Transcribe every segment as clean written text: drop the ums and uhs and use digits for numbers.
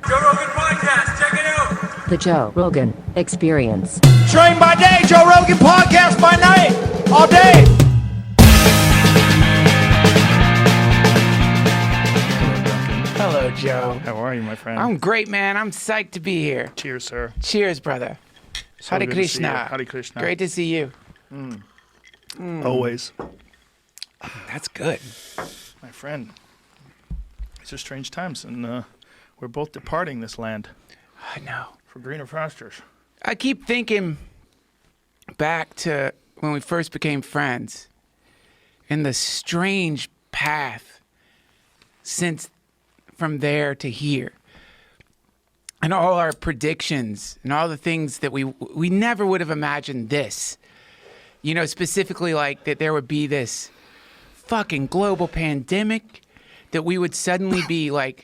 Joe Rogan Podcast, check it out. The Joe Rogan Experience. Train by day, Joe Rogan Podcast by night, all day. Hello, Joe. How are you, my friend? I'm great, man. I'm psyched to be here. Cheers, sir. Cheers, brother. So Hare good to see you. Krishna. Hare Krishna. Great to see you. Always. That's good. My friend. These are strange times, and we're both departing this land I know. for greener pastures. I keep thinking back to when we first became friends and the strange path since from there to here. And all our predictions and all the things that we never would have imagined this. You know, specifically like that there would be this fucking global pandemic, that we would suddenly be like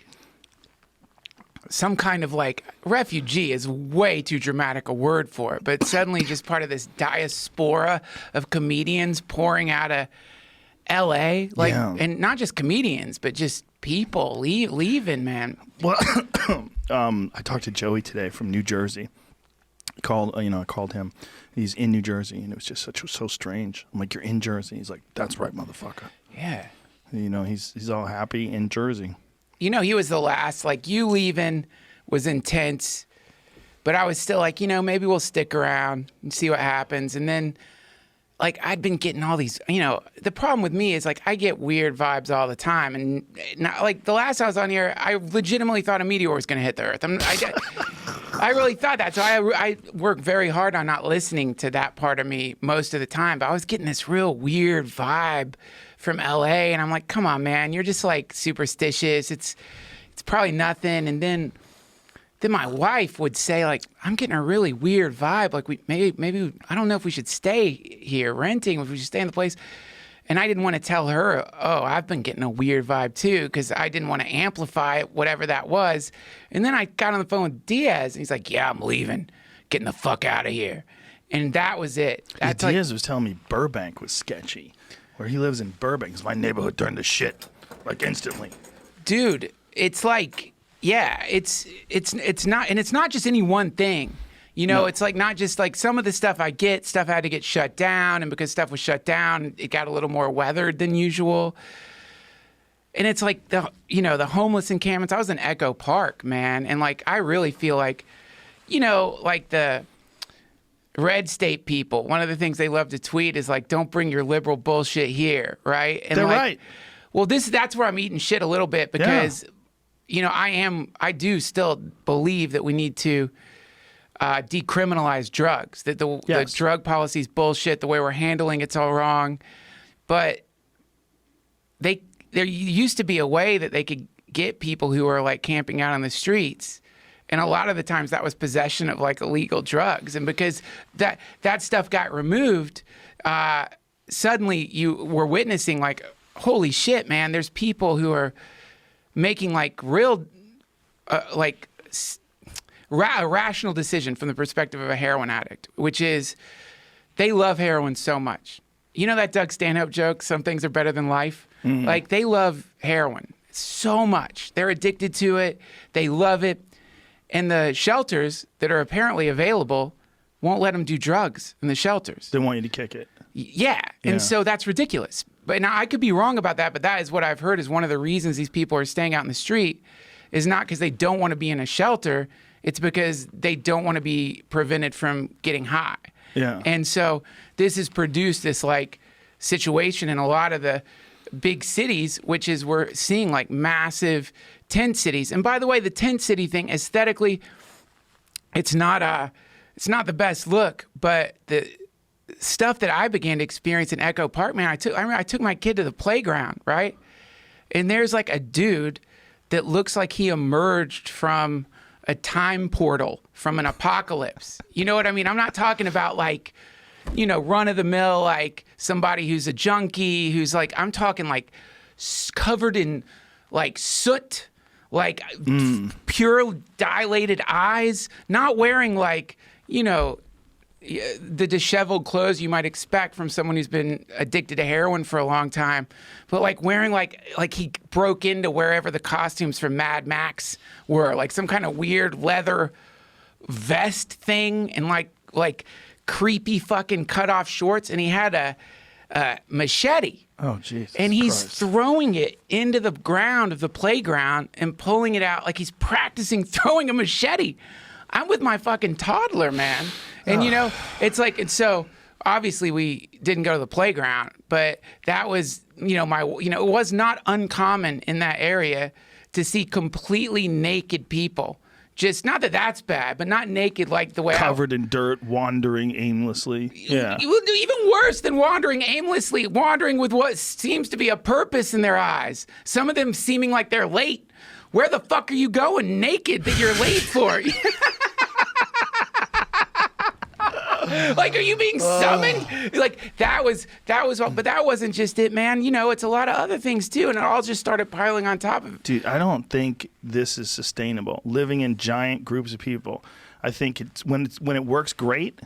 some kind of like refugee is way too dramatic a word for it, but suddenly just part of this diaspora of comedians pouring out of LA, like, Yeah. and not just comedians, but just people leaving, man. Well, I talked to Joey today from New Jersey. I called him. He's in New Jersey, and it was just so strange. I'm like, you're in Jersey? He's like, that's right, motherfucker. Yeah. You know, he's all happy in Jersey. You know, he was the last, like, you leaving was intense, but I was still like, you know, maybe we'll stick around and see what happens. And then, like, I'd been getting all these, you know, the problem with me is, like, I get weird vibes all the time. And, not, like, the last time I was on here, I legitimately thought a meteor was going to hit the Earth. I really thought that. So I work very hard on not listening to that part of me most of the time. But I was getting this real weird vibe from LA, and I'm like, come on, man, you're just like superstitious. It's probably nothing. And then my wife would say, like, I'm getting a really weird vibe. Like, maybe I don't know if we should stay here renting, if we should stay in the place. And I didn't want to tell her, oh, I've been getting a weird vibe too, because I didn't want to amplify whatever that was. And then I got on the phone with Diaz, and he's like, yeah, I'm leaving, getting the fuck out of here. And that was it. That's Yeah, Diaz was telling me Burbank was sketchy. Where he lives in Burbank, 'cause my neighborhood turned to shit, like, instantly. Dude, it's like, yeah, it's not, and it's not just any one thing. You know, No. It's like not just like some of the stuff stuff had to get shut down, and because stuff was shut down, it got a little more weathered than usual. And it's like the homeless encampments. I was in Echo Park, man, and like I really feel like, you know, like the red state people, one of the things they love to tweet is like, don't bring your liberal bullshit here, right? And They're like, right. Well, that's where I'm eating shit a little bit because, you know, I do still believe that we need to decriminalize drugs, that the drug policy is bullshit, the way we're handling it's all wrong. But there used to be a way that they could get people who are like camping out on the streets. And a lot of the times that was possession of like illegal drugs. And because that stuff got removed, suddenly you were witnessing like, holy shit, man, there's people who are making like real, a rational decision from the perspective of a heroin addict, which is they love heroin so much. You know that Doug Stanhope joke, some things are better than life? Mm-hmm. Like they love heroin so much. They're addicted to it. They love it. And the shelters that are apparently available won't let them do drugs in the shelters. They want you to kick it. Yeah. And so that's ridiculous. But now I could be wrong about that, but that is what I've heard is one of the reasons these people are staying out in the street is not because they don't want to be in a shelter. It's because they don't want to be prevented from getting high. Yeah. And so this has produced this like situation in a lot of the big cities, which is we're seeing like massive tent cities. And by the way, the tent city thing aesthetically, it's not the best look, but the stuff that I began to experience in Echo Park, man, I took my kid to the playground, right? And there's like a dude that looks like he emerged from a time portal from an apocalypse. You know what I mean? I'm not talking about like, you know, run of the mill, like somebody who's a junkie, who's like, I'm talking like covered in like soot, like pure dilated eyes, not wearing like, you know, the disheveled clothes you might expect from someone who's been addicted to heroin for a long time, but like wearing like he broke into wherever the costumes from Mad Max were, like some kind of weird leather vest thing and like creepy fucking cut off shorts, and he had a machete. Oh, Jesus And he's Christ. throwing it into the ground of the playground and pulling it out like he's practicing throwing a machete. I'm with my fucking toddler, man. And, it's like, and so obviously we didn't go to the playground, but that was, it was not uncommon in that area to see completely naked people. Just not that that's bad, but not naked like the way Covered in dirt, wandering aimlessly. Yeah. Even worse than wandering aimlessly, wandering with what seems to be a purpose in their eyes. Some of them seeming like they're late. Where the fuck are you going naked that you're late for? Like, are you being summoned? Like, that was, but that wasn't just it, man. It's a lot of other things too, and it all just started piling on top of it. Dude, I don't think this is sustainable. Living in giant groups of people. I think it's when it works great,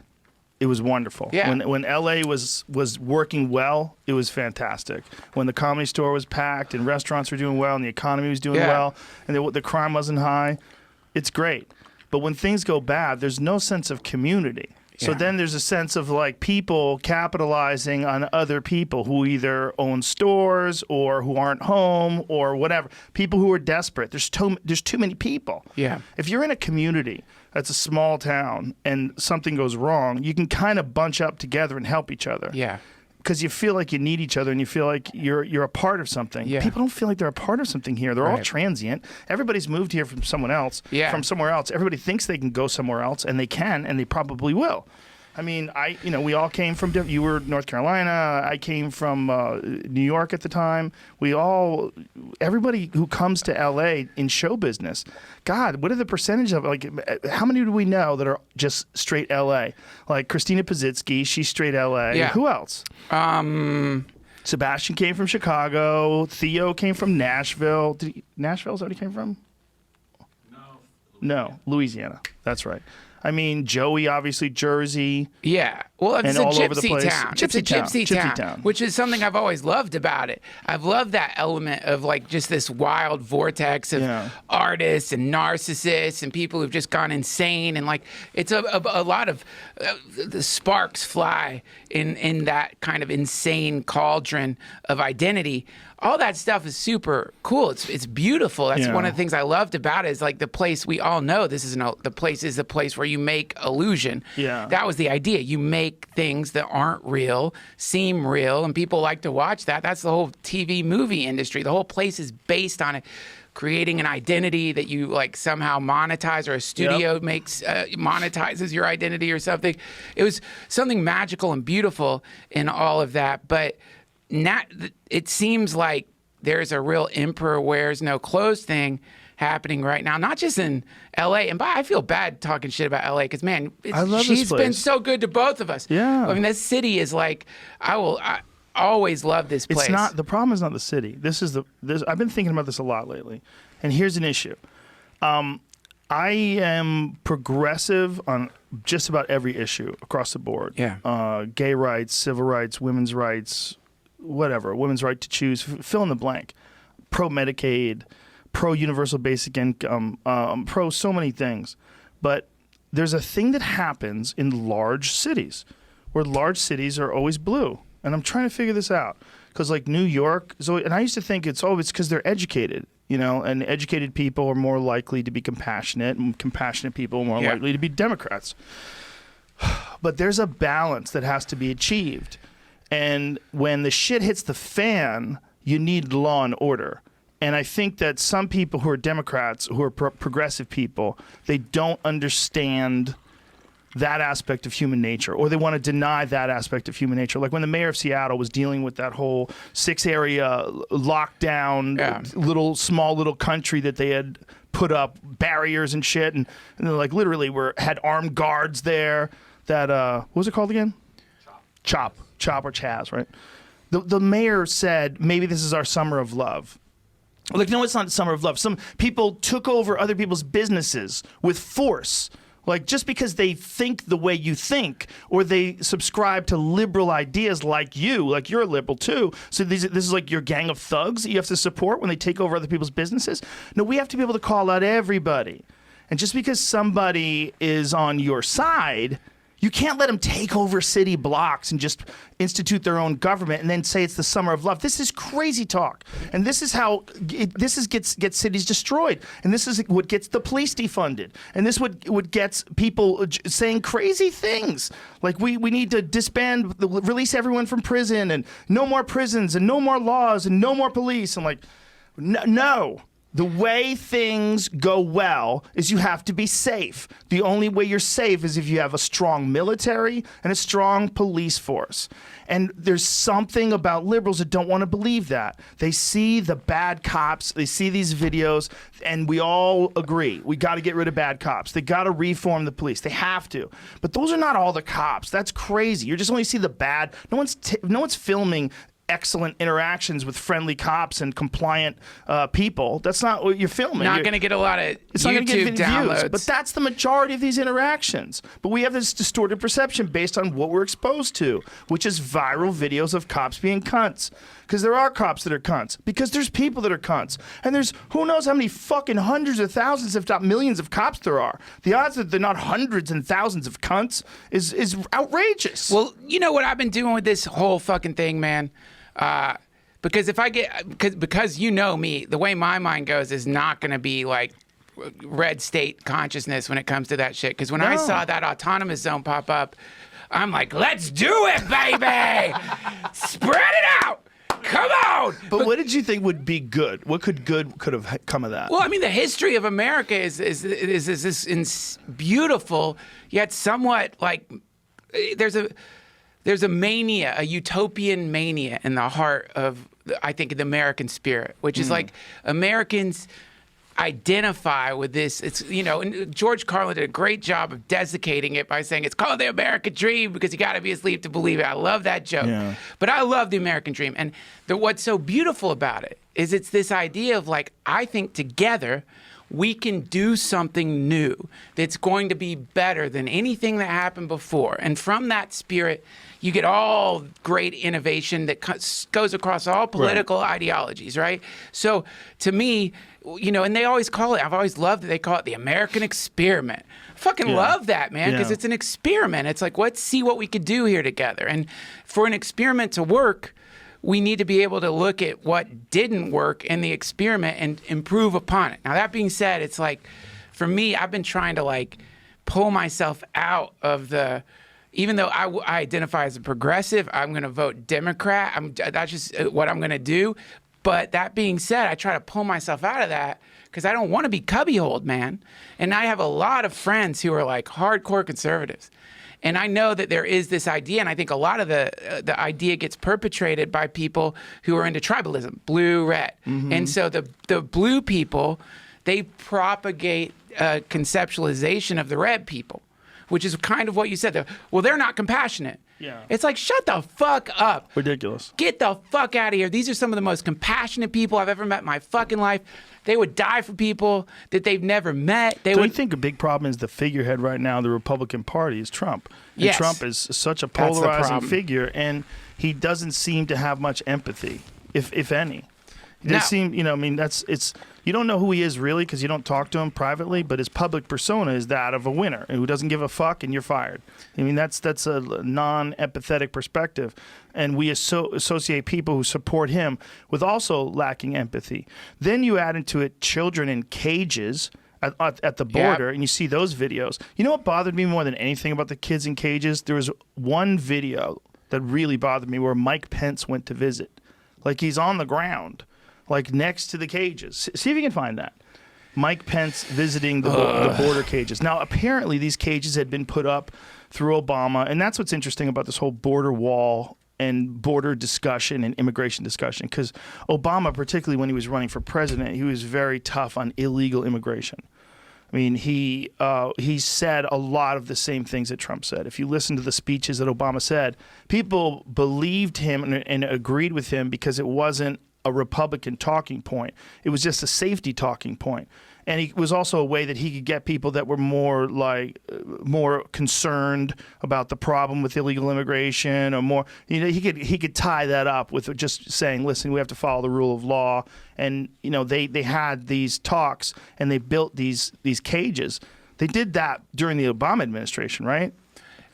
it was wonderful. Yeah. When LA was working well, it was fantastic. When the Comedy Store was packed and restaurants were doing well and the economy was doing well and the crime wasn't high, it's great. But when things go bad, there's no sense of community. So then there's a sense of like people capitalizing on other people who either own stores or who aren't home or whatever. People who are desperate. There's too many people. Yeah. If you're in a community that's a small town and something goes wrong, you can kind of bunch up together and help each other. Yeah. Because you feel like you need each other and you feel like you're a part of something. Yeah. People don't feel like they're a part of something here. They're all Right. transient. Everybody's moved here from someone else, Yeah. from somewhere else. Everybody thinks they can go somewhere else, and they can, and they probably will. I mean, we all came from different. You were North Carolina. I came from New York at the time. Everybody who comes to LA in show business, God, what are the percentage of how many do we know that are just straight LA? Like Christina Pazitsky, she's straight LA. Yeah. Who else? Sebastian came from Chicago. Theo came from Nashville. Nashville's already came from? No, Louisiana. That's right. I mean, Joey, obviously, Jersey. Yeah. Well, it's And a all over the gypsy place. town. It's a gypsy town, which is something I've always loved about it. I've loved that element of like just this wild vortex of artists and narcissists and people who've just gone insane. And like, it's a lot of the sparks fly in that kind of insane cauldron of identity. All that stuff is super cool. It's beautiful. That's one of the things I loved about it is like the place we all know this is the place is the place where you make illusion. Yeah. That was the idea. You make things that aren't real seem real, and people like to watch that. That's the whole TV movie industry. The whole place is based on it. Creating an identity that you like somehow monetize, or a studio makes monetizes your identity or something. It was something magical and beautiful in all of that, but it seems like there's a real emperor wears no clothes thing happening right now, not just in LA. And I feel bad talking shit about LA because, man, I love she's this place. been so good to both of us. Yeah. I mean, this city is like, I always love this place. It's not, the problem is not the city. I've been thinking about this a lot lately. And here's an issue. I am progressive on just about every issue across the board. Yeah. Gay rights, civil rights, women's rights, whatever, women's right to choose, fill in the blank. Pro Medicaid, pro universal basic income, pro so many things. But there's a thing that happens in large cities where large cities are always blue. And I'm trying to figure this out because like New York, and I used to think it's because they're educated, and educated people are more likely to be compassionate, and compassionate people are more likely to be Democrats. But there's a balance that has to be achieved. And when the shit hits the fan, you need law and order. And I think that some people who are Democrats, who are progressive people, they don't understand that aspect of human nature, or they want to deny that aspect of human nature. Like when the mayor of Seattle was dealing with that whole 6-area lockdown, small little country that they had put up barriers and shit, and they like literally had armed guards there. That what was it called again? Chop or Chaz, right? The mayor said, maybe this is our summer of love. Like, no, it's not the summer of love. Some people took over other people's businesses with force. Like, just because they think the way you think, or they subscribe to liberal ideas like you're a liberal too. So this is like your gang of thugs that you have to support when they take over other people's businesses. No, we have to be able to call out everybody. And just because somebody is on your side, you can't let them take over city blocks and just institute their own government and then say it's the summer of love. This is crazy talk. And this is how gets cities destroyed. And this is what gets the police defunded. And this what gets people saying crazy things. Like we need to disband, release everyone from prison, and no more prisons, and no more laws, and no more police. And like, no. The way things go well is you have to be safe. The only way you're safe is if you have a strong military and a strong police force. And there's something about liberals that don't want to believe that. They see the bad cops, they see these videos, and we all agree, we got to get rid of bad cops. They got to reform the police. They have to. But those are not all the cops. That's crazy. You just only see the bad. No one's filming excellent interactions with friendly cops and compliant people. That's not what you're filming. Not going to get a lot of YouTube downloads. Views, but that's the majority of these interactions. But we have this distorted perception based on what we're exposed to, which is viral videos of cops being cunts. Because there are cops that are cunts. Because there's people that are cunts. And there's who knows how many fucking hundreds of thousands, if not millions of cops there are. The odds that they're not hundreds and thousands of cunts is outrageous. Well, you know what I've been doing with this whole fucking thing, man? Because if I get, because you know me, the way my mind goes is not going to be like red state consciousness when it comes to that shit. Because when I saw that autonomous zone pop up, I'm like, let's do it, baby! Spread it out! Come on! But what did you think would be good? What could have come of that? Well, I mean, the history of America is this beautiful yet somewhat like there's a mania, a utopian mania in the heart of, I think, the American spirit, which is like Americans identify with this. It's, you know, and George Carlin did a great job of desiccating it by saying it's called the American dream because you got to be asleep to believe it. I love that joke. Yeah. But I love the American dream. And what's so beautiful about it is it's this idea of like, I think together we can do something new that's going to be better than anything that happened before. And from that spirit, you get all great innovation that goes across all political ideologies, right? So to me, you know, and they always call it, I've always loved that they call it the American experiment. I fucking love that, man, because it's an experiment. It's like, let's see what we could do here together. And for an experiment to work, we need to be able to look at what didn't work in the experiment and improve upon it. Now, that being said, it's like, for me, I've been trying to like pull myself out of the, even though I identify as a progressive, I'm going to vote Democrat. That's just what I'm going to do. But that being said, I try to pull myself out of that because I don't want to be cubbyholed, man. And I have a lot of friends who are like hardcore conservatives. And I know that there is this idea, and I think a lot of the idea gets perpetrated by people who are into tribalism, blue, red. Mm-hmm. And so the blue people, they propagate a conceptualization of the red people, which is kind of what you said. Well, they're not compassionate. Yeah. It's like, shut the fuck up. Ridiculous. Get the fuck out of here. These are some of the most compassionate people I've ever met in my fucking life. They would die for people that they've never met. Don't you think a big problem is the figurehead right now, the Republican Party, is Trump? And yes. Trump is such a polarizing figure, and he doesn't seem to have much empathy, if any. He doesn't seem, you know, I mean, you don't know who he is really because you don't talk to him privately, but his public persona is that of a winner who doesn't give a fuck and you're fired. I mean, that's a non-empathetic perspective. And we associate people who support him with also lacking empathy. Then you add into it children in cages at the border, and you see those videos. You know what bothered me more than anything about the kids in cages? There was one video that really bothered me where Mike Pence went to visit. Like, he's on the ground, like next to the cages. See if you can find that. Mike Pence visiting the border cages. Now, apparently these cages had been put up through Obama, and that's what's interesting about this whole border wall and border discussion and immigration discussion, because Obama, particularly when he was running for president, he was very tough on illegal immigration. I mean, he said a lot of the same things that Trump said. If you listen to the speeches that Obama said, people believed him and agreed with him because it wasn't a Republican talking point. It was just a safety talking point. And it was also a way that he could get people that were more more concerned about the problem with illegal immigration, or more, he could tie that up with just saying, listen, we have to follow the rule of law. And they had these talks and they built these cages. They did that during the Obama administration, right?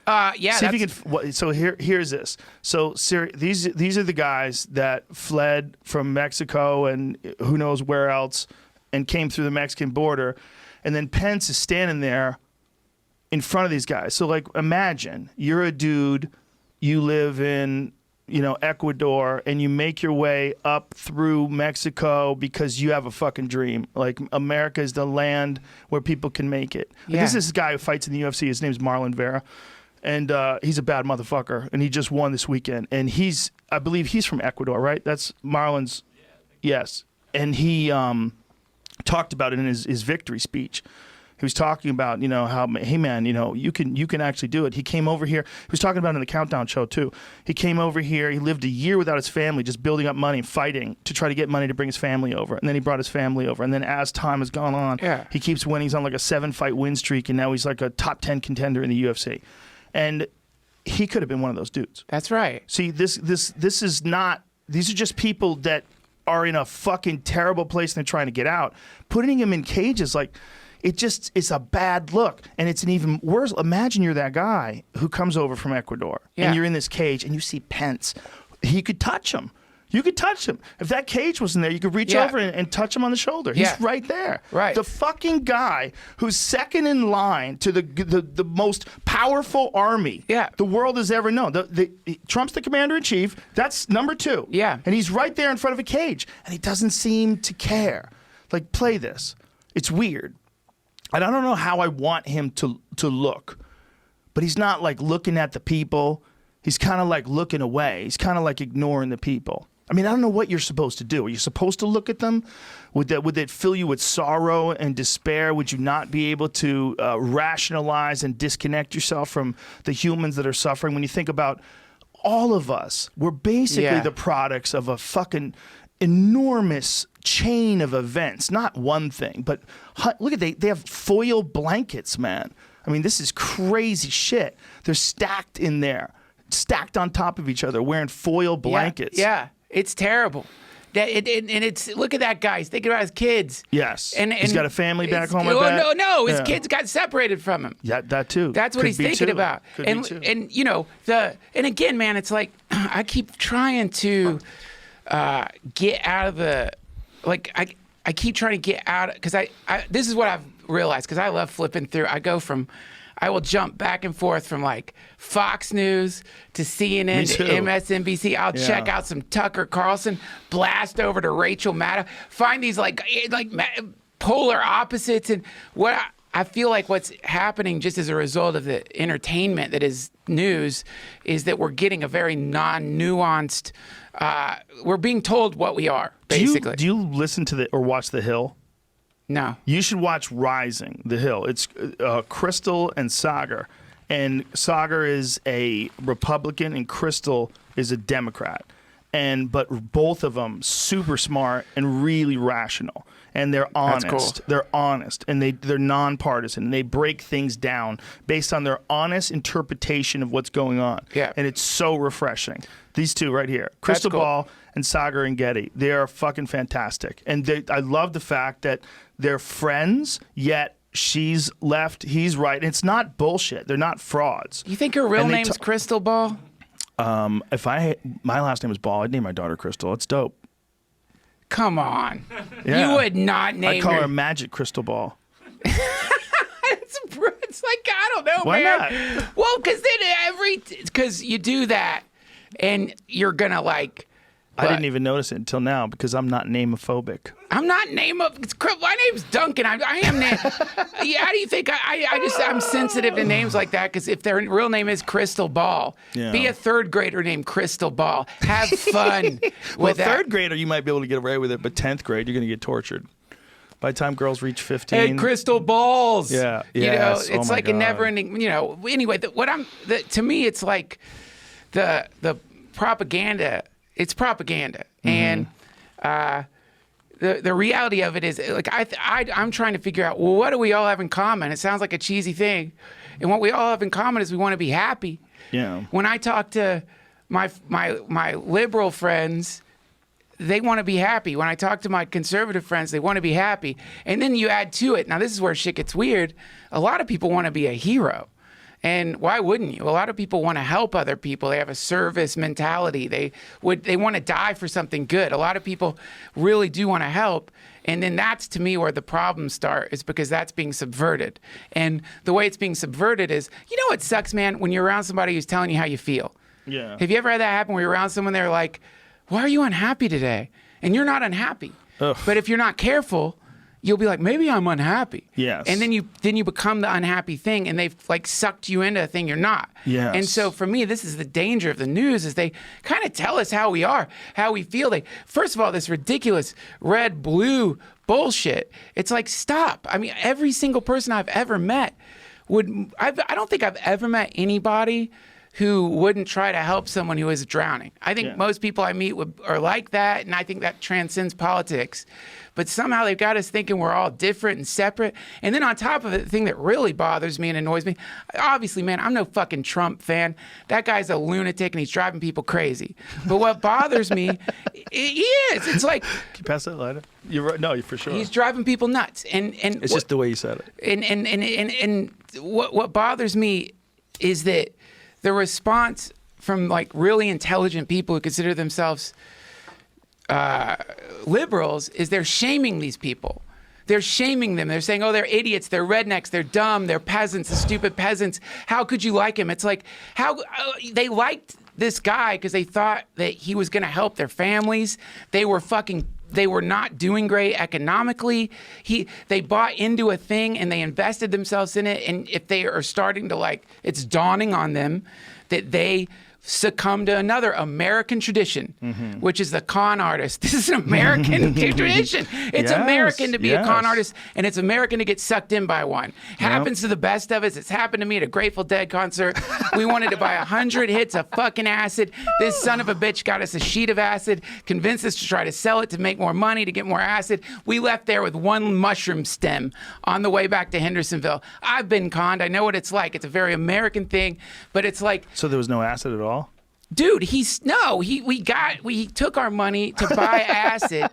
Yeah. See if you can. So here's this. So these are the guys that fled from Mexico and who knows where else, and came through the Mexican border, and then Pence is standing there in front of these guys. So like, imagine you're a dude, you live in Ecuador, and you make your way up through Mexico because you have a fucking dream. Like, America is the land where people can make it. Like, this is this guy who fights in the UFC. His name's Marlon Vera. And he's a bad motherfucker, and he just won this weekend. And I believe he's from Ecuador, right? That's Marlon's. Yes. And he talked about it in his victory speech. He was talking about, how, hey man, you can actually do it. He came over here. He was talking about it in the Countdown show too. He came over here. He lived a year without his family, just building up money, fighting to try to get money to bring his family over. And then he brought his family over. And then as time has gone on, he keeps winning. He's on like a 7-fight win streak, and now he's like a top 10 contender in the UFC. And he could have been one of those dudes. That's right. See, this is not. These are just people that are in a fucking terrible place and they're trying to get out. Putting him in cages, like, it's a bad look, and it's an even worse. Imagine you're that guy who comes over from Ecuador, and you're in this cage, and you see Pence. He could touch him. You could touch him. If that cage wasn't there, you could reach over and touch him on the shoulder. He's right there. Right. The fucking guy who's second in line to the most powerful army the world has ever known. Trump's the commander-in-chief. That's number 2. Yeah. And he's right there in front of a cage, and he doesn't seem to care. Like, play this. It's weird. And I don't know how I want him to look, but he's not like looking at the people. He's kind of like looking away. He's kind of like ignoring the people. I mean, I don't know what you're supposed to do. Are you supposed to look at them? Would it fill you with sorrow and despair? Would you not be able to rationalize and disconnect yourself from the humans that are suffering? When you think about all of us, we're basically the products of a fucking enormous chain of events. Not one thing, but look at they have foil blankets, man. I mean, this is crazy shit. They're stacked in there, stacked on top of each other, wearing foil blankets. Yeah. It's terrible. And it's, look at that guy. He's thinking about his kids. Yes. And he's got a family back home. No. His kids got separated from him. Yeah, that too. That's what he's thinking about. And again, man, it's like I keep trying to get out of the, like, I keep trying to get out, because I this is what I've realized, because I love flipping through. I will jump back and forth from like Fox News to CNN to MSNBC. I'll check out some Tucker Carlson, blast over to Rachel Maddow, find these like polar opposites. And what I feel like what's happening just as a result of the entertainment that is news is that we're getting a very non-nuanced, we're being told what we are, basically. Do you listen to or watch The Hill? No. You should watch Rising, The Hill. It's Crystal and Sagar. And Sagar is a Republican and Crystal is a Democrat. But both of them super smart and really rational. And they're honest. That's cool. They're honest, and they're nonpartisan. They break things down based on their honest interpretation of what's going on. Yeah. And it's so refreshing. These two right here, Crystal Ball and Sagar and Getty, they are fucking fantastic. And I love the fact that they're friends, yet she's left, he's right. And it's not bullshit. They're not frauds. You think her real name's Crystal Ball? If my last name was Ball, I'd name my daughter Crystal. It's dope. Come on. Yeah. You would not name I call her Magic Crystal Ball. It's like, I don't know, Why man. not? Well, because you do that and you're going to like. I didn't even notice it until now because I'm not namophobic. I'm not my name's Duncan. I am. How do you think I'm sensitive to names like that? Because if their real name is Crystal Ball, be a third grader named Crystal Ball. Have fun with that. Third grader, you might be able to get away with it, but 10th grade, you're going to get tortured. By the time girls reach 15. Hey, Crystal Balls. Yeah. It's like a never-ending. Anyway, to me, it's like the propaganda. It's propaganda, and the reality of it is, like, I'm trying to figure out, well, what do we all have in common? It sounds like a cheesy thing. And what we all have in common is we want to be happy. Yeah. When I talk to my liberal friends, they want to be happy. When I talk to my conservative friends, they want to be happy. And then you add to it, now this is where shit gets weird. A lot of people want to be a hero. And why wouldn't you? A lot of people want to help other people. They have a service mentality. They want to die for something good. A lot of people really do want to help. And then that's, to me, where the problems start, is because that's being subverted. And the way it's being subverted is, you know what sucks, man? When you're around somebody who's telling you how you feel. Yeah. Have you ever had that happen where you're around someone, they're like, why are you unhappy today? And you're not unhappy. Ugh. But if you're not careful, you'll be like, maybe I'm unhappy. Yes. And then you become the unhappy thing, and they've like sucked you into a thing you're not. Yes. And so for me, this is the danger of the news, is they kind of tell us how we are, how we feel. They, first of all, this ridiculous red, blue bullshit. It's like, stop. I mean, every single person I've ever met I don't think I've ever met anybody who wouldn't try to help someone who is drowning. I think most people I meet are like that, and I think that transcends politics. But somehow they've got us thinking we're all different and separate. And then on top of it, the thing that really bothers me and annoys me, obviously, man, I'm no fucking Trump fan. That guy's a lunatic and he's driving people crazy. But what bothers me, he is. It's like, Can you pass that lighter? You're right. No, for sure. he's driving people nuts. And It's just the way you said it. And what bothers me is that the response from like really intelligent people who consider themselves liberals is they're shaming these people. They're shaming them. They're saying, oh, they're idiots, they're rednecks, they're dumb, they're peasants, the stupid peasants. How could you like him? It's like, how they liked this guy because they thought that he was going to help their families. They were not doing great economically. They bought into a thing and they invested themselves in it. And if they are starting to it's dawning on them that they succumb to another American tradition, which is the con artist. This is an American tradition. It's American to be a con artist, and it's American to get sucked in by one. Happens to the best of us. It's happened to me at a Grateful Dead concert. We wanted to buy 100 hits of fucking acid. This son of a bitch got us a sheet of acid, convinced us to try to sell it to make more money, to get more acid. We left there with one mushroom stem on the way back to Hendersonville. I've been conned. I know what it's like. It's a very American thing, but it's like... So there was no acid at all? Dude, he took our money to buy acid,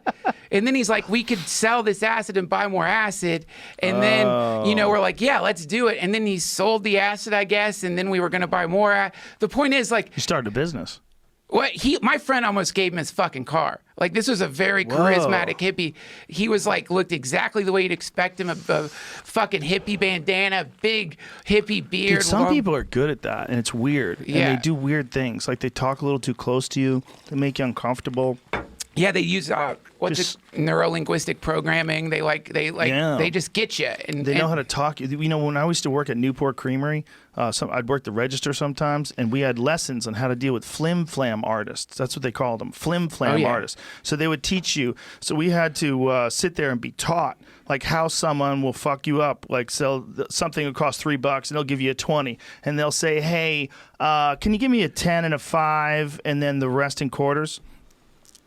and then he's like, we could sell this acid and buy more acid, and then we're like, yeah, let's do it, and then he sold the acid, I guess, and then we were gonna buy more. The point is, like, You started a business. my friend almost gave him his fucking car. Like, this was a very charismatic hippie. He was like, looked exactly the way you'd expect him, a fucking hippie bandana, big hippie beard. Dude, some people are good at that, and it's weird. Yeah. And they do weird things. Like, they talk a little too close to you. They make you uncomfortable. Yeah, they use neuro-linguistic programming. They just get you. And They know how to talk. You know, when I used to work at Newport Creamery, I'd work the register sometimes, and we had lessons on how to deal with flim-flam artists. That's what they called them, flim-flam artists. So they would teach you. So we had to sit there and be taught, like, how someone will fuck you up, like sell something that costs $3 and they'll give you a 20, and they'll say, hey, can you give me a 10 and a 5 and then the rest in quarters?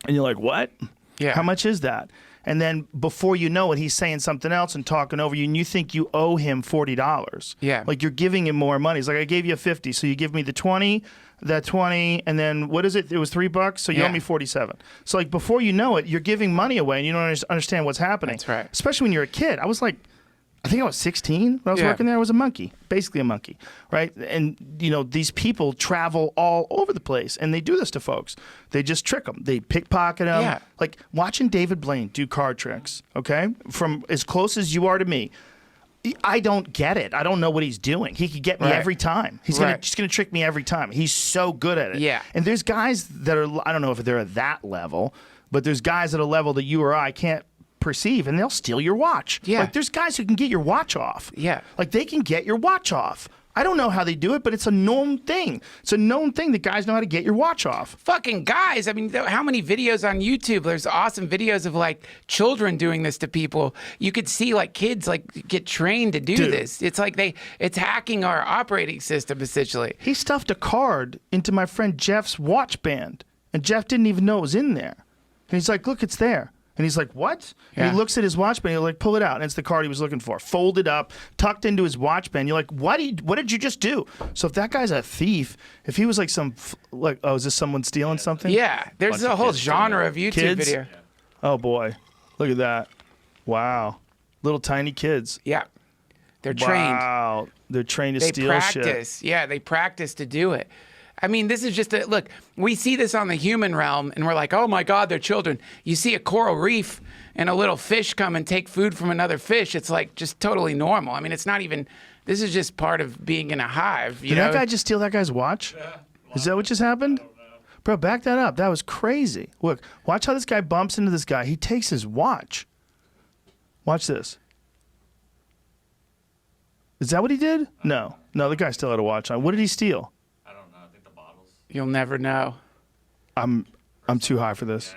And you're like, what? Yeah. How much is that? And then before you know it, he's saying something else and talking over you, and you think you owe him $40. Yeah. Like, you're giving him more money. It's like, I gave you a 50, so you give me the 20, that 20, and then what is it? It was $3, so you owe me 47. So, like, before you know it, you're giving money away, and you don't understand what's happening. That's right. Especially when you're a kid. I was like, I think I was 16 when I was working there. I was a monkey, basically a monkey, right? And, these people travel all over the place, and they do this to folks. They just trick them. They pickpocket them. Yeah. Like, watching David Blaine do card tricks, okay, from as close as you are to me, I don't get it. I don't know what he's doing. He could get me every time. He's just gonna trick me every time. He's so good at it. Yeah. And there's guys that are, I don't know if they're at that level, but there's guys at a level that you or I can't perceive, and they'll steal your watch. Yeah. Like, there's guys who can get your watch off. Yeah. Like, they can get your watch off. I don't know how they do it, but it's a known thing. It's a known thing that guys know how to get your watch off. Fucking guys. I mean, how many videos on YouTube? There's awesome videos of like children doing this to people. You could see like kids like get trained to do this. It's like it's hacking our operating system essentially. He stuffed a card into my friend Jeff's watch band, and Jeff didn't even know it was in there. And he's like, look, it's there. And he's like, what? And Yeah. he looks at his watch band. You're like, pull it out. And it's the card he was looking for. Folded up, tucked into his watch band. You're like, what did you just do? So if that guy's a thief, if he was like oh, is this someone stealing something? Yeah, there's a whole genre of YouTube Kids? video. Oh, boy. Look at that. Wow. Little tiny kids. Yeah, they're trained. Wow. They're trained to They steal practice. shit. Yeah, they practice to do it. I mean, this is just look, we see this on the human realm and we're like, oh my God, they're children. You see a coral reef and a little fish come and take food from another fish. It's like just totally normal. I mean, it's not even, this is just part of being in a hive. Did that guy just steal that guy's watch? Is that what just happened? Bro, back that up. That was crazy. Look, watch how this guy bumps into this guy. He takes his watch. Watch this. Is that what he did? No. No, the guy still had a watch on. What did he steal? You'll never know. I'm too high for this.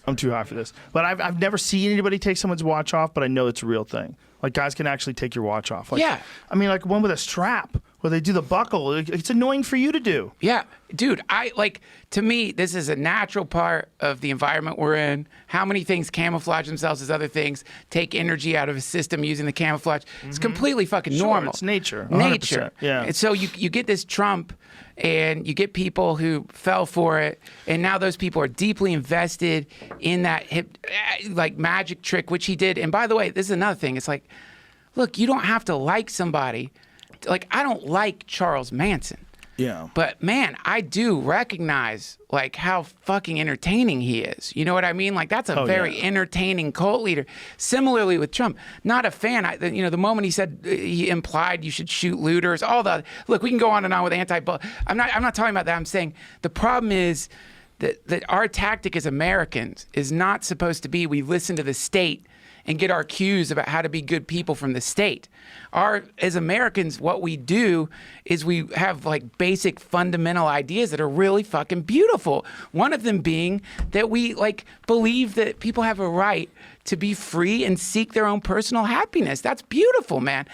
I'm too high for this. But I've never seen anybody take someone's watch off, but I know it's a real thing. Like, guys can actually take your watch off. Like, Yeah. I mean, like one with a strap where they do the buckle. It's annoying for you to do. Yeah, dude, to me, this is a natural part of the environment we're in. How many things camouflage themselves as other things, take energy out of a system using the camouflage? It's completely fucking normal. It's nature. 100%. Nature. Yeah. And so you get this Trump and you get people who fell for it, and now those people are deeply invested in that magic trick, which he did. And by the way, this is another thing. It's like, look, you don't have to like somebody. Like, I don't like Charles Manson. Yeah. But man, I do recognize like how fucking entertaining he is. You know what I mean? Like that's a very entertaining cult leader. Similarly with Trump, not a fan. The moment he said he implied you should shoot looters, look, we can go on and on with I'm not talking about that. I'm saying the problem is that our tactic as Americans is not supposed to be we listen to the state and get our cues about how to be good people from the state. As Americans, what we do is we have like basic fundamental ideas that are really fucking beautiful. One of them being that we like believe that people have a right to be free and seek their own personal happiness. That's beautiful, man.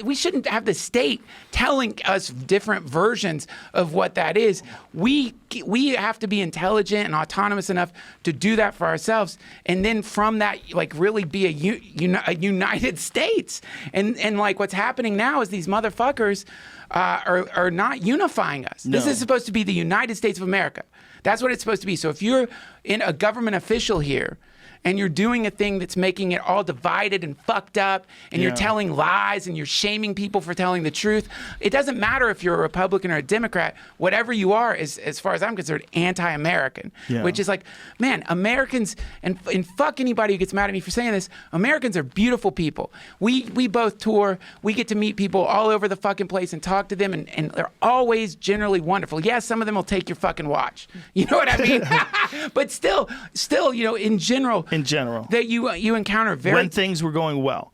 We shouldn't have the state telling us different versions of what that is. We have to be intelligent and autonomous enough to do that for ourselves, and then from that, like really be a United States. And like what's happening now is these motherfuckers are not unifying us. No. This is supposed to be the United States of America. That's what it's supposed to be. So if you're in a government official here and you're doing a thing that's making it all divided and fucked up, and you're telling lies and you're shaming people for telling the truth, it doesn't matter if you're a Republican or a Democrat. Whatever you are is, as far as I'm concerned, anti-American, which is like, man, Americans, and fuck anybody who gets mad at me for saying this, Americans are beautiful people. We both tour. We get to meet people all over the fucking place and talk to them, and they're always generally wonderful. Yes, some of them will take your fucking watch. You know what I mean? But still, in general, that you encounter when things were going well.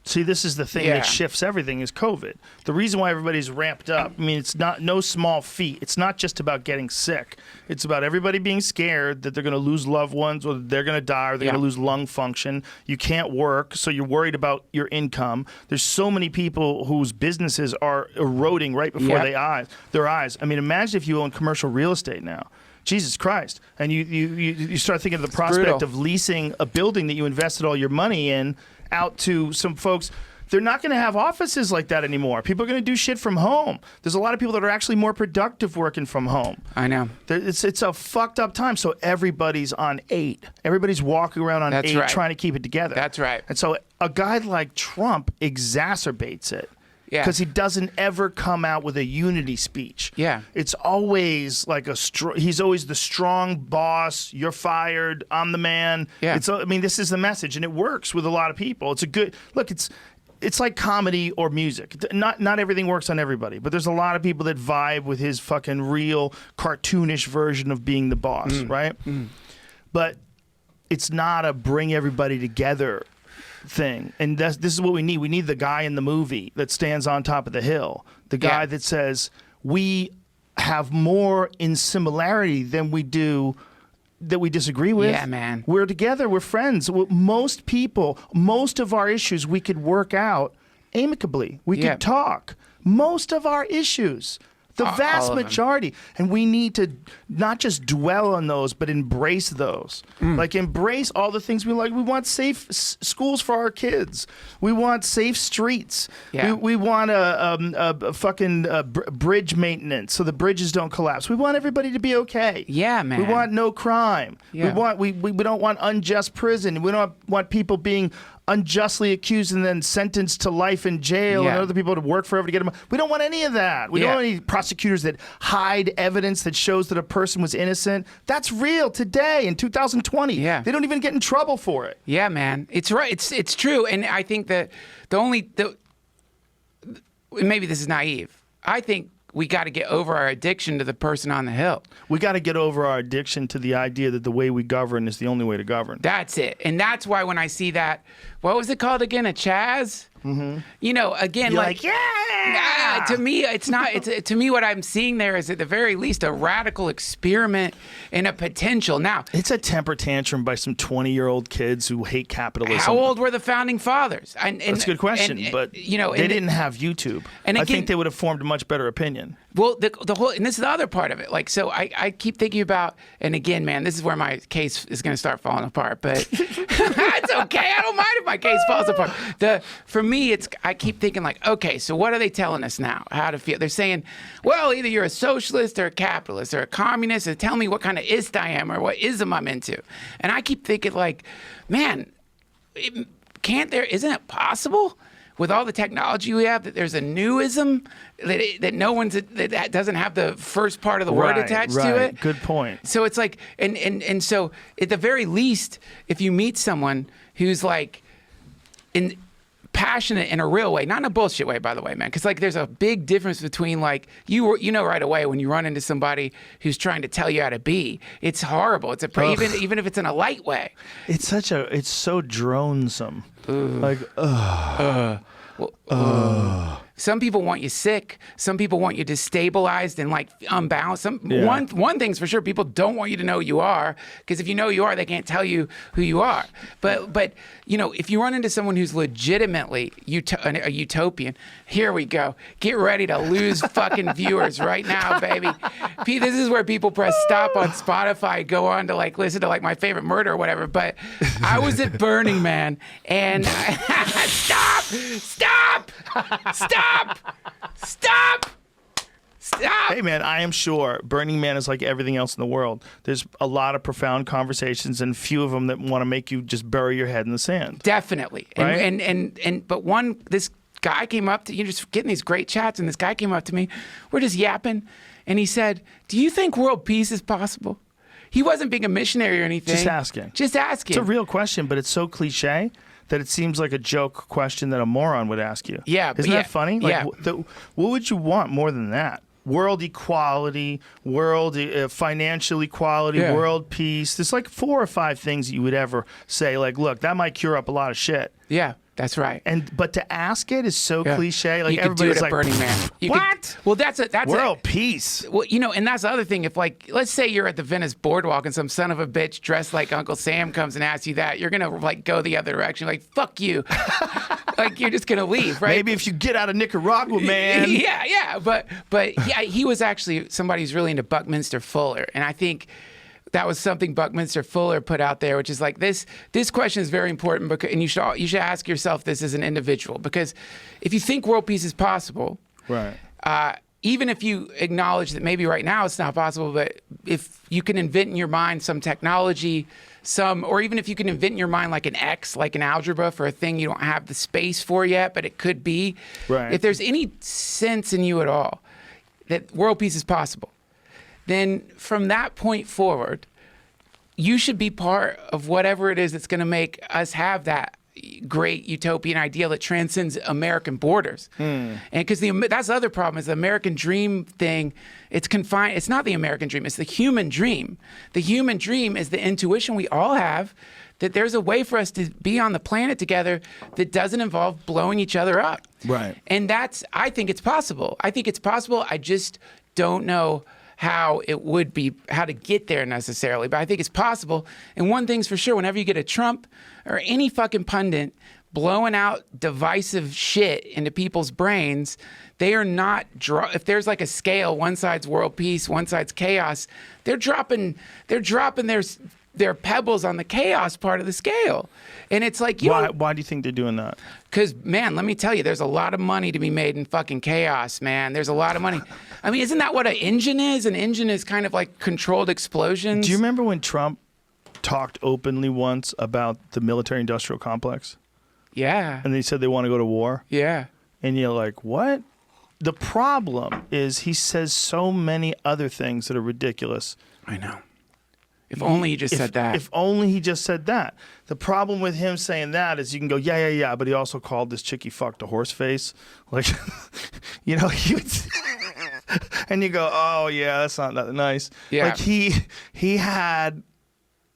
See, this is the thing that shifts everything is COVID. The reason why everybody's ramped up, I mean, it's no small feat. It's not just about getting sick. It's about everybody being scared that they're going to lose loved ones, or they're going to die, or they're going to lose lung function. You can't work, so you're worried about your income. There's so many people whose businesses are eroding right before their eyes. I mean, imagine if you own commercial real estate now. Jesus Christ. And you start thinking of the prospect of leasing a building that you invested all your money in out to some folks. They're not going to have offices like that anymore. People are going to do shit from home. There's a lot of people that are actually more productive working from home. I know. It's a fucked up time. So everybody's on 8. Everybody's walking around on 8 trying to keep it together. That's right. And so a guy like Trump exacerbates it. Yeah. Because he doesn't ever come out with a unity speech. Yeah. It's always like he's always the strong boss. You're fired. I'm the man. Yeah. I mean, this is the message, and it works with a lot of people. It's a good look. It's like comedy or music. Not everything works on everybody, but there's a lot of people that vibe with his fucking real cartoonish version of being the boss, right? But it's not a bring everybody together thing, and this is what we need. We need the guy in the movie that stands on top of the hill, the guy that says we have more in similarity than we do that we disagree with. Yeah, man. We're together. We're friends. Most people, most of our issues we could work out amicably. We could talk. Most of our issues. The All vast of them. majority. And we need to not just dwell on those, but embrace those. Like, embrace all the things we like. We want safe schools for our kids. We want safe streets. Yeah. We want a fucking bridge maintenance so the bridges don't collapse. We want everybody to be okay. Yeah, man. We want no crime. Yeah. We don't want unjust prison. We don't want people being unjustly accused and then sentenced to life in jail and Yeah. other people to work forever to get them. We don't want any of that. We Yeah. don't want any prosecutors that hide evidence that shows that a person was innocent. That's real today in 2020. Yeah. They don't even get in trouble for it. Yeah, man, it's right. It's true, and I think that maybe this is naive. I think we got to get over our addiction to the person on the hill. We got to get over our addiction to the idea that the way we govern is the only way to govern. That's it, and that's why when I see that, what was it called again? A Chaz? Mm-hmm. You know, again, You're like, like, yeah! to me, it's not. To me, what I'm seeing there is at the very least a radical experiment and a potential. Now, It's a temper tantrum by some 20-year-old kids who hate capitalism. how old were the founding fathers? And That's a good question, but you know, they and- didn't have YouTube. and I again- think they would have formed a much better opinion. Well, the whole, and this is the other part of it. Like, so I keep thinking about, and again, man, this is where my case is going to start falling apart. But it's okay. I don't mind if my case falls apart. For me, I keep thinking like, okay, so what are they telling us now? How to feel? They're saying, well, either you're a socialist or a capitalist or a communist, or tell me what kind of ist I am or what ism I'm into. And I keep thinking like, man, isn't it possible? With all the technology we have, that there's a newism that no one's that doesn't have the first part of the word attached to it. Good point. So it's like, and so at the very least, if you meet someone who's like passionate in a real way, not in a bullshit way, by the way, man, because like there's a big difference between like you know right away when you run into somebody who's trying to tell you how to be. It's horrible. It's even if it's in a light way. It's so dronesome. Like, Some people want you sick. Some people want you destabilized and like unbalanced. Yeah. One thing's for sure, people don't want you to know who you are, because if you know who you are, they can't tell you who you are. But you know, if you run into someone who's legitimately a utopian, here we go. Get ready to lose fucking viewers right now, baby. This is where people press stop on Spotify, go on to like listen to like my favorite murder or whatever. But I was at Burning Man and stop. hey, man, I am sure Burning Man is like everything else in the world. There's a lot of profound conversations and few of them that want to make you just bury your head in the sand. Definitely. Right? But this guy came up to you, just getting these great chats, and this guy came up to me. We're just yapping, and he said, "Do you think world peace is possible?" He wasn't being a missionary or anything. Just asking. Just asking. It's a real question, but it's so cliche that it seems like a joke question that a moron would ask you. Yeah, Isn't that funny? Like, yeah. What would you want more than that? World equality, world financial equality, Yeah. world peace. There's like 4 or 5 things you would ever say, like, look, that might cure up a lot of shit. Yeah, that's right. But to ask it is so Yeah. cliche. Like you could do everybody's it at like, Burning Man. You what? Could, well, that's World peace. Well, you know, and that's the other thing. If like, let's say you're at the Venice Boardwalk and some son of a bitch dressed like Uncle Sam comes and asks you that, you're gonna like go the other direction, like fuck you, like you're just gonna leave, right? Maybe if you get out of Nicaragua, man. Yeah, but yeah, he was actually somebody who's really into Buckminster Fuller, and I think that was something Buckminster Fuller put out there, which is like this question is very important, because, and you should ask yourself this as an individual, because if you think world peace is possible, Right. even if you acknowledge that maybe right now it's not possible, but if you can invent in your mind some technology, or even if you can invent in your mind like an X, like an algebra for a thing you don't have the space for yet, but it could be. Right. If there's any sense in you at all that world peace is possible, then from that point forward, you should be part of whatever it is that's going to make us have that great utopian ideal that transcends American borders. And because that's the other problem, is the American dream thing, it's confined. It's not the American dream, it's the human dream. The human dream is the intuition we all have that there's a way for us to be on the planet together that doesn't involve blowing each other up. Right. And I think it's possible. I think it's possible. I just don't know how to get there necessarily, but I think it's possible. And one thing's for sure, whenever you get a Trump or any fucking pundit blowing out divisive shit into people's brains. They are not if there's like a scale, one side's world peace, one side's chaos, they're dropping their pebbles on the chaos part of the scale. And it's like, why do you think they're doing that? Because, man, let me tell you, there's a lot of money to be made in fucking chaos, man. There's a lot of money. I mean, isn't that what an engine is? An engine is kind of like controlled explosions. Do you remember when Trump talked openly once about the military-industrial complex? Yeah. And they said they want to go to war? Yeah. And you're like, what? The problem is he says so many other things that are ridiculous. I know. If only he just said that. If only he just said that. The problem with him saying that is you can go, yeah, but he also called this chick he fucked a horse face. Like, you know, and you go, oh, yeah, that's not that nice. Yeah. Like, he had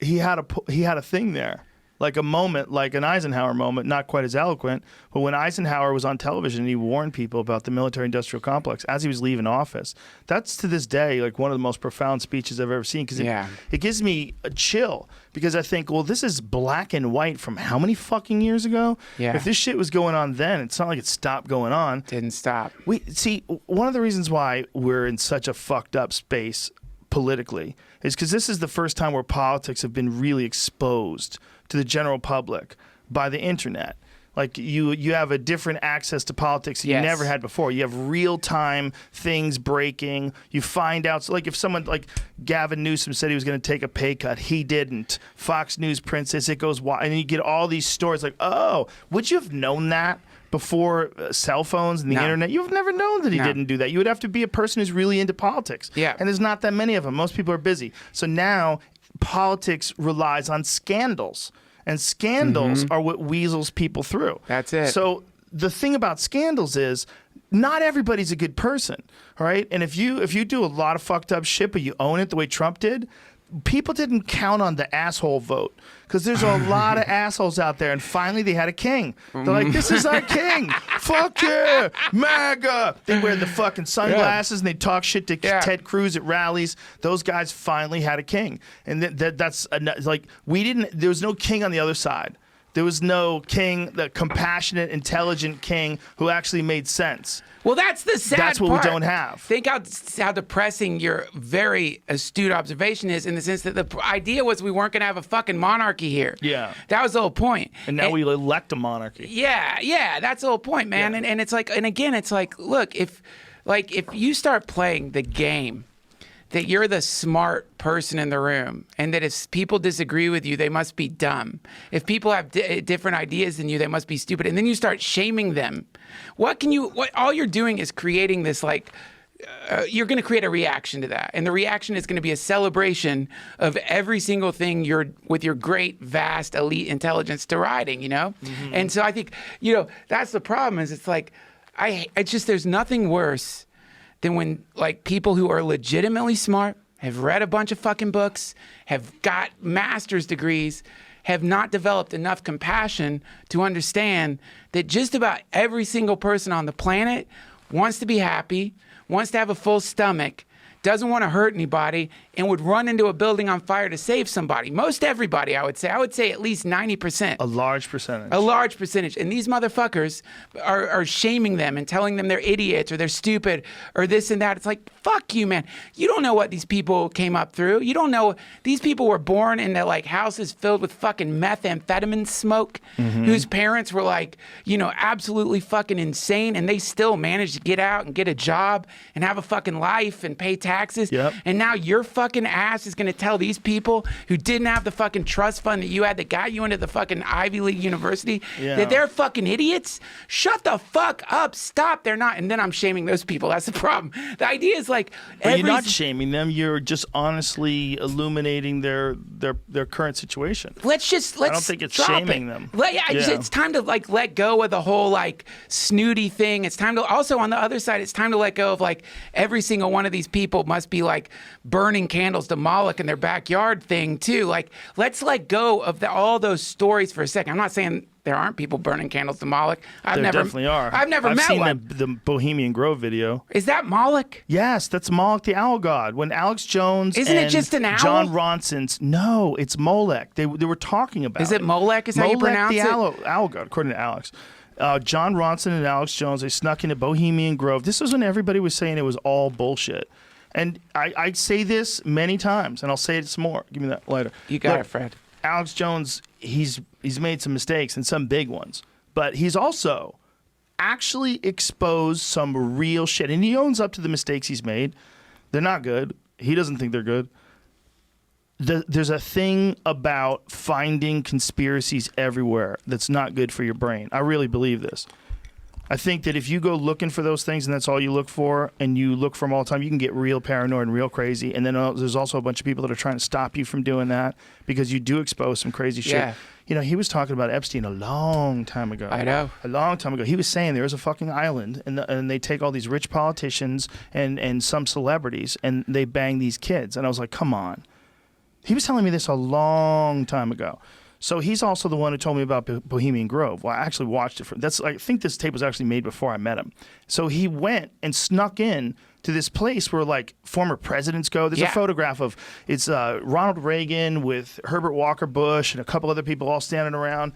a thing there. Like a moment, like an Eisenhower moment, not quite as eloquent, but when Eisenhower was on television, he warned people about the military-industrial complex as he was leaving office. That's, to this day, like one of the most profound speeches I've ever seen, because it gives me a chill, because I think, well, this is black and white from how many fucking years ago? Yeah. If this shit was going on then, it's not like it stopped going on. Didn't stop. See, one of the reasons why we're in such a fucked up space politically is because this is the first time where politics have been really exposed to the general public by the internet. Like you have a different access to politics that you never had before. You have real-time things breaking. You find out, so like if someone like Gavin Newsom said he was going to take a pay cut, he didn't. Fox News Princess, it goes wild, and you get all these stories like, oh, would you have known that before cell phones and the internet? You've never known that he didn't do that. You would have to be a person who's really into politics. Yeah. And there's not that many of them. Most people are busy. So now politics relies on scandals. And scandals are what weasels people through. That's it. So the thing about scandals is not everybody's a good person, all right? And if you do a lot of fucked up shit, but you own it the way Trump did, people didn't count on the asshole vote, because there's a lot of assholes out there, and finally they had a king. They're like, this is our king. Fuck yeah, MAGA. They wear the fucking sunglasses and they talk shit to Ted Cruz at rallies. Those guys finally had a king. And that's like, there was no king on the other side. There was no king, the compassionate, intelligent king who actually made sense. Well, that's the sad part. That's what we don't have. Think how depressing your very astute observation is, in the sense that the idea was we weren't going to have a fucking monarchy here. Yeah. That was the whole point. And now we elect a monarchy. Yeah, that's the whole point, man. Yeah. And it's like, and again, it's like, look, if you start playing the game that you're the smart person in the room, and that if people disagree with you, they must be dumb. If people have different ideas than you, they must be stupid. And then you start shaming them. What all you're doing is creating this, like, you're going to create a reaction to that. And the reaction is going to be a celebration of every single thing with your great, vast, elite intelligence deriding, you know? Mm-hmm. And so I think, that's the problem, is it's like, there's nothing worse than when, like, people who are legitimately smart, have read a bunch of fucking books, have got master's degrees, have not developed enough compassion to understand that just about every single person on the planet wants to be happy, wants to have a full stomach, doesn't want to hurt anybody, and would run into a building on fire to save somebody. Most everybody, I would say. I would say at least 90%. A large percentage. A large percentage. And these motherfuckers are shaming them and telling them they're idiots or they're stupid or this and that. It's like, fuck you, man. You don't know what these people came up through. You don't know. These people were born in like houses filled with fucking methamphetamine smoke, whose parents were like, absolutely fucking insane, and they still managed to get out and get a job and have a fucking life and pay taxes. Yep. And now your fucking ass is going to tell these people who didn't have the fucking trust fund that you had that got you into the fucking Ivy League university that they're fucking idiots? Shut the fuck up. Stop. They're not. And then I'm shaming those people. That's the problem. The idea is like, but you're not shaming them. You're just honestly illuminating their current situation. Let's I don't think it's shaming them. It's time to like let go of the whole like snooty thing. It's time to also, on the other side, it's time to let go of like every single one of these people must be like burning candles to Moloch in their backyard thing too. Like, let's let go of all those stories for a second. I'm not saying there aren't people burning candles to Moloch. There definitely are. I've never I've met seen one. the Bohemian Grove video. Is that Moloch? Yes, that's Moloch the owl god. When Alex Jones Isn't it and just an owl? John Ronson's, no, it's Molech. They were talking about Is it Molech? Is how you pronounce the it? owl god, according to Alex. John Ronson and Alex Jones, they snuck into Bohemian Grove. This was when everybody was saying it was all bullshit. And I say this many times, and I'll say it some more. Give me that lighter. You got Look, it, Fred. Alex Jones, he's made some mistakes and some big ones, but he's also actually exposed some real shit, and he owns up to the mistakes he's made. They're not good. He doesn't think they're good. There's a thing about finding conspiracies everywhere that's not good for your brain. I really believe this. I think that if you go looking for those things and that's all you look for, and you look for them all the time, you can get real paranoid and real crazy. And then there's also a bunch of people that are trying to stop you from doing that because you do expose some crazy shit. Yeah. You know, he was talking about Epstein a long time ago. I know. A long time ago. He was saying there is a fucking island, and they take all these rich politicians and some celebrities, and they bang these kids. And I was like, come on. He was telling me this a long time ago. So he's also the one who told me about Bohemian Grove. Well, I actually watched it. I think this tape was actually made before I met him. So he went and snuck in to this place where like former presidents go. There's a photograph of it's Ronald Reagan with Herbert Walker Bush and a couple other people all standing around.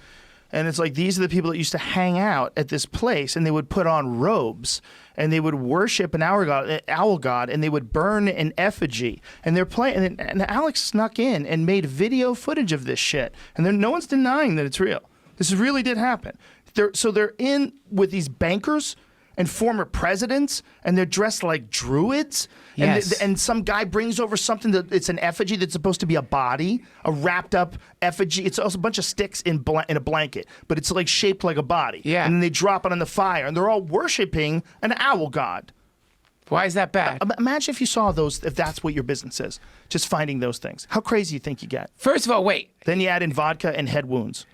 And it's like these are the people that used to hang out at this place, and they would put on robes and they would worship an owl god, and they would burn an effigy. And they're playing, and Alex snuck in and made video footage of this shit. And no one's denying that it's real. This really did happen. So they're in with these bankers and former presidents, and they're dressed like druids. Yes. And some guy brings over something that it's an effigy that's supposed to be a body, a wrapped up effigy. It's also a bunch of sticks in a blanket, but it's like shaped like a body. Yeah. And then they drop it on the fire, and they're all worshiping an owl god. Why is that bad? Imagine if you saw those, if that's what your business is, just finding those things. How crazy you think you get? First of all, wait. Then you add in vodka and head wounds.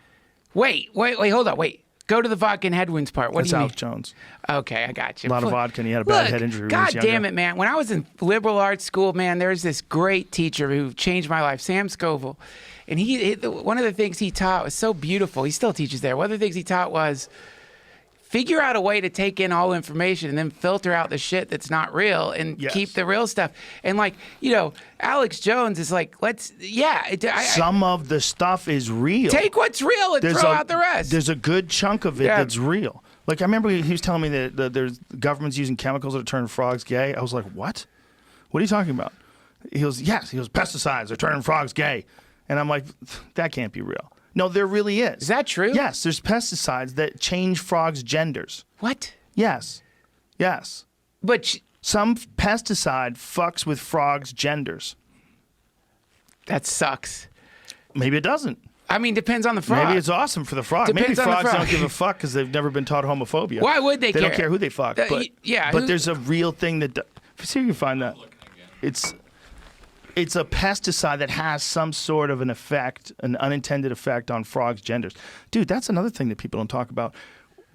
Wait, hold on, wait. Go to the vodka and head wounds part. What That's do you mean? Alex Jones. Okay, I got you. A lot of vodka, and he had a bad head injury when he God was younger. damn it, man. When I was in liberal arts school, man, there was this great teacher who changed my life, Sam Scoville. And one of the things he taught was so beautiful. He still teaches there. One of the things he taught was figure out a way to take in all information and then filter out the shit that's not real and keep the real stuff. And like, Alex Jones is like, some of the stuff is real. Take what's real and throw out the rest. There's a good chunk of it that's real. Like I remember he was telling me that there's government's using chemicals that turn frogs gay. I was like, what? What are you talking about? He goes, yes. He goes, pesticides are turning frogs gay. And I'm like, that can't be real. No, there really is. Is that true? Yes, there's pesticides that change frogs' genders. What? Yes. But some pesticide fucks with frogs' genders. That sucks. Maybe it doesn't. I mean, depends on the frog. Maybe it's awesome for the frog. Depends Maybe on the frogs frog. don't give a fuck because they've never been taught homophobia. Why would they care? They don't care who they fuck. But there's a real thing that... See if you can find that. It's a pesticide that has some sort of an effect, an unintended effect on frogs' genders. Dude, that's another thing that people don't talk about.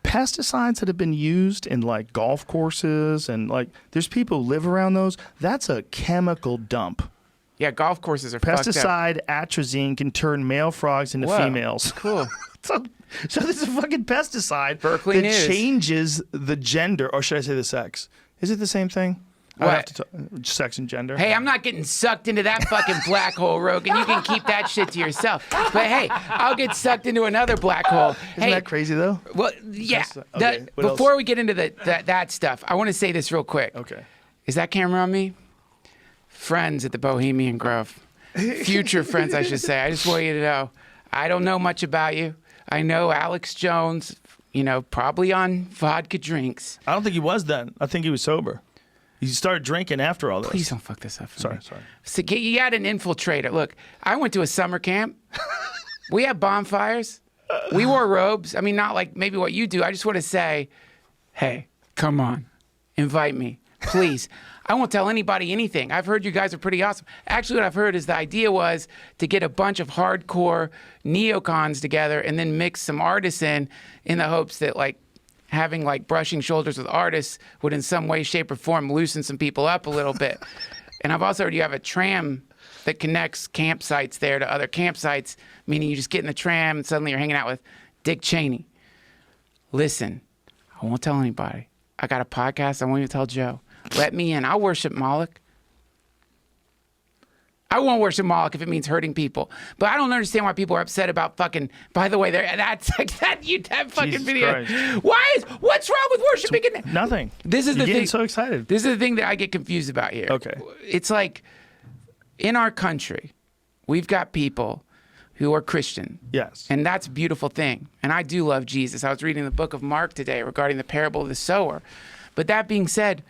Pesticides that have been used in like golf courses and like there's people who live around those. That's a chemical dump. Yeah, golf courses are fucked up. Pesticide atrazine can turn male frogs into Whoa, females. Cool. So there's a fucking pesticide Berkeley that News. changes the gender, or should I say the sex? Is it the same thing? What? I have to sex and gender. Hey, I'm not getting sucked into that fucking black hole, Rogan. You can keep that shit to yourself. But hey, I'll get sucked into another black hole. Isn't that crazy though? Well, yeah. Okay, what Before else? we get into that stuff, I want to say this real quick. Okay. Is that camera on me? Friends at the Bohemian Grove. Future friends, I should say. I just want you to know, I don't know much about you. I know Alex Jones, probably on vodka drinks. I don't think he was then. I think he was sober. He started drinking after all this. Please don't fuck this up for me. Sorry. So you had an infiltrator. Look, I went to a summer camp. We had bonfires. We wore robes. I mean, not like maybe what you do. I just want to say, hey, come on. Invite me, please. I won't tell anybody anything. I've heard you guys are pretty awesome. Actually, what I've heard is the idea was to get a bunch of hardcore neocons together and then mix some artists in the hopes that like having like brushing shoulders with artists would in some way, shape, or form loosen some people up a little bit. And I've also heard you have a tram that connects campsites there to other campsites, meaning you just get in the tram and suddenly you're hanging out with Dick Cheney, listen, I won't tell anybody. I got a podcast. I won't even tell Joe. Let me in. I'll worship Moloch. I won't worship Moloch if it means hurting people. But I don't understand why people are upset about fucking, by the way, that's like that fucking Jesus video. Christ. What's wrong with worshiping? Nothing. This is You're the getting thing. so excited. This is the thing that I get confused about here. Okay. It's like in our country, we've got people who are Christian. Yes. And that's a beautiful thing. And I do love Jesus. I was reading the book of Mark today regarding the parable of the sower. But that being said,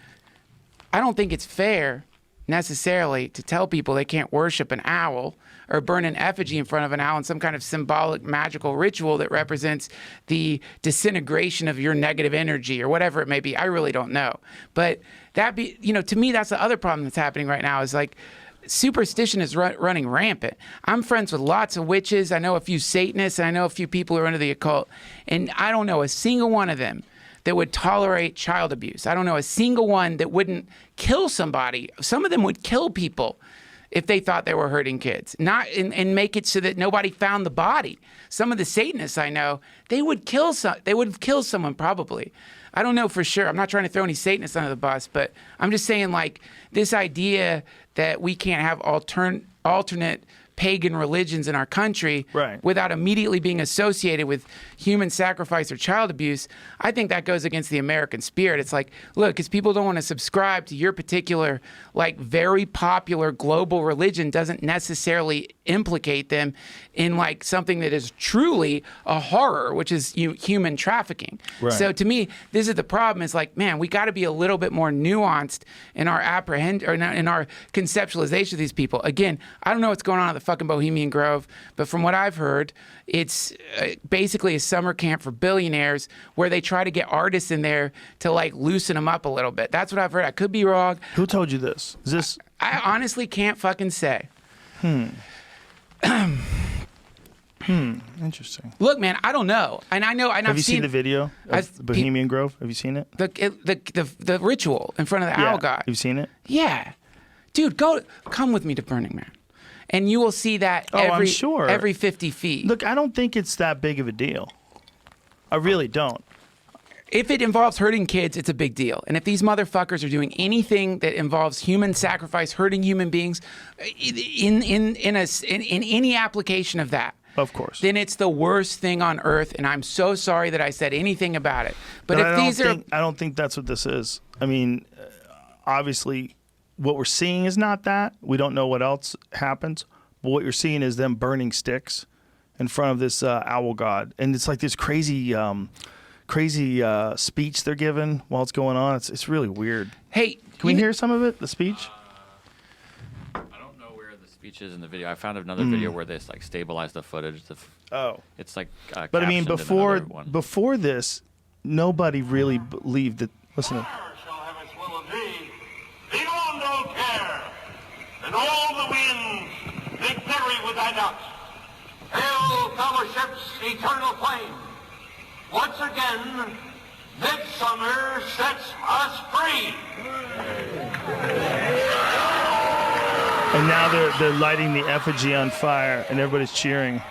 I don't think it's fair necessarily to tell people they can't worship an owl or burn an effigy in front of an owl in some kind of symbolic magical ritual that represents the disintegration of your negative energy or whatever it may be. I really don't know. But to me, that's the other problem that's happening right now is like superstition is running rampant. I'm friends with lots of witches. I know a few Satanists and I know a few people who are into the occult. And I don't know a single one of them that would tolerate child abuse. I don't know a single one that wouldn't kill somebody. Some of them would kill people if they thought they were hurting kids, and make it so that nobody found the body. Some of the Satanists I know, they would kill someone probably. I don't know for sure. I'm not trying to throw any Satanists under the bus, but I'm just saying like this idea that we can't have alternate pagan religions in our country without immediately being associated with human sacrifice or child abuse, I think that goes against the American spirit. It's like, look, because people don't want to subscribe to your particular, like, very popular global religion doesn't necessarily implicate them in, like, something that is truly a horror, which is human trafficking. Right. So to me, this is the problem. Is like, man, we got to be a little bit more nuanced in our in our conceptualization of these people. Again, I don't know what's going on at the fucking Bohemian Grove, but from what I've heard, it's basically a summer camp for billionaires where they try to get artists in there to like loosen them up a little bit. That's what I've heard. I could be wrong. Who told you this? Is this? I honestly can't fucking say. Interesting. Look, man, I don't know, and I know. And Have you seen the video of Bohemian Grove? Have you seen it? The ritual in front of the owl guy. You've seen it? Yeah, dude, come with me to Burning Man, and you will see that I'm sure. every 50 feet. Look, I don't think it's that big of a deal. I really don't. If it involves hurting kids, it's a big deal. And if these motherfuckers are doing anything that involves human sacrifice, hurting human beings, in any application of that, of course, then it's the worst thing on earth. And I'm so sorry that I said anything about it. But if I don't think that's what this is. I mean, obviously, what we're seeing is not that. We don't know what else happens. But what you're seeing is them burning sticks in front of this owl god, and it's like this crazy speech they're giving while it's going on. It's really weird. Hey, can we hear some of it? The speech. I don't know where the speech is in the video. I found another video where they like stabilize the footage. It's like. But I mean, before this, nobody really believed that. Listen. Shall have its will of thee. Beyond all care, and all the winds make merry with thy ducks. Hail, fellowship's eternal flame. Once again, midsummer sets us free. And now they're lighting the effigy on fire, and everybody's cheering.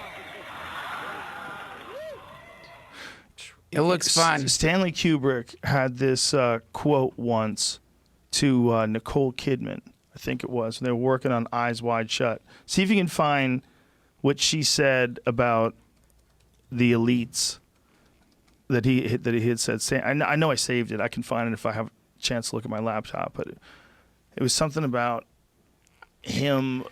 It looks fun. Stanley Kubrick had this quote once to Nicole Kidman, I think it was. They were working on Eyes Wide Shut. See if you can find what she said about the elites that he had said. I know I saved it. I can find it if I have a chance to look at my laptop. But it was something about him,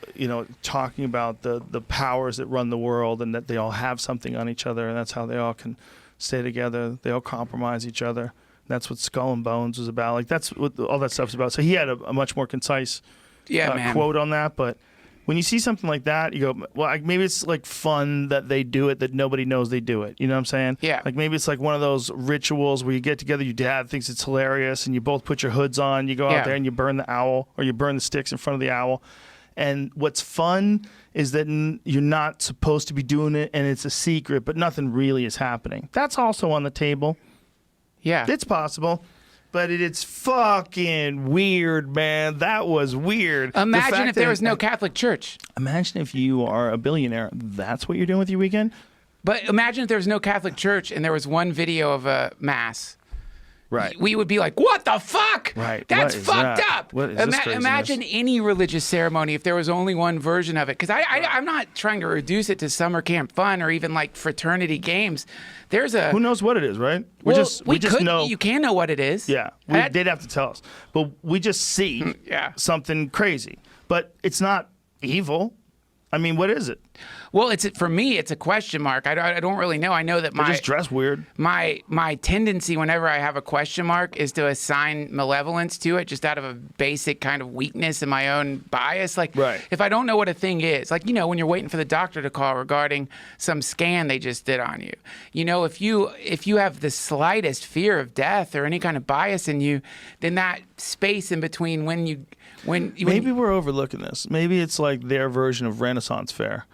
talking about the powers that run the world and that they all have something on each other, and that's how they all can stay together. They all compromise each other. That's what Skull and Bones was about. Like, that's what all that stuff's about. So he had a much more concise quote on that. But when you see something like that, you go, well, maybe it's like fun that they do it, that nobody knows they do it. You know what I'm saying? Yeah. Like maybe it's like one of those rituals where you get together, your dad thinks it's hilarious, and you both put your hoods on, you go out there and you burn the owl, or you burn the sticks in front of the owl. And what's fun is that you're not supposed to be doing it, and it's a secret, but nothing really is happening. That's also on the table. Yeah. It's possible. But it's fucking weird, man. That was weird. Imagine if there was no Catholic Church. Imagine if you are a billionaire. That's what you're doing with your weekend? But imagine if there was no Catholic Church and there was one video of a mass. Right. We would be like, what the fuck? Right. That's What is fucked that? up. What is this craziness? Imagine any religious ceremony if there was only one version of it. Because I'm not trying to reduce it to summer camp fun or even like fraternity games. There's a... Who knows what it is, right? Well, we just know. You can know what it is. Yeah, they'd have to tell us. But we just see something crazy. But it's not evil. I mean, what is it? Well, for me, it's a question mark. I don't really know. I know that They just dress weird. My tendency whenever I have a question mark is to assign malevolence to it, just out of a basic kind of weakness and my own bias. Like, if I don't know what a thing is, like, you know, when you're waiting for the doctor to call regarding some scan they just did on you, you know, if you have the slightest fear of death or any kind of bias in you, then that space in between Maybe we're overlooking this. Maybe it's like their version of Renaissance Fair.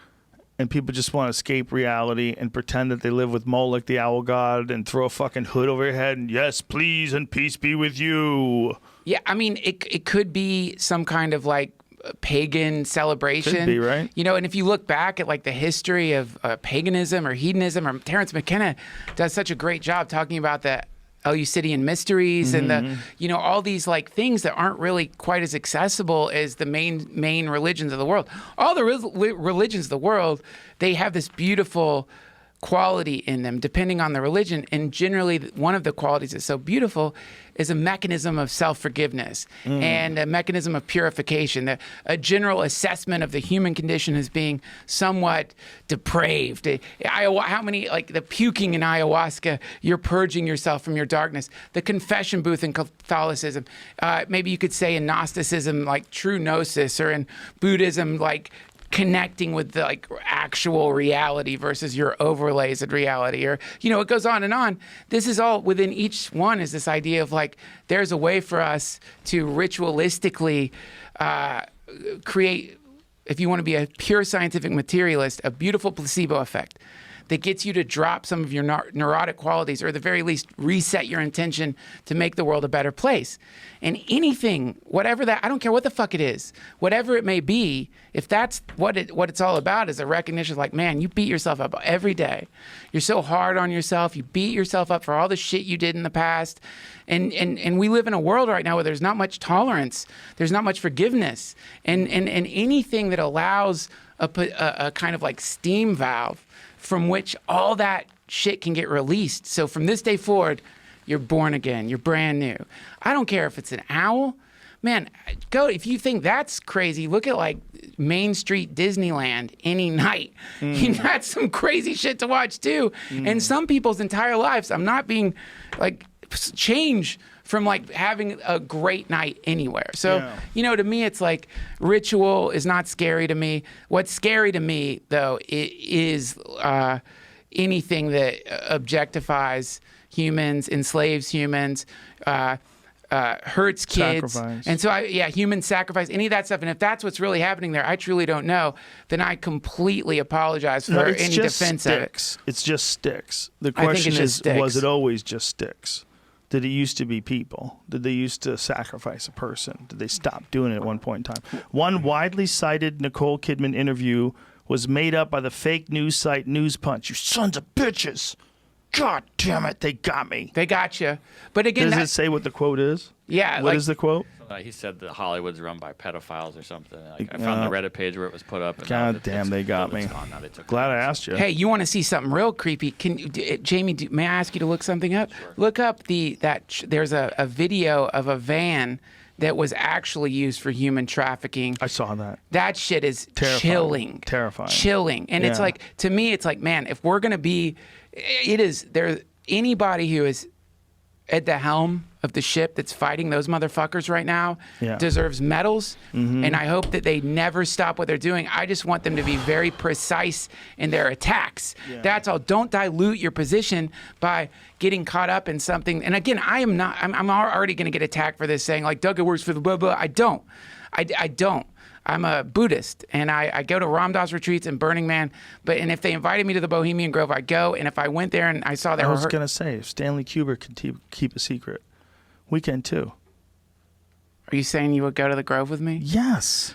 And people just want to escape reality and pretend that they live with Moloch, the owl god, and throw a fucking hood over your head and yes, please, and peace be with you. Yeah, I mean, it could be some kind of like pagan celebration. Could be, right? You know, and if you look back at like the history of paganism or hedonism, or Terence McKenna does such a great job talking about the Eleusinian mysteries and the, you know, all these like things that aren't really quite as accessible as the main religions of the world. All the religions of the world, they have this beautiful quality in them depending on the religion, and generally one of the qualities that's so beautiful is a mechanism of self-forgiveness and a mechanism of purification, a general assessment of the human condition as being somewhat depraved. How many, like the puking in ayahuasca, you're purging yourself from your darkness. The confession booth in Catholicism, maybe you could say in Gnosticism, like true gnosis, or in Buddhism, like connecting with the like actual reality versus your overlays of reality, or, you know, it goes on and on. This is all within each one is this idea of like, there's a way for us to ritualistically create, if you want to be a pure scientific materialist, a beautiful placebo effect that gets you to drop some of your neurotic qualities, or at the very least reset your intention to make the world a better place. And anything, whatever that, I don't care what the fuck it is, whatever it may be, if that's what it's all about, is a recognition like, man, you beat yourself up every day. You're so hard on yourself. You beat yourself up for all the shit you did in the past. And we live in a world right now where there's not much tolerance. There's not much forgiveness. And anything that allows a kind of like steam valve from which all that shit can get released. So from this day forward, you're born again. You're brand new. I don't care if it's an owl. Man, if you think that's crazy, look at like Main Street Disneyland any night. That's some crazy shit to watch too. And some people's entire lives, I'm not being like, change from like having a great night anywhere. So, you know, to me, it's like ritual is not scary to me. What's scary to me, though, is anything that objectifies humans, enslaves humans, hurts kids. Sacrifice. And so, human sacrifice, any of that stuff. And if that's what's really happening there, I truly don't know, then I completely apologize for any defense of it. It's just sticks. The I think question it's is, just sticks. was it always just sticks? Did it used to be people? Did they used to sacrifice a person? Did they stop doing it at one point in time? One widely cited Nicole Kidman interview was made up by the fake news site News Punch. You sons of bitches. God damn it, they got me. They got you. But again, Does it say what the quote is? Yeah. What is the quote? He said that Hollywood's run by pedophiles or something. Like, I found the Reddit page where it was put up. And God damn, they got me. Now they took Glad it. I asked you. Hey, you want to see something real creepy? Jamie, may I ask you to look something up? Sure. Look up there's a video of a van that was actually used for human trafficking. I saw that. That shit is Terrifying. Chilling. And it's like, to me, it's like, man, if we're going to be, there's anybody who is at the helm of the ship that's fighting those motherfuckers right now deserves medals. And I hope that they never stop what they're doing. I just want them to be very precise in their attacks. That's all. Don't dilute your position by getting caught up in something. And again, I'm already going to get attacked for this, saying like, Doug, it works for the blah, blah. I don't. I'm a Buddhist, and I go to Ram Dass retreats and Burning Man. And if they invited me to the Bohemian Grove, I go. And if I went there and I saw that, I was going to say, if Stanley Kubrick can keep a secret, we can too. Are you saying you would go to the Grove with me? Yes.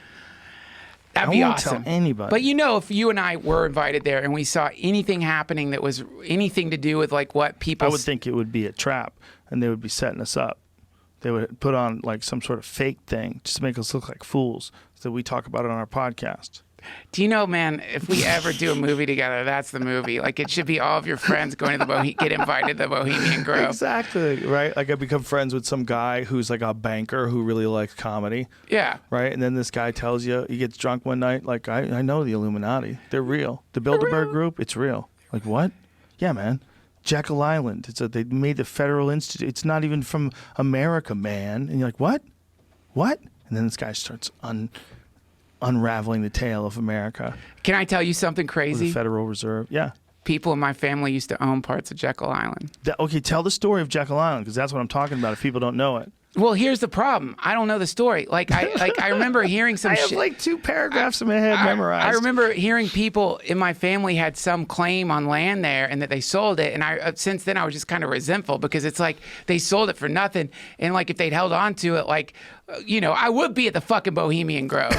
That'd I be won't awesome. tell anybody. But if you and I were invited there and we saw anything happening that was anything to do with like what people, I would think it would be a trap, and they would be setting us up. They would put on like some sort of fake thing just to make us look like fools, so that we talk about it on our podcast. Do you know, man, if we ever do a movie together, that's the movie. Like, it should be all of your friends going to the get invited to the Bohemian Grove. Exactly, right? Like, I become friends with some guy who's like a banker who really likes comedy, Yeah. right? And then this guy tells you, he gets drunk one night, like, I know the Illuminati. They're real. The Bilderberg Group, it's real. Like, what? Yeah, man. Jekyll Island. They made the Federal Institute. It's not even from America, man. And you're like, what? What? And then this guy starts unraveling the tale of America. Can I tell you something The crazy? Federal Reserve. Yeah. People in my family used to own parts of Jekyll Island. Okay, tell the story of Jekyll Island, because that's what I'm talking about if people don't know it. Well, here's the problem. I don't know the story. Like I remember hearing some I have shit. like 2 paragraphs in my head memorized. I remember hearing people in my family had some claim on land there and that they sold it. And since then I was just kind of resentful because it's like they sold it for nothing. And like if they'd held on to it, like, I would be at the fucking Bohemian Grove.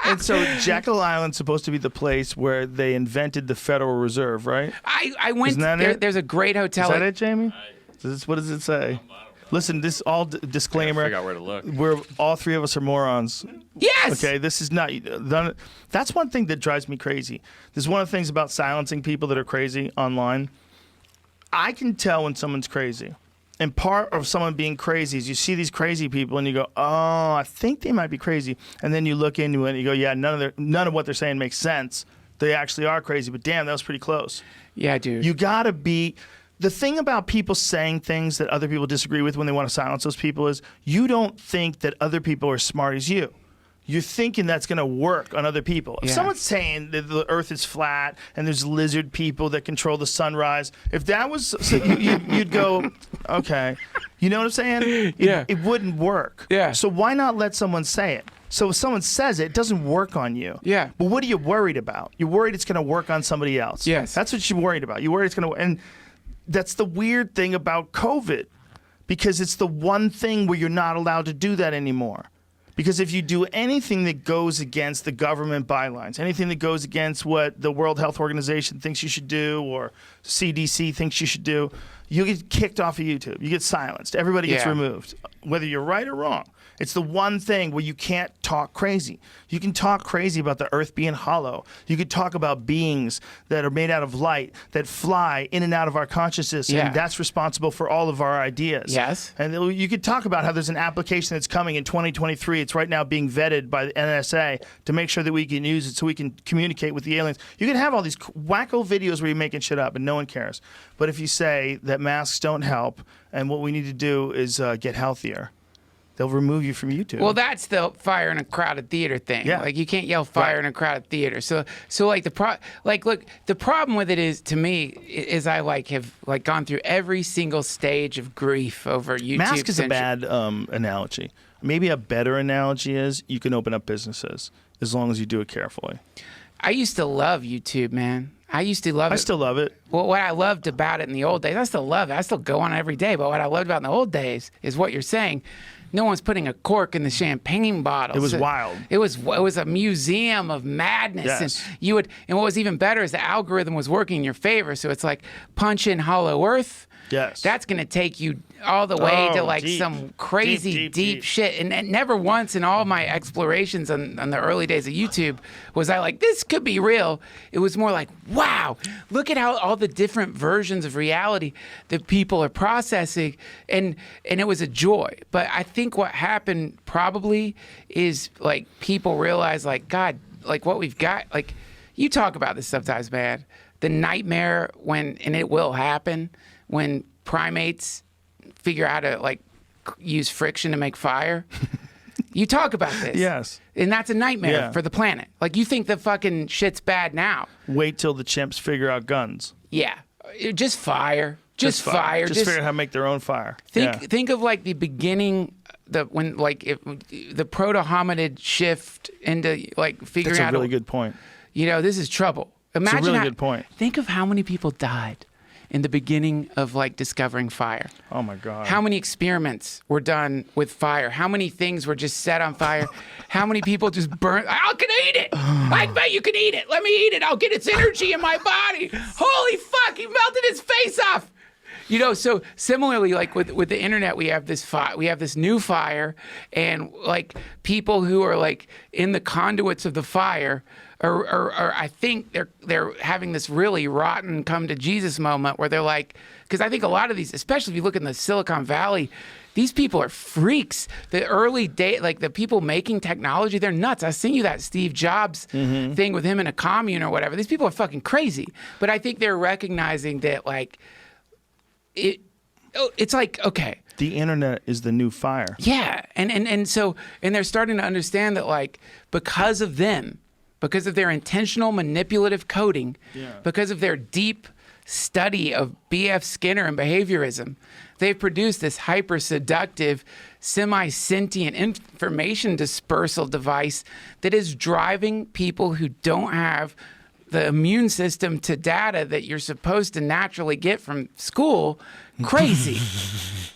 And so Jekyll Island's supposed to be the place where they invented the Federal Reserve, right? I went Isn't that there. it? There's a great hotel. Is that it, Jamie? What does it say? Listen, this all disclaimer. Figure out where to look. We're all 3 of us are morons. Yes. Okay, this is not. That's one thing that drives me crazy. This is one of the things about silencing people that are crazy online. I can tell when someone's crazy. And part of someone being crazy is you see these crazy people and you go, oh, I think they might be crazy. And then you look into it and you go, yeah, none of what they're saying makes sense. They actually are crazy, but damn, that was pretty close. Yeah, dude. You gotta be. The thing about people saying things that other people disagree with when they want to silence those people is you don't think that other people are as smart as you. You're thinking that's going to work on other people. If Yeah. someone's saying that the earth is flat and there's lizard people that control the sunrise, if that was, so you'd go, okay. You know what I'm saying? Yeah. It wouldn't work. Yeah. So why not let someone say it? So if someone says it, it doesn't work on you. Yeah. But what are you worried about? You're worried it's going to work on somebody else. Yes. That's what you're worried about. You're worried it's going to, and that's the weird thing about COVID, because it's the one thing where you're not allowed to do that anymore. Because if you do anything that goes against the government bylines, anything that goes against what the World Health Organization thinks you should do or CDC thinks you should do, you get kicked off of YouTube. You get silenced. Everybody gets Yeah. removed, whether you're right or wrong. It's the one thing where you can't talk crazy. You can talk crazy about the earth being hollow. You could talk about beings that are made out of light that fly in and out of our consciousness, Yeah. and that's responsible for all of our ideas. Yes. And you could talk about how there's an application that's coming in 2023. It's right now being vetted by the NSA to make sure that we can use it so we can communicate with the aliens. You can have all these wacko videos where you're making shit up and no one cares. But if you say that masks don't help and what we need to do is get healthier, they'll remove you from YouTube. Well, that's the fire in a crowded theater thing. Yeah. Like you can't yell fire Right. in a crowded theater. So like look, the problem with it is to me is I have gone through every single stage of grief over YouTube. Mask is a censorship. bad analogy. Maybe a better analogy is you can open up businesses as long as you do it carefully. I used to love YouTube, man. I used to love it. I still love it. Well, what I loved about it in the old days, I still love it. I still go on every day. But what I loved about it in the old days is what you're saying. No one's putting a cork in the champagne bottle. It was wild. It was a museum of madness. Yes. And what was even better is the algorithm was working in your favor. So it's like punch in Hollow Earth. Yes. That's going to take you all the way to like deep. some crazy deep shit. And never once in all my explorations on the early days of YouTube was I like, this could be real. It was more like, wow, look at how all the different versions of reality that people are processing. And it was a joy. But I think what happened probably is like people realize like, God, like what we've got, like you talk about this sometimes, man. The nightmare and it will happen when primates figure out how to like use friction to make fire. You talk about this. Yes. And that's a nightmare Yeah. for the planet. Like you think the fucking shit's bad now. Wait till the chimps figure out guns. Yeah. Just fire. Just fire. Just figure out how to make their own fire. Think of like the beginning when the proto-hominid shift into like figuring That's a out really good point. this is trouble. Imagine really good point. Think of how many people died. in the beginning of like discovering fire? Oh my God. How many experiments were done with fire? How many things were just set on fire? How many people just burnt? I can eat it. I bet you can eat it. Let me eat it. I'll get its energy in my body. Holy fuck, he melted his face off. You know, so similarly, like with the internet, we have this new fire, and like people who are like in the conduits of the fire are I think they're having this really rotten come to Jesus moment where they're like, because I think a lot of these, especially if you look in the Silicon Valley, these people are freaks. The early day, like the people making technology, they're nuts. I seen you that Steve Jobs thing with him in a commune or whatever. These people are fucking crazy. But I think they're recognizing that like it's like, okay. The internet is the new fire. Yeah. And so they're starting to understand that like because of them, because of their intentional manipulative coding, because of their deep study of B.F. Skinner and behaviorism, they've produced this hyper seductive, semi-sentient information dispersal device that is driving people who don't have the immune system to data that you're supposed to naturally get from school crazy.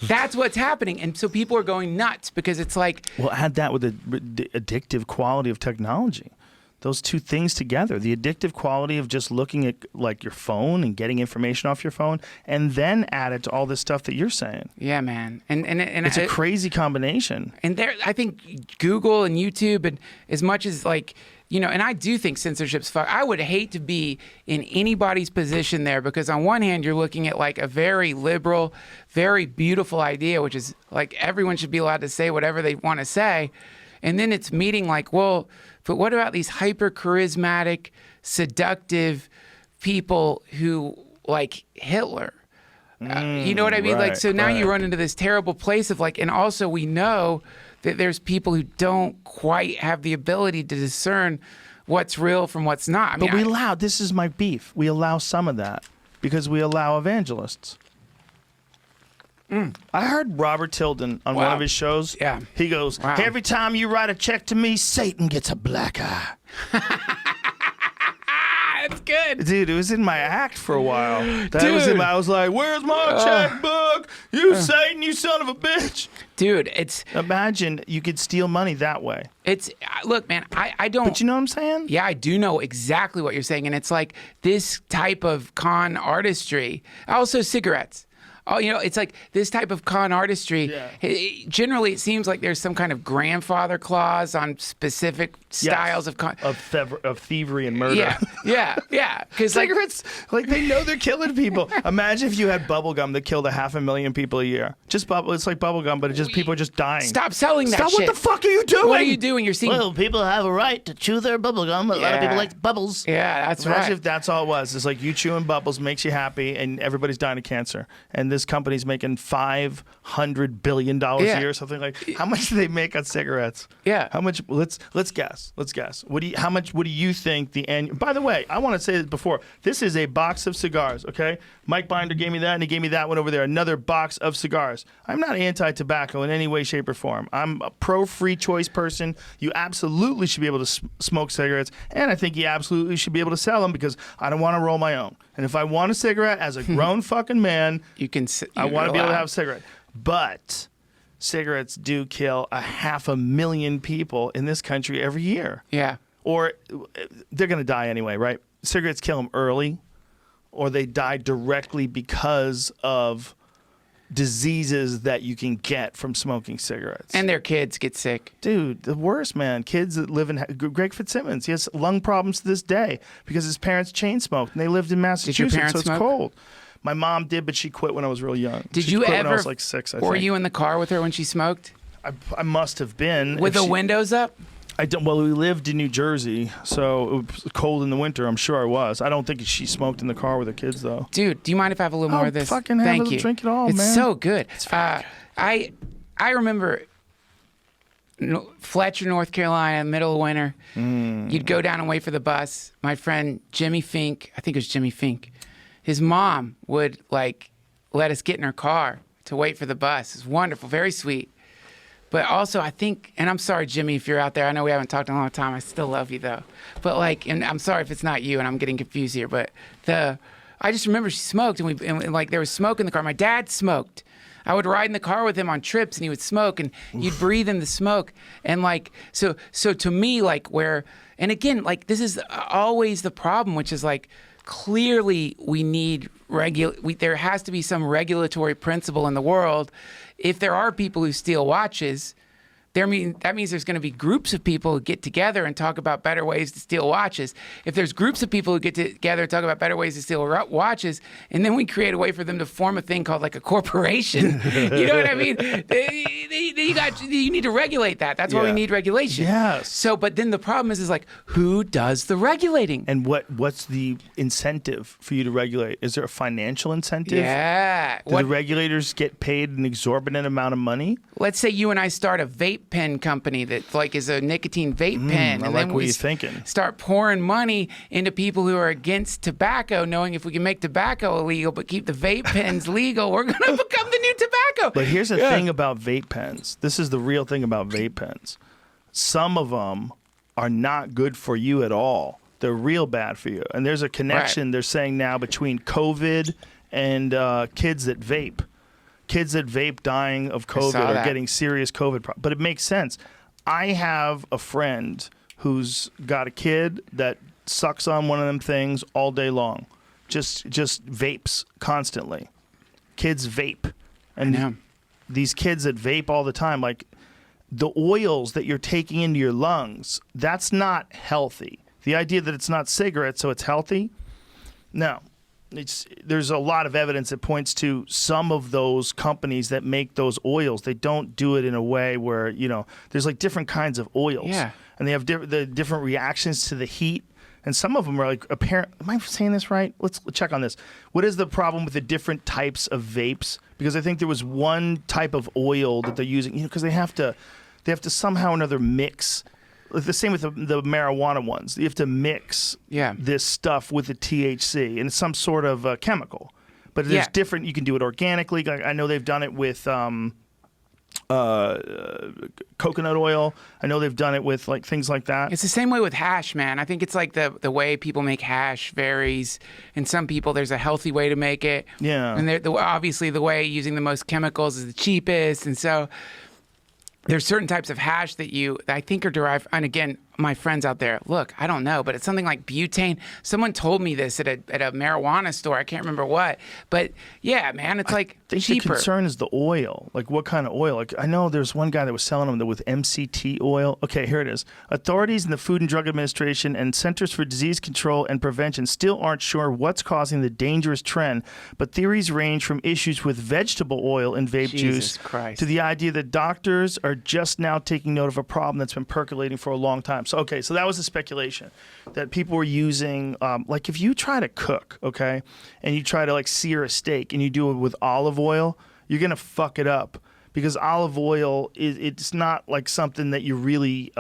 That's what's happening. And so people are going nuts because it's like... Well, add that with the addictive quality of technology. Those two things together, the addictive quality of just looking at like your phone and getting information off your phone, and then add it to all this stuff that you're saying. Yeah, man. And it's a crazy combination. And there, I think Google and YouTube, and as much as like, you know, and I do think censorship's fuck. I would hate to be in anybody's position there because on one hand, you're looking at like a very liberal, very beautiful idea, which is like everyone should be allowed to say whatever they want to say. And then it's meeting like, well, but what about these hyper charismatic, seductive people who like Hitler? You know what I mean? Right, like, so now you right. run into this terrible place of like, and also we know that there's people who don't quite have the ability to discern what's real from what's not. I mean, But we allow, this is my beef, we allow some of that because we allow evangelists. I heard Robert Tilden on one Wow. of his shows. Yeah. He goes, Wow. every time you write a check to me, Satan gets a black eye. That's good. Dude, it was in my act for a while. That was in Dude. my, I was like, where's my checkbook? You Satan, you son of a bitch. Dude, it's Imagine you could steal money that way. look, man, I don't. But you know what I'm saying? Yeah, I do know exactly what you're saying. And it's like this type of con artistry. Also cigarettes. Oh, you know, it's like this type of con artistry. Yeah. Generally, it seems like there's some kind of grandfather clause on specific styles of con. Of thievery and murder. Yeah. Because like, Cigarettes, like they know they're killing people. Imagine if you had bubble gum that killed 500,000 people a year. Just bubble, it's like bubble gum, but it's just people are just dying. stop selling that Stop! shit. What the fuck are you doing? What are you doing? You're seeing. Well, people have a right to chew their bubble gum. A lot of people Yeah. like bubbles. Yeah, that's Imagine right. if that's all it was. It's like you chewing bubbles makes you happy, and everybody's dying of cancer. And this company's making $500 billion Yeah. a year, something like. How much do they make on cigarettes? Yeah. How much? Let's guess. Let's guess. What do you think the annual? By the way, I want to say this before. This is a box of cigars. Okay, Mike Binder gave me that, and he gave me that one over there. Another box of cigars. I'm not anti-tobacco in any way, shape, or form. I'm a pro-free choice person. You absolutely should be able to smoke cigarettes, and I think you absolutely should be able to sell them because I don't want to roll my own. And if I want a cigarette as a grown fucking man, You can. I want to be able to have a cigarette. But cigarettes do kill 500,000 people in this country every year. Yeah. Or they're going to die anyway, right? Cigarettes kill them early, or they die directly because of diseases that you can get from smoking cigarettes. And their kids get sick. Dude, the worst, man. Kids that live in Greg Fitzsimmons, he has lung problems to this day because his parents chain smoked and they lived in Massachusetts, parents so it's smoke? cold. My mom did, but she quit when I was real young. Did She you quit ever? when I was like 6, I Were think. you in the car with her when she smoked? I must have been. With If the she- windows up? I don't. Well, we lived in New Jersey, so it was cold in the winter. I'm sure I was. I don't think she smoked in the car with her kids, though. Dude, do you mind if I have a little more Oh, of this? fucking have Thank a you. drink it all, it's man. so good. I remember Fletcher, North Carolina, middle of winter. You'd go down and wait for the bus. My friend Jimmy Fink, I think it was Jimmy Fink, his mom would like let us get in her car to wait for the bus. It's wonderful, very sweet. But also, I think, and I'm sorry, Jimmy, if you're out there. I know we haven't talked in a long time. I still love you, though. But like, and I'm sorry if it's not you, and I'm getting confused here. But I just remember she smoked, and like there was smoke in the car. My dad smoked. I would ride in the car with him on trips, and he would smoke, and you'd breathe in the smoke, and like so to me, like and again, like this is always the problem, which is like clearly we need there has to be some regulatory principle in the world. If there are people who steal watches, that means there's going to be groups of people who get together and talk about better ways to steal watches. If there's groups of people who get together and talk about better ways to steal watches, and then we create a way for them to form a thing called like a corporation, you know what I mean? You need to regulate that. That's why we need regulation. Yes. So, but then the problem is like, who does the regulating? And what's the incentive for you to regulate? Is there a financial incentive? Yeah. Do the regulators get paid an exorbitant amount of money? Let's say you and I start a vape pen company that like is a nicotine vape pen, I and like then what we you're thinking. Start pouring money into people who are against tobacco, knowing if we can make tobacco illegal but keep the vape pens legal, we're going to become the new tobacco. But here's the thing about vape pens. This is the real thing about vape pens. Some of them are not good for you at all. They're real bad for you. And there's a connection they're saying now between COVID and kids that vape. Kids that vape dying of COVID or getting serious COVID but it makes sense. I have a friend who's got a kid that sucks on one of them things all day long. Just vapes constantly. Kids vape. And these kids that vape all the time, like the oils that you're taking into your lungs, that's not healthy. The idea that it's not cigarettes, so it's healthy, no. There's a lot of evidence that points to some of those companies that make those oils. They don't do it in a way where, you know, there's like different kinds of oils. Yeah. And they have the different reactions to the heat. And some of them are like apparent. Am I saying this right? Let's check on this. What is the problem with the different types of vapes? Because I think there was one type of oil that they're using, you know, because they have to somehow or another mix. The same with the marijuana ones. You have to mix this stuff with the THC, and it's some sort of chemical. But there's different. You can do it organically. I know they've done it with coconut oil. I know they've done it with like things like that. It's the same way with hash, man. I think it's like the way people make hash varies. In some people, there's a healthy way to make it. Yeah. And obviously, the way using the most chemicals is the cheapest, and so there's certain types of hash that I think are derived. And again, my friends out there, look, I don't know, but it's something like butane. Someone told me this at a marijuana store. I can't remember what, but yeah, man, it's like I think cheaper. The concern is the oil. Like what kind of oil? Like I know there's one guy that was selling them with MCT oil. Okay, here it is. Authorities in the Food and Drug Administration and Centers for Disease Control and Prevention still aren't sure what's causing the dangerous trend, but theories range from issues with vegetable oil in vape Jesus juice Christ. to the idea that doctors are just now taking note of a problem that's been percolating for a long time. So that was the speculation that people were using. Like if you try to cook, okay, and you try to like sear a steak and you do it with olive oil, you're gonna fuck it up because olive oil it's not like something that you really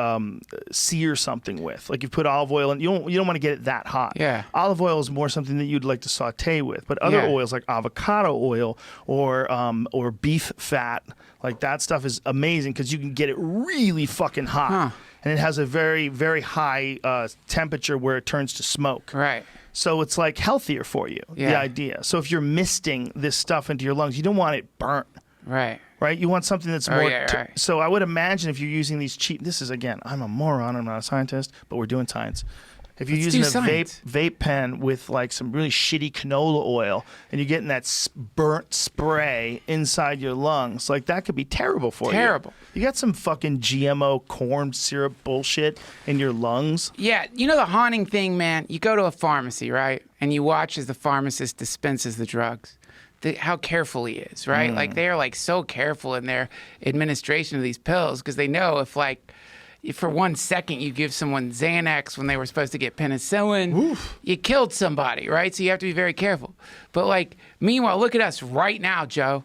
sear something with. Like you put olive oil and you don't want to get it that hot. Yeah. Olive oil is more something that you'd like to saute with, but other oils like avocado oil or beef fat, like that stuff is amazing because you can get it really fucking hot. Huh. And it has a very, very high temperature where it turns to smoke. Right. So it's like healthier for you, the idea. So if you're misting this stuff into your lungs, you don't want it burnt. Right. Right? You want something that's more... right. So I would imagine if you're using these cheap... This is, again, I'm a moron. I'm not a scientist, but we're doing science. If you're using a vape pen with like some really shitty canola oil and you're getting that burnt spray inside your lungs, like that could be terrible for you. Terrible. You got some fucking GMO corn syrup bullshit in your lungs. Yeah, you know the haunting thing, man? You go to a pharmacy, right? And you watch as the pharmacist dispenses the drugs. How careful he is, right? Like they're like so careful in their administration of these pills because they know if for 1 second you give someone Xanax when they were supposed to get penicillin, you killed somebody, right? So you have to be very careful. But like, meanwhile, look at us right now, Joe.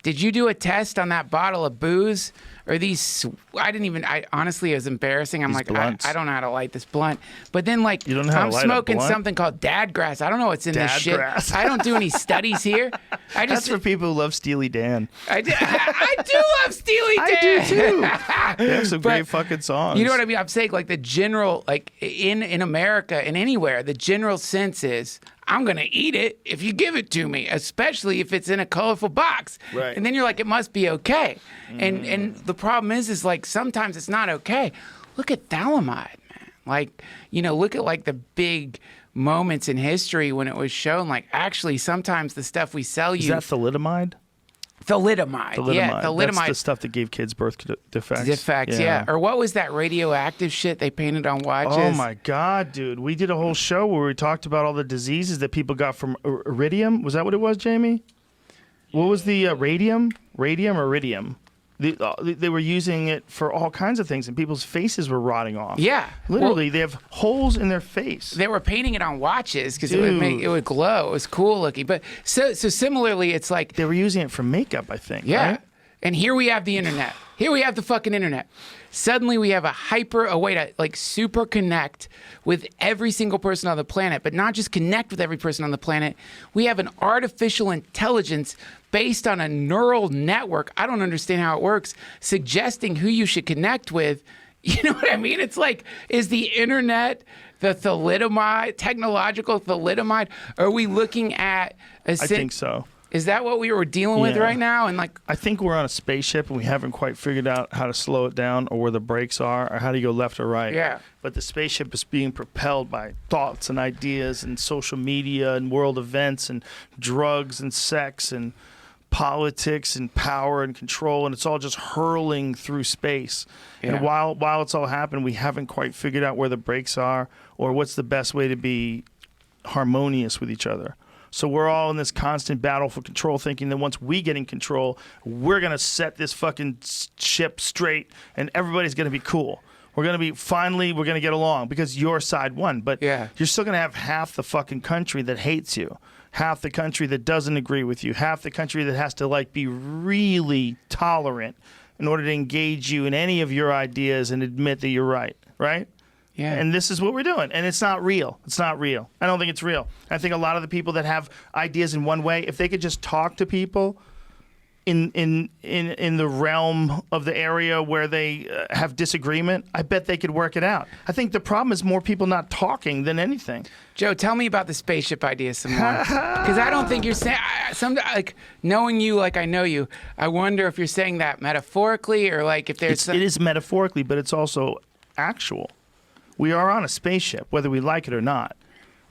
Did you do a test on that bottle of booze? Or these, I honestly, it was embarrassing. I'm These like, blunts. I don't know how to light this blunt. But then like, You don't know how to I'm light a smoking blunt? something called Dadgrass. I don't know what's in this shit. Dadgrass. I don't do any studies here. That's for people who love Steely Dan. I do love Steely Dan. I do too. They have some great fucking songs. You know what I mean? I'm saying like the general, like in America and anywhere, the general sense is I'm going to eat it if you give it to me, especially if it's in a colorful box. Right. And then you're like, it must be okay. And the problem is like sometimes it's not okay. Look at thalidomide, man. Like, look at like the big moments in history when it was shown, like actually sometimes the stuff we sell you. Is that thalidomide? Thalidomide. Yeah, thalidomide. That's the stuff that gave kids birth defects. Defects, yeah. Or what was that radioactive shit they painted on watches? Oh my God, dude. We did a whole show where we talked about all the diseases that people got from iridium. Was that what it was, Jamie? What was the radium? Radium or iridium? They were using it for all kinds of things, and people's faces were rotting off. Yeah. Literally, they have holes in their face. They were painting it on watches because it would glow. It was cool looking. But so similarly, it's like they were using it for makeup, I think. Yeah. Right? And here we have the internet. Here we have the fucking internet. Suddenly we have a way to like super connect with every single person on the planet, but not just connect with every person on the planet. We have an artificial intelligence based on a neural network. I don't understand how it works, suggesting who you should connect with. You know what I mean? It's like, is the internet the thalidomide, technological thalidomide? Are we looking at I think so. Is that what we were dealing with right now? And like, I think we're on a spaceship and we haven't quite figured out how to slow it down or where the brakes are or how to go left or right. Yeah. But the spaceship is being propelled by thoughts and ideas and social media and world events and drugs and sex and politics and power and control, and it's all just hurling through space. Yeah. And while it's all happening, we haven't quite figured out where the brakes are or what's the best way to be harmonious with each other. So we're all in this constant battle for control, thinking that once we get in control, we're going to set this fucking ship straight and everybody's going to be cool. We're going to get along because your side won. But you're still going to have half the fucking country that hates you, half the country that doesn't agree with you, half the country that has to like be really tolerant in order to engage you in any of your ideas and admit that you're right, right? Yeah. And this is what we're doing. And it's not real. It's not real. I don't think it's real. I think a lot of the people that have ideas in one way, if they could just talk to people in the realm of the area where they have disagreement, I bet they could work it out. I think the problem is more people not talking than anything. Joe, tell me about the spaceship idea some more. Because I don't think you're saying, like, knowing you like I know you, I wonder if you're saying that metaphorically or like if there's It is metaphorically, but it's also actual. We are on a spaceship, whether we like it or not.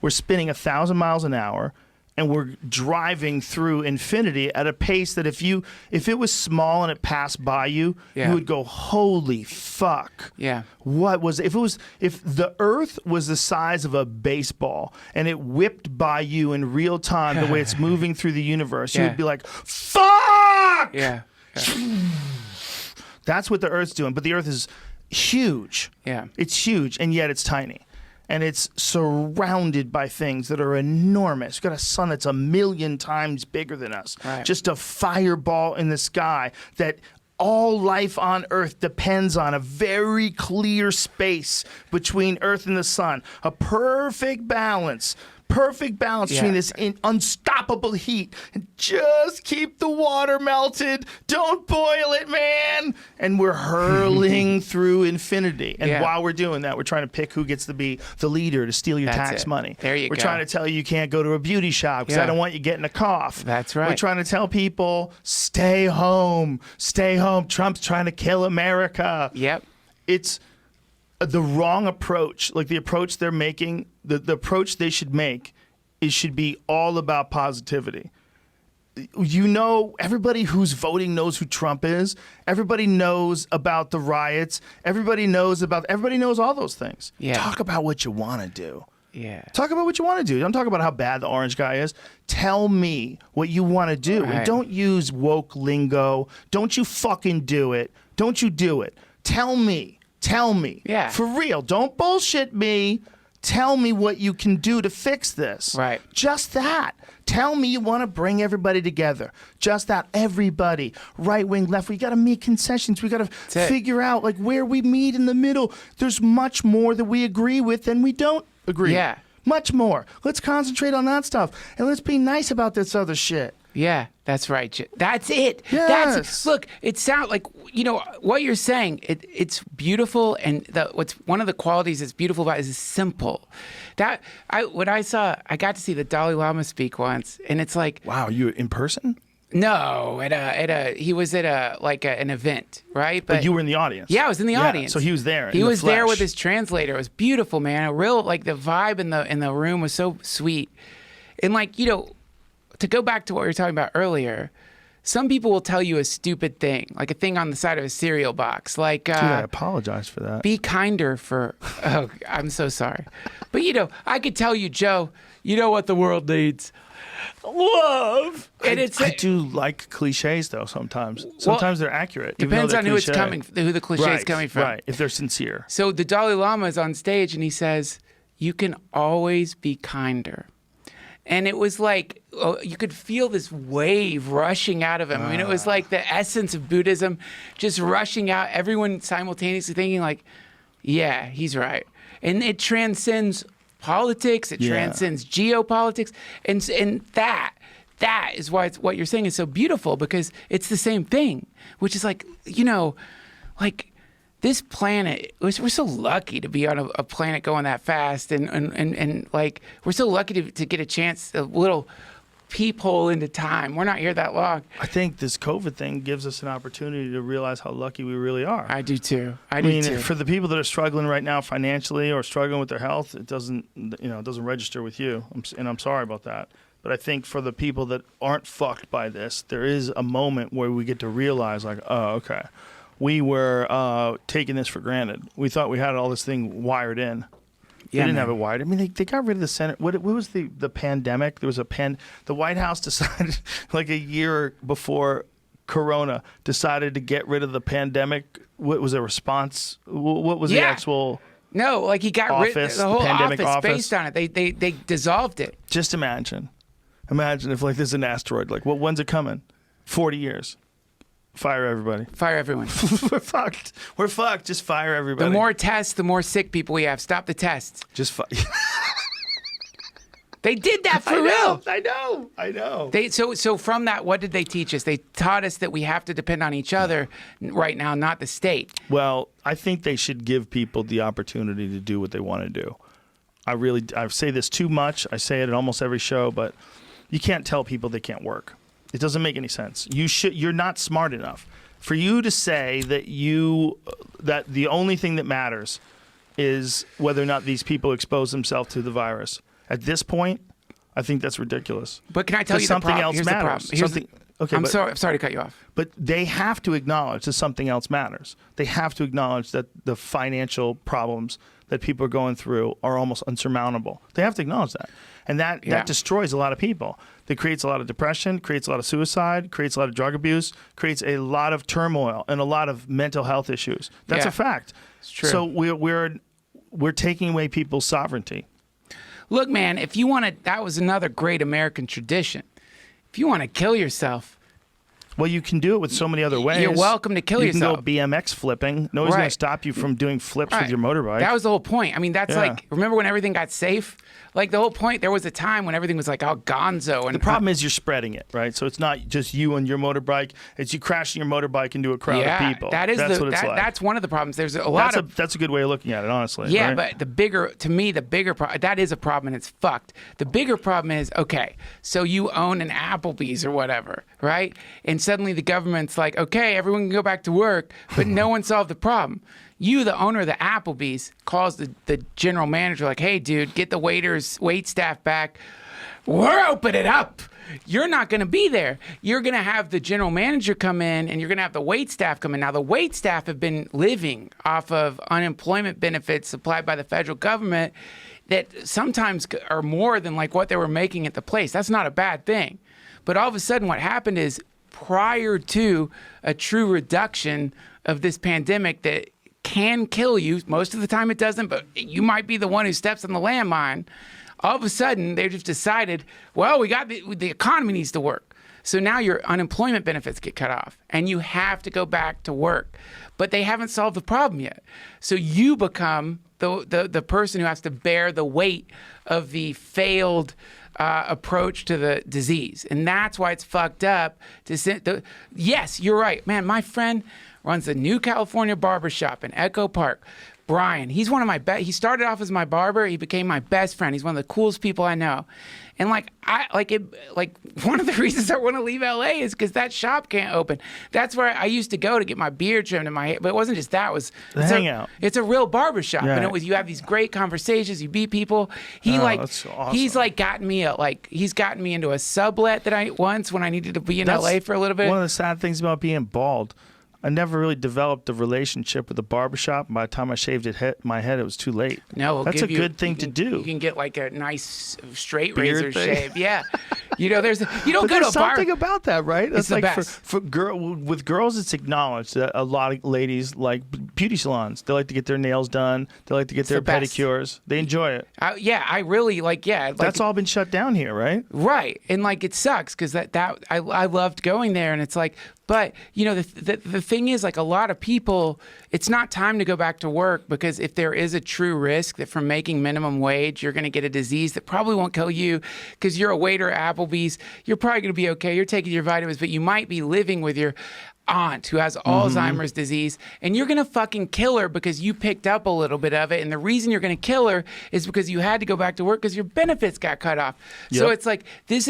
We're spinning 1,000 miles an hour, and we're driving through infinity at a pace that if it was small and it passed by you, you would go, "Holy fuck!" Yeah. If the Earth was the size of a baseball and it whipped by you in real time the way it's moving through the universe, you would be like, "Fuck!" Yeah. That's what the Earth's doing, but the Earth is huge. Yeah. It's huge, and yet it's tiny. And it's surrounded by things that are enormous. We've got a sun that's 1,000,000 times bigger than us. Right. Just a fireball in the sky that all life on Earth depends on, a very clear space between Earth and the sun. A perfect balance between this unstoppable heat. And just keep the water melted. Don't boil it, man. And we're hurling through infinity. And while we're doing that, we're trying to pick who gets to be the leader to steal your tax money. There you We're go. trying to tell you can't go to a beauty shop because I don't want you getting a cough. That's right. We're trying to tell people, stay home. Stay home. Trump's trying to kill America. Yep. It's the wrong approach. Like the approach they're making, the approach they should make should be all about positivity. You know, everybody who's voting knows who Trump is. Everybody knows about the riots. Everybody knows all those things. Yeah. Talk about what you want to do. Yeah. Talk about what you want to do. Don't talk about how bad the orange guy is. Tell me what you want to do. Right. And don't use woke lingo. Don't you fucking do it. Don't you do it. Tell me. Yeah. For real. Don't bullshit me. Tell me what you can do to fix this. Right. Just that. Tell me you want to bring everybody together. Just that. Everybody. Right wing, left wing. We got to make concessions. We got to figure out like where we meet in the middle. There's much more that we agree with than we don't agree. Yeah. Much more. Let's concentrate on that stuff. And let's be nice about this other shit. Yeah, that's right. That's it. Yes. Look, it sounds like, what you're saying, it's beautiful. And what's one of the qualities that's beautiful about it is simple. I got to see the Dalai Lama speak once, and it's like, Wow, you in person? no, he was at an event, right? But you were in the audience. Yeah, I was in the Yeah, audience. so he was there. He in the was there with flesh. his translator. It was beautiful, man. A real, the vibe in the room was so sweet. And to go back to what we were talking about earlier, some people will tell you a stupid thing, like a thing on the side of a cereal box, like Dude, I apologize for that. be kinder for. Oh, I'm so sorry, but I could tell you, Joe. You know what the world needs? Love. And I do like cliches though. Sometimes they're accurate. even though Depends they're on who the cliche is Right, coming from. Right, if they're sincere. So the Dalai Lama is on stage and he says, "You can always be kinder." And it was like, you could feel this wave rushing out of him. I mean, it was like the essence of Buddhism just rushing out, everyone simultaneously thinking like, yeah, he's right. And it transcends politics. It transcends geopolitics. And that is why what you're saying is so beautiful, because it's the same thing, which is like, this planet, we're so lucky to be on a planet going that fast, and like we're so lucky to get a chance, a little peephole into time. We're not here that long. I think this COVID thing gives us an opportunity to realize how lucky we really are. I do too. I mean, for the people that are struggling right now financially or struggling with their health, it doesn't register with you, and I'm sorry about that. But I think for the people that aren't fucked by this, there is a moment where we get to realize, like, oh, okay. We were taking this for granted. We thought we had all this thing wired in. They didn't have it wired. I mean, they got rid of the Senate. What was the pandemic? There was the White House decided like a year before Corona decided to get rid of the pandemic. What was a response? What was the actual? No, like he got rid of the whole pandemic office based on it. They dissolved it. Just imagine if like there's an asteroid. Like, when's it coming? 40 years. Fire everybody. Fire everyone. We're fucked. We're fucked. Just fire everybody. The more tests, the more sick people we have. Stop the tests. Just They did that for real. I know. So from that, what did they teach us? They taught us that we have to depend on each other right now, not the state. Well, I think they should give people the opportunity to do what they want to do. I say this too much. I say it at almost every show, but you can't tell people they can't work. It doesn't make any sense. You're not smart enough for you to say that the only thing that matters is whether or not these people expose themselves to the virus. At this point, I think that's ridiculous. But can I tell you something else Here's matters? The problem. I'm sorry to cut you off. But they have to acknowledge that something else matters. They have to acknowledge that the financial problems that people are going through are almost unsurmountable. They have to acknowledge that. And that destroys a lot of people. That creates a lot of depression, creates a lot of suicide, creates a lot of drug abuse, creates a lot of turmoil and a lot of mental health issues. That's a fact. It's true. So we're taking away people's sovereignty. Look, man, if you want to, that was another great American tradition. If you want to kill yourself, well, you can do it with so many other ways. You're welcome to kill yourself. You can go BMX flipping. Nobody's going to stop you from doing flips with your motorbike. That was the whole point. I mean, that's like, remember when everything got safe? Like the whole point, there was a time when everything was like all gonzo. And the problem is you're spreading it, right? So it's not just you and your motorbike. It's you crashing your motorbike into a crowd of people. That's what it's like. That's one of the problems. There's a lot of... That's a good way of looking at it, honestly. Yeah, right? but the bigger problem, that is a problem and it's fucked. The bigger problem is, okay, so you own an Applebee's or whatever, right? And suddenly the government's like, okay, everyone can go back to work, but no one solved the problem. You, the owner of the Applebee's, calls the general manager like, hey, dude, get the wait staff back. We're opening up. You're not going to be there. You're going to have the general manager come in and you're going to have the wait staff come in. Now, the wait staff have been living off of unemployment benefits supplied by the federal government that sometimes are more than like what they were making at the place. That's not a bad thing. But all of a sudden what happened is prior to a true reduction of this pandemic that can kill you. Most of the time it doesn't, but you might be the one who steps on the landmine. All of a sudden, they just decided, well, we got the economy needs to work. So now your unemployment benefits get cut off and you have to go back to work. But they haven't solved the problem yet. So you become the person who has to bear the weight of the failed approach to the disease, and that's why it's fucked up. Yes, you're right, man. My friend runs the New California Barbershop in Echo Park. Brian, he's one of my best. He started off as my barber. He became my best friend. He's one of the coolest people I know. And one of the reasons I want to leave LA is because that shop can't open. That's where I used to go to get my beard trimmed and my hair. But it wasn't just that. It was the hangout. It's a real barbershop. Yeah. And you have these great conversations. You meet people. That's awesome. He's gotten me into a sublet that I once when I needed to be in LA for a little bit. One of the sad things about being bald, I never really developed a relationship with the barbershop. By the time I shaved my head, it was too late. No, that's a good thing to do. You can get like a nice straight Beard razor thing. shave. Yeah, you don't go to a there's bar. something about that, right? That's the like best. with girls, it's acknowledged that a lot of ladies like beauty salons. They like to get their nails done. They like to get their the best. pedicures. They enjoy it. I really like. Yeah, that's all been shut down here, right? Right, and it sucks because I loved going there, and it's like. But, the thing is, a lot of people, it's not time to go back to work because if there is a true risk that from making minimum wage, you're going to get a disease that probably won't kill you because you're a waiter at Applebee's, you're probably going to be okay. You're taking your vitamins, but you might be living with your aunt who has Alzheimer's disease, and you're going to fucking kill her because you picked up a little bit of it. And the reason you're going to kill her is because you had to go back to work because your benefits got cut off. Yep. So it's this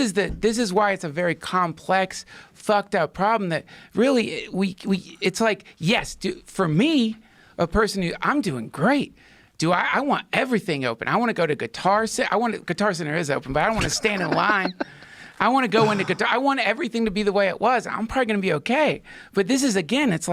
is why it's a very complex, fucked up problem that really it's yes, for me, a person who I'm doing great. I want everything open. I want to go to Guitar Center. Guitar Center is open, but I don't want to stand in line. I want to go into guitar. I want everything to be the way it was. I'm probably going to be okay. But this is, again, this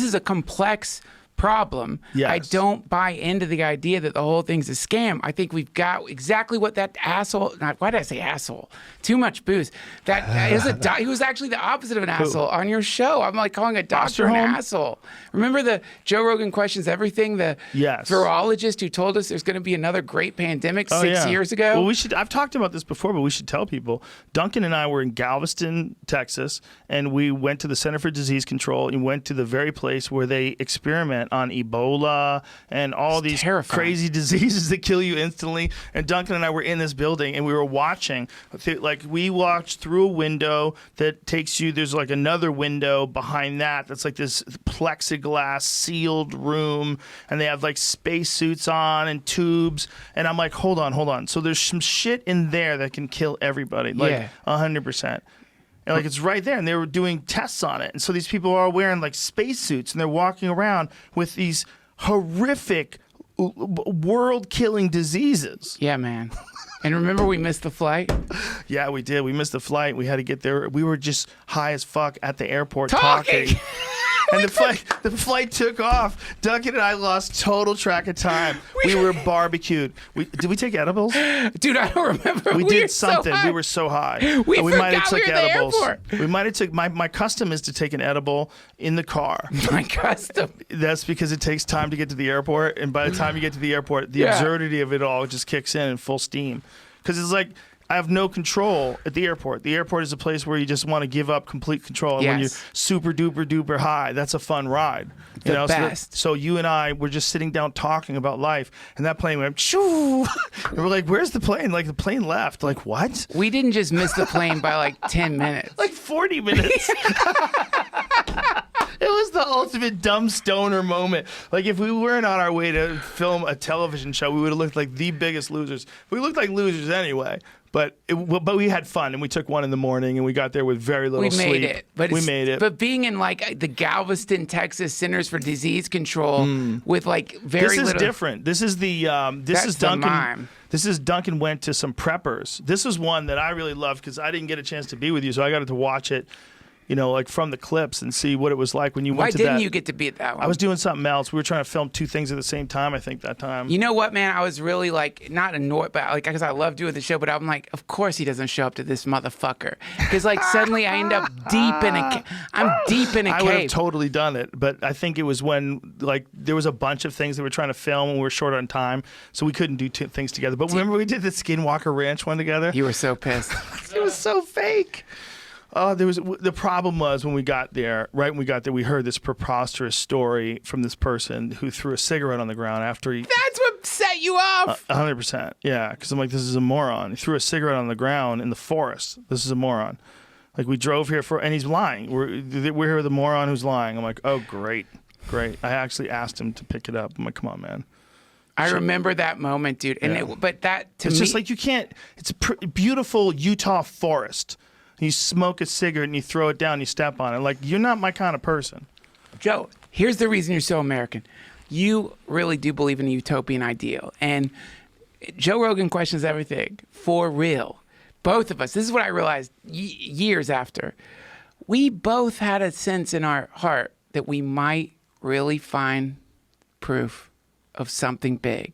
is a complex problem. Yes. I don't buy into the idea that the whole thing's a scam. I think we've got exactly what that asshole, why did I say asshole? Too much booze. He was actually the opposite of an asshole on your show. I'm calling a doctor an asshole. Remember the Joe Rogan Questions Everything, the virologist who told us there's going to be another great pandemic 6 years ago? Well, I've talked about this before, but we should tell people. Duncan and I were in Galveston, Texas, and we went to the Center for Disease Control and went to the very place where they experiment on Ebola and all these crazy diseases that kill you instantly. And Duncan and I were in this building and we were watching. We watched through a window that takes you. There's another window behind that. That's this plexiglass sealed room, and they have space suits on and tubes. And I'm like, hold on. So there's some shit in there that can kill everybody, 100%. And it's right there, and they were doing tests on it. And so these people are wearing spacesuits, and they're walking around with these horrific, world-killing diseases. Yeah, man. And remember we missed the flight? Yeah, we did. We missed the flight. We had to get there. We were just high as fuck at the airport talking. And the flight took off. Duncan and I lost total track of time. We were barbecued. Did we take edibles? Dude, I don't remember. We did something. We were so high. We might have took edibles. The airport. We might have took. My custom is to take an edible in the car. My custom. That's because it takes time to get to the airport, and by the time you get to the airport, the absurdity of it all just kicks in full steam. Because it's I have no control at the airport. The airport is a place where you just want to give up complete control. And when you're super duper duper high, that's a fun ride. Best. So you and I were just sitting down talking about life, and that plane went shoo. And we're like, "Where's the plane?" The plane left. What? We didn't just miss the plane by 10 minutes. 40 minutes. It was the ultimate dumb stoner moment. If we weren't on our way to film a television show, we would have looked like the biggest losers. We looked like losers anyway. But we had fun, and we took one in the morning, and we got there with very little sleep. We made it. We made it. But being in the Galveston, Texas Centers for Disease Control with very this is little. different. This is this is Duncan. This is Duncan went to some preppers. This is one that I really loved because I didn't get a chance to be with you, so I got to watch it. From the clips and see what it was like when you went to that. Why didn't you get to be at that one? I was doing something else. We were trying to film two things at the same time, I think, that time. You know what, man? I was really not annoyed, but because I love doing the show, but I'm of course he doesn't show up to this motherfucker. Because suddenly I end up deep in a cave. I would have totally done it, but I think it was when there was a bunch of things that we were trying to film and we were short on time, so we couldn't do two things together. But remember we did the Skinwalker Ranch one together? You were so pissed. It was so fake. The problem was when we got there, we heard this preposterous story from this person who threw a cigarette on the ground after he. That's what set set you off. 100%. Yeah, because I'm like, this is a moron. He threw a cigarette on the ground in the forest. This is a moron. Like, we drove here and he's lying. We're here with a moron who's lying. I'm like, oh, great. I actually asked him to pick it up. I'm like, come on, man. I remember that moment, dude. And but that to It's me, just like you can't. It's a beautiful Utah forest. You smoke a cigarette and you throw it down. And you step on it. Like, you're not my kind of person. Joe, here's the reason you're so American. You really do believe in a utopian ideal. And Joe Rogan questions everything for real. Both of us. This is what I realized years after. We both had a sense in our heart that we might really find proof of something big.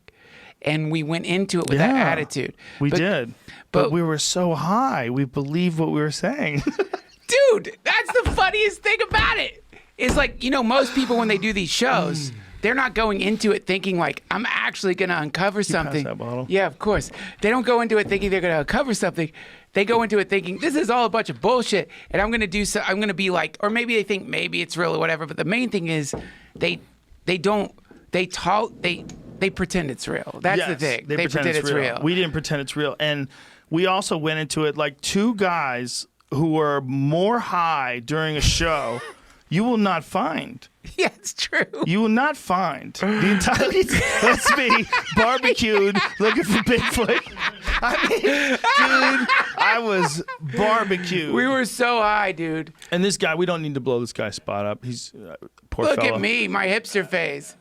And we went into it with that attitude. We did. But we were so high. We believed what we were saying. Dude, that's the funniest thing about it. It's like, most people when they do these shows, they're not going into it thinking like, I'm actually going to uncover something. Pass that bottle? Yeah, of course. They don't go into it thinking they're going to uncover something. They go into it thinking this is all a bunch of bullshit, and I'm going to do so. I'm going to be like, or maybe they think maybe it's real or whatever. But the main thing is, they pretend it's real. That's the thing. They pretend it's real. We didn't pretend it's real, and we also went into it like two guys who were more high during a show. You will not find. Yeah, it's true. You will not find the entire. Let's be barbecued looking for Bigfoot. I mean, dude, I was barbecued. We were so high, dude. And this guy, we don't need to blow this guy's spot up. He's poor Look fellow. at me, my hipster phase.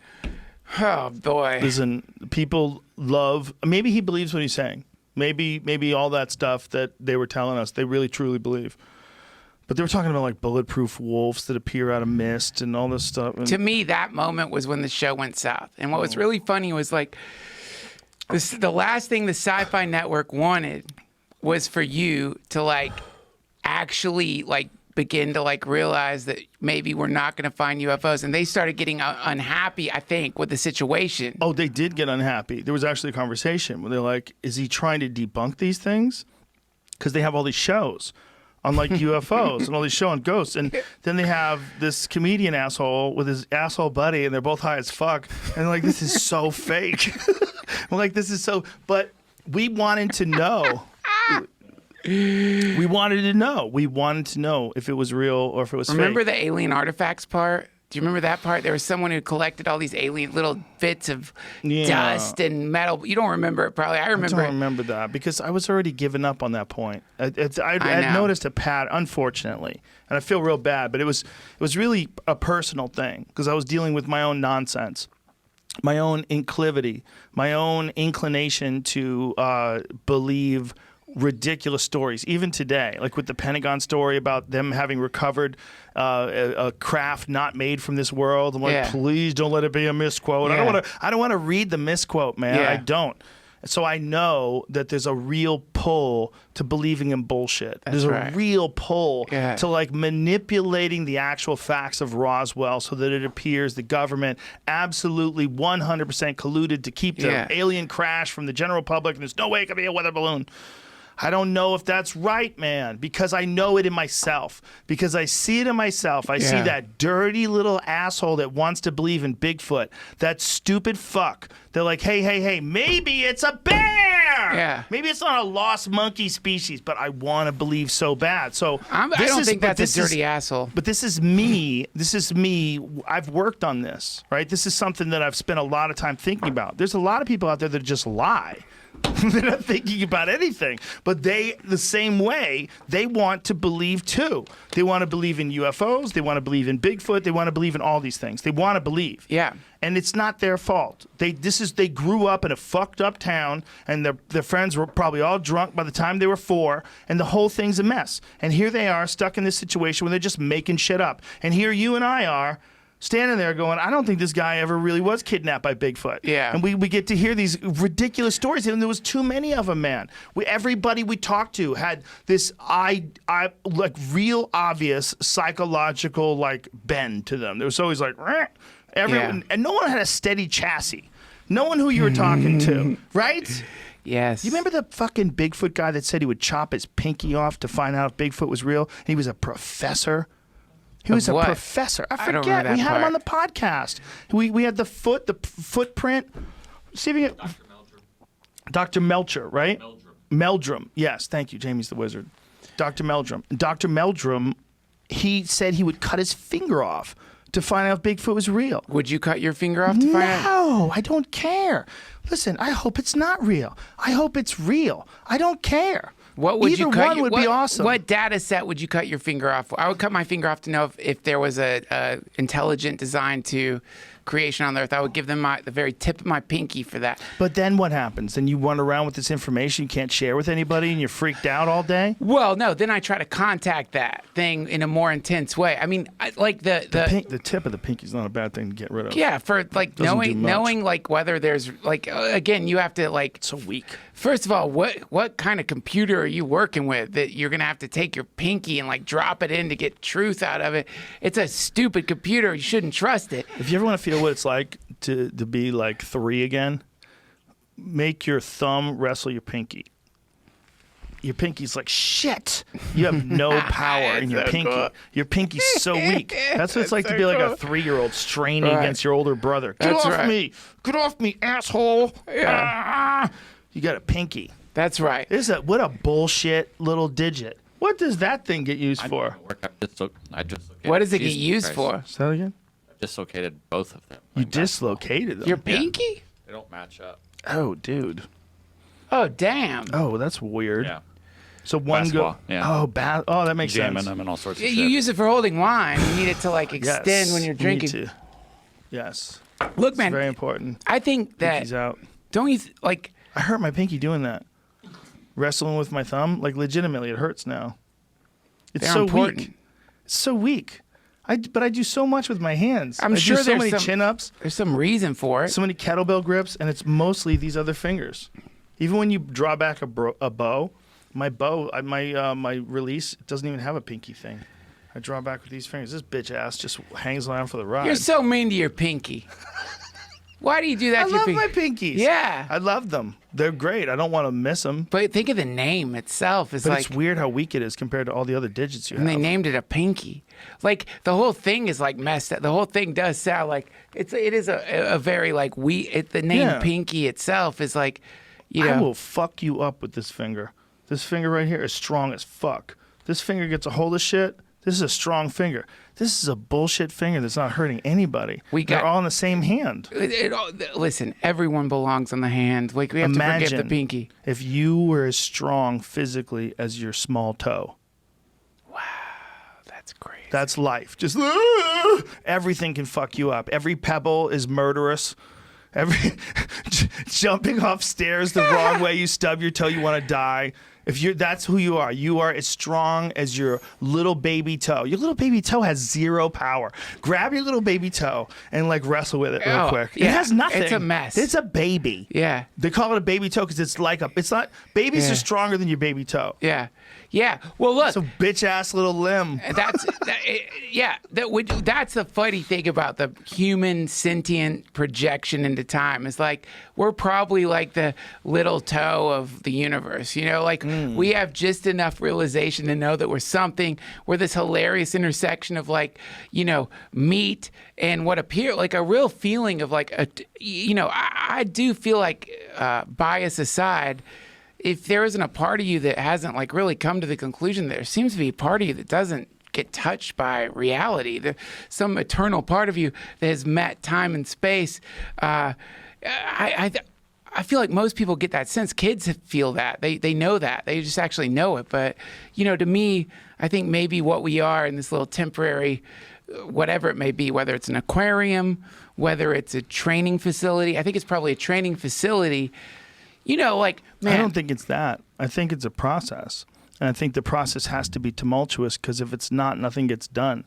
Oh boy. Listen, people love. Maybe he believes what he's saying. Maybe all that stuff that they were telling us, they really truly believe. But they were talking about like bulletproof wolves that appear out of mist and all this stuff. And to me, that moment was when the show went south. And what was really funny was like the last thing the Sci-Fi Network wanted was for you to like actually like begin to like realize that maybe we're not going to find UFOs. And they started getting unhappy, I think, with the situation. Oh, they did get unhappy. There was actually a conversation where they're like, is he trying to debunk these things? Because they have all these shows on like UFOs and all these shows on ghosts. And then they have this comedian asshole with his asshole buddy, and they're both high as fuck. And like, this is so fake. We're like, this is so, but we wanted to know. We wanted to know. We wanted to know if it was real or if it was Remember fake. the alien artifacts part? Do you remember that part? There was someone who collected all these alien little bits of dust and metal. You don't remember it probably. I remember. I don't remember that because I was already giving up on that point. I noticed a pattern, unfortunately, and I feel real bad. But it was really a personal thing because I was dealing with my own nonsense, my own inclivity, my own inclination to believe ridiculous stories, even today, like with the Pentagon story about them having recovered a craft not made from this world. I'm like, please don't let it be a misquote. Yeah. I don't want to read the misquote, man. Yeah. I don't. So I know that there's a real pull to believing in bullshit. There's a real pull to like manipulating the actual facts of Roswell so that it appears the government absolutely 100% colluded to keep the alien crash from the general public, and there's no way it could be a weather balloon. I don't know if that's right, man, because I know it in myself, because I see it in myself. I see that dirty little asshole that wants to believe in Bigfoot, that stupid fuck. They're like, hey, maybe it's a bear. Yeah. Maybe it's not a lost monkey species, but I want to believe so bad. So I don't think that's a dirty asshole. But this is me. This is me. I've worked on this, right? This is something that I've spent a lot of time thinking about. There's a lot of people out there that just lie. They're not thinking about anything. But the same way, they want to believe too. They want to believe in UFOs. They want to believe in Bigfoot. They want to believe in all these things. They want to believe. Yeah. And it's not their fault. They grew up in a fucked up town, and their friends were probably all drunk by the time they were 4, and the whole thing's a mess. And here they are stuck in this situation where they're just making shit up. And here you and I are standing there going, I don't think this guy ever really was kidnapped by Bigfoot. Yeah. And we get to hear these ridiculous stories, and there was too many of them, man. Everybody we talked to had this like real obvious psychological like bend to them. There was always like, everyone, and no one had a steady chassis. No one who you were talking to, right? Yes. You remember the fucking Bigfoot guy that said he would chop his pinky off to find out if Bigfoot was real? And he was a professor. He was a professor. I don't forget. remember that We had him part. on the podcast. We had the footprint. See if you can. Dr. Melcher, right? Meldrum. Yes, thank you. Jamie's the wizard. Dr. Meldrum. Dr. Meldrum, he said he would cut his finger off to find out if Bigfoot was real. Would you cut your finger off to find out? No, I don't care. Listen, I hope it's not real. I hope it's real. I don't care. What would Either you cut? one would be awesome. What data set would you cut your finger off for? I would cut my finger off to know if there was a intelligent design to creation on Earth. I would give them the very tip of my pinky for that. But then what happens? Then you run around with this information you can't share with anybody and you're freaked out all day? Well, no. Then I try to contact that thing in a more intense way. I mean, The tip of the pinky is not a bad thing to get rid of. yeah, for like Doesn't do much. knowing like whether there's like again, you have to like. So weak. First of all, what kind of computer are you working with that you're gonna have to take your pinky and like drop it in to get truth out of it? It's a stupid computer. You shouldn't trust it. If you ever want to feel what it's like to be like 3 again, make your thumb wrestle your pinky. Your pinky's like, shit. You have no power in your pinky. cool. Your pinky's so weak. That's what it's like to be like a 3-year-old straining Right. against your older brother. Get That's off right. me. Get off me, asshole. Yeah. Ah. You got a pinky. That's right. What a bullshit little digit. What does that thing get used for? I dislocated. What does it get Jesus used Christ. for? Say that again? I dislocated both of them. You Like, that's- dislocated them. Your pinky? They don't match up. Oh, dude. Oh, damn. Oh, that's weird. Yeah. So one go. Basketball, yeah. Oh, that makes Jamming sense. them and all sorts of Yeah, shit. you use it for holding wine. You need it to like Yes, extend when you're you drinking. need to. Yes. Look, It's man, very important. I think that Pinky's out. don't you like? I hurt my pinky doing that. Wrestling with my thumb, like legitimately, it hurts now. It's They're so important. weak. It's so weak. But I do so much with my hands. I'm I sure do so there's many some- chin-ups, There's some reason for it. so many kettlebell grips, and it's mostly these other fingers. Even when you draw back a bow, my release it doesn't even have a pinky thing. I draw back with these fingers. This bitch ass just hangs around for the ride. You're so mean to your pinky. Why do you do that I to your love pinky? my pinkies. Yeah. I love them. They're great. I don't want to miss them. But think of the name itself. It's But like, it's weird how weak it is compared to all the other digits you and have. they named it a pinky. Like the whole thing is like messed up. The whole thing does sound like it is a very like the name Yeah. pinky itself is like, you I know. will fuck you up with this finger. This finger right here is strong as fuck. This finger gets a hold of shit. This is a strong finger. This is a bullshit finger that's not hurting anybody. They're all in the same hand. Listen, everyone belongs on the hand. Like we have to forget the Imagine pinky. if you were as strong physically as your small toe. That's crazy. That's life. Just everything can fuck you up. Every pebble is murderous. Every jumping off stairs the wrong way, you stub your toe, you want to die. That's who you are. You are as strong as your little baby toe. Your little baby toe has zero power. Grab your little baby toe and like wrestle with it real Oh, quick. yeah. It has nothing. It's a mess. It's a baby. Yeah. They call it a baby toe because it's like it's not. Babies Yeah. are stronger than your baby toe. Yeah. Yeah. Well, look. It's a bitch ass little limb. That's that's the funny thing about the human sentient projection into time. Is like we're probably like the little toe of the universe. You know, like we have just enough realization to know that we're something. We're this hilarious intersection of like, you know, meat and what appear like a real feeling of like I do feel like bias aside. If there isn't a part of you that hasn't like really come to the conclusion, there seems to be a part of you that doesn't get touched by reality. There's some eternal part of you that has met time and space. I feel like most people get that sense. Kids feel that. They know that. They just actually know it. But, you know, to me, I think maybe what we are in this little temporary, whatever it may be, whether it's an aquarium, whether it's a training facility, I think it's probably a training facility. You know, like, man. I don't think it's that. I think it's a process. And I think the process has to be tumultuous because if it's not, nothing gets done.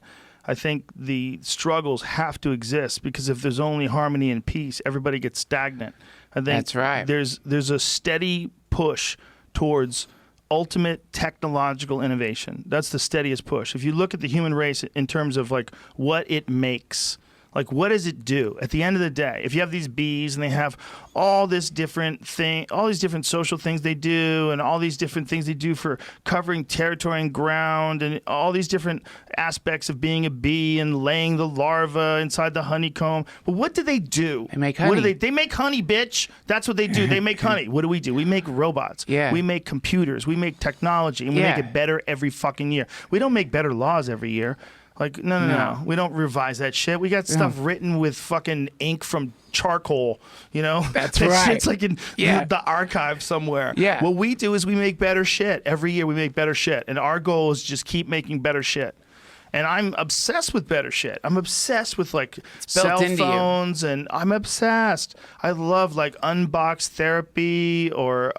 I think the struggles have to exist because if there's only harmony and peace, everybody gets stagnant. I think That's right. There's a steady push towards ultimate technological innovation. That's the steadiest push. If you look at the human race in terms of like what it makes, Like, what does it do at the end of the day? If you have these bees and they have all this different thing, all these different social things they do, and all these different things they do for covering territory and ground, and all these different aspects of being a bee and laying the larva inside the honeycomb. But what do they do? They make What do honey. they make honey, bitch. That's what they do. They make honey. What do? We make robots. Yeah. We make computers. We make technology, and we make Yeah. it better every fucking year. We don't make better laws every year. Like, no. We don't revise that shit. We got stuff written with fucking ink from charcoal, you know? That's that right. shit's like in the archive somewhere. Yeah. What we do is we make better shit. Every year we make better shit. And our goal is just keep making better shit. And I'm obsessed with better shit. I'm obsessed with like built cell into you. phones, and I'm obsessed. I love like Unbox Therapy or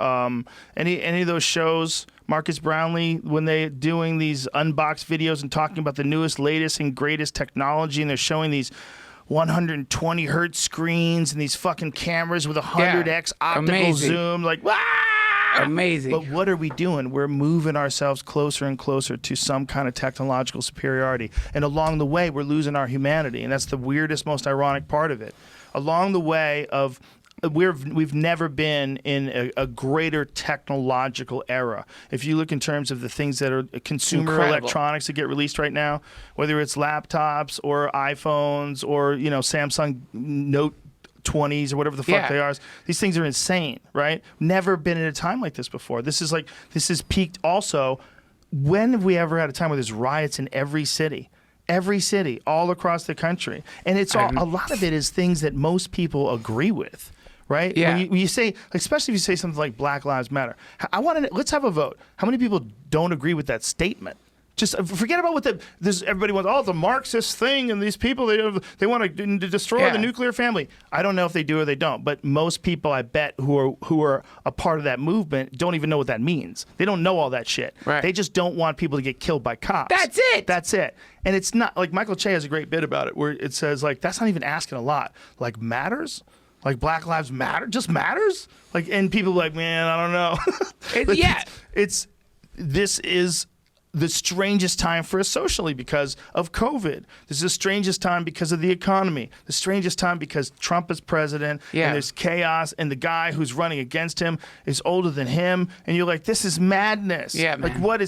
any of those shows. Marcus Brownlee, when they're doing these unbox videos and talking about the newest, latest, and greatest technology, and they're showing these 120 hertz screens and these fucking cameras with 100x optical Amazing. zoom, like, wow! Amazing. But what are we doing? We're moving ourselves closer and closer to some kind of technological superiority. And along the way, we're losing our humanity. And that's the weirdest, most ironic part of it. Along the way of we've never been in a greater technological era. If you look in terms of the things that are consumer Incredible. electronics that get released right now, whether it's laptops or iPhones or, you know, Samsung Note 20s or whatever the fuck Yeah. they are. These things are insane, right? Never been at a time like this before. This is peaked also. When have we ever had a time where there's riots in every city? Every city, all across the country. And it's all, a lot of it is things that most people agree with, right? Yeah. When you say, especially if you say something like Black Lives Matter, let's have a vote. How many people don't agree with that statement? Just forget about what everybody wants. Oh, the Marxist thing, and these people they want to destroy the nuclear family. I don't know if they do or they don't, but most people, I bet, who are a part of that movement, don't even know what that means. They don't know all that shit. Right. They just don't want people to get killed by cops. That's it. That's it. And it's not like Michael Che has a great bit about it where it says like that's not even asking a lot. Like matters. Like Black Lives Matter, just matters. Like, and people are like, man, I don't know. Yeah. This is the strangest time for us socially because of COVID. This is the strangest time because of the economy. The strangest time because Trump is president Yeah. and there's chaos and the guy who's running against him is older than him. And you're like, this is madness. Yeah, Like man. what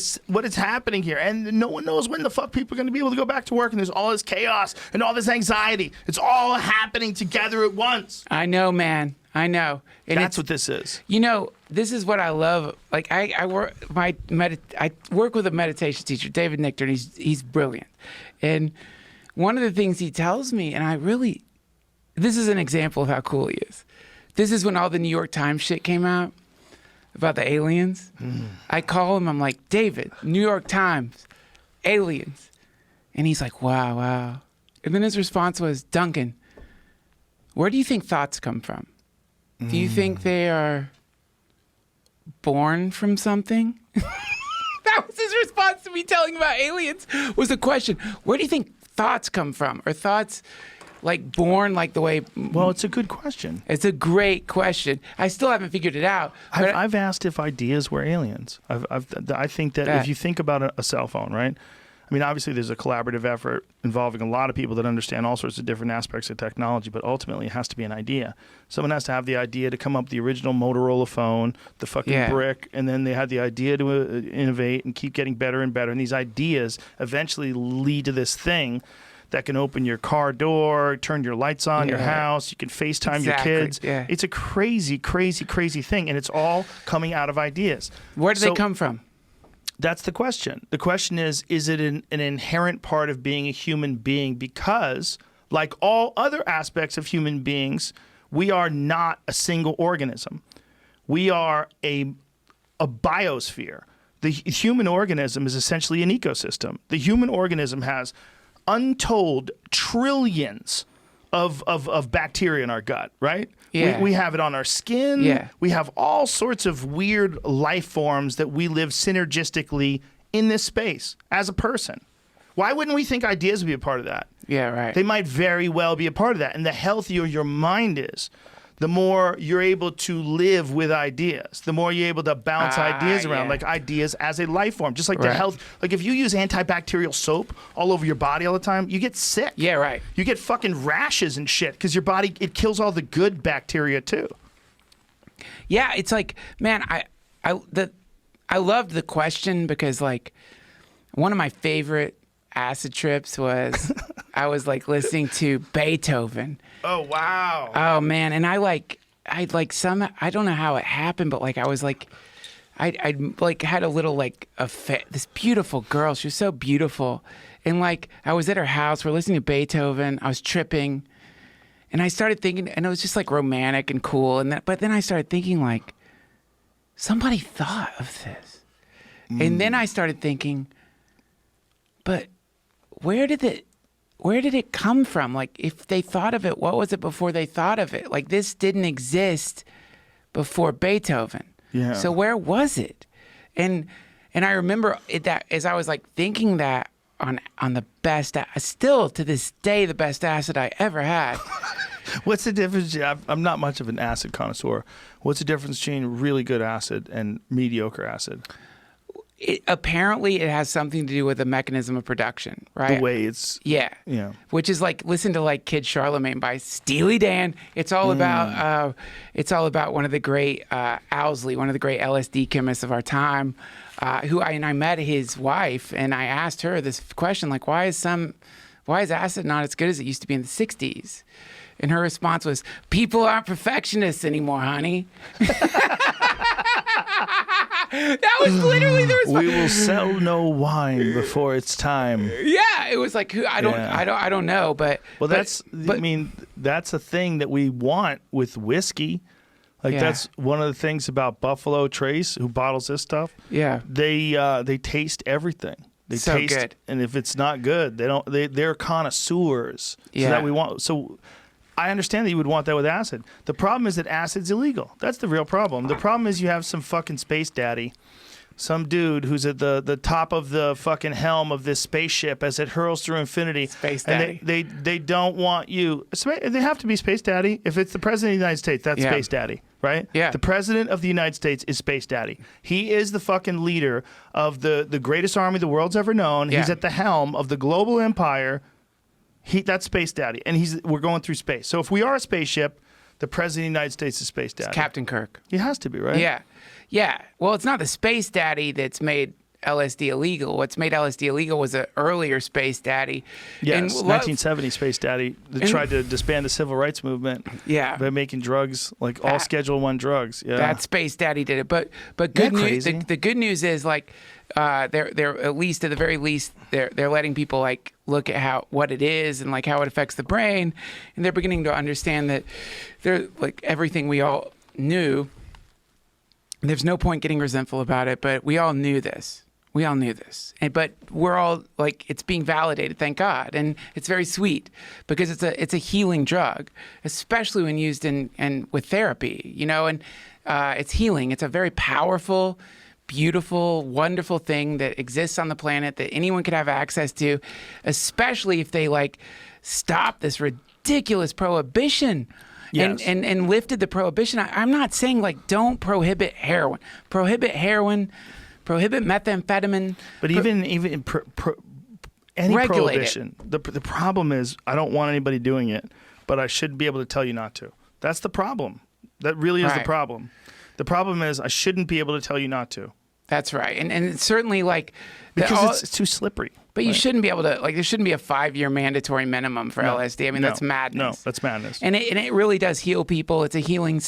is happening here? And no one knows when the fuck people are going to be able to go back to work. And there's all this chaos and all this anxiety. It's all happening together at once. I know, man. I know. And That's it's, what this is. You know, this is what I love. Like I work I work with a meditation teacher, David Nichter, and he's brilliant. And one of the things he tells me, and this is an example of how cool he is. This is when all the New York Times shit came out about the aliens. I call him, I'm like, David, New York Times, aliens. And he's like, wow. And then his response was, Duncan, where do you think thoughts come from? Do you think they are born from something? That was his response to me telling about aliens, was the question, where do you think thoughts come from? Are thoughts like born like the way... Well, it's a good question. It's a great question. I still haven't figured it out. But I've asked if ideas were aliens. I think that if you think about a cell phone, right? I mean, obviously there's a collaborative effort involving a lot of people that understand all sorts of different aspects of technology, but ultimately it has to be an idea. Someone has to have the idea to come up with the original Motorola phone, the fucking brick, and then they had the idea to innovate and keep getting better and better. And these ideas eventually lead to this thing that can open your car door, turn your lights on, your house. You can FaceTime your kids. Yeah. It's a crazy, crazy, crazy thing, and it's all coming out of ideas. where do they come from? That's the question. The question is it an inherent part of being a human being? Because, like all other aspects of human beings, we are not a single organism. We are a biosphere. The human organism is essentially an ecosystem. The human organism has untold trillions of bacteria in our gut, right? Yeah. We have it on our skin. Yeah. We have all sorts of weird life forms that we live synergistically in this space as a person. Why wouldn't we think ideas would be a part of that? Yeah, right. They might very well be a part of that. And the healthier your mind is, the more you're able to live with ideas, the more you're able to bounce ideas around, yeah. like ideas as a life form, just like the Right. health. Like if you use antibacterial soap all over your body all the time, you get sick. Yeah, right. You get fucking rashes and shit because your body, it kills all the good bacteria too. Yeah, it's like, man, I loved the question because like one of my favorite acid trips was I was like listening to Beethoven. Oh, wow. Oh man, and I don't know how it happened, but like I was like I like had a little like this beautiful girl. She was so beautiful. And like I was at her house, we're listening to Beethoven, I was tripping, and I started thinking, and it was just like romantic and cool, but then I started thinking like somebody thought of this. And then I started thinking, but where did it come from? Like, if they thought of it, what was it before they thought of it? Like, this didn't exist before Beethoven. Yeah. So where was it? And I remember that as I was like thinking that on the best, still to this day, the best acid I ever had. What's the difference? I'm not much of an acid connoisseur. What's the difference between really good acid and mediocre acid? Apparently, it has something to do with the mechanism of production, right? The way it's... Yeah. Yeah. Which is like, listen to like Kid Charlemagne by Steely Dan. It's all about one of the great Owsley, one of the great LSD chemists of our time, I met his wife and I asked her this question, like, why is acid not as good as it used to be in the 60s? And her response was, people aren't perfectionists anymore, honey. That was literally the response. We will sell no wine before it's time. Yeah, it was like I don't know, but I mean, that's a thing that we want with whiskey. Like Yeah. that's one of the things about Buffalo Trace, who bottles this stuff. Yeah. They taste everything. They So taste, good. and if it's not good, they're connoisseurs. Yeah. So that we want. So I understand that you would want that with acid. The problem is that acid's illegal. That's the real problem. The problem is you have some fucking space daddy, some dude who's at the top of the fucking helm of this spaceship as it hurls through infinity. Space and daddy. they don't want you. They have to be space daddy. If it's the president of the United States, that's Yeah. space daddy, right? Yeah. The president of the United States is space daddy. He is the fucking leader of the greatest army the world's ever known. Yeah. He's at the helm of the global empire. That's space daddy, and we're going through space. So if we are a spaceship, the president of the United States is space daddy. Captain Kirk. He has to be, right? Yeah. Yeah. Well, it's not the space daddy that's made LSD illegal. What's made LSD illegal was an earlier space daddy. Yes, And 1970 space daddy that tried to disband the civil rights movement. Yeah. By making drugs, like all Schedule I drugs. Yeah. That space daddy did it. But good Isn't that news. crazy? The good news is like they're at least at the very least they're letting people like look at what it is and like how it affects the brain, and they're beginning to understand that they're like everything we all knew. There's no point getting resentful about it, but we all knew this. We all knew this, but we're all like, it's being validated, thank God, and it's very sweet because it's a healing drug, especially when used in with therapy, and it's healing. It's a very powerful, beautiful, wonderful thing that exists on the planet that anyone could have access to, especially if they like stop this ridiculous prohibition. Yes. And lifted the prohibition. I'm not saying like don't prohibit heroin. Prohibit heroin. Prohibit methamphetamine. But even any Regulate prohibition, the problem is I don't want anybody doing it, but I should be able to tell you not to. That's the problem. That really is the Right. problem. The problem is I shouldn't be able to tell you not to. That's right. And it's certainly like Because it's too slippery. But you shouldn't be able to like. There shouldn't be a 5-year mandatory minimum for LSD. I mean, that's madness. No, that's madness. And it really does heal people. It's a healing.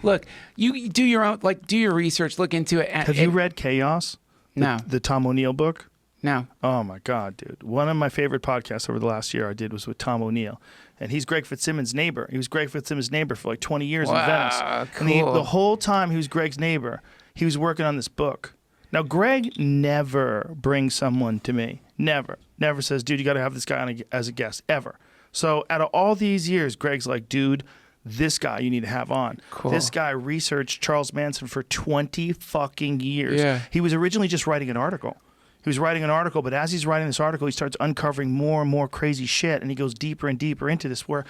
Look, you do your own do your research. Look into it. Have you read Chaos? No. The Tom O'Neill book? No. Oh my God, dude. One of my favorite podcasts over the last year I did was with Tom O'Neill. And he's Greg Fitzsimmons' neighbor. He was Greg Fitzsimmons' neighbor for like 20 years in Venice. Cool. And the whole time he was Greg's neighbor, he was working on this book. Now, Greg never brings someone to me. Never. Never says, dude, you got to have this guy on as a guest, ever. So out of all these years, Greg's like, dude, this guy you need to have on. Cool. This guy researched Charles Manson for 20 fucking years. Yeah. He was originally just writing an article. He was writing an article, but as he's writing this article, he starts uncovering more and more crazy shit, and he goes deeper and deeper into this, where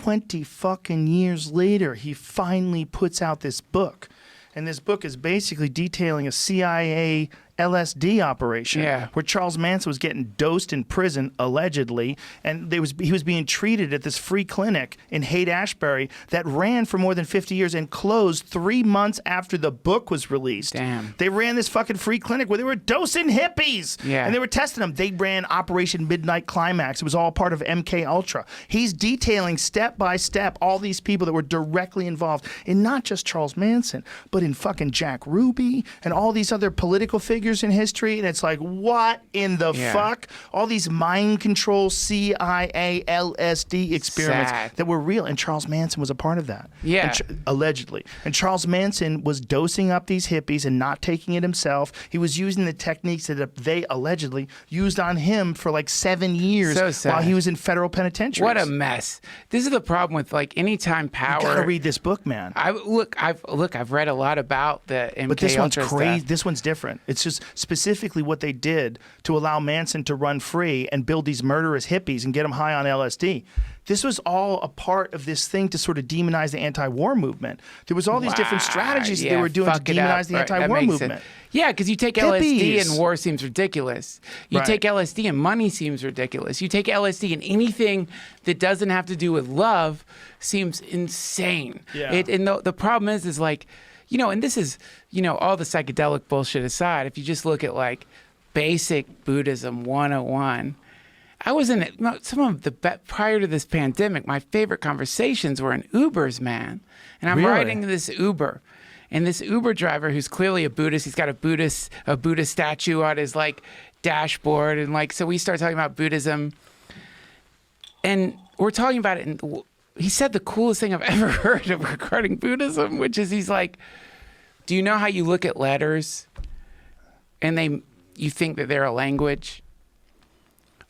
20 fucking years later, he finally puts out this book. And this book is basically detailing a CIA LSD operation where Charles Manson was getting dosed in prison, allegedly, and he was being treated at this free clinic in Haight-Ashbury that ran for more than 50 years and closed 3 months after the book was released. Damn. They ran this fucking free clinic where they were dosing hippies. Yeah. And they were testing them. They ran Operation Midnight Climax. It was all part of MK Ultra. He's detailing step by step all these people that were directly involved in not just Charles Manson, but in fucking Jack Ruby and all these other political figures in history. And it's like, what in the fuck? All these mind control CIA LSD experiments that were real. And Charles Manson was a part of that. Yeah. Allegedly. And Charles Manson was dosing up these hippies and not taking it himself. He was using the techniques that they allegedly used on him for like 7 years while he was in federal penitentiaries. What a mess. This is the problem with like anytime power. You gotta read this book, man. I've read a lot about the MK But this one's Ultra crazy. stuff. This one's different. It's just specifically what they did to allow Manson to run free and build these murderous hippies and get them high on LSD. This was all a part of this thing to sort of demonize the anti-war movement. There was all these different strategies that they were doing to demonize the anti-war movement. Yeah, because you take LSD and war seems ridiculous. You take LSD and money seems ridiculous. You take LSD and anything that doesn't have to do with love seems insane. Yeah. And the problem is like, and this is, all the psychedelic bullshit aside, if you just look at like basic Buddhism 101, I was in some of the prior to this pandemic, my favorite conversations were in Ubers, man. And I'm riding this Uber. And this Uber driver, who's clearly a Buddhist, he's got a Buddhist statue on his like dashboard, and like so we start talking about Buddhism, and we're talking about it. And he said the coolest thing I've ever heard regarding Buddhism, which is he's like, "Do you know how you look at letters, and you think that they're a language?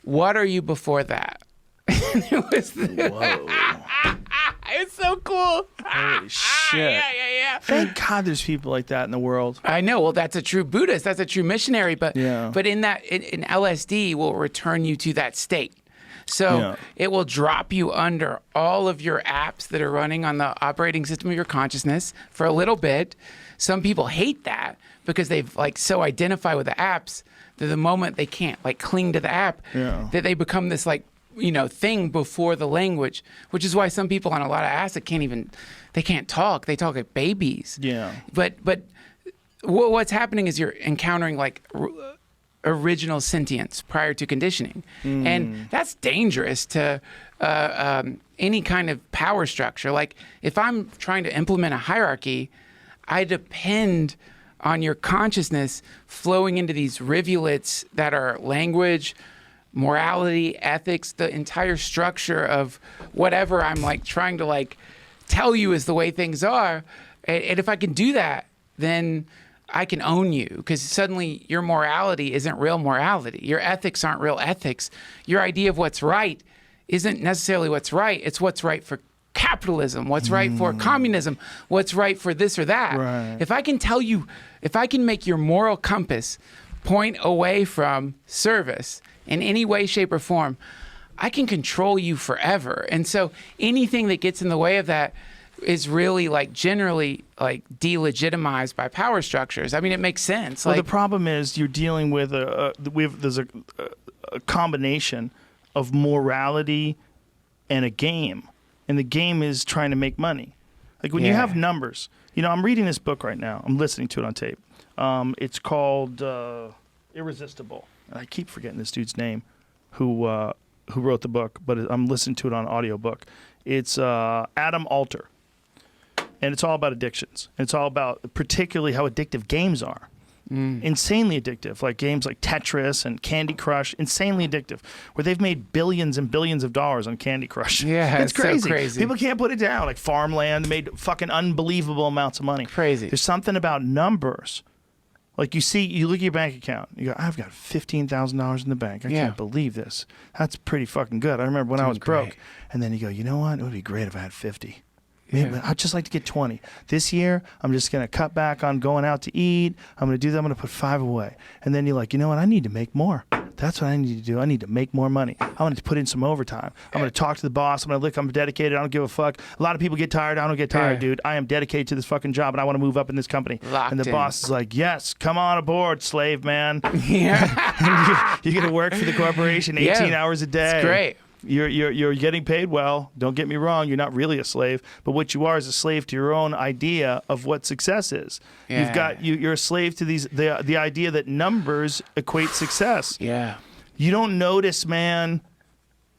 What are you before that?" It was Whoa. It's so cool. Holy shit. Yeah. Thank God there's people like that in the world. I know. Well, that's a true Buddhist. That's a true missionary. But in LSD will return you to that state. So it will drop you under all of your apps that are running on the operating system of your consciousness for a little bit. Some people hate that because they've like so identified with the apps that the moment they can't like cling to the app, that they become this like, thing before the language, which is why some people on a lot of acid they can't talk. They talk like babies. Yeah. But what's happening is you're encountering like original sentience prior to conditioning. And that's dangerous to any kind of power structure. Like if I'm trying to implement a hierarchy, I depend on your consciousness flowing into these rivulets that are language, morality, ethics, the entire structure of whatever I'm like trying to like tell you is the way things are. And if I can do that, then I can own you, because suddenly your morality isn't real morality. Your ethics aren't real ethics. Your idea of what's right isn't necessarily what's right. It's what's right for capitalism, what's right for communism, what's right for this or that. Right. If I can make your moral compass point away from service in any way, shape, or form, I can control you forever. And so anything that gets in the way of that is really like generally like delegitimized by power structures. I mean, it makes sense. Well, like, the problem is you're dealing with there's a combination of morality and a game, and the game is trying to make money. Like when you have numbers, I'm reading this book right now. I'm listening to it on tape. It's called Irresistible. I keep forgetting this dude's name, who wrote the book, but I'm listening to it on audiobook. It's Adam Alter, and it's all about addictions. And it's all about particularly how addictive games are. Insanely addictive, like games like Tetris and Candy Crush, insanely addictive, where they've made billions and billions of dollars on Candy Crush. Yeah, it's crazy. so crazy. People can't put it down. Like Farmland made fucking unbelievable amounts of money. Crazy. There's something about numbers. Like you look at your bank account, you go, I've got $15,000 in the bank. I can't believe this. That's pretty fucking good. I remember when I was broke. And then you go, you know what? It would be great if I had 50. Man, I'd just like to get 20. This year, I'm just going to cut back on going out to eat. I'm going to do that. I'm going to put 5 away. And then you're like, you know what? I need to make more. That's what I need to do. I need to make more money. I want to put in some overtime. I'm going to talk to the boss. I'm going to look, I'm dedicated. I don't give a fuck. A lot of people get tired. I don't get tired, dude. I am dedicated to this fucking job, and I want to move up in this company. Locked and the in. boss is like, yes, come on aboard, slave man. Yeah. You're going to work for the corporation 18 hours a day. It's great. You're getting paid well. Don't get me wrong. You're not really a slave, but what you are is a slave to your own idea of what success is. Yeah. You're a slave to the idea that numbers equate success. Yeah. You don't notice, man.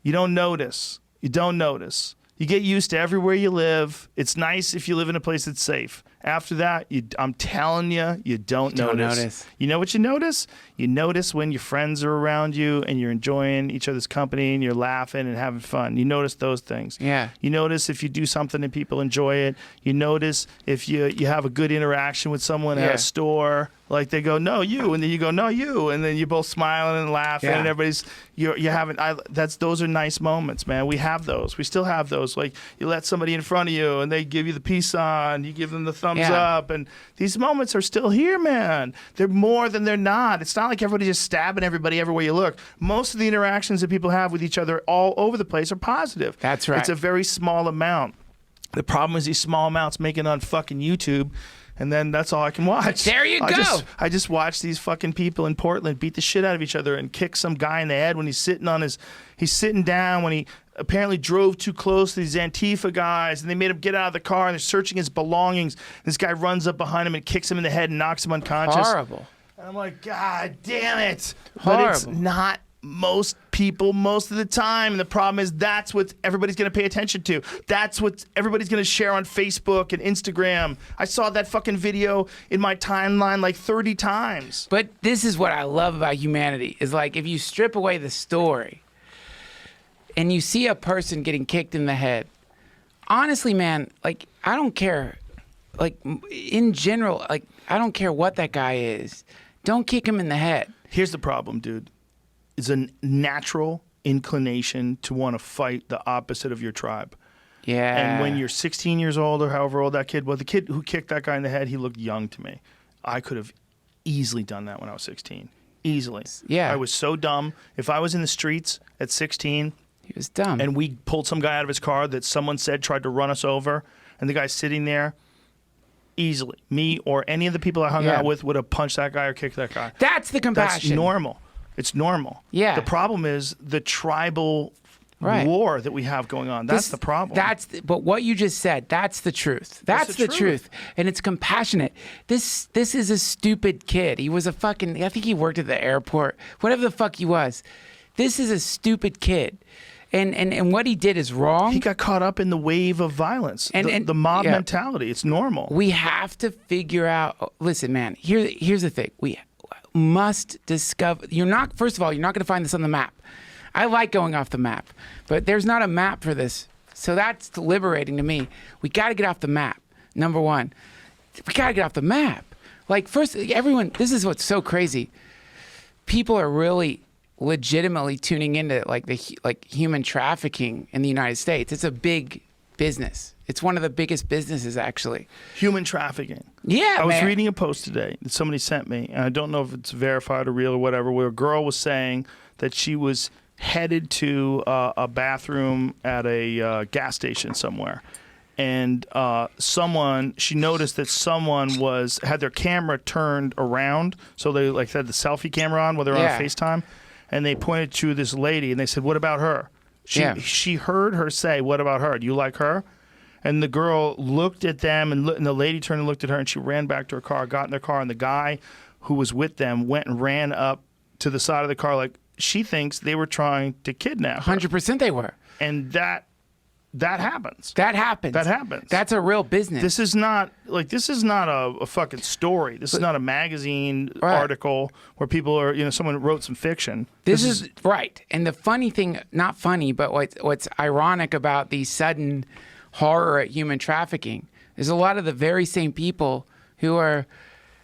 You don't notice. You don't notice. You get used to everywhere you live. It's nice if you live in a place that's safe. After that, I'm telling you, you don't notice. You know what you notice? You notice when your friends are around you and you're enjoying each other's company and you're laughing and having fun. You notice those things. Yeah. You notice if you do something and people enjoy it. You notice if you have a good interaction with someone at a store. Like they go, no, you, and then you go, no, you, and then you're both smiling and laughing, and everybody's you're having. Those are nice moments, man. We have those. We still have those. Like you let somebody in front of you, and they give you the peace on. You give them the thumbs up, and these moments are still here, man. They're more than they're not. It's not like everybody's just stabbing everybody everywhere you look. Most of the interactions that people have with each other all over the place are positive. That's right. It's a very small amount. The problem is these small amounts make it on fucking YouTube. And then that's all I can watch. There you go. I just watch these fucking people in Portland beat the shit out of each other and kick some guy in the head when he's sitting down when he apparently drove too close to these Antifa guys, and they made him get out of the car, and they're searching his belongings. This guy runs up behind him and kicks him in the head and knocks him unconscious. Horrible. And I'm like, God damn it. Horrible. But it's not most people most of the time. And the problem is that's what everybody's going to pay attention to. That's what everybody's going to share on Facebook and Instagram. I saw that fucking video in my timeline like 30 times. But this is what I love about humanity is like if you strip away the story and you see a person getting kicked in the head, honestly, man, like I don't care. Like in general, like I don't care what that guy is. Don't kick him in the head. Here's the problem, dude. It's a natural inclination to want to fight the opposite of your tribe. Yeah. And when you're 16 years old or however old that kid was, the kid who kicked that guy in the head, he looked young to me. I could have easily done that when I was 16. Easily. Yeah. I was so dumb. If I was in the streets at 16 he was dumb. and we pulled some guy out of his car that someone said tried to run us over, and the guy's sitting there, easily, me or any of the people I hung out with would have punched that guy or kicked that guy. That's the compassion. That's normal. It's normal. Yeah. The problem is the tribal war that we have going on. That's the problem. But what you just said, that's the truth. That's the truth. And it's compassionate. This is a stupid kid. He was I think he worked at the airport. Whatever the fuck he was. This is a stupid kid. And what he did is wrong. He got caught up in the wave of violence, and the mob mentality. It's normal. We have to figure out. Listen, man. Here's the thing. We must discover. First of all, you're not going to find this on the map. I like going off the map, but there's not a map for this. So that's liberating to me. We got to get off the map. Number one, we got to get off the map. Like first, everyone. This is what's so crazy. People are really legitimately tuning into like human trafficking in the United States. It's a big business. It's one of the biggest businesses, actually. Human trafficking. Yeah, I was reading a post today that somebody sent me, and I don't know if it's verified or real or whatever, where a girl was saying that she was headed to a bathroom at a gas station somewhere. And she noticed that someone had their camera turned around, so they like had the selfie camera on while they're on FaceTime, and they pointed to this lady, and they said, "What about her?" She heard her say, "What about her? Do you like her?" And the girl looked at them, and the lady turned and looked at her, and she ran back to her car, got in their car, and the guy who was with them went and ran up to the side of the car like she thinks they were trying to kidnap her. 100% they were. And that happens. That happens. That's a real business. This is not a fucking story. This is not a magazine article where people are, someone wrote some fiction. This is right. And the funny thing, not funny, but what's ironic about the sudden horror at human trafficking is a lot of the very same people who are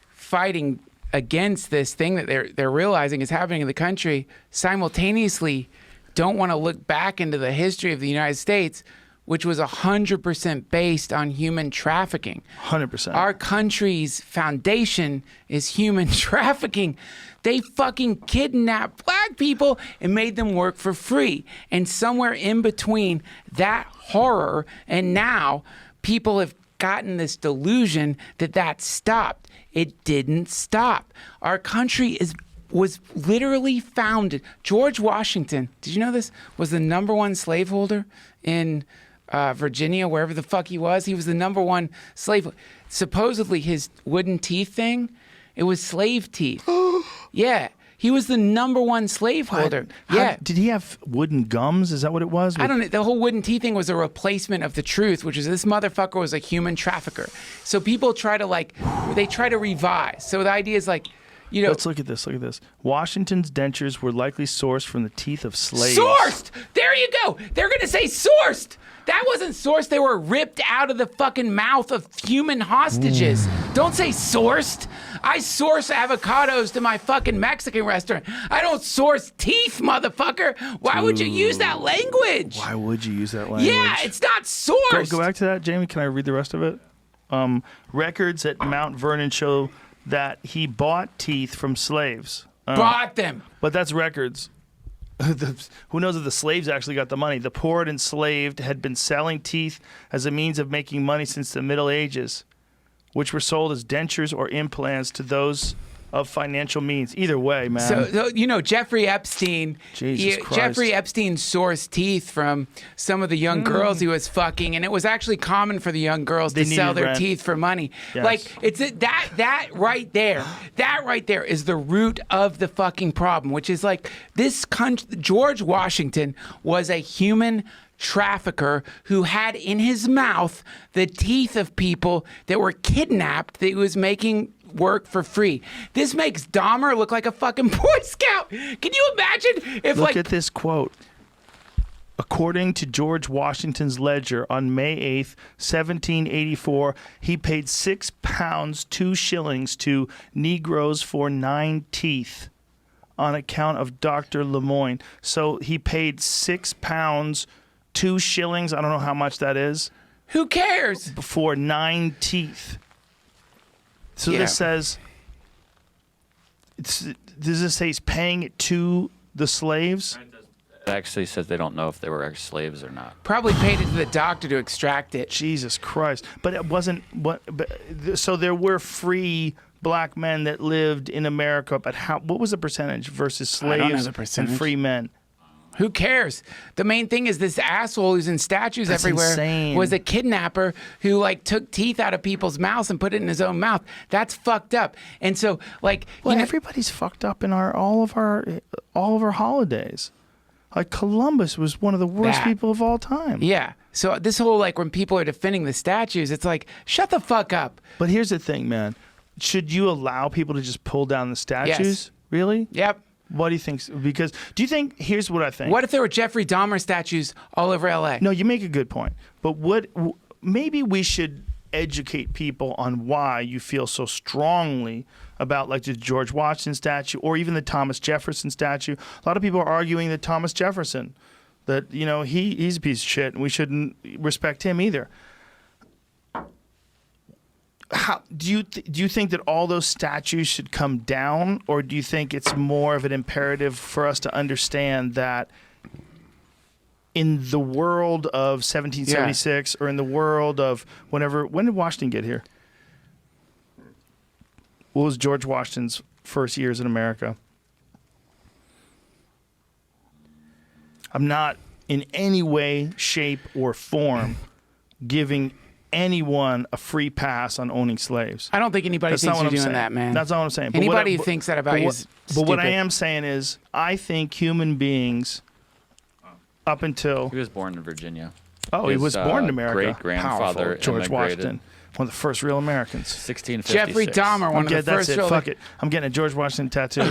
fighting against this thing that they're realizing is happening in the country simultaneously don't want to look back into the history of the United States which was 100% based on human trafficking. 100%. Our country's foundation is human trafficking. They fucking kidnapped black people and made them work for free. And somewhere in between that horror and now, people have gotten this delusion that that stopped. It didn't stop. Our country was literally founded. George Washington, did you know this, was the #1 slaveholder in Virginia, wherever the fuck he was. He was the #1 slave. Supposedly his wooden teeth thing, it was slave teeth. Yeah. He was the #1 slaveholder. Yeah. Did he have wooden gums? Is that what it was? I don't know. The whole wooden teeth thing was a replacement of the truth, which is this motherfucker was a human trafficker. So people try to they try to revise. So the idea is Let's look at this. Look at this. Washington's dentures were likely sourced from the teeth of slaves. Sourced! There you go. They're going to say sourced. That wasn't sourced. They were ripped out of the fucking mouth of human hostages. Don't say sourced. I source avocados to my fucking Mexican restaurant. I don't source teeth, motherfucker. Why would you use that language? Why would you use that language? Yeah, it's not sourced. Go back to that, Jamie. Can I read the rest of it? Records at Mount Vernon show that he bought teeth from slaves. Bought them. But that's records. Who knows if the slaves actually got the money? The poor and enslaved had been selling teeth as a means of making money since the Middle Ages, which were sold as dentures or implants to those of financial means. Either way, man. So Jeffrey Epstein. Jesus Christ. Jeffrey Epstein sourced teeth from some of the young girls he was fucking, and it was actually common for the young girls to sell their teeth for money. Yes. It's that right there. That right there is the root of the fucking problem, which is this country. George Washington was a human trafficker who had in his mouth the teeth of people that were kidnapped that he was making work for free. This makes Dahmer look like a fucking Boy Scout. Can you imagine if Look at this quote. According to George Washington's ledger, on May 8th, 1784, he paid 6 pounds 2 shillings to Negroes for 9 teeth on account of Dr. Lemoyne. So he paid 6 pounds 2 shillings. I don't know how much that is. Who cares? For 9 teeth. So Yeah. this says, does this say he's paying it to the slaves? It actually says they don't know if they were slaves or not. Probably paid it to the doctor to extract it. Jesus Christ. But it wasn't, so there were free black men that lived in America, but what was the percentage versus I don't know slaves the percentage. and free men? Who cares? The main thing is this asshole who's in statues That's everywhere insane. was a kidnapper who took teeth out of people's mouths and put it in his own mouth. That's fucked up. And so Everybody's fucked up in all of our holidays. Like Columbus was one of the worst people of all time. Yeah. So this whole when people are defending the statues, it's shut the fuck up. But here's the thing, man. Should you allow people to just pull down the statues? Yes. Really? Yep. What do you think? Because here's what I think. What if there were Jeffrey Dahmer statues all over LA? No, you make a good point. But maybe we should educate people on why you feel so strongly about the George Washington statue or even the Thomas Jefferson statue. A lot of people are arguing that Thomas Jefferson, that he's a piece of shit and we shouldn't respect him either. How do you think that all those statues should come down, or do you think it's more of an imperative for us to understand that in the world of 1776 or in the world of when did Washington get here? What was George Washington's first years in America? I'm not in any way, shape, or form giving anyone a free pass on owning slaves. I don't think anybody That's thinks not you're what I'm doing saying. that, man. That's not what I'm saying. Anybody who thinks that about you is But what I stupid. am saying is, I think human beings, up until He was born in Virginia. he His, was born in America. great-grandfather Powerful. George immigrated. Washington, one of the first real Americans. 1656. Jeffrey Dahmer, one of the That's first it. real. Fuck it. I'm getting a George Washington tattoo.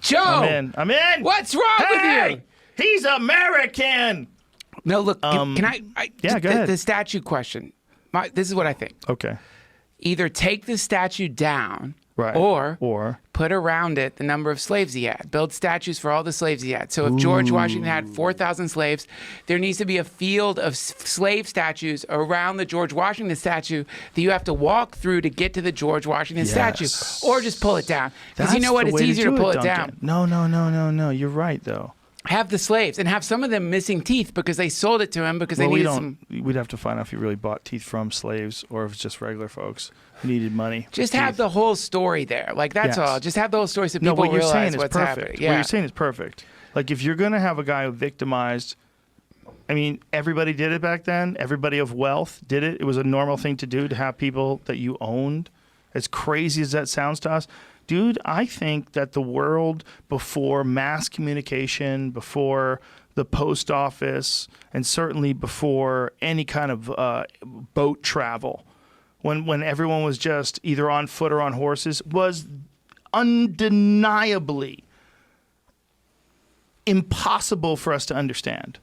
Joe, I'm in. what's wrong with Hey, you? he's American. No, look. Can I? yeah, go ahead. The statue question. This is what I think. Okay. Either take the statue down Right. Or put around it the number of slaves he had. Build statues for all the slaves he had. So if George Washington had 4,000 slaves, there needs to be a field of slave statues around the George Washington statue that you have to walk through to get to the George Washington statue. Or just pull it down. Because you know what? It's easier to pull it down. No. You're right, though. Have the slaves and have some of them missing teeth because they sold it to him because they needed some. We'd have to find out if he really bought teeth from slaves or if it's just regular folks who needed money. Just have the whole story there. Like, that's all. Just have the whole story so people realize what's happening. Yeah. What you're saying is perfect. Like, if you're going to have a guy who victimized, I mean, everybody did it back then. Everybody of wealth did it. It was a normal thing to do to have people that you owned. As crazy as that sounds to us. Dude, I think that the world before mass communication, before the post office, and certainly before any kind of boat travel, when everyone was just either on foot or on horses, was undeniably impossible for us to understand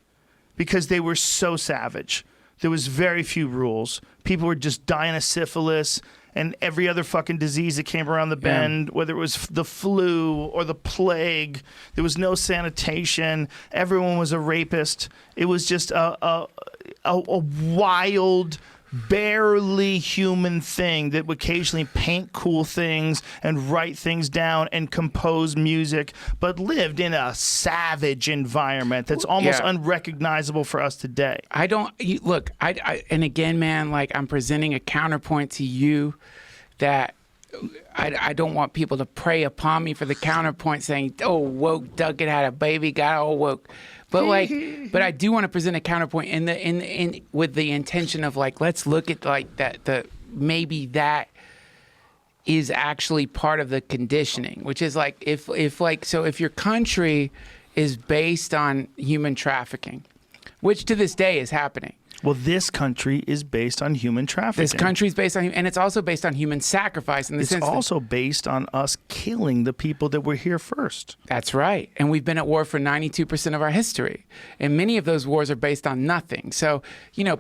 because they were so savage. There was very few rules. People were just dying of syphilis and every other fucking disease that came around the bend, whether it was the flu or the plague. There was no sanitation. Everyone was a rapist. It was just a wild, barely human thing that would occasionally paint cool things and write things down and compose music, but lived in a savage environment that's almost unrecognizable for us today. Look, and again, man, like, I'm presenting a counterpoint to you that I don't want people to prey upon me for the counterpoint saying, oh, woke Duncan had a baby, got all woke. But but I do want to present a counterpoint in with the intention of, like, let's look at, like, that maybe that is actually part of the conditioning, which is like if your country is based on human trafficking, which to this day is happening. Well, this country is based on human trafficking. This country is based on, and it's also based on human sacrifice. It's also based on us killing the people that were here first. That's right. And we've been at war for 92% of our history. And many of those wars are based on nothing. So,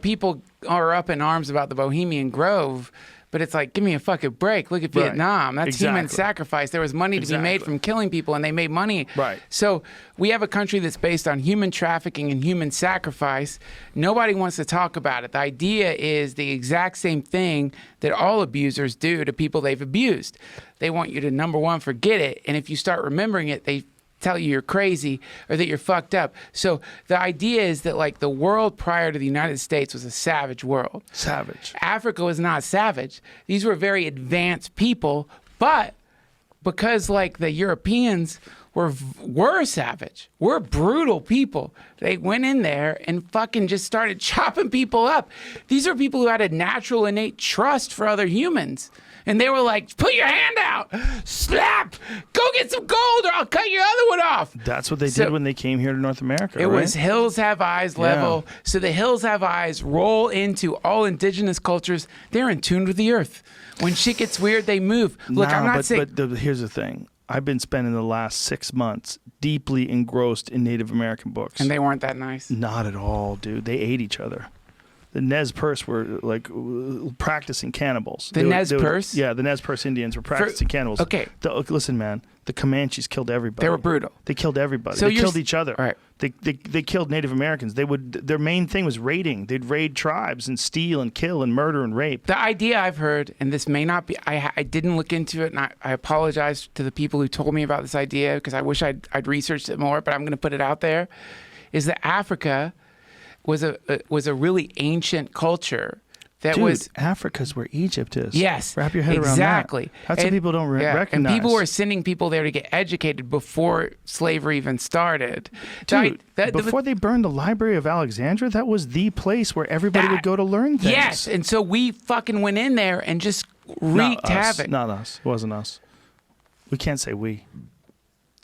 people are up in arms about the Bohemian Grove, but it's like, give me a fucking break. Look at Vietnam. That's human sacrifice. There was money to be made from killing people, and they made money. Right. So we have a country that's based on human trafficking and human sacrifice. Nobody wants to talk about it. The idea is the exact same thing that all abusers do to people they've abused. They want you to, number one, forget it. And if you start remembering it, they tell you you're crazy or that you're fucked up. So the idea is that, like, the world prior to the United States was a savage world. Savage. Africa was not savage. These were very advanced people, but because, like, the Europeans were savage, we're brutal people. They went in there and fucking just started chopping people up. These are people who had a natural innate trust for other humans. And they were like, put your hand out, slap, go get some gold or I'll cut your other one off. That's what they did when they came here to North America, It was hills have eyes level. Yeah. So the hills have eyes roll into all indigenous cultures. They're in tune with the earth. When shit gets weird, they move. Look, I'm not saying... But here's the thing. I've been spending the last 6 months deeply engrossed in Native American books. And they weren't that nice? Not at all, dude. They ate each other. The Nez Perce were, like, practicing cannibals. The Nez Perce? Yeah, the Nez Perce Indians were practicing cannibals. Okay. Listen, man, the Comanches killed everybody. They were brutal. They killed everybody. So they killed each other. Right. They killed Native Americans. Their main thing was raiding. They'd raid tribes and steal and kill and murder and rape. The idea I've heard, and this may not be, I didn't look into it, and I apologize to the people who told me about this idea because I wish I'd researched it more, but I'm going to put it out there, is that Africa was a really ancient culture that was Africa's where Egypt is. Yes, wrap your head around that. Exactly. That's what people don't recognize. And people were sending people there to get educated before slavery even started. Dude, before they burned the Library of Alexandria, that was the place where everybody would go to learn things. Yes, and so we fucking went in there and just wreaked havoc. Not us. It wasn't us. We can't say we.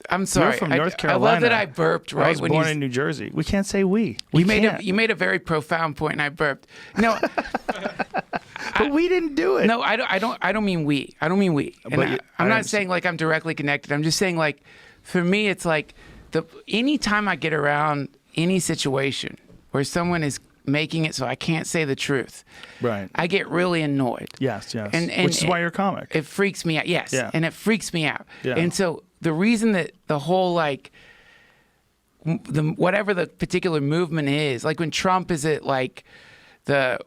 I'm sorry. You're from North Carolina. I love that I burped right I was when born in New Jersey. We can't say we. You made a very profound point, and I burped. No, but we didn't do it. No, I don't mean we. I don't mean we. And I'm not saying like I'm directly connected. I'm just saying, like, for me, it's like anytime I get around any situation where someone is making it so I can't say the truth. Right. I get really annoyed. Yes. And Which is why you're a comic. It freaks me out. Yes. Yeah. And it freaks me out. Yeah. And so the reason that the whole like whatever the particular movement is, like when Trump is at like the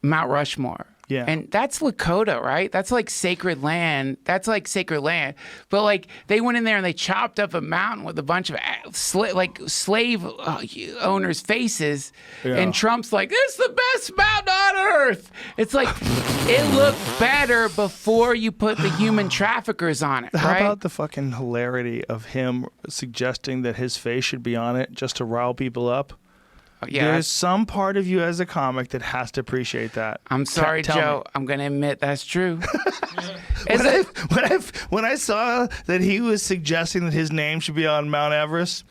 Mount Rushmore. Yeah. And that's Lakota, right? That's like sacred land. That's like sacred land. But like they went in there and they chopped up a mountain with a bunch of slave owners' faces. Yeah. And Trump's like, "This is the best mountain on earth." It's like it looked better before you put the human traffickers on it, How right? about the fucking hilarity of him suggesting that his face should be on it just to rile people up? Yeah, There's some part of you as a comic that has to appreciate that. I'm sorry, Tell Joe. me. I'm going to admit that's true. When I saw that he was suggesting that his name should be on Mount Everest,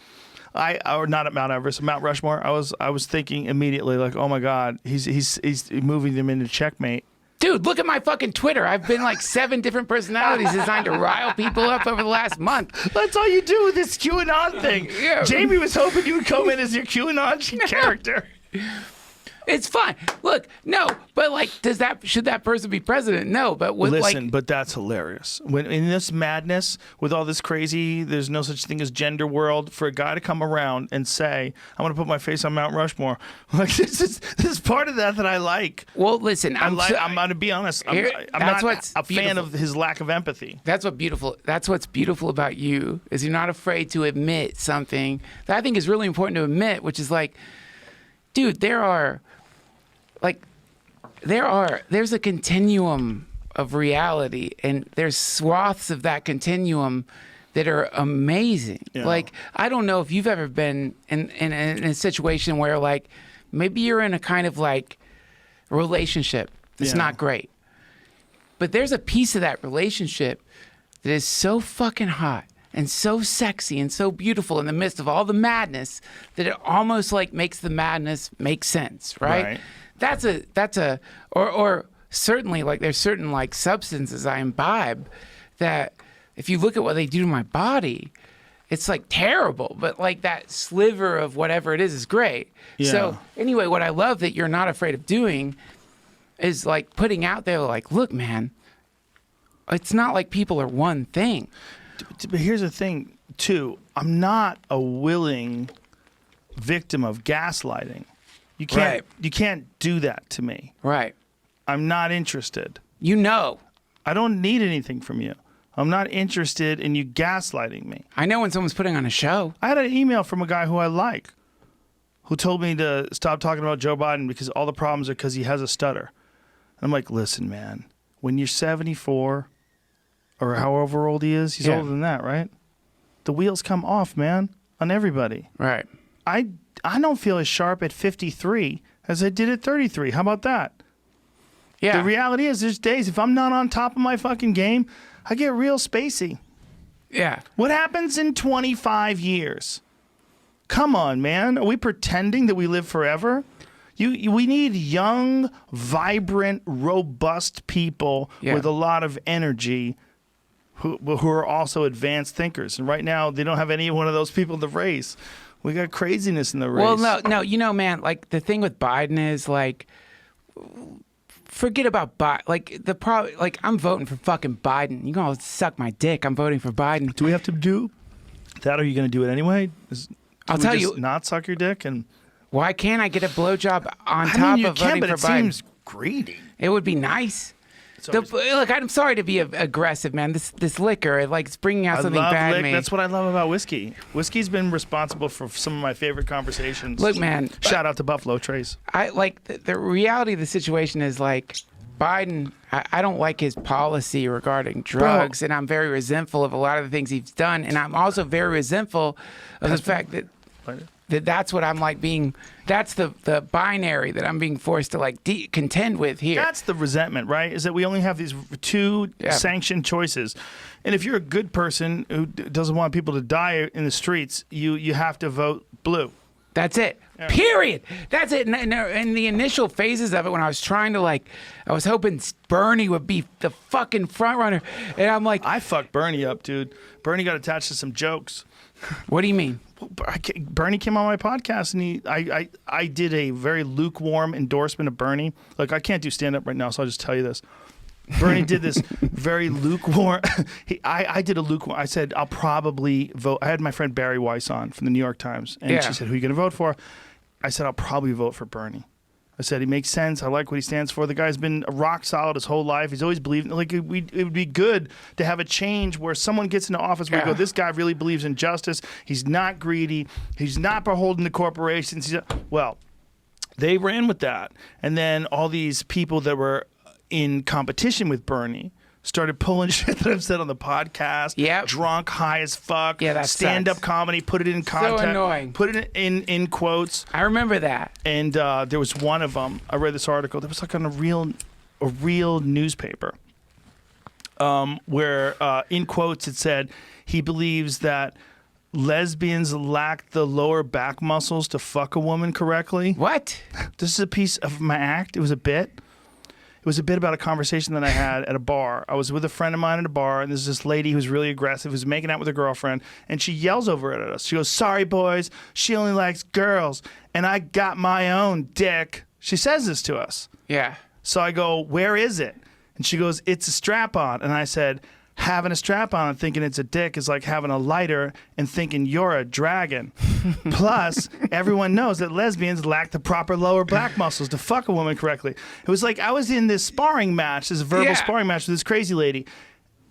or not at Mount Everest, Mount Rushmore, I was thinking immediately like, oh my God, he's moving them into checkmate. Dude, look at my fucking Twitter. I've been like 7 different personalities designed to rile people up over the last month. That's all you do with this QAnon thing. Yeah. Jamie was hoping you would come in as your QAnon character. It's fine. Look, no, but like, should that person be president? No, but with Listen, like, but that's hilarious. When in this madness, with all this crazy, there's no such thing as gender world. For a guy to come around and say, "I'm going to put my face on Mount Rushmore," like this is part of that I like. well, listen, I'm I'm going to be honest. I'm that's not what's a fan beautiful. of his lack of empathy. That's what's beautiful about you is you're not afraid to admit something that I think is really important to admit, which is like, dude, there's a continuum of reality, and there's swaths of that continuum that are amazing. Yeah. Like, I don't know if you've ever been in a situation where like maybe you're in a kind of like relationship that's Yeah. not great, but there's a piece of that relationship that is so fucking hot and so sexy and so beautiful in the midst of all the madness that it almost like makes the madness make sense, right? Right. Or certainly like there's certain like substances I imbibe that if you look at what they do to my body, it's like terrible, but like that sliver of whatever it is great. Yeah. So anyway, what I love that you're not afraid of doing is like putting out there like, look, man, it's not like people are one thing. But here's the thing, too. I'm not a willing victim of gaslighting. Right. You can't do that to me. Right. I'm not interested. You know. I don't need anything from you. I'm not interested in you gaslighting me. I know when someone's putting on a show. I had an email from a guy who I like, who told me to stop talking about Joe Biden because all the problems are because he has a stutter. And I'm like, listen, man, when you're 74 or however old he is, he's Yeah. older than that, right? The wheels come off, man, on everybody. Right. I don't feel as sharp at 53 as I did at 33. How about that? Yeah. The reality is there's days, if I'm not on top of my fucking game, I get real spacey. Yeah. What happens in 25 years? Come on, man. Are we pretending that we live forever? We need young, vibrant, robust people Yeah. with a lot of energy who are also advanced thinkers. And right now, they don't have any one of those people in the race. We got craziness in the race. Well, no, you know, man, like the thing with Biden is like, forget about Biden. Like I'm voting for fucking Biden. You gonna suck my dick? I'm voting for Biden. Do we have to do that? Or are you going to do it anyway? I'll we tell just you. not suck your dick and. Why can't I get a blowjob on I top mean, you of can, voting but for it Biden? seems greedy. It would be nice. Look, I'm sorry to be aggressive, man. This liquor, it's bringing out something bad in me. That's what I love about whiskey. Whiskey's been responsible for some of my favorite conversations. Look, man. Shout out to Buffalo Trace. I like the reality of the situation is like Biden. I don't like his policy regarding drugs, and I'm very resentful of a lot of the things he's done, and I'm also very resentful of the fact that that's what I'm like being. That's the binary that I'm being forced to like contend with here. That's the resentment, right? Is that we only have these two sanctioned choices, and if you're a good person who doesn't want people to die in the streets, you have to vote blue. That's it. Yeah. Period. That's it. In the initial phases of it, when I was trying to I was hoping Bernie would be the fucking front runner, and I'm like, I fucked Bernie up, dude. Bernie got attached to some jokes. What do you mean? Bernie came on my podcast, and I did a very lukewarm endorsement of Bernie. Like, I can't do stand up right now, so I'll just tell you this. Bernie did this very lukewarm. I did a lukewarm. I said, I'll probably vote. I had my friend Barry Weiss on from the New York Times, and she said, who are you going to vote for? I said, I'll probably vote for Bernie. I said, he makes sense. I like what he stands for. The guy's been rock solid his whole life. He's always believed, like, it would be good to have a change where someone gets into office where you go, this guy really believes in justice. He's not greedy. He's not beholden to corporations. Well, they ran with that. And then all these people that were in competition with Bernie started pulling shit that I've said on the podcast. Yeah. Drunk, high as fuck. Yeah, that stand-up sucks. comedy, put it in context. So annoying. Put it in quotes. I remember that. And there was one of them. I read this article. That was like on a real newspaper, where in quotes it said he believes that lesbians lack the lower back muscles to fuck a woman correctly. What? This is a piece of my act. It was a bit. It was a bit about a conversation that I had at a bar. I was with a friend of mine at a bar, and there's this lady who's really aggressive, who's making out with her girlfriend, and she yells over at us. She goes, "Sorry, boys, she only likes girls, and I got my own dick." She says this to us. Yeah. So I go, "Where is it?" And she goes, "It's a strap-on." And I said, having a strap-on and thinking it's a dick is like having a lighter and thinking you're a dragon. Plus, everyone knows that lesbians lack the proper lower back muscles to fuck a woman correctly. It was like I was in this sparring match, this verbal sparring match with this crazy lady.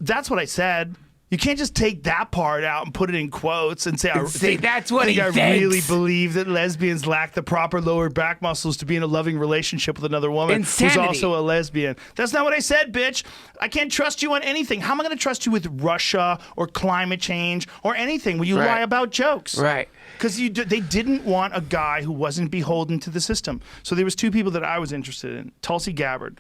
That's what I said. You can't just take that part out and put it in quotes and say, that's what he I thinks. really believe that lesbians lack the proper lower back muscles to be in a loving relationship with another woman Insanity. who's also a lesbian. That's not what I said, bitch. I can't trust you on anything. How am I going to trust you with Russia or climate change or anything when you lie about jokes? Right. Because they didn't want a guy who wasn't beholden to the system. So there was two people that I was interested in. Tulsi Gabbard,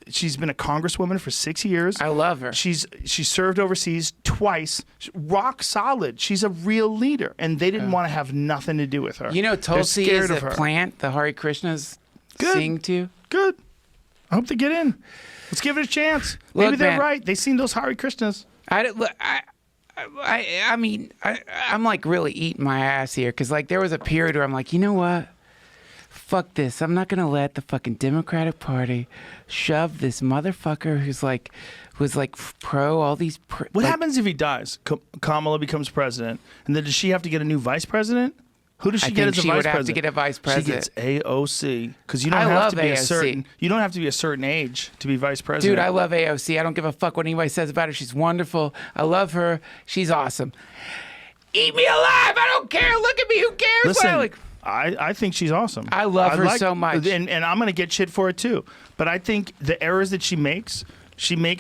she's been a congresswoman for 6 years. I love her. She served overseas twice. Rock solid. She's a real leader, and they didn't want to have nothing to do with her. You know, Tulsi They're is scared a of her. plant the Hare Krishnas Good. sing to. Good. I hope they get in. Let's give it a chance. Look, Maybe they're man. right. They seen those Hare Krishnas. I mean, I'm like really eating my ass here because like there was a period where I'm like, you know what? Fuck this. I'm not going to let the fucking Democratic Party shove this motherfucker who's like pro all these. What happens if he dies? Kamala becomes president, and then does she have to get a new vice president? Who does she get as a she vice would have president? to get a vice president. She gets AOC because you don't I have love to be a AOC. certain. You don't have to be a certain age to be vice president. Dude, I love AOC. I don't give a fuck what anybody says about her. She's wonderful. I love her. She's awesome. Eat me alive. I don't care. Look at me. Who cares? Listen, What I think she's awesome. I love her so much. And I'm going to get shit for it too. But I think the errors that she makes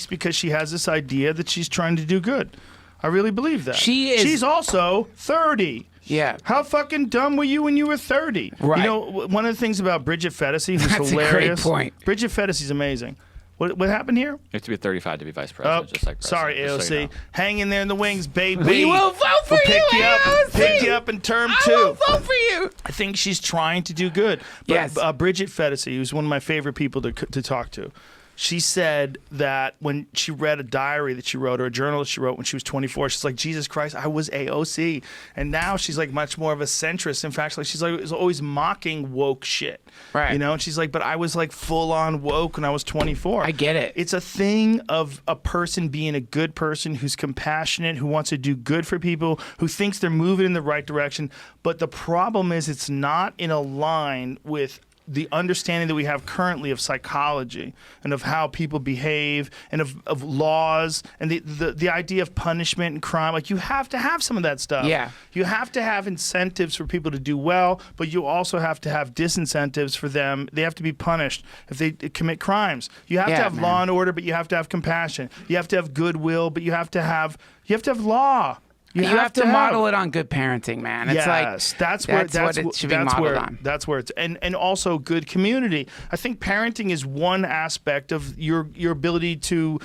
because she has this idea that she's trying to do good. I really believe that. She's also 30. Yeah. How fucking dumb were you when you were 30? Right. You know, one of the things about Bridget Fetisi, who's That's a great hilarious. point. Bridget Fetisi's amazing. What happened here? You have to be 35 to be vice president, just like sorry, president, just AOC. so you know. Hang in there in the wings, baby. We will vote for We'll pick you, you up, AOC. pick you up in term I two. will vote for you. I think she's trying to do good. But, Yes. Bridget Fetisi, who's one of my favorite people to talk to, she said that when she read a diary that she wrote or a journal that she wrote when she was 24, she's like, Jesus Christ, I was AOC. And now she's like much more of a centrist. In fact, like she's like is always mocking woke shit. Right. You know, and she's like, but I was like full on woke when I was 24. I get it. It's a thing of a person being a good person who's compassionate, who wants to do good for people, who thinks they're moving in the right direction. But the problem is it's not in a line with the understanding that we have currently of psychology and of how people behave and of laws and the idea of punishment and crime. Like, you have to have some of that stuff. Yeah. You have to have incentives for people to do well, but you also have to have disincentives for them. They have to be punished if they commit crimes. You have to have man. law and order, but you have to have compassion. You have to have goodwill, but you have to have law. You have to model it on good parenting, man. It's yes, like that's what it should be modeled on. That's where it's and also good community. I think parenting is one aspect of your ability to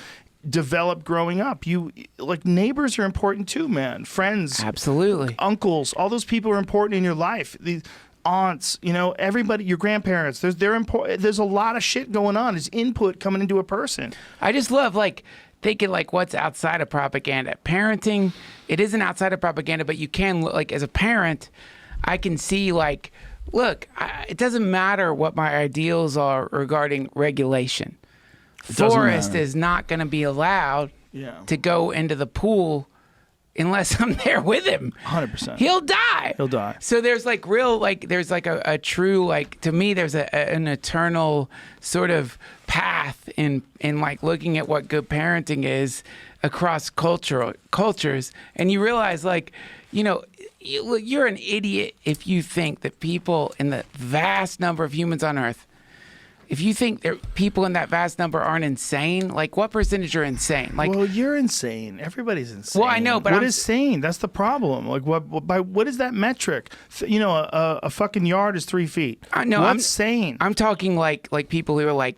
develop growing up. You like neighbors are important too, man. Friends, Absolutely. uncles, all those people are important in your life. aunts, everybody, your grandparents. There's a lot of shit going on. There's input coming into a person. I just love thinking what's outside of propaganda. Parenting, it isn't outside of propaganda, but you can as a parent, I can see look, it doesn't matter what my ideals are regarding regulation. Forrest is not going to be allowed to go into the pool unless I'm there with him. 100%. He'll die. So there's there's a true, to me, there's an eternal sort of path in looking at what good parenting is across cultures. And you realize you're an idiot if you think that people in the vast number of humans on Earth, if you think people in that vast number aren't insane, what percentage are insane? Well, you're insane. Everybody's insane. Well, I know, but what is sane? That's the problem. What is that metric? A fucking yard is 3 feet. What's sane? I'm talking like people who are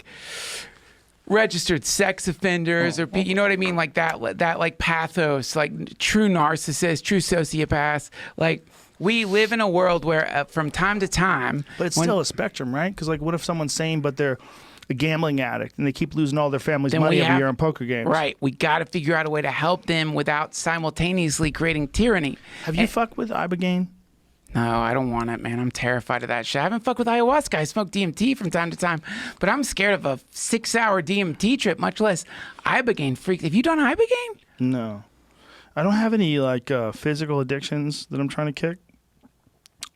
registered sex offenders, or you know what I mean, that pathos, true narcissists, true sociopaths. We live in a world where from time to time, but it's still a spectrum, right? Because what if someone's sane but they're a gambling addict and they keep losing all their family's money every year on poker games? Right. We got to figure out a way to help them without simultaneously creating tyranny. Have you fucked with Ibogaine? No, I don't want it, man. I'm terrified of that shit. I haven't fucked with ayahuasca. I smoke DMT from time to time, but I'm scared of a 6-hour DMT trip, much less Ibogaine. Freak. Have you done Ibogaine? No. I don't have any physical addictions that I'm trying to kick,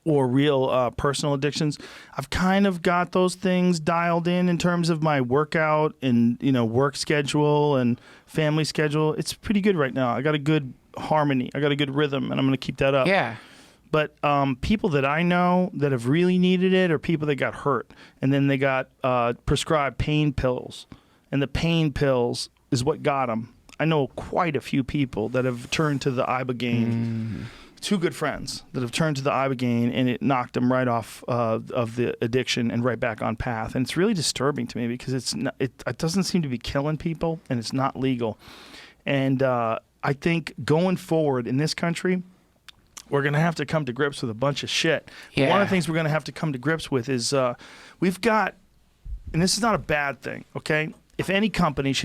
or real personal addictions. I've kind of got those things dialed in terms of my workout and work schedule and family schedule. It's pretty good right now. I got a good harmony. I got a good rhythm, and I'm going to keep that up. Yeah. But people that I know that have really needed it are people that got hurt, and then they got prescribed pain pills, and the pain pills is what got them. I know quite a few people that have turned to the Ibogaine. 2 good friends that have turned to the Ibogaine, and it knocked them right off of the addiction and right back on path. And it's really disturbing to me because it doesn't seem to be killing people, and it's not legal. And I think going forward in this country, we're going to have to come to grips with a bunch of shit. Yeah. One of the things we're going to have to come to grips with is we've got, and this is not a bad thing, okay? If any company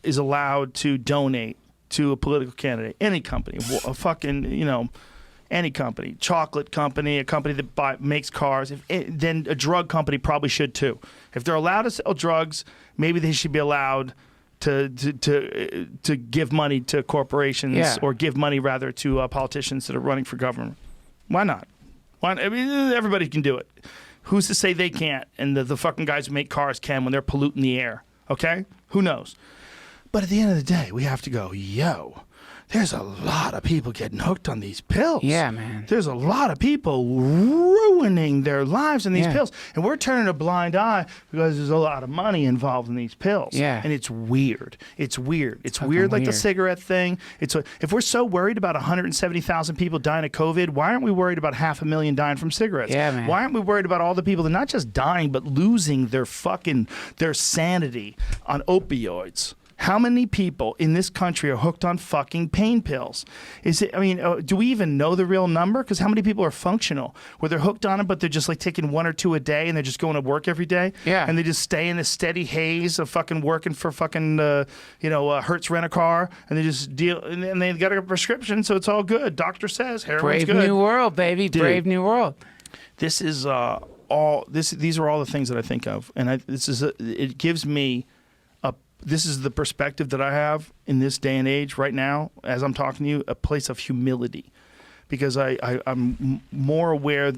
is allowed to donate to a political candidate, any company, a fucking, any company, chocolate company, a company that makes cars, then a drug company probably should too. If they're allowed to sell drugs, maybe they should be allowed to give money to corporations, or give money rather to politicians that are running for government. Why not? I mean, everybody can do it. Who's to say they can't? And the fucking guys who make cars can when they're polluting the air. Okay? Who knows? But at the end of the day, we have to go, there's a lot of people getting hooked on these pills. Yeah, man. There's a lot of people ruining their lives in these pills. And we're turning a blind eye because there's a lot of money involved in these pills. Yeah. And it's weird. It's weird like the cigarette thing. If we're so worried about 170,000 people dying of COVID, why aren't we worried about 500,000 dying from cigarettes? Yeah, man. Why aren't we worried about all the people that not just dying, but losing their sanity on opioids? How many people in this country are hooked on fucking pain pills? Do we even know the real number? Because how many people are functional, where they're hooked on it, but they're just taking 1 or 2 a day, and they're just going to work every day? Yeah. And they just stay in this steady haze of fucking working for fucking, Hertz Rent-A-Car, and they just deal, and they got a prescription, so it's all good. Doctor says heroin's good. Brave new world, baby. Dude, Brave new world. This is these are all the things that I think of, and it gives me. This is the perspective that I have in this day and age right now, as I'm talking to you, a place of humility. Because I'm more aware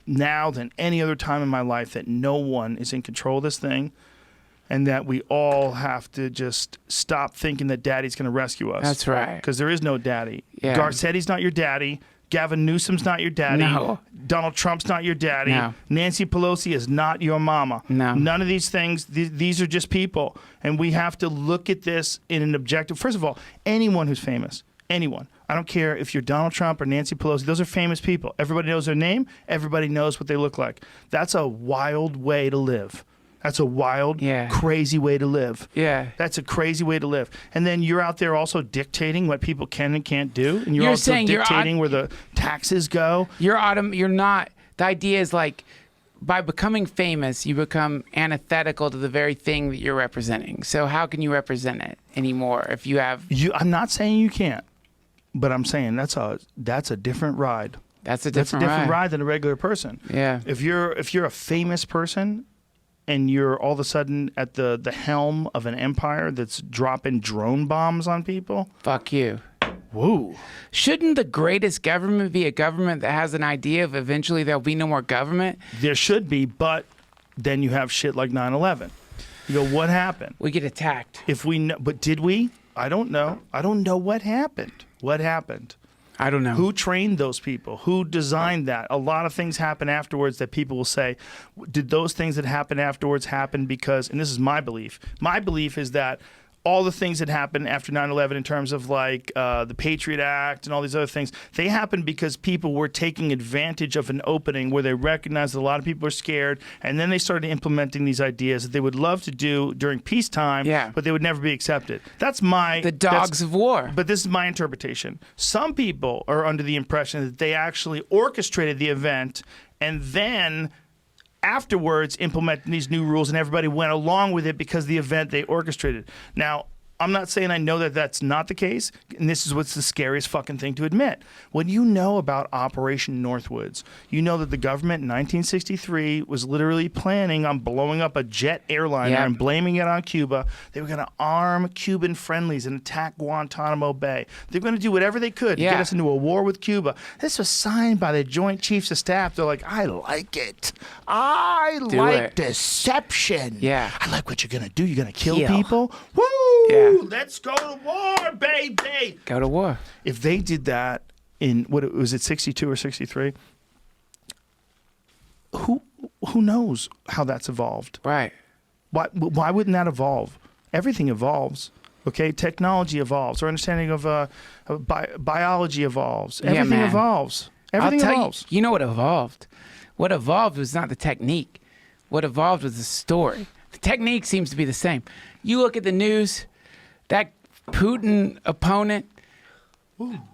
now than any other time in my life that no one is in control of this thing, and that we all have to just stop thinking that daddy's going to rescue us. That's right. Because there is no daddy. Yeah. Garcetti's not your daddy. Gavin Newsom's not your daddy. No. Donald Trump's not your daddy. No. Nancy Pelosi is not your mama. No. None of these things, these are just people. And we have to look at this in an objective. First of all, anyone who's famous, anyone. I don't care if you're Donald Trump or Nancy Pelosi. Those are famous people. Everybody knows their name. Everybody knows what they look like. That's a wild way to live. That's a wild, crazy way to live. Yeah. That's a crazy way to live. And then you're out there also dictating what people can and can't do. And you're also saying dictating where the taxes go. You're not The idea is like, by becoming famous, you become antithetical to the very thing that you're representing. So how can you represent it anymore if you have? I'm not saying you can't, but I'm saying that's a different ride. That's a That's a different different ride. ride than a regular person. Yeah. If you're a famous person and you're all of a sudden at the helm of an empire that's dropping drone bombs on people, Fuck you. whoa. Shouldn't the greatest government be a government that has an idea of eventually there'll be no more government? There should be, but then you have shit like 9/11. You go, what happened? We get attacked. But did we? I don't know. I don't know what happened. What happened? I don't know. Who trained those people? Who designed that? A lot of things happen afterwards that people will say, did those things that happened afterwards happen because, and this is my belief. My belief is that all the things that happened after 9/11 in terms of like the Patriot Act and all these other things, they happened because people were taking advantage of an opening where they recognized that a lot of people are scared, and then they started implementing these ideas that they would love to do during peacetime, but they would never be accepted. That's the dogs of war. But this is my interpretation. Some people are under the impression that they actually orchestrated the event and then afterwards implementing these new rules, and everybody went along with it because the event they orchestrated. Now, I'm not saying I know that that's not the case, and this is what's the scariest fucking thing to admit. When you know about Operation Northwoods, you know that the government in 1963 was literally planning on blowing up a jet airliner and blaming it on Cuba. They were going to arm Cuban friendlies and attack Guantanamo Bay. They were going to do whatever they could to get us into a war with Cuba. This was signed by the Joint Chiefs of Staff. They're like, I like it. I like deception. Yeah. I like what you're going to do. You're going to kill people. Woo! Yeah. Let's go to war, baby. Go to war. If they did that in what was it, 62 or 63? Who knows how that's evolved? Right. Why wouldn't that evolve? Everything evolves. Okay, technology evolves. Our understanding of biology evolves. Everything evolves. Everything evolves. You know what evolved? What evolved was not the technique. What evolved was the story. The technique seems to be the same. You look at the news, that Putin opponent,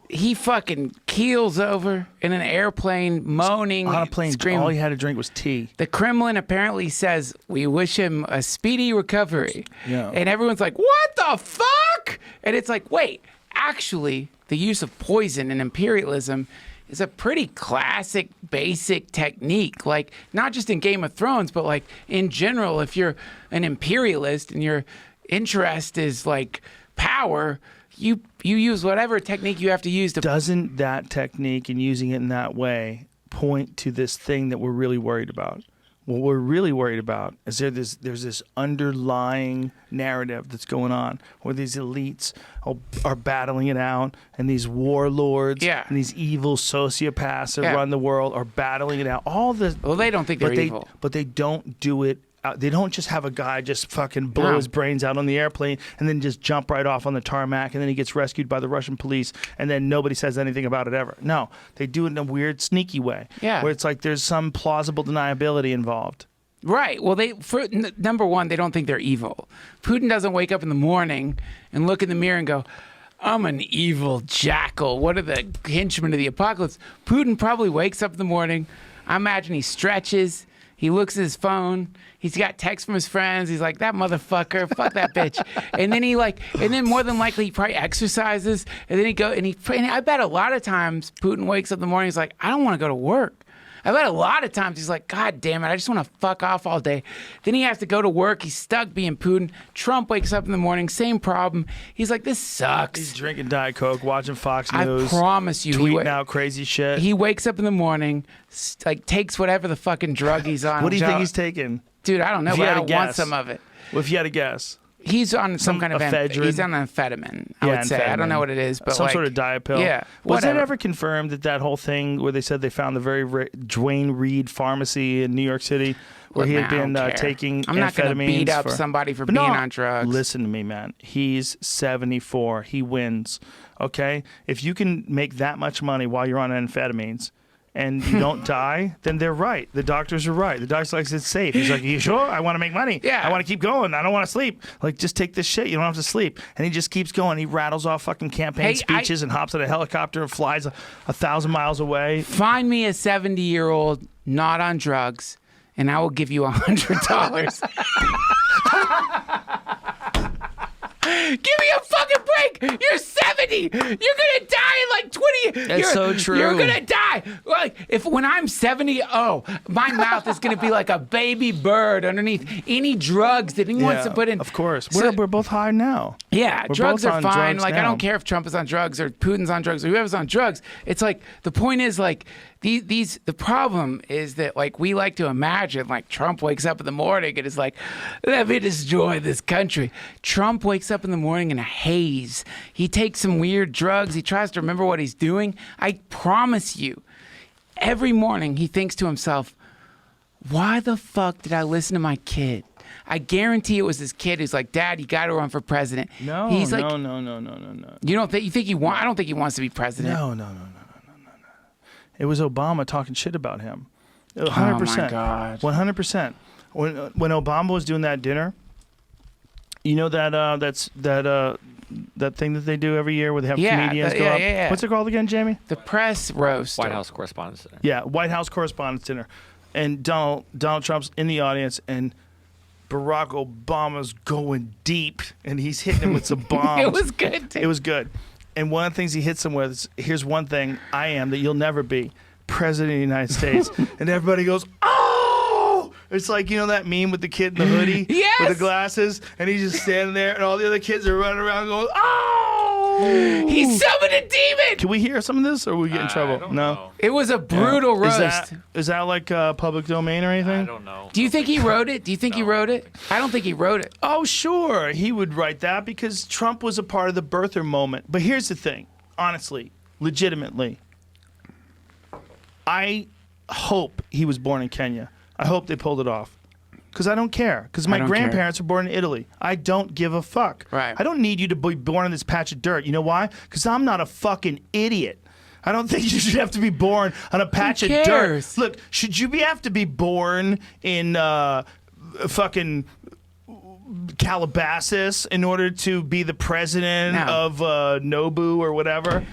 he fucking keels over in an airplane, moaning, on a plane, screaming. all he had to drink was tea. The Kremlin apparently says, we wish him a speedy recovery. Yeah. And everyone's like, what the fuck? And it's like, wait, actually, the use of poison and imperialism is a pretty classic, basic technique. Like, not just in Game of Thrones, but like in general, if you're an imperialist and your interest is like power, you use whatever technique you have to use to. Doesn't that technique and using it in that way point to this thing that we're really worried about? What we're really worried about is there's this underlying narrative that's going on where these elites are battling it out, and these warlords and these evil sociopaths that run the world are battling it out. All this. Well, they don't think they're evil. But they don't do it. They don't just have a guy just fucking blow his brains out on the airplane and then just jump right off on the tarmac, and then he gets rescued by the Russian police, and then nobody says anything about it ever. No, they do it in a weird, sneaky way, where it's like there's some plausible deniability involved. Right. Well, number one, they don't think they're evil. Putin doesn't wake up in the morning and look in the mirror and go, I'm an evil jackal. What are the henchmen of the apocalypse? Putin probably wakes up in the morning. I imagine he stretches. He looks at his phone. He's got texts from his friends. He's like, that motherfucker, fuck that bitch. And then more than likely he probably exercises. And then and I bet a lot of times Putin wakes up in the morning. He's like, I don't want to go to work. I bet a lot of times he's like, God damn it, I just want to fuck off all day. Then he has to go to work. He's stuck being Putin. Trump wakes up in the morning, same problem. He's like, this sucks. He's drinking Diet Coke, watching Fox News. I promise you. Tweeting out crazy shit. He wakes up in the morning, takes whatever the fucking drug he's on. What do you think he's taking? Dude, I don't know, but I want some of it. Well, if you had to guess. He's on some kind of ephedrine. He's on amphetamine, I would say. I don't know what it is, but some sort of diet pill. Yeah. Was it ever confirmed that whole thing where they said they found the very Dwayne Reed pharmacy in New York City where he had been taking amphetamines? I'm not going to beat up somebody for being on drugs. Listen to me, man. He's 74. He wins. Okay? If you can make that much money while you're on amphetamines and you don't die, then they're right. The doctors are right. The doctor's like, it's safe. He's like, you sure? I want to make money. Yeah. I want to keep going. I don't want to sleep. Like, just take this shit. You don't have to sleep. And he just keeps going. He rattles off fucking campaign speeches and hops on a helicopter and flies 1,000 miles away. Find me a 70-year-old not on drugs, and I will give you $100. Give me a fucking break. You're 70. You're gonna die in like 20. That's so true. You're gonna die. Like when I'm 70, my mouth is gonna be like a baby bird underneath any drugs that he wants to put in. Of course. So- We're both high now. Yeah, We're drugs both are on fine. drugs Like I now. don't care if Trump is on drugs or Putin's on drugs or whoever's on drugs. It's like the point is like the problem is that like we like to imagine like Trump wakes up in the morning and is like, let me destroy this country. Trump wakes up in the morning in a haze. He takes some weird drugs. He tries to remember what he's doing. I promise you, every morning he thinks to himself, why the fuck did I listen to my kid? I guarantee it was his kid who's like, Dad, you got to run for president. No, He's like, no. You don't think? You think he want? I don't think he wants to be president. No. It was Obama talking shit about him. 100%. Oh my God. 100%. When Obama was doing that dinner, you know that thing that they do every year where they have comedians go up. Yeah. What's it called again, Jamie? The press roast. White House Correspondents' Dinner. Yeah, White House Correspondents' Dinner, and Donald Trump's in the audience, and Barack Obama's going deep, and he's hitting him with some bombs. It was good. Too. It was good. And one of the things he hits him with is, here's one thing I am that you'll never be, President of the United States. And everybody goes, oh! It's like, you know that meme with the kid in the hoodie? Yes! With the glasses? And he's just standing there, and all the other kids are running around going, oh! He summoned a demon. Can we hear some of this, or will we get in trouble? I don't No? know. It was a brutal roast. Is that like public domain or anything? I don't know. Do you think he wrote it? Do you think he No, wrote I it? don't I don't think he wrote it. Oh, sure. He would write that because Trump was a part of the birther moment. But here's the thing, honestly, legitimately. I hope he was born in Kenya. I hope they pulled it off. Because I don't care. Because my don't grandparents were born in Italy. I don't give a fuck. Right. I don't need you to be born in this patch of dirt. You know why? Because I'm not a fucking idiot. I don't think you should have to be born on a patch of dirt. cares? Look, should you have to be born in fucking Calabasas in order to be the president No. of Nobu or whatever?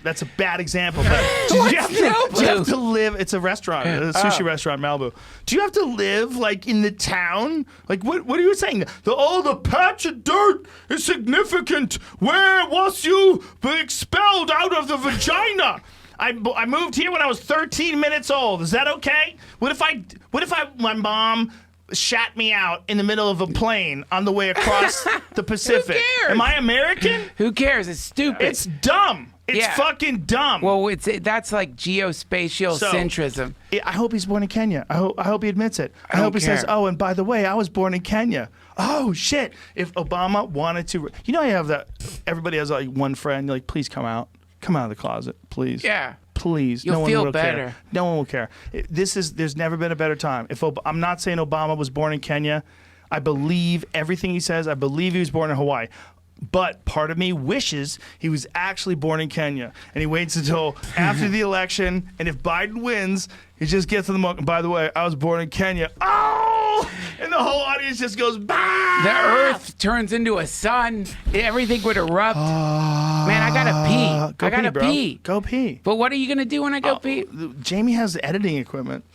That's a bad example. But do What's you have Nobu? to live? It's a restaurant, a sushi restaurant in Malibu. Do you have to live like in the town? Like what are you saying? The patch of dirt is significant. Where was you expelled out of the vagina? I moved here when I was 13 minutes old. Is that okay? What if my mom shat me out in the middle of a plane on the way across the Pacific? cares? Am I American? Who cares? It's stupid. It's dumb. It's Yeah. fucking dumb. well, that's like geospatial So- centrism. I hope he's born in Kenya. I hope he admits it. I don't hope he says, care. "Oh, and by the way, I was born in Kenya." Oh shit! If Obama wanted to, you know, you have that. Everybody has like one friend. You're like, please come out of the closet, please. Yeah. Please. You'll no one feel will better. Care. No one will care. There's never been a better time. I'm not saying Obama was born in Kenya. I believe everything he says. I believe he was born in Hawaii. But part of me wishes he was actually born in Kenya. And he waits until after the election. And if Biden wins, he just gets to the moment. By the way, I was born in Kenya. Oh! And the whole audience just goes, bah! The earth turns into a sun. Everything would erupt. Man, I gotta pee. Go I gotta bro. pee. Go pee. But what are you gonna do when I go pee? Jamie has the editing equipment.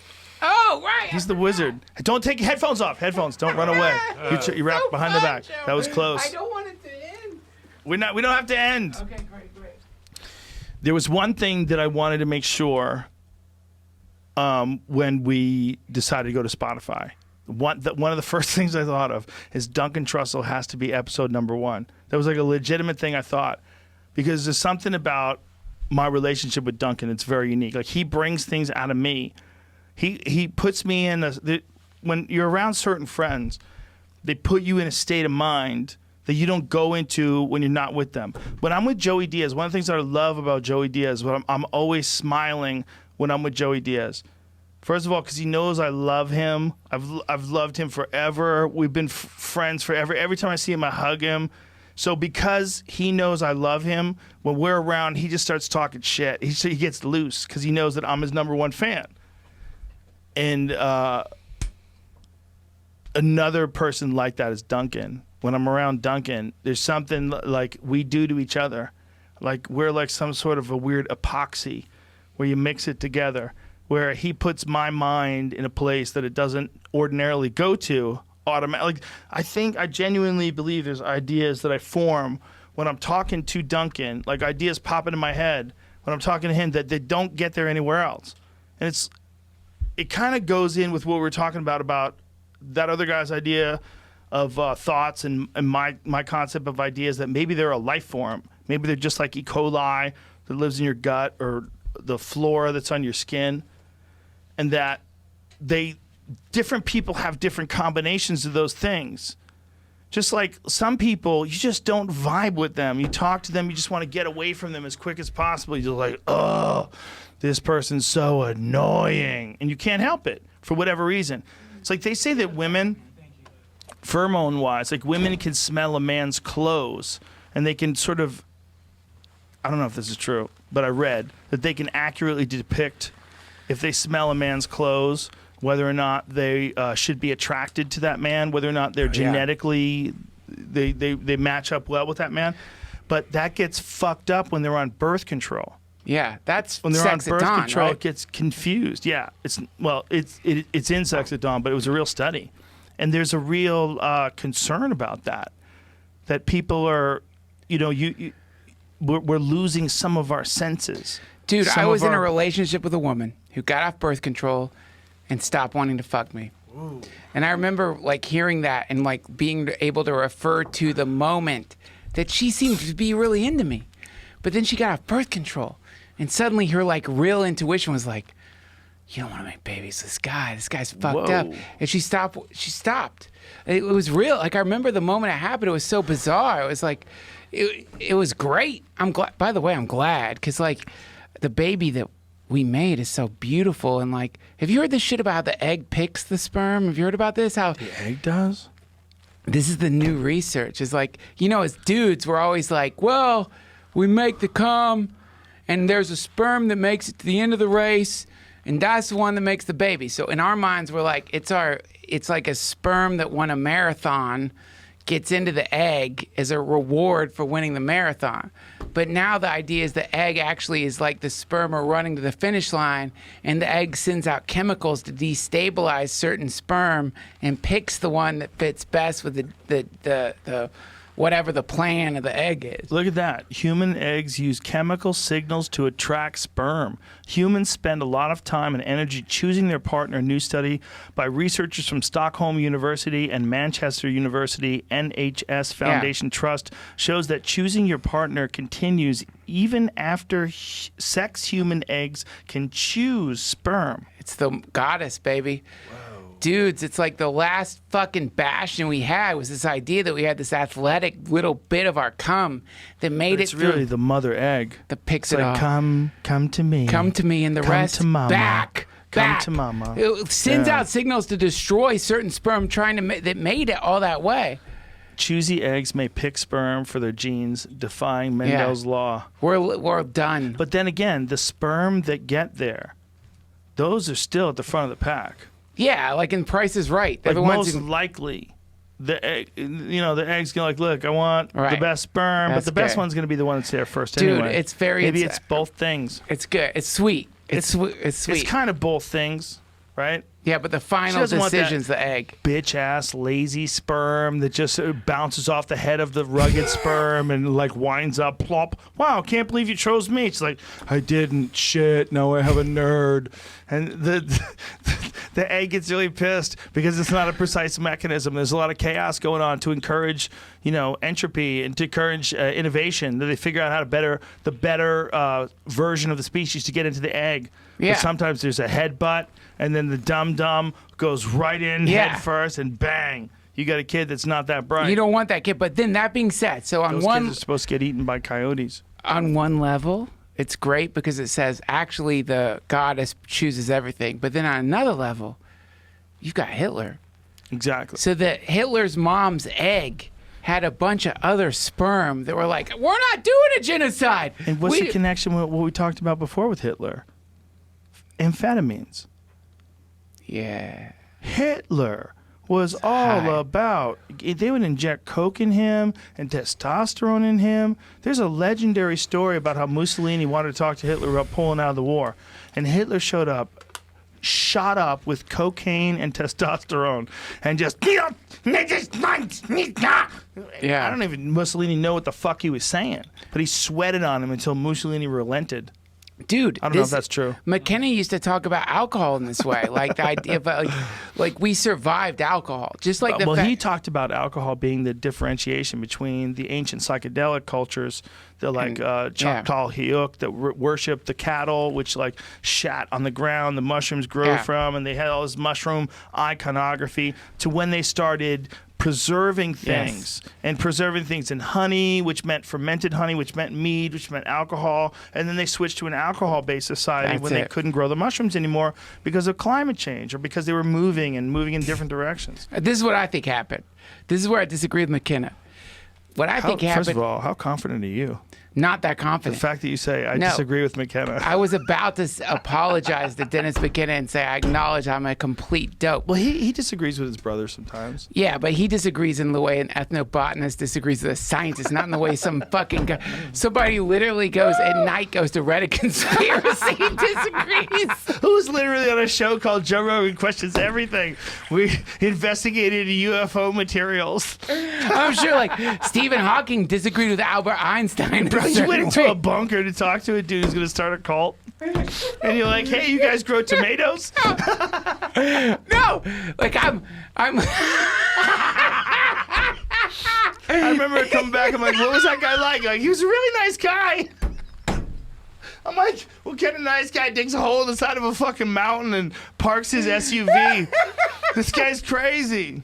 Oh, right. He's the wizard. Don't take your headphones off. Headphones. Don't run away. You wrap So behind the fun, back. Joe. That was close. I don't want it to end. We don't have to end. Okay, great. There was one thing that I wanted to make sure when we decided to go to Spotify. One of the first things I thought of is Duncan Trussell has to be episode number 1. That was like a legitimate thing I thought, because there's something about my relationship with Duncan that's very unique. Like he brings things out of me. He puts me in when you're around certain friends, they put you in a state of mind that you don't go into when you're not with them. When I'm with Joey Diaz, one of the things that I love about Joey Diaz, I'm always smiling when I'm with Joey Diaz. First of all, because he knows I love him. I've loved him forever. We've been friends forever. Every time I see him, I hug him. So because he knows I love him, when we're around, he just starts talking shit. He gets loose because he knows that I'm his number one fan. And another person like that is Duncan. When I'm around Duncan, there's something like we do to each other. Like we're like some sort of a weird epoxy where you mix it together, where he puts my mind in a place that it doesn't ordinarily go to automatically. Like, I genuinely believe there's ideas that I form when I'm talking to Duncan, like ideas pop into my head when I'm talking to him that they don't get there anywhere else. And it kind of goes in with what we were talking about that other guy's idea of thoughts and my concept of ideas, that maybe they're a life form. Maybe they're just like E. coli that lives in your gut, or the flora that's on your skin, and that different people have different combinations of those things. Just like some people, you just don't vibe with them. You talk to them, you just want to get away from them as quick as possible. You're like, oh, this person's so annoying. And you can't help it for whatever reason. It's like they say that women, pheromone-wise, like women can smell a man's clothes, and they can sort of, I don't know if this is true, but I read that they can accurately depict if they smell a man's clothes, whether or not they should be attracted to that man, whether or not they're genetically, they match up well with that man. But that gets fucked up when they're on birth control. Yeah, that's when they're sex on birth at dawn, control. right? It gets confused. Yeah, it's in Sex at Dawn, but it was a real study, and there's a real concern about that people are, we're losing some of our senses. Dude, I was in a relationship with a woman who got off birth control and stopped wanting to fuck me. Ooh. And I remember like hearing that and like being able to refer to the moment that she seemed to be really into me. But then she got off birth control, and suddenly her like real intuition was like, you don't want to make babies. This guy's fucked up. And she stopped. It was real. Like I remember the moment it happened, it was so bizarre. It was like, it was great. I'm glad, by the way, I'm glad. Cause like the baby that we made is so beautiful. And like, have you heard this shit about how the egg picks the sperm? Have you heard about this? How the egg does? This is the new research. It's like, as dudes, we're always like, well, we make the cum, and there's a sperm that makes it to the end of the race, and that's the one that makes the baby. So in our minds, we're like, it's like a sperm that won a marathon gets into the egg as a reward for winning the marathon. But now the idea is the egg actually is like the sperm are running to the finish line, and the egg sends out chemicals to destabilize certain sperm and picks the one that fits best with the whatever the plan of the egg is. Look at that. Human eggs use chemical signals to attract sperm. Humans spend a lot of time and energy choosing their partner. A new study by researchers from Stockholm University and Manchester University NHS Foundation Trust shows that choosing your partner continues even after sex. Human eggs can choose sperm. It's the goddess, baby. Whoa. Dudes, it's like the last fucking bastion we had was this idea that we had this athletic little bit of our cum that made it's really the mother egg that picks it's it like, up. Come to me. Come to me, and the come rest to mama. back. Come to mama. It sends out signals to destroy certain sperm that made it all that way. Choosy eggs may pick sperm for their genes, defying Mendel's law. We're done. But then again, the sperm that get there, those are still at the front of the pack. Yeah, like in Price is Right. Like most likely, the egg, the egg's gonna like, look, I want the best sperm, but the best one's gonna be the one that's there first anyway. Dude, it's very. Maybe it's both things. It's good. It's sweet. It's sweet. It's kind of both things, right? Yeah, but the final decision's the egg. Bitch-ass, lazy sperm that just bounces off the head of the rugged sperm and, like, winds up, plop. Wow, can't believe you chose me. It's like, I didn't. Shit, now I have a nerd. And the egg gets really pissed because it's not a precise mechanism. There's a lot of chaos going on to encourage, entropy and to encourage innovation. That they figure out how to the better version of the species to get into the egg. Yeah. But sometimes there's a headbutt, and then the dum-dum goes right in head first, and bang, you got a kid that's not that bright. You don't want that kid. But then that being said, so on Those kids are supposed to get eaten by coyotes. On one level, it's great because it says actually the goddess chooses everything. But then on another level, you've got Hitler. Exactly. So that Hitler's mom's egg had a bunch of other sperm that were like, we're not doing a genocide. And what's the connection with what we talked about before with Hitler? Amphetamines. Yeah. Hitler was all about, they would inject coke in him and testosterone in him. There's a legendary story about how Mussolini wanted to talk to Hitler about pulling out of the war. And Hitler showed up, shot up with cocaine and testosterone, and just, Yeah. I don't even Mussolini know what the fuck he was saying, but he sweated on him until Mussolini relented. Dude, I don't know if that's true. McKenna used to talk about alcohol in this way, like the idea of like we survived alcohol, just like the he talked about alcohol being the differentiation between the ancient psychedelic cultures, the Choctaw Hyuk that worship the cattle, which like shat on the ground, the mushrooms grow from, and they had all this mushroom iconography, to when they started preserving things and preserving things in honey, which meant fermented honey, which meant mead, which meant alcohol, and then they switched to an alcohol-based society when they couldn't grow the mushrooms anymore because of climate change or because they were moving in different directions. This is what I think happened. This is where I disagree with McKenna. What I think happened. First of all, how confident are you? Not that confident. The fact that you say, I disagree with McKenna. I was about to apologize to Dennis McKenna and say, I acknowledge I'm a complete dope. Well, he disagrees with his brother sometimes. Yeah, but he disagrees in the way an ethnobotanist disagrees with a scientist, not in the way some fucking guy. Somebody who literally goes at night, goes to Reddit conspiracy disagrees. Who's literally on a show called Joe Rogan Questions Everything? We investigated UFO materials. I'm sure like Stephen Hawking disagreed with Albert Einstein. Bro, you went into a bunker to talk to a dude who's going to start a cult. And you're like, hey, you guys grow tomatoes? No, like I'm I remember coming back, I'm like, what was that guy like? Like, he was a really nice guy. I'm like, what kind of nice guy digs a hole in the side of a fucking mountain and parks his SUV? This guy's crazy.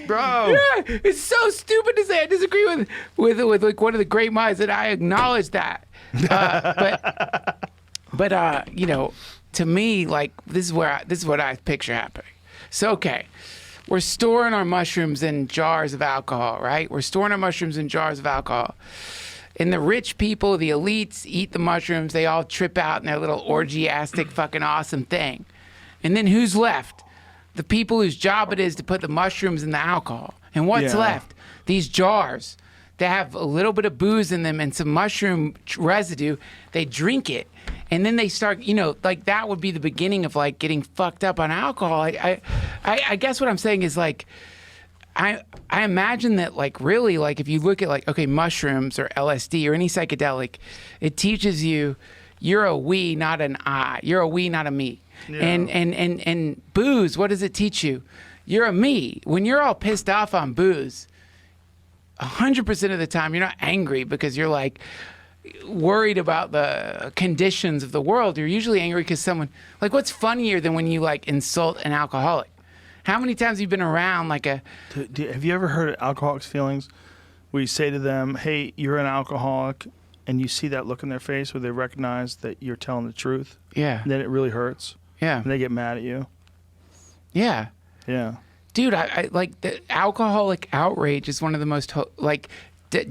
Bro. Yeah, it's so stupid to say I disagree with like one of the great minds, and I acknowledge that. But you know, to me, like this is what I picture happening. So okay, we're storing our mushrooms in jars of alcohol, right? We're storing our mushrooms in jars of alcohol. And the rich people, the elites, eat the mushrooms. They all trip out in their little orgiastic fucking awesome thing. And then who's left? The people whose job it is to put the mushrooms in the alcohol. And what's left? These jars that have a little bit of booze in them and some mushroom residue. They drink it. And then they start, you know, like that would be the beginning of like getting fucked up on alcohol. I guess what I'm saying is like, I imagine that like really like if you look at like, okay, mushrooms or LSD or any psychedelic, it teaches you you're a we, not an I. You're a we, not a me. Yeah. And booze, what does it teach you? You're a me. When you're all pissed off on booze, 100% of the time you're not angry because you're like worried about the conditions of the world. You're usually angry because someone, like what's funnier than when you like insult an alcoholic? How many times have you been around like a... Have you ever heard of alcoholics' feelings where you say to them, hey, you're an alcoholic, and you see that look in their face where they recognize that you're telling the truth? Yeah. And then it really hurts. Yeah. And they get mad at you. Yeah. Yeah. Dude, I like the alcoholic outrage is one of the most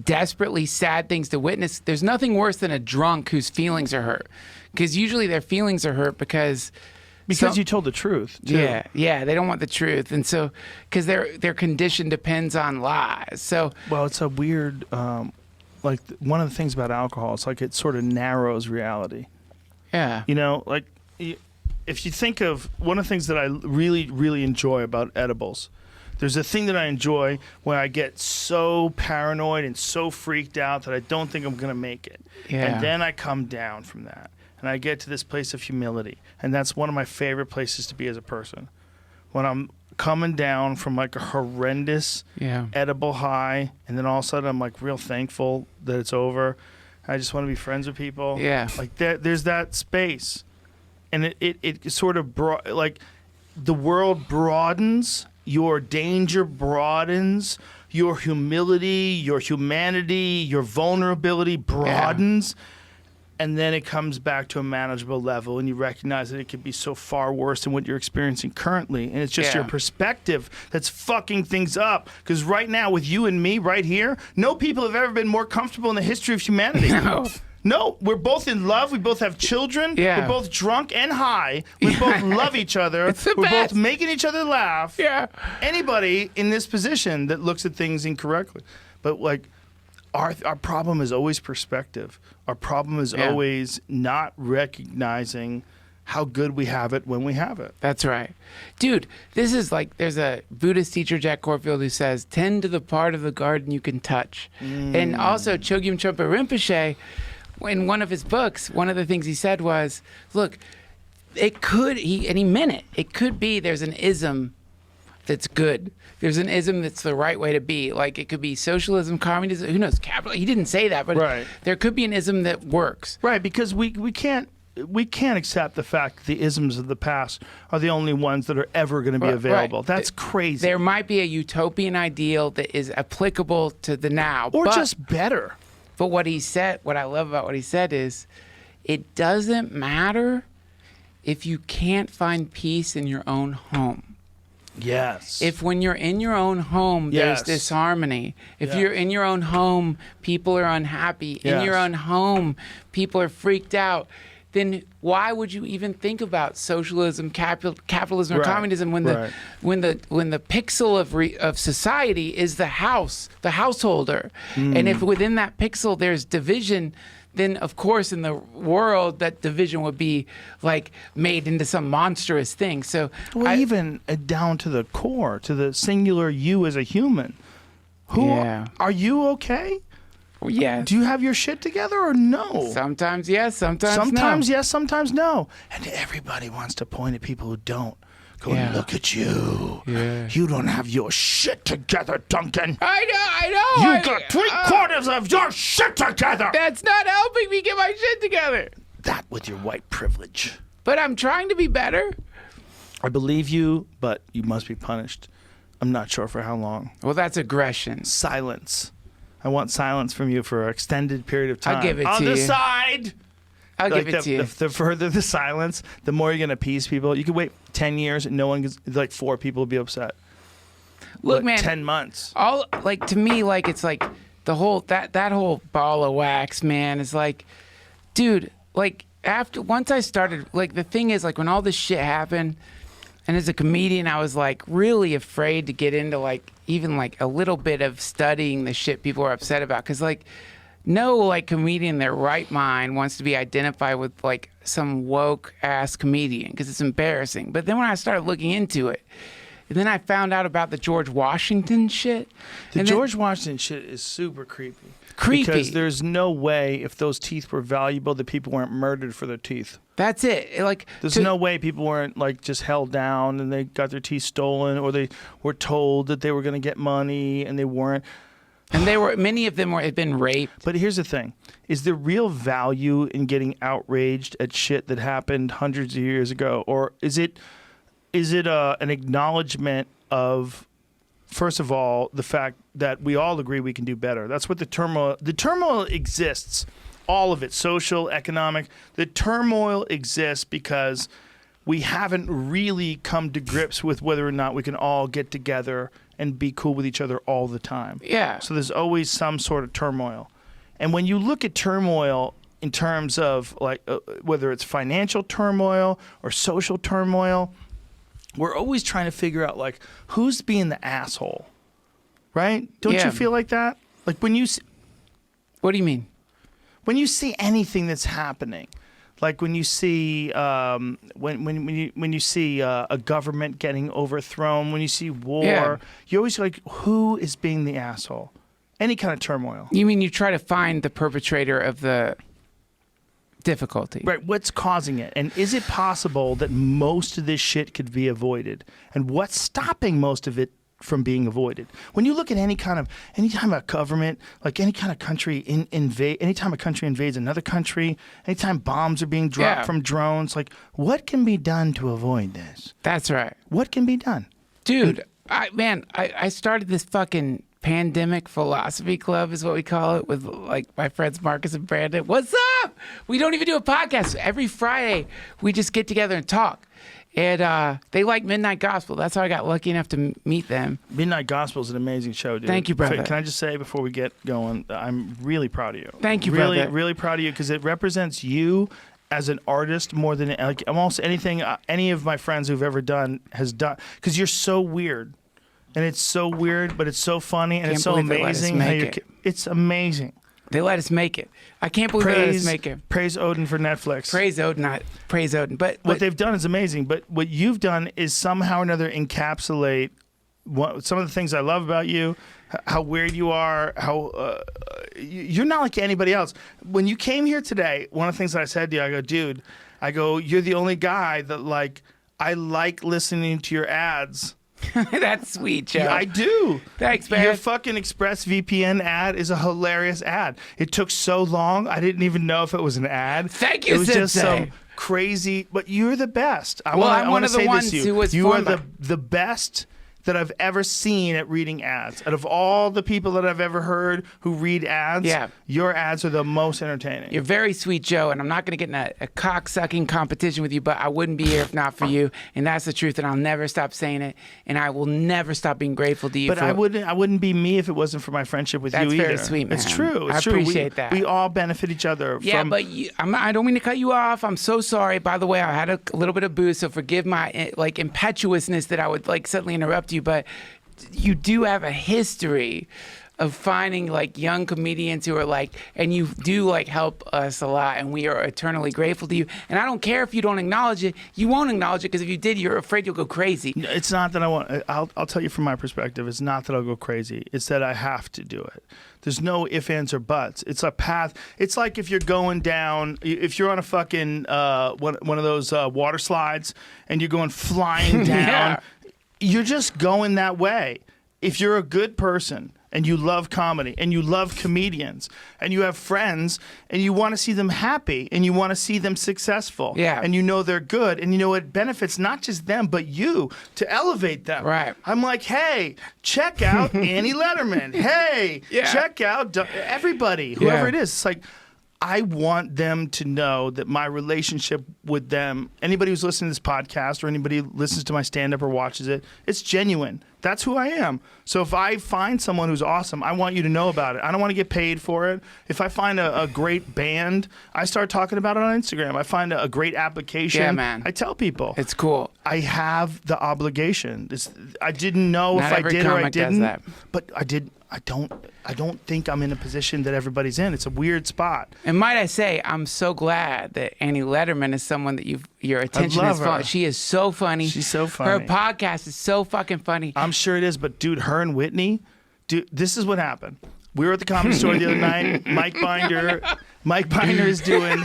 desperately sad things to witness. There's nothing worse than a drunk whose feelings are hurt. Because usually their feelings are hurt because you told the truth, too. Yeah, they don't want the truth, and so because their condition depends on lies. So well, it's a weird, like one of the things about alcohol, it's like it sort of narrows reality. Yeah, you know, like if you think of one of the things that I really, really enjoy about edibles. There's a thing that I enjoy when I get so paranoid and so freaked out that I don't think I'm gonna make it, and then I come down from that. And I get to this place of humility. And that's one of my favorite places to be as a person. When I'm coming down from like a horrendous edible high, and then all of a sudden I'm like real thankful that it's over. I just want to be friends with people. Yeah. Like there's that space. And it sort of, like the world broadens, your danger broadens, your humility, your humanity, your vulnerability broadens. Yeah. and then it comes back to a manageable level, and you recognize that it could be so far worse than what you're experiencing currently, and it's just your perspective that's fucking things up. Because right now, with you and me right here, no people have ever been more comfortable in the history of humanity. No, we're both in love. We both have children. Yeah. We're both drunk and high. We both love each other. It's the We're best. both making each other laugh. Yeah. Anybody in this position that looks at things incorrectly. But like, our problem is always perspective. Our problem is always not recognizing how good we have it when we have it. That's right. Dude, this is like, there's a Buddhist teacher, Jack Corfield, who says, tend to the part of the garden you can touch. And also Chogyam Trungpa Rinpoche, in one of his books, one of the things he said was, look, it could, and he meant it, it could be there's an ism that's good. There's an ism that's the right way to be. Like, it could be socialism, communism, who knows, capital. He didn't say that, but there could be an ism that works. Right, because we can't accept the fact that the isms of the past are the only ones that are ever going to be available. That's crazy. There might be a utopian ideal that is applicable to the now. Or just better. But what he said, what I love about what he said is, it doesn't matter if you can't find peace in your own home. Yes. If when you're in your own home, there's disharmony. If you're in your own home, people are unhappy. In your own home, people are freaked out. Then why would you even think about socialism, capitalism, or communism when the pixel of society is the house, the householder, and if within that pixel there's division, then of course in the world that division would be like made into some monstrous thing. So even down to the core, to the singular you as a human. Are you okay? Yeah. Do you have your shit together or no? Sometimes yes, sometimes no. Sometimes yes, sometimes no. And everybody wants to point at people who don't. Go, look at you. Yeah. You don't have your shit together, Duncan. I know. You got 3/4 of your shit together. That's not helping me get my shit together. That with your white privilege. But I'm trying to be better. I believe you, but you must be punished. I'm not sure for how long. Well, that's aggression. Silence. I want silence from you for an extended period of time. I'll give it to you. On the side. I'll give it to you. The further the silence, the more you're going to appease people. You could wait 10 years and no one gets, like 4 people will be upset. Look, man. 10 months. All, like, to me, like, it's like the whole, that whole ball of wax, man, is like, dude, like, once I started, like, the thing is, like, when all this shit happened, and as a comedian, I was like really afraid to get into like even like a little bit of studying the shit people are upset about. Cause like no like comedian in their right mind wants to be identified with like some woke ass comedian because it's embarrassing. But then when I started looking into it, and then I found out about the George Washington shit. The George Washington shit is super creepy. Because Because there's no way if those teeth were valuable that people weren't murdered for their teeth. That's it. Like there's no way people weren't like just held down and they got their teeth stolen, or they were told that they were going to get money and they weren't. And many of them had been raped. But here's the thing: is there real value in getting outraged at shit that happened hundreds of years ago, or is it an acknowledgement of, first of all, the fact that we all agree we can do better? That's what the turmoil exists. All of it, social, economic. The turmoil exists because we haven't really come to grips with whether or not we can all get together and be cool with each other all the time. Yeah. So there's always some sort of turmoil. And when you look at turmoil in terms of like whether it's financial turmoil or social turmoil, we're always trying to figure out like who's being the asshole, right? Don't you feel like that? Like when you what do you mean? When you see anything that's happening, like when you see when you see a government getting overthrown, when you see war, you're always like, who is being the asshole? Any kind of turmoil. You mean you try to find the perpetrator of the difficulty? Right. What's causing it? And is it possible that most of this shit could be avoided? And what's stopping most of it from being avoided? When you look at anytime a government, like any kind of country anytime a country invades another country, anytime bombs are being dropped from drones, like what can be done to avoid this? That's right. What can be done? Dude, I started this fucking pandemic philosophy club is what we call it with like my friends Marcus and Brandon. What's up? We don't even do a podcast. Every Friday, we just get together and talk. And they like Midnight Gospel. That's how I got lucky enough to meet them. Midnight Gospel is an amazing show, dude. Thank you, brother. Can I just say before we get going, I'm really proud of you. Thank you, really, brother. Really proud of you because it represents you as an artist more than like almost anything any of my friends who've ever done has done. Because you're so weird, and it's so weird, but it's so funny and it's so believe they let us amazing. make it. It's amazing. They let us make it. I can't believe they let us make it. Praise Odin for Netflix. Praise Odin, praise Odin. But What they've done is amazing, but what you've done is somehow or another encapsulate some of the things I love about you, how weird you are, how you're not like anybody else. When you came here today, one of the things that I said to you, I go, dude, you're the only guy that like, I like listening to your ads. that's sweet, Joe. Yeah, I do. Thanks, man. Your fucking ExpressVPN ad is a hilarious ad. It took so long, I didn't even know if it was an ad. Thank you, It was just Sensei. some crazy, but you're the best. I'm one of the ones who was You are fun the best that I've ever seen at reading ads. Out of all the people that I've ever heard who read ads, Yeah. your ads are the most entertaining. You're very sweet, Joe, and I'm not going to get in a cock-sucking competition with you, but I wouldn't be here if not for you, and that's the truth, and I'll never stop saying it, and I will never stop being grateful to you. But for I wouldn't be me if it wasn't for my friendship with That's you either. very sweet, man. It's true. It's I true. appreciate that. We all benefit each other. Yeah, from, but I don't mean to cut you off. I'm so sorry. By the way, I had a little bit of booze, so forgive my like impetuousness that I would like suddenly interrupt you. But you do have a history of finding like young comedians who are like, and you do like help us a lot, and we are eternally grateful to you. And I don't care if you don't acknowledge it. You won't acknowledge it because if you did, you're afraid you'll go crazy. It's not that I want. I'll tell you from my perspective. It's not that I'll go crazy. It's that I have to do it. There's no ifs, ands, or buts. It's a path. It's like if you're going down, if you're on a fucking one of those water slides, and you're going flying down. Yeah. You're just going that way. If you're a good person and you love comedy and you love comedians and you have friends and you want to see them happy and you want to see them successful, Yeah. and you know they're good and you know it benefits not just them but you to elevate them. Right. I'm like, hey, check out Annie Letterman. Hey, Yeah. check out everybody, whoever Yeah. it is. It's like, I want them to know that my relationship with them, anybody who's listening to this podcast or anybody who listens to my stand-up or watches it, it's genuine. That's who I am. So if I find someone who's awesome, I want you to know about it. I don't want to get paid for it. If I find a great band, I start talking about it on Instagram. I find a great application. Yeah, man. I tell people. It's cool. I have the obligation. I didn't know Not if I every did or I comic does didn't, that. but I did. I don't think I'm in a position that everybody's in. It's a weird spot. And might I say, I'm so glad that Annie Letterman is someone that your attention love is fun. her. She is so funny. She's so Her funny. podcast is so fucking funny. I'm sure it is, but dude, her and Whitney, dude, this is what happened. We were at the Comedy Store the other night. Mike Binder is doing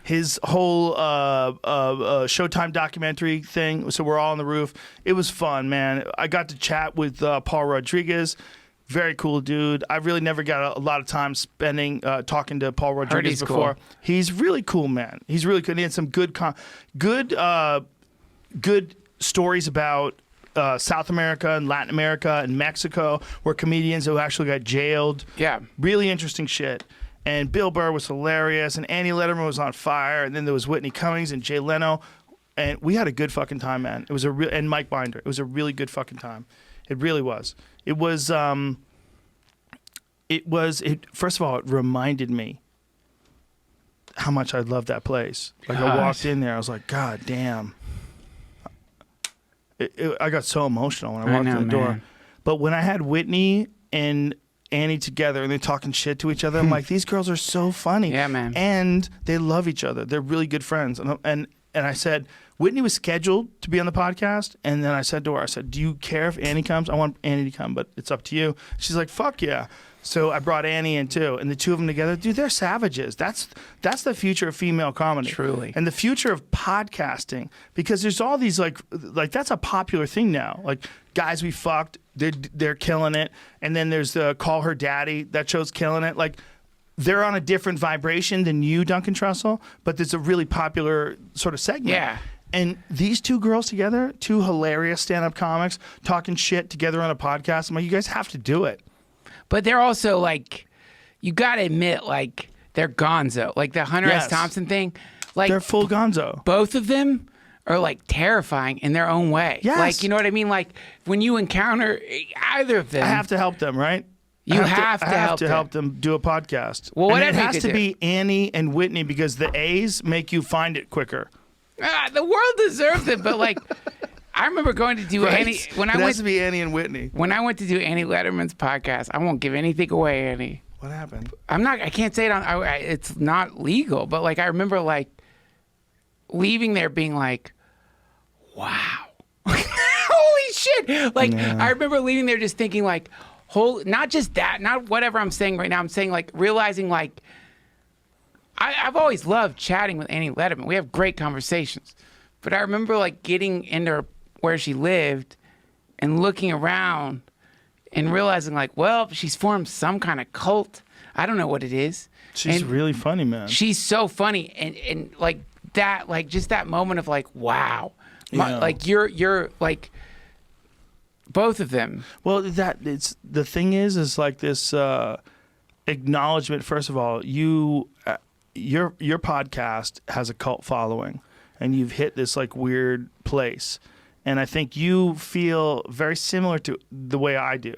his whole Showtime documentary thing. So we're all on the roof. It was fun, man. I got to chat with Paul Rodriguez. Very cool dude. I really never got a lot of time spending talking to Paul Rodriguez he's before. cool. He's really cool, man. He's really good. He had some good stories about South America and Latin America and Mexico, where comedians who actually got jailed. Yeah. Really interesting shit. And Bill Burr was hilarious, and Annie Letterman was on fire, and then there was Whitney Cummings and Jay Leno, and we had a good fucking time, man. It was and Mike Binder. It was a really good fucking time. It really was. First of all, it reminded me how much I loved that place. Like I walked in there, I was like, God damn. I got so emotional when I walked in the door. Man. But when I had Whitney and Annie together and they're talking shit to each other, I'm like, these girls are so funny. Yeah, man. And they love each other. They're really good friends. And I said, Whitney was scheduled to be on the podcast, and then I said to her, I said, do you care if Annie comes? I want Annie to come, but it's up to you. She's like, fuck yeah. So I brought Annie in too, and the two of them together, dude, they're savages. That's the future of female comedy. Truly. And the future of podcasting, because there's all these like that's a popular thing now. Like guys we fucked, they're killing it, and then there's the Call Her Daddy, that show's killing it. Like they're on a different vibration than you, Duncan Trussell, but there's a really popular sort of segment. Yeah. And these two girls together, two hilarious stand-up comics, talking shit together on a podcast. I'm like, you guys have to do it. But they're also like, you got to admit, like, they're gonzo. Like the Hunter S. Yes. Thompson thing, like They're full gonzo. both of them are like terrifying in their own way. Yes. Like, you know what I mean? Like when you encounter either of them, I have to help them, right? You I have to help help them do a podcast. Well, and whatever it you has could to do. be Annie and Whitney because the A's make you find it quicker. the world deserves it. But like, I remember going to do Right? Annie when it I has went to be Annie and Whitney. when I went to do Annie Letterman's podcast. I won't give anything away, Annie. What happened? I can't say it on. It's not legal. But like, I remember like leaving there being like, wow. Holy shit. Like, I remember leaving there just thinking like, not just that, not whatever I'm saying right now. I'm saying like realizing like, I've always loved chatting with Annie Letterman. We have great conversations. But I remember like getting into where she lived and looking around and realizing like, well, she's formed some kind of cult. I don't know what it is. She's And really funny, man. she's so funny. And like that, like just that moment of like, wow. Yeah. Like you're like both of them. Well, it's the thing is like this acknowledgement. First of all, your podcast has a cult following, and you've hit this like weird place, and I think you feel very similar to the way I do.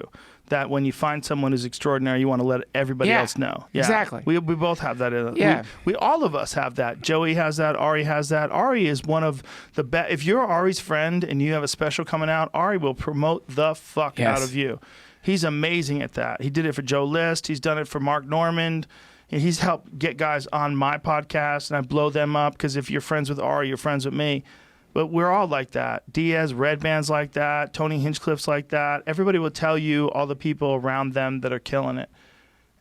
That when you find someone who's extraordinary, you want to let everybody Yeah, else know. exactly. We both have that. Yeah. We all of us have that. Joey has that. Ari has that. Ari is one of the best. If you're Ari's friend and you have a special coming out, Ari will promote the fuck Yes. out of you. He's amazing at that. He did it for Joe List. He's done it for Mark Normand. And he's helped get guys on my podcast, and I blow them up because if you're friends with Ari, you're friends with me. But we're all like that. Diaz, Redband's like that. Tony Hinchcliffe's like that. Everybody will tell you all the people around them that are killing it.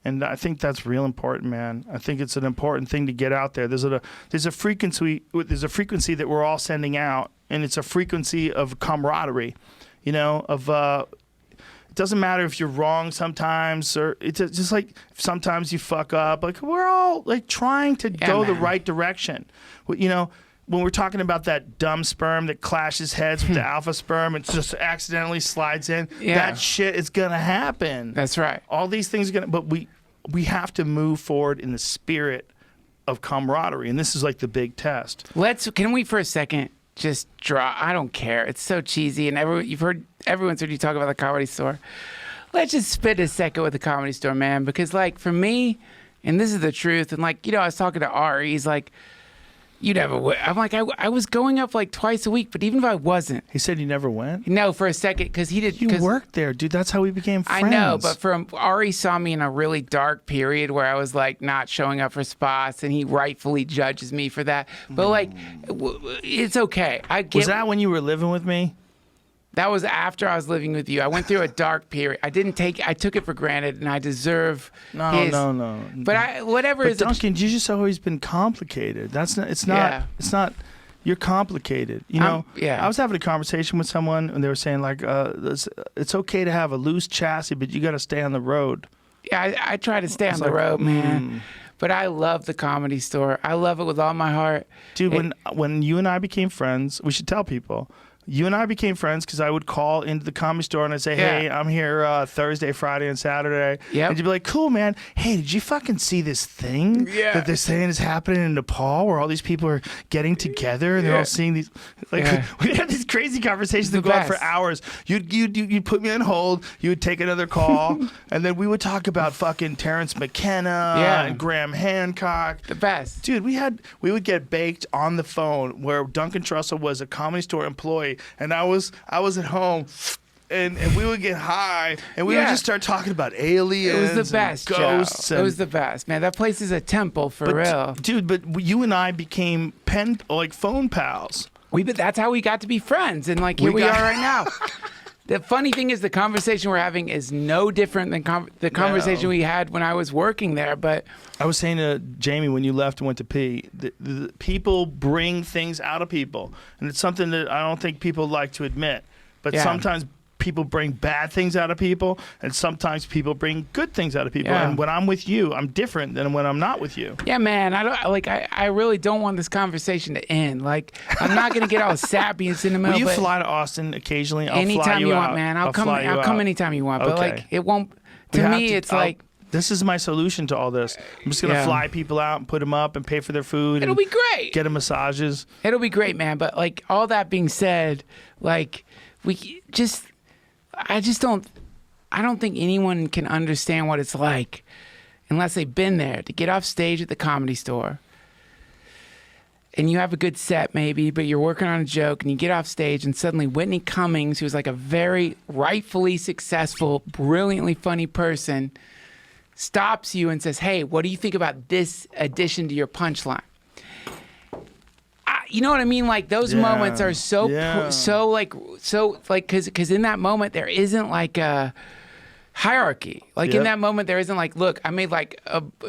And I think that's real important, man. I think it's an important thing to get out there. There's a frequency that we're all sending out, and it's a frequency of camaraderie, you know, of it doesn't matter if you're wrong sometimes, or it's just like sometimes you fuck up. Like we're all like trying to go the man. right direction. You know, when we're talking about that dumb sperm that clashes heads with the alpha sperm and just accidentally slides in, Yeah. that shit is gonna happen. That's right. All these things are gonna, but we have to move forward in the spirit of camaraderie, and this is like the big test. Can we for a second just draw? I don't care. It's so cheesy, and everyone's heard you talk about the Comedy Store. Let's just spend a second with the Comedy Store, man, because like for me, and this is the truth, and like, you know, I was talking to Ari. He's like, you never would. I'm like, I was going up like twice a week, but even if I wasn't, He said you never went. no, for a second, because he did. You 'cause worked there, dude. That's how we became friends. I know, but Ari saw me in a really dark period where I was like not showing up for spots, and he rightfully judges me for that. But like, it's okay. I get. Was that when you were living with me? That was after I was living with you. I went through a dark period. I took it for granted, and I deserve No. But whatever But is. Duncan, you just always been complicated. That's not. It's not. Yeah. It's not. You're complicated. You know. yeah. I was having a conversation with someone, and they were saying like, it's okay to have a loose chassis, but you got to stay on the road. Yeah, I try to stay on the like, road, man. But I love the Comedy Store. I love it with all my heart. Dude, when you and I became friends, we should tell people. You and I became friends because I would call into the Comedy Store and I'd say, hey, Yeah. I'm here Thursday, Friday, and Saturday. Yep. And you'd be like, cool, man. Hey, did you fucking see this thing Yeah. that they're saying is happening in Nepal where all these people are getting together and they're all seeing these? Like, Yeah. we had these crazy conversations that The go on for best. hours. You'd put me on hold. You would take another call. And then we would talk about fucking Terrence McKenna Yeah. and Graham Hancock. The best. Dude, we would get baked on the phone where Duncan Trussell was a Comedy Store employee, and I was at home, and we would get high, and we would Yeah. just start talking about aliens. It was the best, and ghosts. Joe. It was the best, man. That place is a temple for real. Dude, but you and I became phone pals. That's how we got to be friends, and like here we are right now. The funny thing is, the conversation we're having is no different than the conversation we had when I was working there. But I was saying to Jamie when you left and went to pee, the people bring things out of people, and it's something that I don't think people like to admit. But Yeah. sometimes people bring bad things out of people, and sometimes people bring good things out of people. Yeah. And when I'm with you, I'm different than when I'm not with you. yeah, man, I really don't want this conversation to end. Like, I'm not gonna get all sappy and sentimental. Will you but fly to Austin occasionally? I'll fly anytime you want, out. man. I'll come fly you anytime out. you want. But Okay. like, it won't. We To have me, it's I'll- like This is my solution to all this. I'm just gonna Yeah. fly people out and put them up and pay for their food. It'll and be great. Get them massages. It'll be great, man. But like all that being said, like I don't think anyone can understand what it's like unless they've been there to get off stage at the Comedy Store. And you have a good set maybe, but you're working on a joke and you get off stage and suddenly Whitney Cummings, who's like a very rightfully successful, brilliantly funny person, stops you and says, "Hey, what do you think about this addition to your punchline?" You know what I mean? Like those Yeah. moments are so Yeah. because in that moment there isn't like a hierarchy. Like in Yep. that moment there isn't like, look, I made like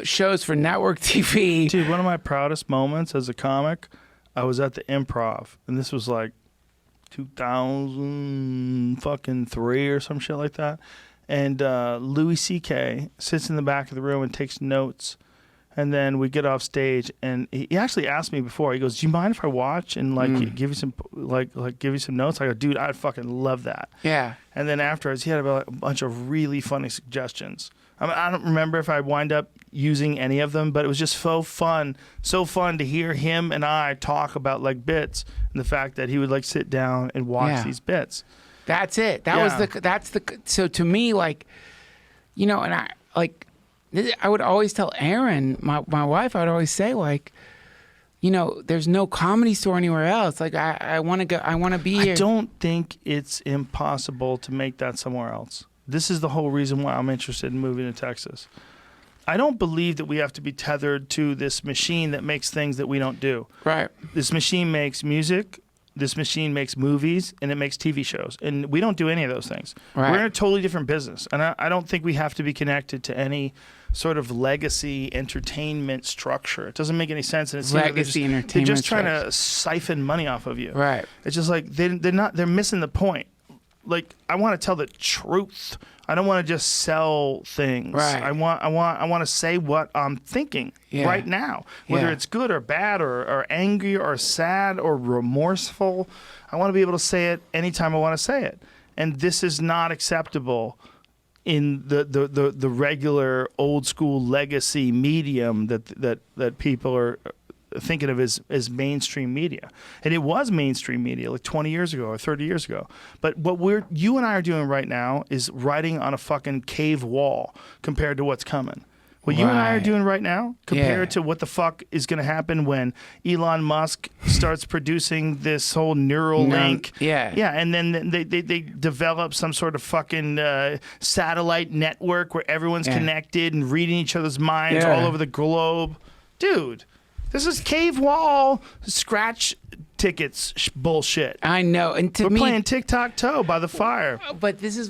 shows for network TV. Dude, one of my proudest moments as a comic, I was at the Improv, and this was like 2003 or some shit like that. And Louis C.K. sits in the back of the room and takes notes. And then we get off stage, and he actually asked me before. He goes, "Do you mind if I watch and give you some give you some notes?" I go, "Dude, I'd fucking love that." Yeah. And then afterwards, he had a bunch of really funny suggestions. I don't remember if I wind up using any of them, but it was just so fun to hear him and I talk about like bits and the fact that he would like sit down and watch Yeah. these bits. That's it. So to me, like, you know, and I would always tell Erin, my wife, I would always say, like, you know, there's no Comedy Store anywhere else. Like, I want to go, I want to be here. I don't think it's impossible to make that somewhere else. This is the whole reason why I'm interested in moving to Texas. I don't believe that we have to be tethered to this machine that makes things that we don't do. Right. This machine makes music, this machine makes movies, and it makes TV shows. And we don't do any of those things. Right. We're in a totally different business. And I don't think we have to be connected to any sort of legacy entertainment structure. It doesn't make any sense. And it's Legacy they're entertainment just trying structure. to siphon money off of you. Right. It's just like they're missing the point. Like, I want to tell the truth. I don't want to just sell things. Right. I want to say what I'm thinking Yeah. right now, whether Yeah. it's good or bad or angry or sad or remorseful. I want to be able to say it anytime I want to say it. And this is not acceptable in the regular old school legacy medium that people are thinking of as mainstream media. And it was mainstream media like 20 years ago or 30 years ago. But what you and I are doing right now is writing on a fucking cave wall compared to what's coming. What you and I are Right. doing right now compared Yeah. to what the fuck is going to happen when Elon Musk starts producing this whole neural link. Yeah. Yeah, and then they develop some sort of fucking satellite network where everyone's Yeah. connected and reading each other's minds Yeah. all over the globe. Dude, this is cave wall scratch tickets bullshit. I know. And to We're me, playing tic-tac-toe by the fire. but this is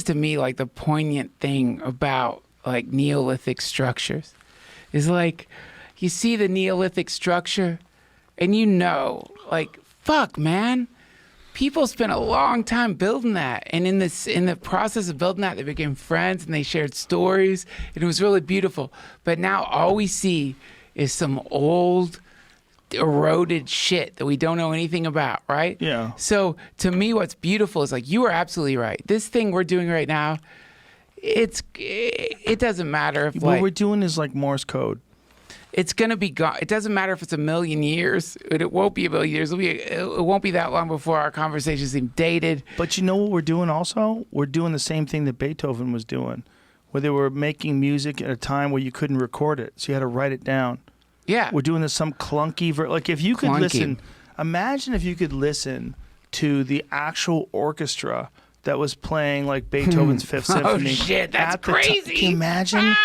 to me like the poignant thing about like Neolithic structures is like you see the Neolithic structure and you know, like, fuck, man, people spent a long time building that, and in the process of building that they became friends and they shared stories and it was really beautiful. But now all we see is some old eroded shit that we don't know anything about, right? Yeah. So to me, what's beautiful is like you are absolutely right. This thing we're doing right now, it doesn't matter if What like we're doing is like Morse code. it's gonna be gone. It doesn't matter if it's 1,000,000 years. It won't be 1,000,000 years. It won't be that long before our conversations seem dated. But you know what we're doing also? We're doing the same thing that Beethoven was doing, where they were making music at a time where you couldn't record it, so you had to write it down. Yeah. We're doing this some clunky like if you could Clunky. listen, imagine if you could listen to the actual orchestra that was playing like Beethoven's Fifth Oh, Symphony. shit, that's at the ti- crazy. Can you imagine?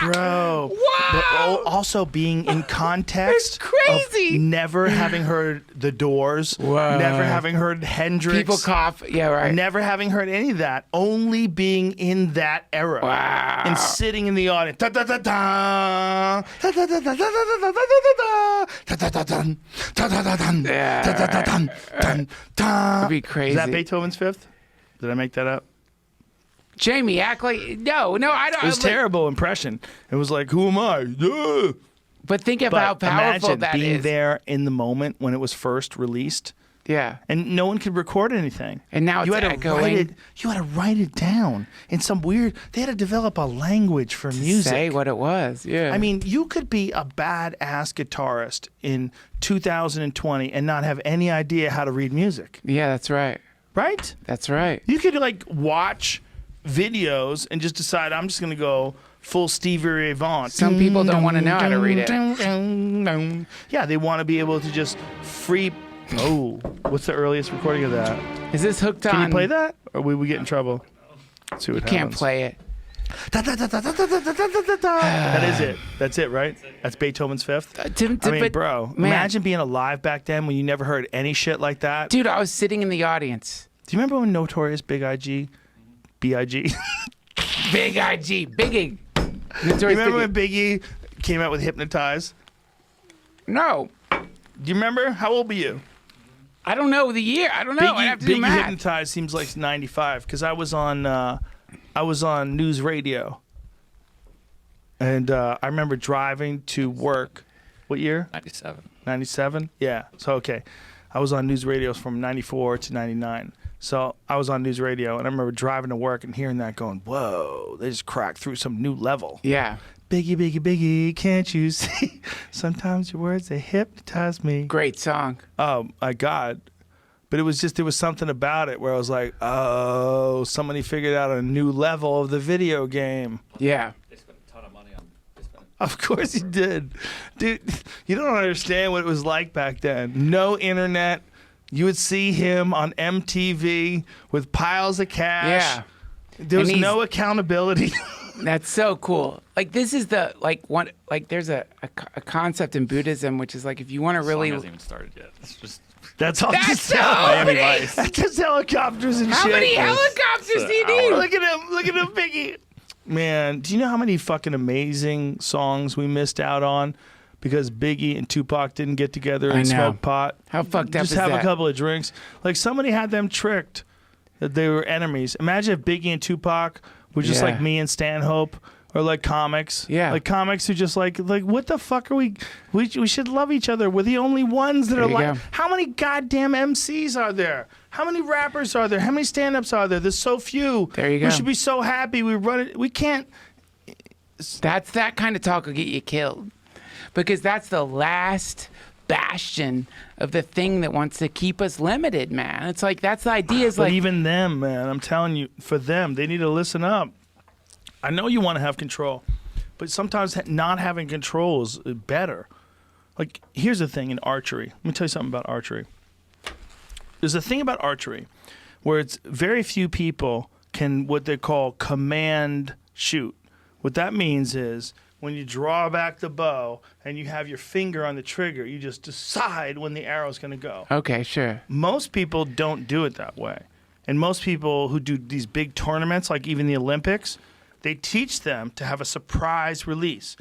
Bro. But Whoa. also being in context That's crazy. of never having heard The Doors, Wow. never having heard Hendrix. People cough. Yeah, right. Never having heard any of that, only being in that era. Wow. And sitting in the audience. Da, da, da, da. Da, da, da, da, da, da, da, da, da, da, da, da, dun. Da, da, da, dun. Yeah. Da, da, da, dun. Dun, dun. It'd be crazy. Is that Beethoven's Fifth? Did I make that up? Jamie, act like no. I don't. It was a terrible impression. It was like, who am I? Yeah. But think of how But powerful imagine that being is. there in the moment when it was first released. Yeah. And no one could record anything. And now you it's had to write echoing. it. You had to write it down in some weird. They had to develop a language for music. Say what it was. Yeah. I mean, you could be a badass guitarist in 2020 and not have any idea how to read music, yeah, that's right. right? That's right. You could like watch videos and just decide I'm just gonna go full Stevie Ray Vaughan. Some people don't wanna know how to read it. Yeah, they want to be able to just free. Oh, what's the earliest recording of that? Is this hooked on? Can you play that, or will we get in trouble? Let's see what Can't happens. play it. That is it. That's it, right? That's Beethoven's Fifth. I mean, but- bro, man. imagine being alive back then when you never heard any shit like that. Dude, I was sitting in the audience. Do you remember when Notorious B.I.G. B.I.G. Big IG, Biggie. You remember when Biggie came out with Hypnotize? No, Do you remember? How old were you? I don't know the year. I don't know. I have to do Biggie math. Hypnotize seems like 95 because I was on News Radio, and I remember driving to work. What year? 97. 97? Yeah. So, okay. I was on news radios from 94 to 99. So I was on news radio, and I remember driving to work and hearing that going, whoa, they just cracked through some new level. Yeah. Biggie, Biggie, Biggie, can't you see? Sometimes your words, they hypnotize me. Great song. Oh, my God. But it was just, there was something about it where I was like, oh, somebody figured out a new level of the video game. Yeah. They spent a ton of money on this. Of course he did. Dude, you don't understand what it was like back then. No internet. You would see him on MTV with piles of cash. Yeah. There was And he's- no accountability. That's so cool. Like this is the there's a concept in Buddhism which is like if you want to really Song hasn't even started yet. It's just That's all. That's just so Miami many. Vice. That's just helicopters and how shit. many helicopters do you need? Look at him. Look at him, Biggie. Man, do you know how many fucking amazing songs we missed out on because Biggie and Tupac didn't get together and I know. smoke pot? How fucked up Just is have that? a couple of drinks. Like somebody had them tricked that they were enemies. Imagine if Biggie and Tupac were just Yeah. like me and Stanhope. Or like comics, Yeah. like comics who just like what the fuck are we should love each other. We're the only ones that There are you like. go. How many goddamn MCs are there? How many rappers are there? How many stand-ups are there? There's so few. There you go. We should be so happy. We run it. We can't. That's that kind of talk will get you killed. Because that's the last bastion of the thing that wants to keep us limited, man. It's like that's the idea is But like even them, man, I'm telling you, for them, they need to listen up. I know you want to have control, but sometimes not having control is better. Like, here's the thing in archery. Let me tell you something about archery. There's a thing about archery where it's very few people can what they call command shoot. What that means is when you draw back the bow and you have your finger on the trigger, you just decide when the arrow's going to go. okay, sure. Most people don't do it that way. And most people who do these big tournaments, like even the Olympics, they teach them to have a surprise release.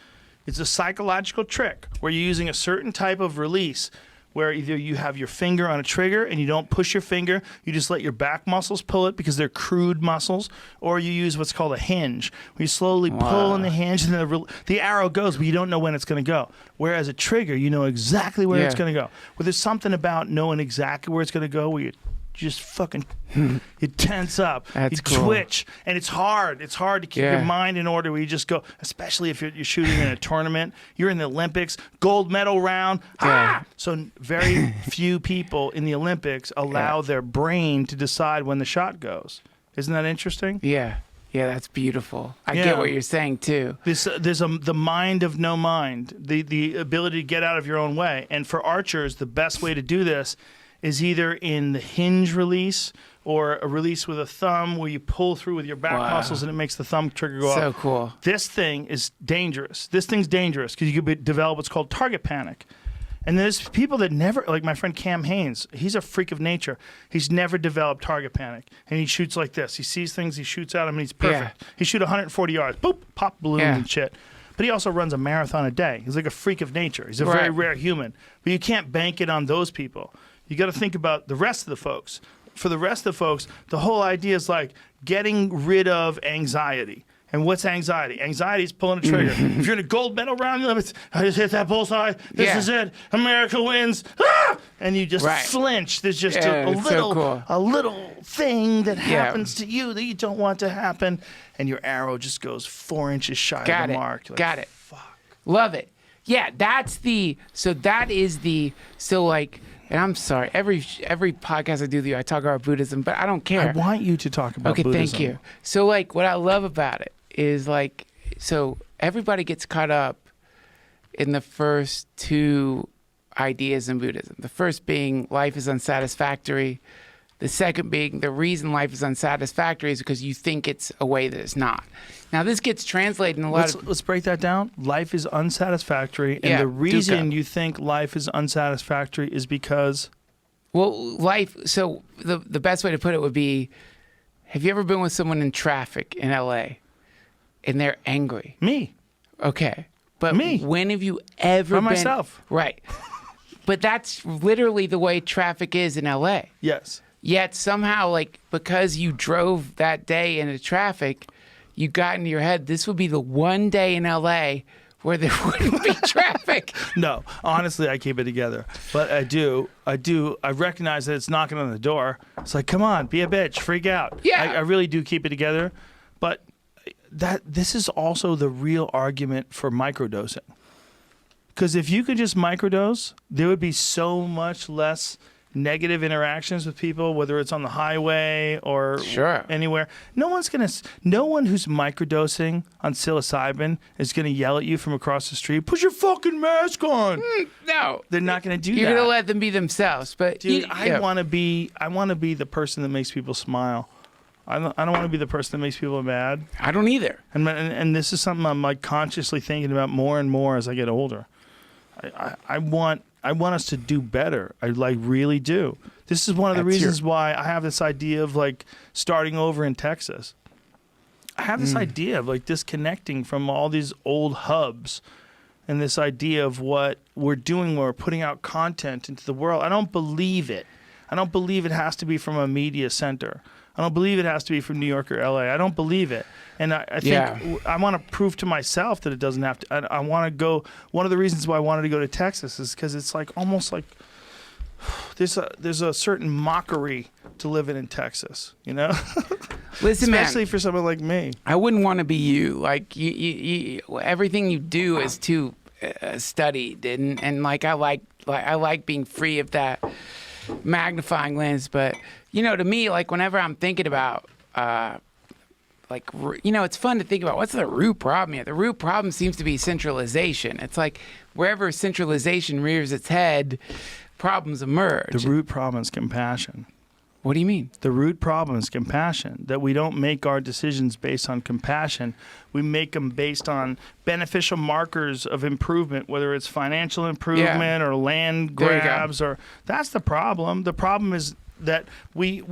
It's a psychological trick where you're using a certain type of release where either you have your finger on a trigger and you don't push your finger, you just let your back muscles pull it because they're crude muscles, or you use what's called a hinge, where you slowly pull in the hinge and the arrow goes, but you don't know when it's going to go. Whereas a trigger, you know exactly where it's Yeah. going to go. Well, there's something about knowing exactly where it's going to go where you just fucking you tense up, That's you cool. twitch, and it's hard. It's hard to keep Yeah. your mind in order where you just go, especially if you're shooting in a tournament, you're in the Olympics, gold medal round. Yeah. Ah! So very few people in the Olympics allow their brain to decide when the shot goes. Isn't that interesting? Yeah. Yeah, that's beautiful. I Yeah. get what you're saying too. There's the mind of no mind, the ability to get out of your own way. And for archers, the best way to do this is either in the hinge release or a release with a thumb where you pull through with your back Wow. muscles and it makes the thumb trigger go So up. cool. This thing is dangerous. This thing's dangerous because you could develop what's called target panic. And there's people that never, like my friend Cam Haynes, he's a freak of nature. He's never developed target panic. And he shoots like this. He sees things, he shoots at them, and he's perfect. He shoot 140 yards, boop, pop balloons Yeah. and shit. But he also runs a marathon a day. He's like a freak of nature. He's a very Right. rare human. But you can't bank it on those people. You got to think about the rest of the folks. For the rest of the folks, the whole idea is like getting rid of anxiety. And what's anxiety? Anxiety is pulling a trigger. If you're in a gold medal round, I just hit that bullseye. This Yeah. is it. America wins. Ah! and you just Right. flinch. There's just Yeah, a it's so little cool. a little thing that Yeah. happens to you that you don't want to happen, and your arrow just goes 4 inches shy Got of the it. mark. You're like, Got it. Love it. Yeah, so like, and I'm sorry, every podcast I do with you, I talk about Buddhism, but I don't care. I want you to talk about Okay, Buddhism. thank you. So like, what I love about it is like, so everybody gets caught up in the first two ideas in Buddhism. The first being life is unsatisfactory. The second being the reason life is unsatisfactory is because you think it's a way that it's not. Now this gets translated in a lot of Let's break that down. Life is unsatisfactory, and Yeah, the reason Dukkha. you think life is unsatisfactory is because life. So the best way to put it would be, have you ever been with someone in traffic in LA and they're angry? me. Okay. But Me. when have you ever By been myself. Right. But that's literally the way traffic is in LA. Yes. Yet somehow, like, because you drove that day into traffic, you got into your head, this would be the one day in LA where there wouldn't be traffic. No, honestly, I keep it together. But I do. I recognize that it's knocking on the door. It's like, come on, be a bitch, freak out. Yeah. I really do keep it together. But this is also the real argument for microdosing. Because if you could just microdose, there would be so much less negative interactions with people, whether it's on the highway or Sure. anywhere. No one who's microdosing on psilocybin is gonna yell at you from across the street, put your fucking mask on. No. They're not gonna do You're that. going to let them be themselves. But Dude, yeah. I want to be the person that makes people smile. I don't want to be the person that makes people mad. I don't either. And this is something I'm like consciously thinking about more and more as I get older. I want us to do better. I like really do. This is one of the That's reasons why I have this idea of like starting over in Texas. I have this idea of like disconnecting from all these old hubs and this idea of what we're doing when we're putting out content into the world. I don't believe it. I don't believe it has to be from a media center. I don't believe it has to be from New York or LA. I don't believe it. And I think Yeah. I want to prove to myself that it doesn't have to. I want to go. One of the reasons why I wanted to go to Texas is because it's like almost like there's a certain mockery to living in Texas, you know? Listen, Especially man, for someone like me. I wouldn't want to be you. Like, you everything you do is too studied. And like, I like being free of that magnifying lens. But, you know, to me, like, whenever I'm thinking about, it's fun to think about what's the root problem here. The root problem seems to be centralization. It's like wherever centralization rears its head, problems emerge. The root problem is compassion. What do you mean? The root problem is compassion, that we don't make our decisions based on compassion. We make them based on beneficial markers of improvement, whether it's financial improvement or land There you go. grabs, or that's the problem. The problem is that we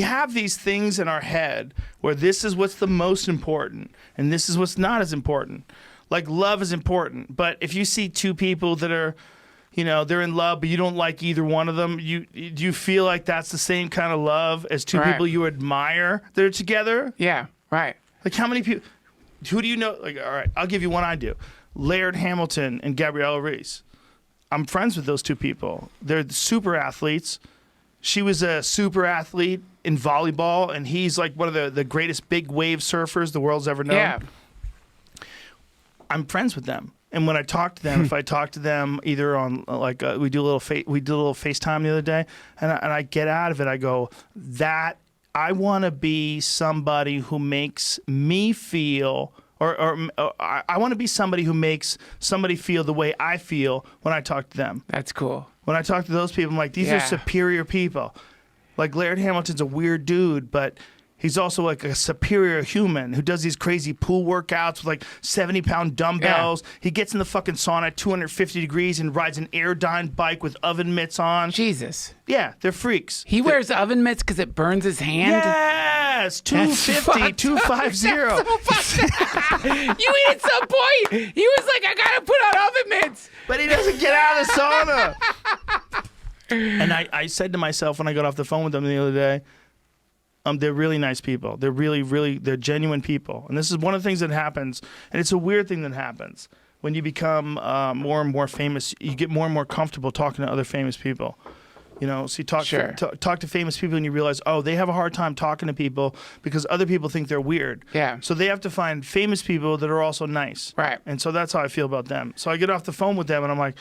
have these things in our head where this is what's the most important and this is what's not as important. Like love is important, but if you see two people that are, you know, they're in love, but you don't like either one of them, do you feel like that's the same kind of love as two Right. people you admire that are together? Yeah, right. Like how many people? Who do you know? Like, all right, I'll give you one I do. Laird Hamilton and Gabriella Reese. I'm friends with those two people. They're super athletes. She was a super athlete in volleyball, and he's like one of the greatest big wave surfers the world's ever known. Yeah. I'm friends with them. And when I talk to them, if I talk to them either on like we did a little FaceTime the other day, and I get out of it, I go, that I want to be somebody who makes me feel, or I want to be somebody who makes somebody feel the way I feel when I talk to them. That's cool. When I talk to those people, I'm like, these are Yeah. superior people. Like Laird Hamilton's a weird dude, but he's also like a superior human who does these crazy pool workouts with like 70-pound dumbbells. He gets in the fucking sauna at 250 degrees and rides an Airdyne bike with oven mitts on. Jesus. Yeah, they're freaks. He wears oven mitts because it burns his hand? Yes, 250, 250. You at some point, he was like, I gotta put on oven mitts. But he doesn't get out of the sauna. And I said to myself when I got off the phone with them the other day, they're really nice people. They're really, really, they're genuine people. And this is one of the things that happens, and it's a weird thing that happens. when you become more and more famous, you get more and more comfortable talking to other famous people. You know, so you talk to famous people and you realize, oh, they have a hard time talking to people because other people think they're weird. Yeah. So they have to find famous people that are also nice. Right. And so that's how I feel about them. So I get off the phone with them and I'm like,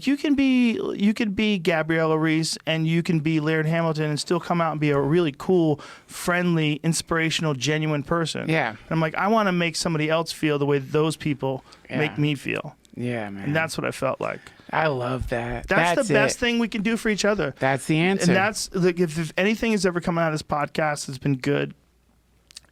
you can be Gabriella Reese and you can be Laird Hamilton and still come out and be a really cool, friendly, inspirational, genuine person. Yeah. And I'm like, I want to make somebody else feel the way those people make me feel. Yeah, man. And that's what I felt like. I love that. That's the best thing we can do for each other. That's the answer. And that's like, if anything has ever come out of this podcast that's been good,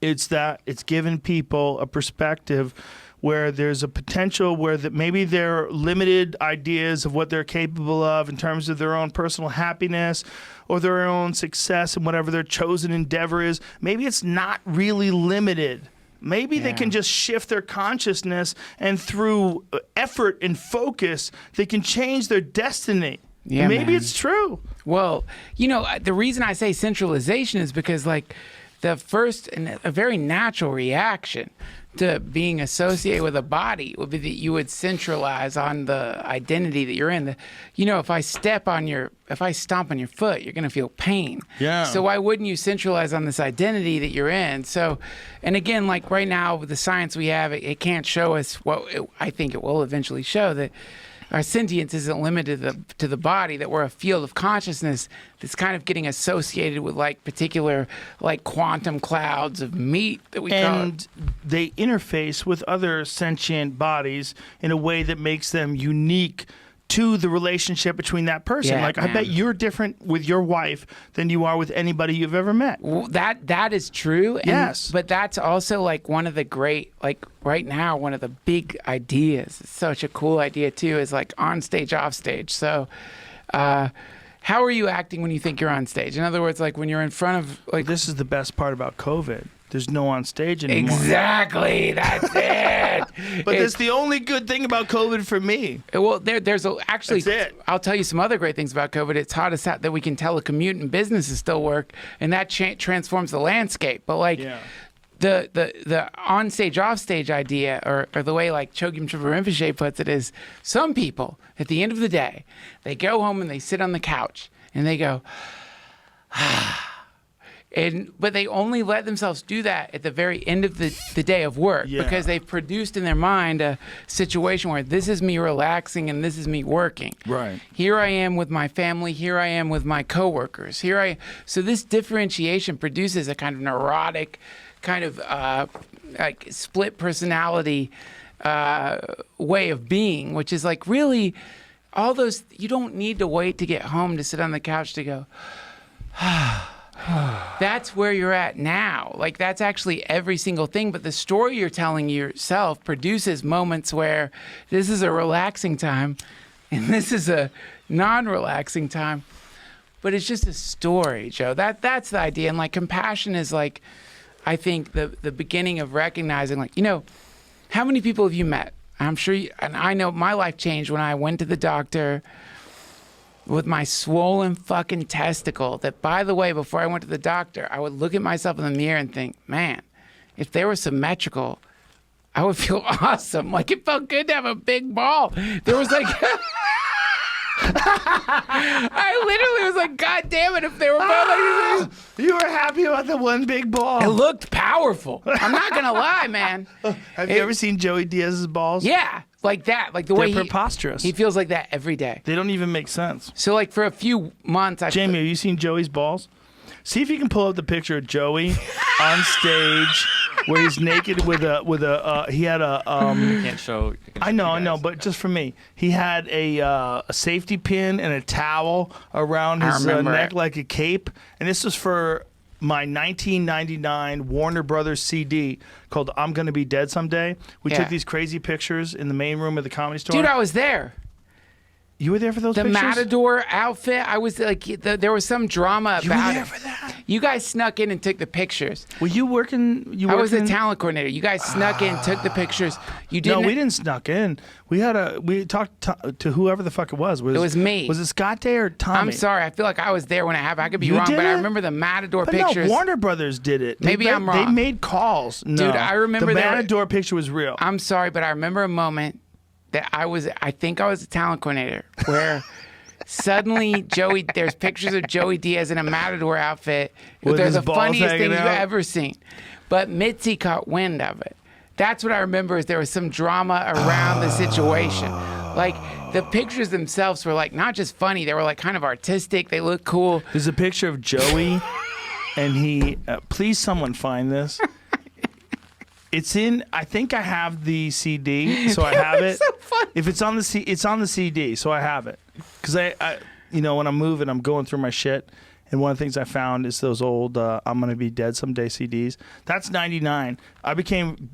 it's that it's given people a perspective where there's a potential where that maybe their limited ideas of what they're capable of in terms of their own personal happiness or their own success and whatever their chosen endeavor is, maybe it's not really limited. Maybe they can just shift their consciousness and through effort and focus, they can change their destiny. Yeah, Maybe man. it's true. Well, you know, the reason I say centralization is because, like, the first and a very natural reaction to being associated with a body would be that you would centralize on the identity that you're in. You know, if I stomp on your foot, you're going to feel pain. Yeah. So why wouldn't you centralize on this identity that you're in? So, and again, like right now with the science we have, it can't show us I think it will eventually show that our sentience isn't limited to the body, that we're a field of consciousness that's kind of getting associated with like particular like quantum clouds of meat that we call it. And they interface with other sentient bodies in a way that makes them unique to the relationship between that person. Yeah, like, man. I bet you're different with your wife than you are with anybody you've ever met. Well, that is true. Yes. But that's also like one of the great, like right now, one of the big ideas. It's such a cool idea too, is like on stage, off stage. So, how are you acting when you think you're on stage? In other words, like when you're in front of like. This is the best part about COVID. There's no on stage anymore. Exactly. That's it. But that's the only good thing about COVID for me. Well, there's actually. That's it. I'll tell you some other great things about COVID. It's taught us that we can telecommute and businesses still work, and that transforms the landscape. But like. Yeah. The on-stage, off-stage idea, or the way like Chogyam Trungpa Rinpoche puts it, is some people, at the end of the day, they go home and they sit on the couch and they go, but they only let themselves do that at the very end of the day of work because they've produced in their mind a situation where this is me relaxing and this is me working. Right. Here I am with my family. Here I am with my coworkers. So this differentiation produces a kind of neurotic, kind of like split personality way of being, which is like really all those. You don't need to wait to get home to sit on the couch to go. That's where you're at now. Like that's actually every single thing. But the story you're telling yourself produces moments where this is a relaxing time and this is a non-relaxing time. But it's just a story, Joe. That's the idea. And like compassion is like, I think the beginning of recognizing, like, you know, how many people have you met? I'm sure and I know my life changed when I went to the doctor with my swollen fucking testicle that, by the way, before I went to the doctor, I would look at myself in the mirror and think, man, if they were symmetrical, I would feel awesome. Like it felt good to have a big ball. There was like... I literally was like, God damn it, if they were both like this. You were happy about the one big ball. It looked powerful. I'm not going to lie, man. Have you ever seen Joey Diaz's balls? Yeah, like that. Like the way They're preposterous. he feels like that every day. They don't even make sense. So like for a few months, Jamie, have you seen Joey's balls? See if you can pull up the picture of Joey on stage where he's naked with a he had a Can't show. I know, but just for me, he had a safety pin and a towel around his neck like a cape, and this was for my 1999 Warner Brothers CD called "I'm Gonna Be Dead Someday." We took these crazy pictures in the main room of the Comedy Store. Dude, I was there. You were there for those The pictures? Matador outfit. I was like, there was some drama about it. You were there for that? You guys snuck in and took the pictures. Were you working? I was the talent coordinator. You guys snuck in, took the pictures. You didn't. No, we didn't snuck in. We talked to whoever the fuck it was. It was me. Was it Scott Day or Tommy? I'm sorry. I feel like I was there when it happened. I could be You wrong, did but I it? remember the Matador But pictures. no, Warner Brothers did it. Maybe I'm wrong. They made calls. No. Dude, I remember the there- Matador picture was real. I'm sorry, but I remember a moment that I think I was a talent coordinator where suddenly there's pictures of Joey Diaz in a Matador outfit. With They're his the balls funniest hanging things you've out. ever seen. But Mitzi caught wind of it. That's what I remember is there was some drama around the situation. Like the pictures themselves were like not just funny, they were like kind of artistic. They looked cool. There's a picture of Joey, and he. Please, someone find this. It's in. I think I have the CD, so I have it. so funny. If it's on the it's on the CD, so I have it. Because I, when I'm moving, I'm going through my shit, and one of the things I found is those old "I'm Gonna Be Dead Someday" CDs. That's '99. I became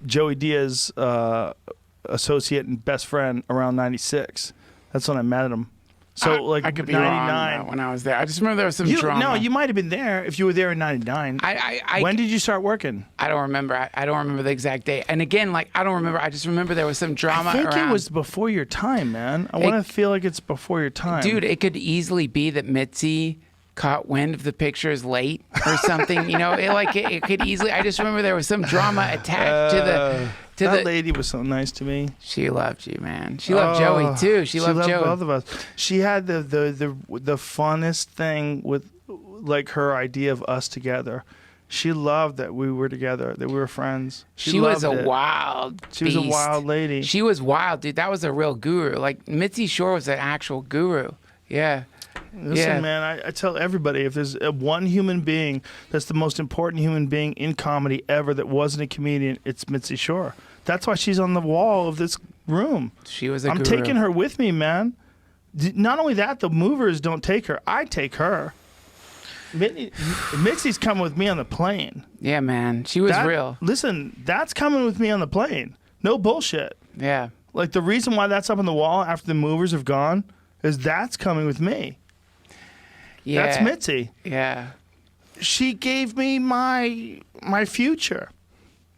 Joey Diaz associate and best friend around '96. That's when I met him. So I could be wrong though, when I was there. I just remember there was some drama. No, you might have been there if you were there in '99. When did you start working? I don't remember. I don't remember the exact date. And again, like I don't remember. I just remember there was some drama I think around. it was before your time, man. I want to feel like it's before your time. Dude, it could easily be that Mitzi caught wind of the pictures late or something. It could easily. I just remember there was some drama attached to that lady was so nice to me. She loved you, man. She loved Joey too. She loved Joey. Both of us. She had the funnest thing with like her idea of us together. She loved that we were together, that we were friends. She was a loved it. wild She was a beast. wild lady. She was wild, dude. That was a real guru. Like Mitzi Shore was an actual guru. Yeah. Listen, man, I tell everybody, if there's one human being that's the most important human being in comedy ever that wasn't a comedian, it's Mitzi Shore. That's why she's on the wall of this room. She was a I'm guru. taking her with me, man. Not only that, the movers don't take her. I take her. Mitzi's coming with me on the plane. Yeah, man. She was real. Listen, that's coming with me on the plane. No bullshit. Yeah. Like the reason why that's up on the wall after the movers have gone is that's coming with me. Yeah. That's Mitzi. Yeah. She gave me my future.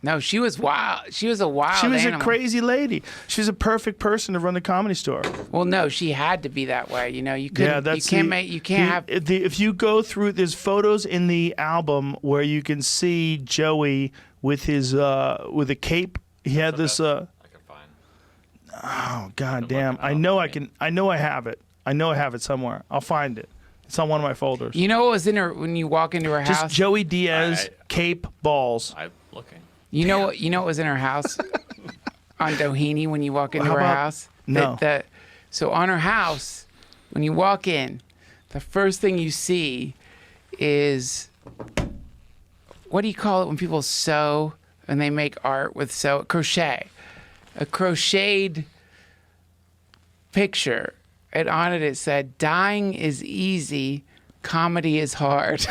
No, she was wild. She was a wild She was animal. a crazy lady. She was a perfect person to run the Comedy Store. Well, no, she had to be that way. You know, you couldn't. Yeah, that's you can't have. If you go through, there's photos in the album where you can see Joey with his with a cape. He had this. I can find. Oh god damn! I know I can. I know I have it. I know I have it somewhere. I'll find it. It's on one of my folders. You know what was in her when you walk into her Just house? Joey Diaz cape balls. I'm looking. You know what? You know what was in her house on Doheny when you walk into How her about- house? No. So on her house, when you walk in, the first thing you see is what do you call it when people sew and they make art with crochet? A crocheted picture, and on it said, "Dying is easy, comedy is hard."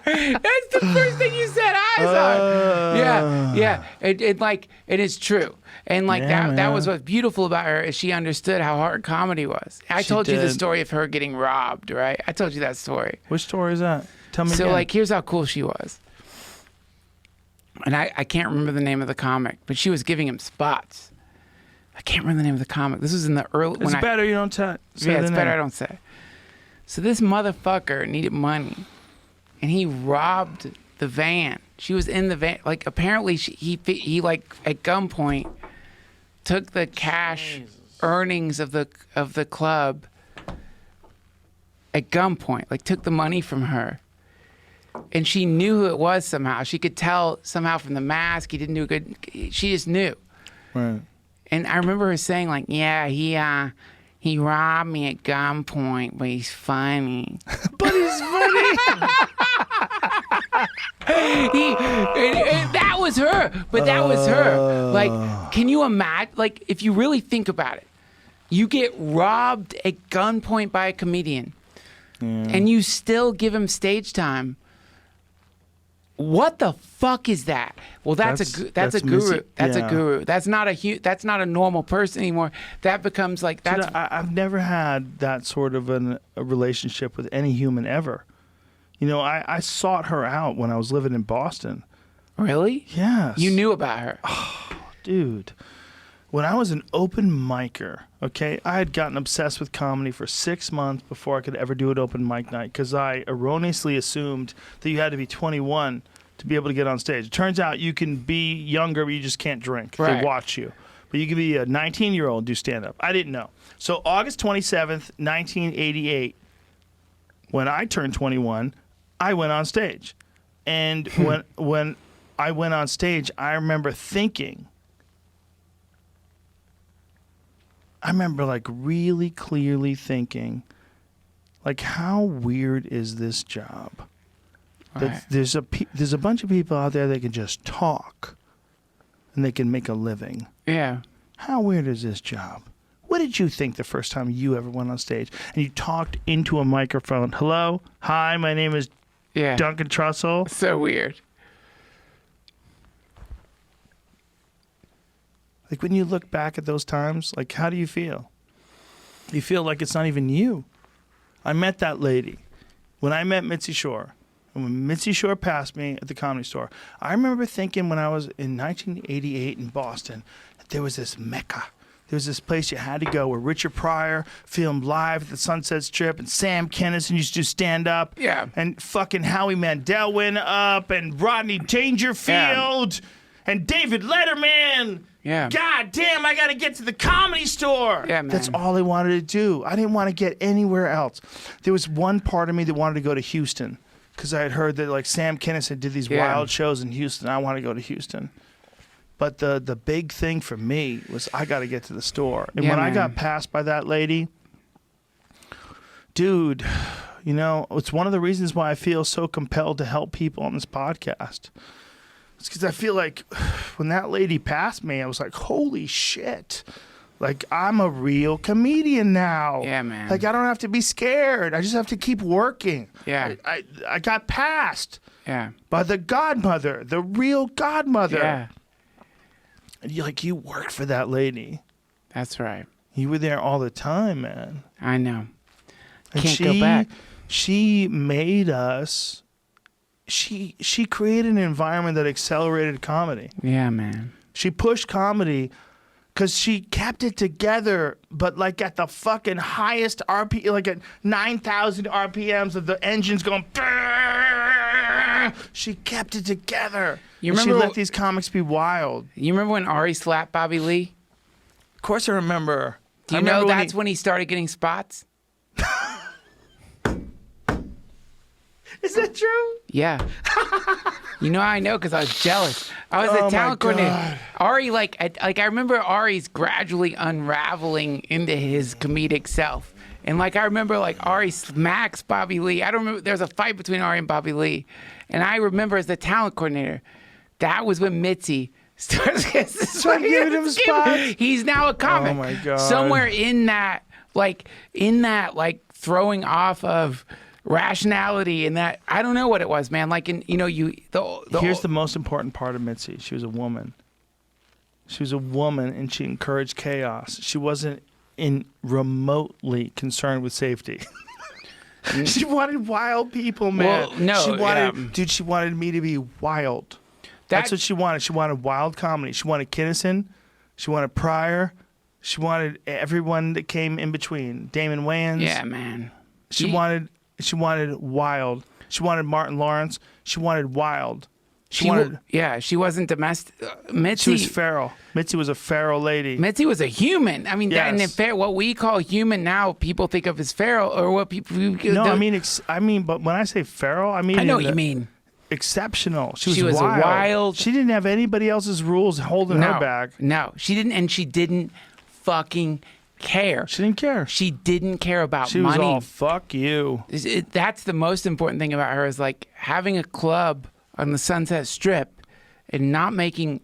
That's the first thing you set eyes on. Yeah. It is true. And like that was what's beautiful about her is she understood how hard comedy was. I told you the did. story of her getting robbed, right? I told you that story. Which story is that? Tell me So again. like here's how cool she was. And I can't remember the name of the comic, but she was giving him spots. I can't remember the name of the comic. This was in the early It's better you don't say yeah, it's the better name. I don't say. So this motherfucker needed money, and he robbed the van. She was in the van. Like apparently he like at gunpoint took the cash earnings of the club at gunpoint. Like took the money from her, and she knew who it was somehow. She could tell somehow from the mask. He didn't do a good. She just knew. Right. And I remember her saying, like, yeah, he robbed me at gunpoint, but he's funny. But he's funny. That was her. But that was her. Like, can you imagine? Like, if you really think about it, you get robbed at gunpoint by a comedian, and you still give him stage time. what the fuck is that? Well, that's a guru. Missy. That's Yeah. a guru. That's not a normal person anymore. That becomes like that's. Dude, I've never had that sort of a relationship with any human ever. You know, I sought her out when I was living in Boston. Really? Yes. You knew about her. Dude, when I was an open micer, okay, I had gotten obsessed with comedy for 6 months before I could ever do an open mic night because I erroneously assumed that you had to be 21 to be able to get on stage. It turns out you can be younger, but you just can't drink. Right. They watch you. But you can be a 19-year-old and do stand-up. I didn't know. So August 27th, 1988, when I turned 21, I went on stage. And when I went on stage, I remember like really clearly thinking, like, how weird is this job? Right. That there's a bunch of people out there that can just talk and they can make a living. Yeah. How weird is this job? What did you think the first time you ever went on stage and you talked into a microphone? Hello? Hi, my name is Yeah. Duncan Trussell. So weird. Like, when you look back at those times, like, how do you feel? You feel like it's not even you. I met that lady. When I met Mitzi Shore, and when Mitzi Shore passed me at the Comedy Store, I remember thinking when I was in 1988 in Boston, that there was this mecca. There was this place you had to go where Richard Pryor filmed live at the Sunset Strip, and Sam Kinison used to stand up. Yeah. And fucking Howie Mandel went up, and Rodney Dangerfield, and David Letterman. Yeah. God damn, I got to get to the Comedy Store. Yeah, man. That's all I wanted to do. I didn't want to get anywhere else. There was one part of me that wanted to go to Houston because I had heard that like Sam Kinison did these Yeah. wild shows in Houston. I want to go to Houston. But the big thing for me was I got to get to the store. And Yeah, when I man. got passed by that lady, dude, you know, it's one of the reasons why I feel so compelled to help people on this podcast. It's because I feel like when that lady passed me, I was like, holy shit. Like, I'm a real comedian now. Yeah, man. Like, I don't have to be scared. I just have to keep working. Yeah. I got passed Yeah. by the godmother, the real godmother. Yeah. And you worked for that lady. That's right. You were there all the time, man. I know. And Can't go back. She made us. She created an environment that accelerated comedy. Yeah, man. She pushed comedy because she kept it together, but like at the fucking highest RPM, like at 9,000 RPMs of the engines going. She kept it together. You And remember she let these comics be wild. You remember when Ari slapped Bobby Lee? Of course, I remember. Do you I know remember that's when he started getting spots? Is that true? Yeah. You know how I know? Because I was jealous. I was Oh, the my talent coordinator. God. Ari, I remember Ari's gradually unraveling into his comedic self. And I remember Ari smacks Bobby Lee. I don't remember, there was a fight between Ari and Bobby Lee. And I remember as the talent coordinator, that was when Mitzi started giving him spots? He's now a comic. Oh, my God. Somewhere in that, throwing off of rationality and that, I don't know what it was, man. Here's the most important part of Mitzi. She was a woman. She was a woman, and she encouraged chaos. She wasn't remotely concerned with safety. She wanted wild people, man. Well, no, she wanted, she wanted me to be wild. That's what she wanted. She wanted wild comedy. She wanted Kinison. She wanted Pryor. She wanted everyone that came in between. Damon Wayans. Yeah, man. She wanted wild. She wanted Martin Lawrence. She wanted wild. She wasn't domestic. Mitzi She was feral. Mitzi was a feral lady. Mitzi was a human. I mean, Yes. what we call human now, people think of as feral, or what people. No, I mean, but when I say feral, I mean. I know what you mean. Exceptional. She She was a wild. wild- She didn't have anybody else's rules holding her back. No, she didn't, and she didn't fucking care. She didn't care. She didn't care about She money. was all fuck you. That's the most important thing about her is having a club on the Sunset Strip and not making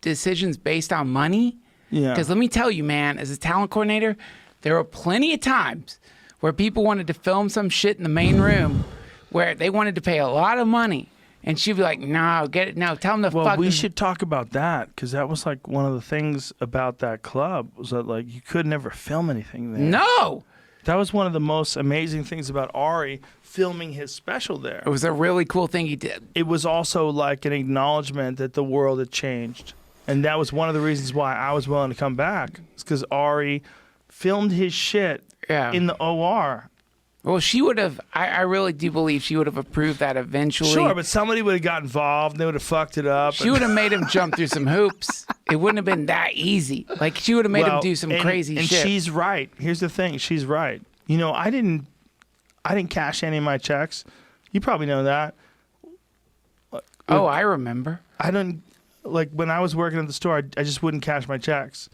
decisions based on money. Yeah. Because let me tell you, man, as a talent coordinator, there were plenty of times where people wanted to film some shit in the main room where they wanted to pay a lot of money And she'd be like, no, get it. No, tell him to Well, fucking. we should talk about that because that was like one of the things about that club was that like you could never film anything there. No. That was one of the most amazing things about Ari filming his special there. It was a really cool thing he did. It was also like an acknowledgement that the world had changed. And that was one of the reasons why I was willing to come back. It's because Ari filmed his shit in the OR. Well, she would have, I really do believe she would have approved that eventually. Sure, but somebody would have got involved and they would have fucked it up. She would have made him jump through some hoops. It wouldn't have been that easy. Like, she would have made him do some crazy and shit. And she's right. Here's the thing. She's right. You know, I didn't cash any of my checks. You probably know that. Oh, I remember. I don't, like, when I was working at the store, I just wouldn't cash my checks.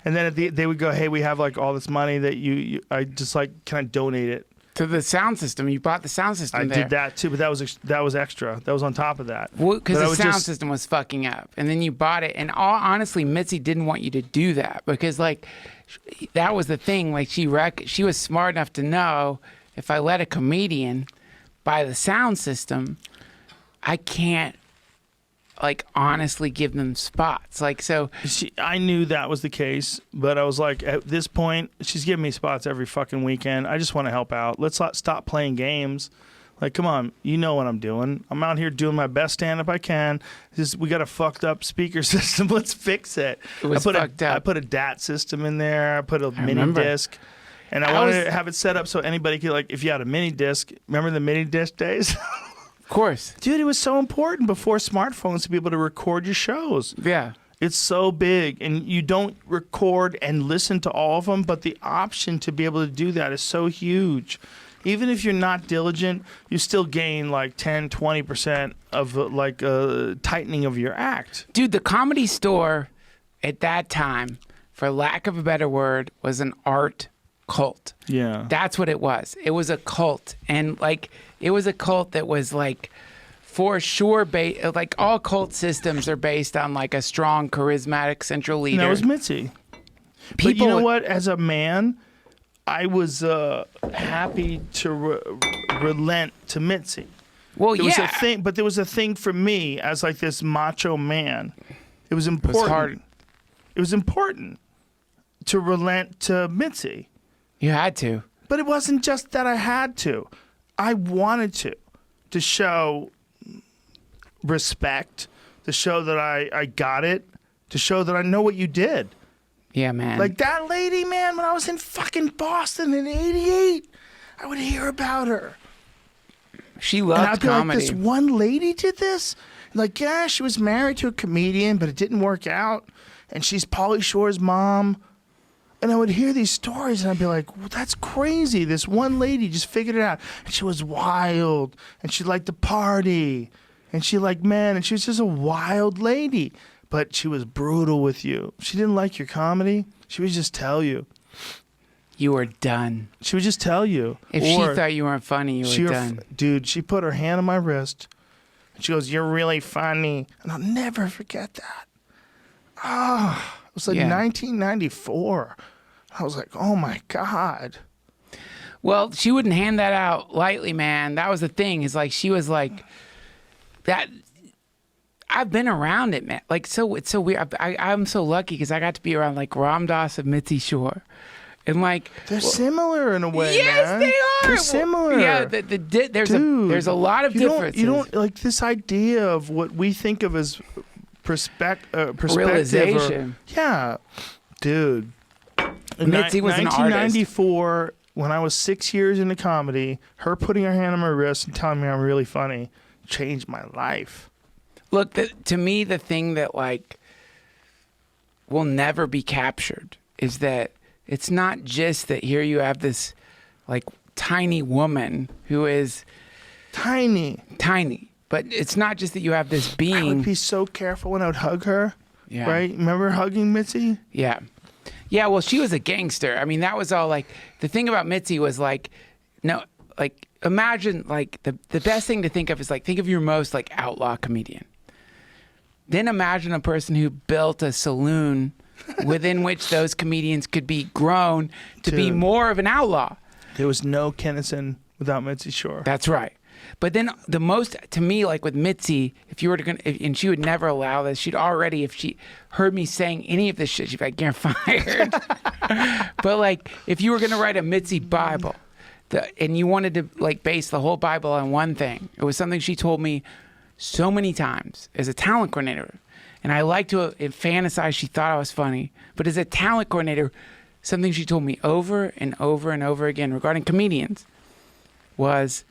And then they would go, hey, we have, like, all this money that I just, like, can I donate it? To the sound system. You bought the sound system I there. did that, too, but that was extra. That was on top of that. Because the sound system was fucking up. And then you bought it. And honestly, Mitzi didn't want you to do that. Because, like, that was the thing. Like, she was smart enough to know if I let a comedian buy the sound system, I can't, like, honestly give them spots. Like, so I knew that was the case, but I was like, at this point, she's giving me spots every fucking weekend. I just want to help out. Let's stop playing games. Like, come on, you know what I'm doing. I'm out here doing my best stand-up I can. We got a fucked up speaker system. Let's fix it. It was fucked up. I put a DAT system in there. I put a mini disc. And I wanted to have it set up so anybody could, like, if you had a mini disc, remember the mini disc days? Of course. Dude, it was so important before smartphones to be able to record your shows. Yeah. It's so big, and you don't record and listen to all of them, but the option to be able to do that is so huge. Even if you're not diligent, you still gain like 10, 20% of like tightening of your act. Dude, the Comedy Store at that time, for lack of a better word, was an art cult. Yeah. That's what it was. It was a cult. And like, it was a cult that was like, for sure, like all cult systems are based on like a strong, charismatic central leader. And that was Mitzi. But you know what? As a man, I was happy to relent to Mitzi. Well, there was a thing, but there was a thing for me as like this macho man. It was important. It was hard. It was important to relent to Mitzi. You had to. But it wasn't just that I had to. I wanted to show respect, to show that I got it, to show that I know what you did. Yeah, man. Like that lady, man, when I was in fucking Boston in '88, I would hear about her. She loved and I'd be comedy. Like, this one lady did this? Like, yeah, she was married to a comedian, but it didn't work out. And she's Pauly Shore's mom. And I would hear these stories, and I'd be like, well, that's crazy. This one lady just figured it out. And she was wild, and she liked to party. And she liked men, and she was just a wild lady. But she was brutal with you. She didn't like your comedy. She would just tell you. You were done. She would just tell you. If she thought you weren't funny, you were done. Dude, she put her hand on my wrist, and she goes, you're really funny. And I'll never forget that. Ah. It was like 1994. I was like, oh, my God. Well, she wouldn't hand that out lightly, man. That was the thing. Is like she was like that. I've been around it, man. Like, so it's so weird. I'm so lucky because I got to be around like Ram Dass and Mitzi Shore. And like they're similar in a way. Yes, man. they are. They're similar. Yeah, there's a lot of differences. You don't like this idea of what we think of as perspective. Realization. Yeah, dude. Mitzi was an artist. 1994, when I was 6 years into comedy, her putting her hand on my wrist and telling me I'm really funny changed my life. Look, to me, the thing that like will never be captured is that it's not just that here you have this like tiny woman who is tiny, but it's not just that you have this being. I would be so careful when I would hug her. Yeah. Right? Remember hugging Mitzi? Yeah. Yeah, well, she was a gangster. I mean, that was all like, the thing about Mitzi was like, no, like, imagine like the best thing to think of is like, think of your most like outlaw comedian. Then imagine a person who built a saloon within which those comedians could be grown to be more of an outlaw. There was no Kennison without Mitzi Shore. That's right. But then the most, to me, like with Mitzi, if you were to, and she would never allow this, she'd already, if she heard me saying any of this shit, she'd be like, you're fired. But like, if you were going to write a Mitzi Bible, and you wanted to like base the whole Bible on one thing, it was something she told me so many times as a talent coordinator. And I like to fantasize she thought I was funny. But as a talent coordinator, something she told me over and over and over again regarding comedians was,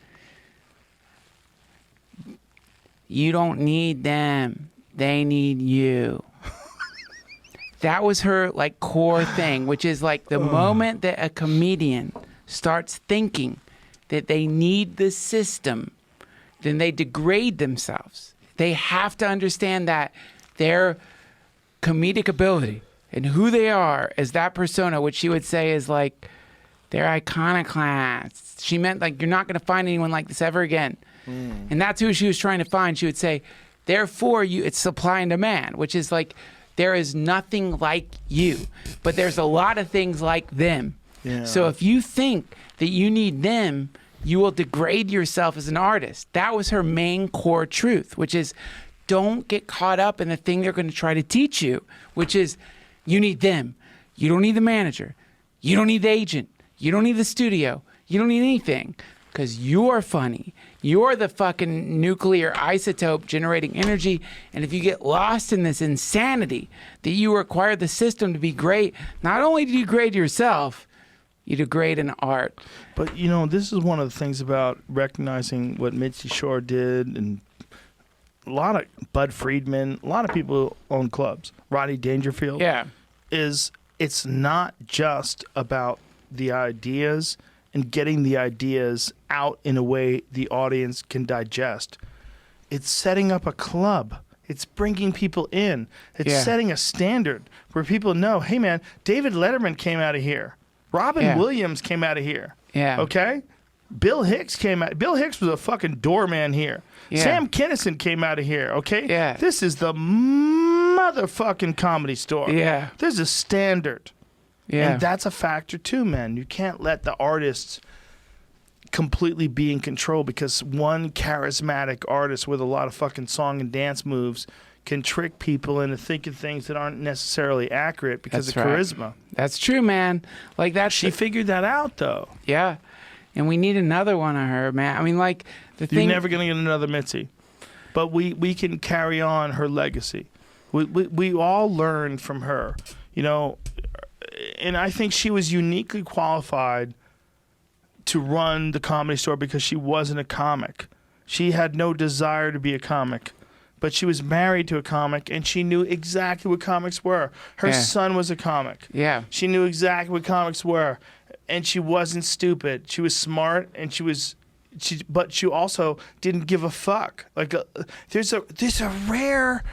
you don't need them. They need you. That was her like core thing, which is like the moment that a comedian starts thinking that they need the system, then they degrade themselves. They have to understand that their comedic ability and who they are as that persona, which she would say is like, they're iconoclasts. She meant like, you're not going to find anyone like this ever again. And that's who she was trying to find. She would say, therefore, it's supply and demand, which is like, there is nothing like you, but there's a lot of things like them. Yeah. So if you think that you need them, you will degrade yourself as an artist. That was her main core truth, which is don't get caught up in the thing they're going to try to teach you, which is you need them. You don't need the manager. You don't need the agent. You don't need the studio. You don't need anything because you're funny. You're the fucking nuclear isotope generating energy. And if you get lost in this insanity that you require the system to be great, not only do you degrade yourself, you degrade an art. But, you know, this is one of the things about recognizing what Mitzi Shore did, and a lot of Bud Friedman, a lot of people own clubs. Rodney Dangerfield. Yeah. Is it's not just about the ideas and getting the ideas out in a way the audience can digest. It's setting up a club. It's bringing people in. It's setting a standard where people know, hey, man, David Letterman came out of here. Robin Williams came out of here. Yeah. Okay? Bill Hicks came out. Bill Hicks was a fucking doorman here. Yeah. Sam Kinison came out of here. Okay? Yeah. This is the motherfucking Comedy Store. Yeah. There's a standard. Yeah. And that's a factor too, man. You can't let the artists completely be in control because one charismatic artist with a lot of fucking song and dance moves can trick people into thinking things that aren't necessarily accurate because That's of right. charisma. That's true, man. Like that's She figured that out, though. yeah. And we need another one of her, man. I mean, like the You're thing. never going to get another Mitzi. But we can carry on her legacy. We all learned from her, you know, and I think she was uniquely qualified to run the Comedy Store because she wasn't a comic. She had no desire to be a comic, but she was married to a comic and she knew exactly what comics were. Her son was a comic. Yeah. She knew exactly what comics were, and she wasn't stupid. She was smart, and but she also didn't give a fuck. Like there's a rare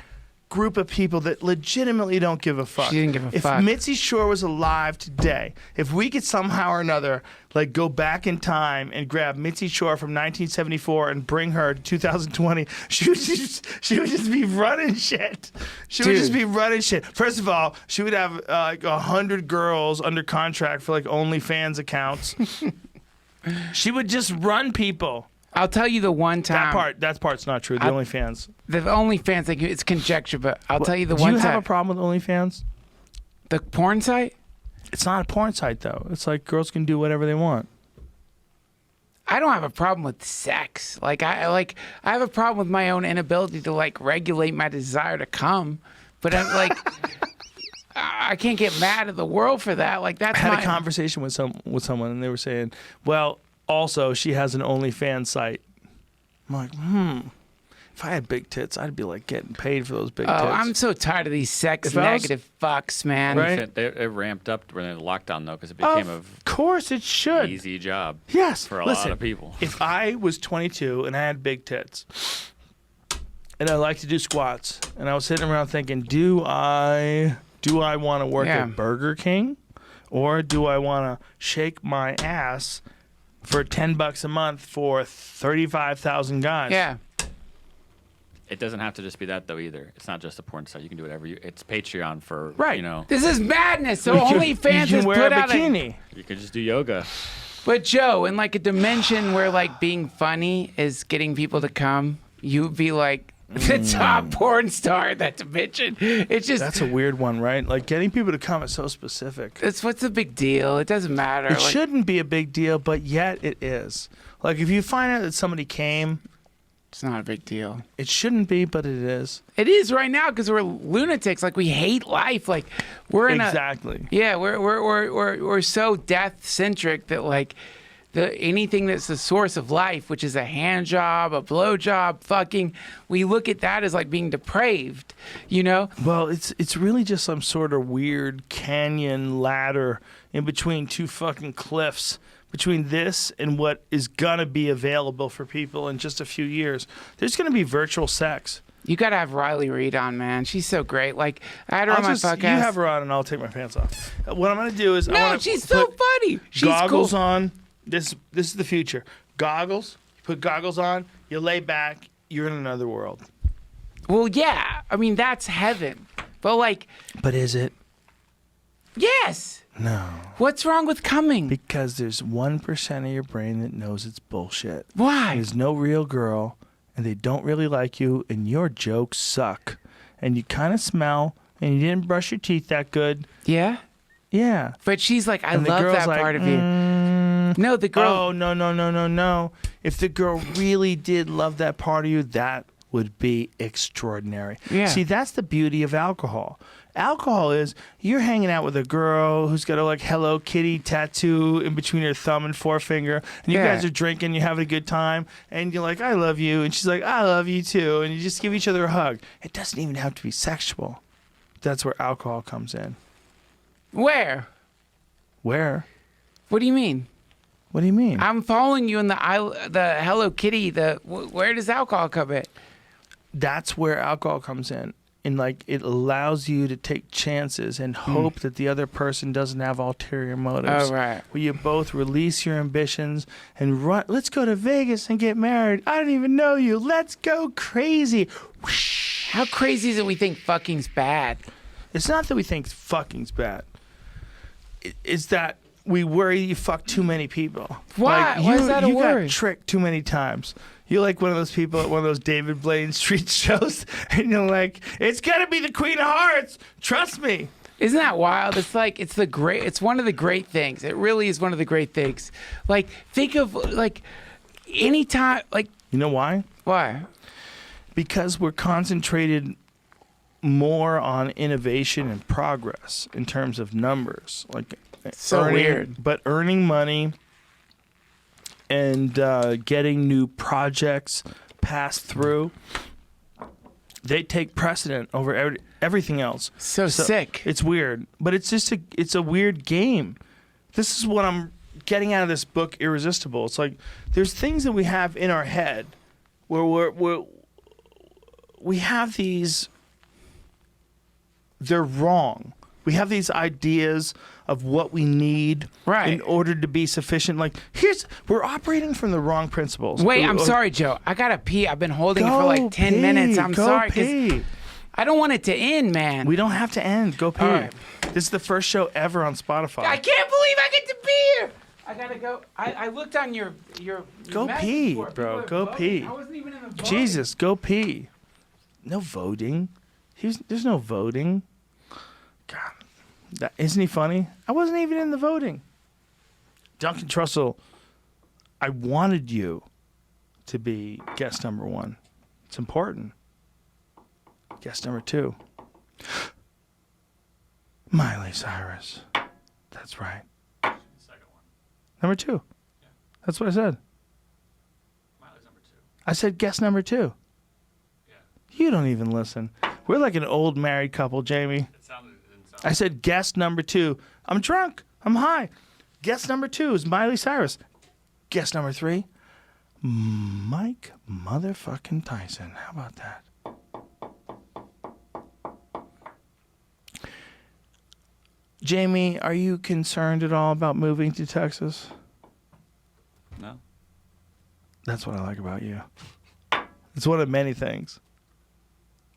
group of people that legitimately don't give a fuck. She didn't give a if fuck. If Mitzi Shore was alive today, if we could somehow or another like go back in time and grab Mitzi Shore from 1974 and bring her to 2020, she would just be running shit. She would just be running shit. First of all, she would have like 100 girls under contract for like OnlyFans accounts. She would just run people. I'll tell you the one time. That part's not true. The OnlyFans. The OnlyFans, like, it's conjecture, but I'll tell you the Do one you time. have a problem with OnlyFans? The porn site? It's not a porn site, though. It's like girls can do whatever they want. I don't have a problem with sex. I have a problem with my own inability to like regulate my desire to come. But I'm like, I can't get mad at the world for that. Like that's I had a conversation with someone, and they were saying, well, also she has an OnlyFans site. I'm like, if I had big tits, I'd be like getting paid for those big tits. I'm so tired of these sex If I was- negative fucks, man. Right? It ramped up during the lockdown, though, because it became Of course it should. an easy job Yes. for a Listen, lot of people. If I was 22 and I had big tits, and I like to do squats, and I was sitting around thinking, do I want to work Yeah. at Burger King, or do I want to shake my ass for $10 a month for 35,000 guys? Yeah. It doesn't have to just be that, though, either. It's not just a porn site. You can do whatever it's Patreon for, Right. you know. This is madness. So You can OnlyFans has wear put a out bikini. You could just do yoga. But Joe, in like a dimension where like being funny is getting people to come, you'd be like the top porn star in that dimension. It's just That's a weird one, right? Like getting people to come is so specific. what's the big deal? It doesn't matter. It shouldn't be a big deal, but yet it is. Like if you find out that somebody came, It's not a big deal. it shouldn't be, but it is. It is right now because we're lunatics. Like we hate life. Like we're in Exactly. we're so death centric that like anything that's the source of life, which is a hand job, a blow job, fucking, we look at that as like being depraved, you know? Well, it's really just some sort of weird canyon ladder in between two fucking cliffs. Between this and what is gonna be available for people in just a few years, there's gonna be virtual sex. You got to have Riley Reid on, man. She's so great. Like, I had her on my podcast. You have her on, and I'll take my pants off. What I'm gonna do is No, she's so funny. She's goggles cool. on. This is the future. Goggles. You put goggles on. You lay back. You're in another world. Well, yeah. I mean, that's heaven. But like, But is it? yes. No. What's wrong with coming? Because there's 1% of your brain that knows it's bullshit. Why? There's no real girl, and they don't really like you, and your jokes suck. And you kind of smell, and you didn't brush your teeth that good. Yeah. Yeah. But she's like, I And the love girl's that like, part of you. No, the girl. Oh, no. If the girl really did love that part of you, that would be extraordinary. Yeah. See, that's the beauty of alcohol. Alcohol is you're hanging out with a girl who's got a like Hello Kitty tattoo in between her thumb and forefinger, and you Yeah. guys are drinking, you're having a good time, and you're like, I love you, and she's like, I love you too, and you just give each other a hug. It doesn't even have to be sexual. That's where alcohol comes in. Where? Where? What do you mean? What do you mean? I'm following you in the Hello Kitty. Where does alcohol come in? That's where alcohol comes in. And like it allows you to take chances and hope that the other person doesn't have ulterior motives. Oh, right. Where you both release your ambitions and run. Let's go to Vegas and get married. I don't even know you. Let's go crazy. Whoosh. How crazy is it we think fucking's bad? It's not that we think fucking's bad. It's that we worry you fuck too many people. Why? Why is that a you worry? got tricked too many times. You're like one of those people at one of those David Blaine street shows, and you're like, it's gonna be the Queen of Hearts. Trust me. Isn't that wild? It's like it's one of the great things. It really is one of the great things. Like think of like anytime like You know why? why? Because we're concentrated more on innovation and progress in terms of numbers. Like So weird. But earning money and getting new projects passed through, they take precedent over everything else. So sick. It's weird, but it's just it's a weird game. This is what I'm getting out of this book, Irresistible. It's like there's things that we have in our head where we have these. They're wrong. We have these ideas of what we need Right. in order to be sufficient. Like we're operating from the wrong principles. Wait, I'm sorry, Joe. I gotta pee. I've been holding it for like 10 minutes. I'm sorry because I don't want it to end, man. We don't have to end. Go pee. All right. This is the first show ever on Spotify. I can't believe I get to be here. I gotta go. I looked on your Go message pee, board. bro. People are Go voting. pee. I wasn't even in the voting. Jesus, go pee. No voting. There's no voting. God, isn't he funny? I wasn't even in the voting. Duncan Trussell, I wanted you to be guest number 1. It's important. Guest number 2. Miley Cyrus. That's right. Second one. Number 2. That's what I said. Miley's number 2. I said guest number 2. Yeah. You don't even listen. We're like an old married couple, Jamie. It didn't sound I said guest number 2. I'm drunk. I'm high. Guest number 2 is Miley Cyrus. Guest number 3, Mike motherfucking Tyson. How about that? Jamie, are you concerned at all about moving to Texas? No. That's what I like about you. It's one of many things.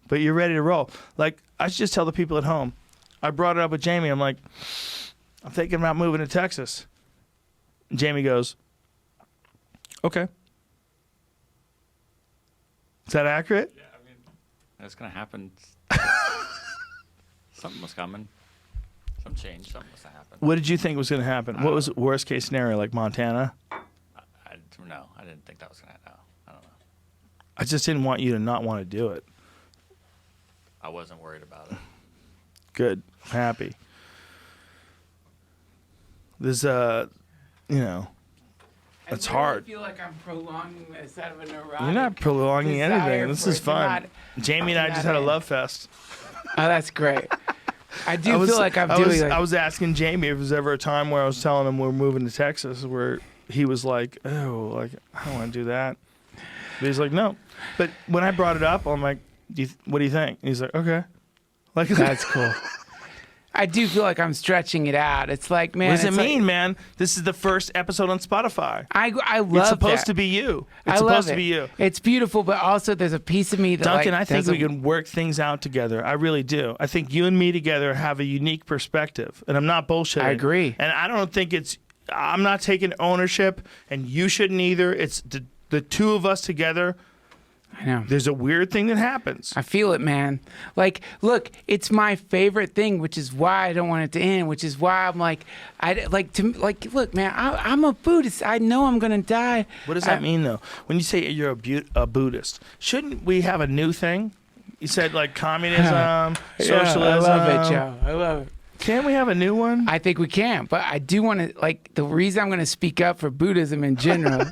But you're ready to roll. Like, I should just tell the people at home. I brought it up with Jamie. I'm like, I'm thinking about moving to Texas. Jamie goes, okay. Is that accurate? Yeah, I mean, it's gonna happen. Something was coming. Some change. Something must have happened. What did you think was going to happen? What was the worst case scenario, like Montana? No, I didn't think that was gonna. No, I don't know. I just didn't want you to not want to do it. I wasn't worried about it. Good. Happy. There's it's hard. I feel like I'm prolonging this out of a neurotic. You're not prolonging desire anything. This for is it to fun. not- Jamie and I just had a love fest. Oh, that's great. I do feel like I'm doing. I was asking Jamie if there was ever a time where I was telling him we're moving to Texas where he was like, "Oh, like I don't want to do that." But he's like, "No." But when I brought it up, I'm like, "What do you think?" And he's like, "Okay." Like That's cool. I do feel like I'm stretching it out. It's like, man. What does it it's like- mean, man? This is the first episode on Spotify. I love It's supposed that. to be you. It's I love supposed it. to be you. It's beautiful, but also there's a piece of me that Duncan, like, I think we doesn't- can work things out together. I really do. I think you and me together have a unique perspective, and I'm not bullshitting. I agree. And I don't think I'm not taking ownership, and you shouldn't either. It's the two of us together. I know. There's a weird thing that happens. I feel it, man. Like, look, it's my favorite thing, which is why I don't want it to end. Which is why I'm like, look, man, I'm a Buddhist. I know I'm gonna die. What does that mean, though? When you say you're a Buddhist, shouldn't we have a new thing? You said like communism, socialism. I love it, Joe. I love it. Can't we have a new one? I think we can, but I do want to, like, the reason I'm going to speak up for Buddhism in general,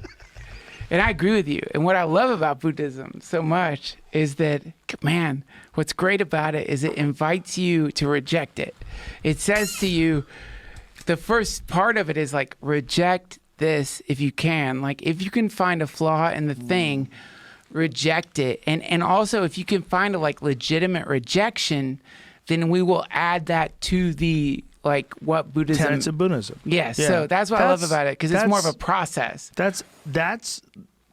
and I agree with you, and what I love about Buddhism so much is that, man, what's great about it is it invites you to reject it. It says to you, the first part of it is like, reject this if you can. Like, if you can find a flaw in the thing, reject it. And also, if you can find a, like, legitimate rejection, then we will add that to the, like, what Buddhism... Tenets of Buddhism. Yes, Yeah. so that's what I love about it, because it's more of a process. That's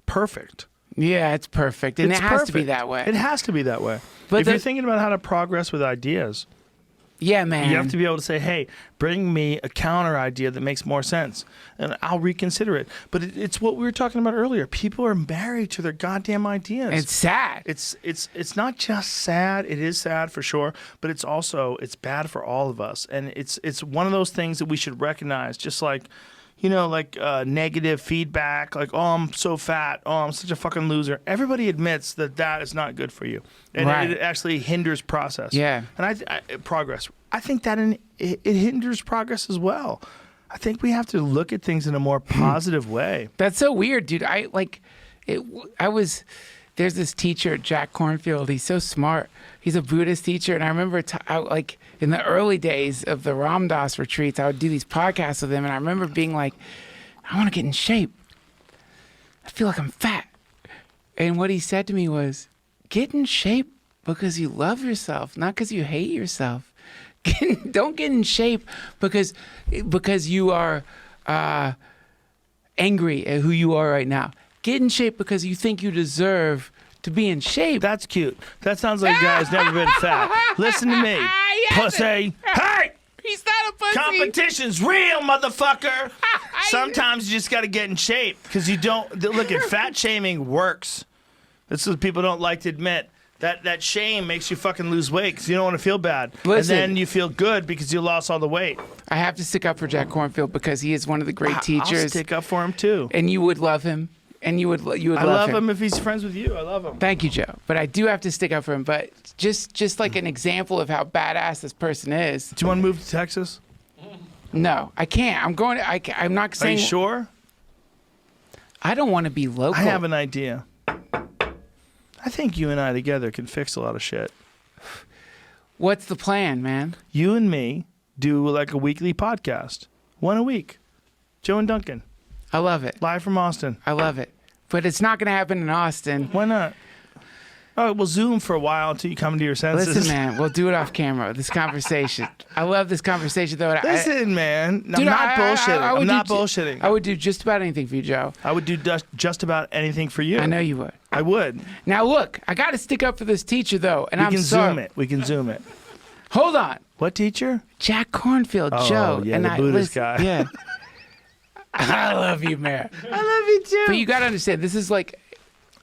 perfect. Yeah, it's perfect, and It's it has to be perfect. that way. It has to be that way. But if you're thinking about how to progress with ideas, yeah, man. you have to be able to say, hey, bring me a counter idea that makes more sense, and I'll reconsider it. But it's what we were talking about earlier. People are married to their goddamn ideas. It's sad. It's not just sad. It is sad for sure, but it's bad for all of us. And it's one of those things that we should recognize, just like, negative feedback, like, oh, I'm so fat, oh, I'm such a fucking loser. Everybody admits that is not good for you, and Right. it actually hinders progress. Yeah. And progress. I think that it hinders progress as well. I think we have to look at things in a more positive way. That's so weird, dude. There's this teacher, Jack Cornfield. He's so smart. He's a Buddhist teacher. And I remember, in the early days of the Ram Dass retreats, I would do these podcasts with him. And I remember being like, I want to get in shape. I feel like I'm fat. And what he said to me was, get in shape because you love yourself, not because you hate yourself. Don't get in shape because you are angry at who you are right now. Get in shape because you think you deserve to be in shape. That's cute. That sounds like a guy who's never been fat. Listen to me, pussy. Hey! He's not a pussy. Competition's real, motherfucker. Sometimes you just got to get in shape because you don't. Look at fat shaming works. This is what people don't like to admit. That shame makes you fucking lose weight because you don't want to feel bad. Listen. And then you feel good because you lost all the weight. I have to stick up for Jack Cornfield because he is one of the great teachers. I'll stick up for him too. And you would love him. And you would love him if he's friends with you. I love him. Thank you, Joe. But I do have to stick up for him. But just like an example of how badass this person is. Do you want to move to Texas? No, I can't. I'm not Are saying. you sure? I don't want to be local. I have an idea. I think you and I together can fix a lot of shit. What's the plan, man? You and me do like a weekly podcast. One a week. Joe and Duncan. I love it. Live from Austin. I love it. But it's not going to happen in Austin. Why not? All right, we'll Zoom for a while until you come to your senses. Listen, man, we'll do it off camera. This conversation. I love this conversation, though. Listen, man. Dude, I'm not bullshitting. I'm not do- bullshitting. I would do just about anything for you, Joe. I would do just about anything for you. I know you would. I would. Now, look, I got to stick up for this teacher, though. And We I'm can sorry. Zoom it. We can Zoom it. Hold on. What teacher? Jack Cornfield, Oh, Joe. yeah, and the Buddhist guy. Yeah. I love you, Mayor. I love you too. But you got to understand, this is like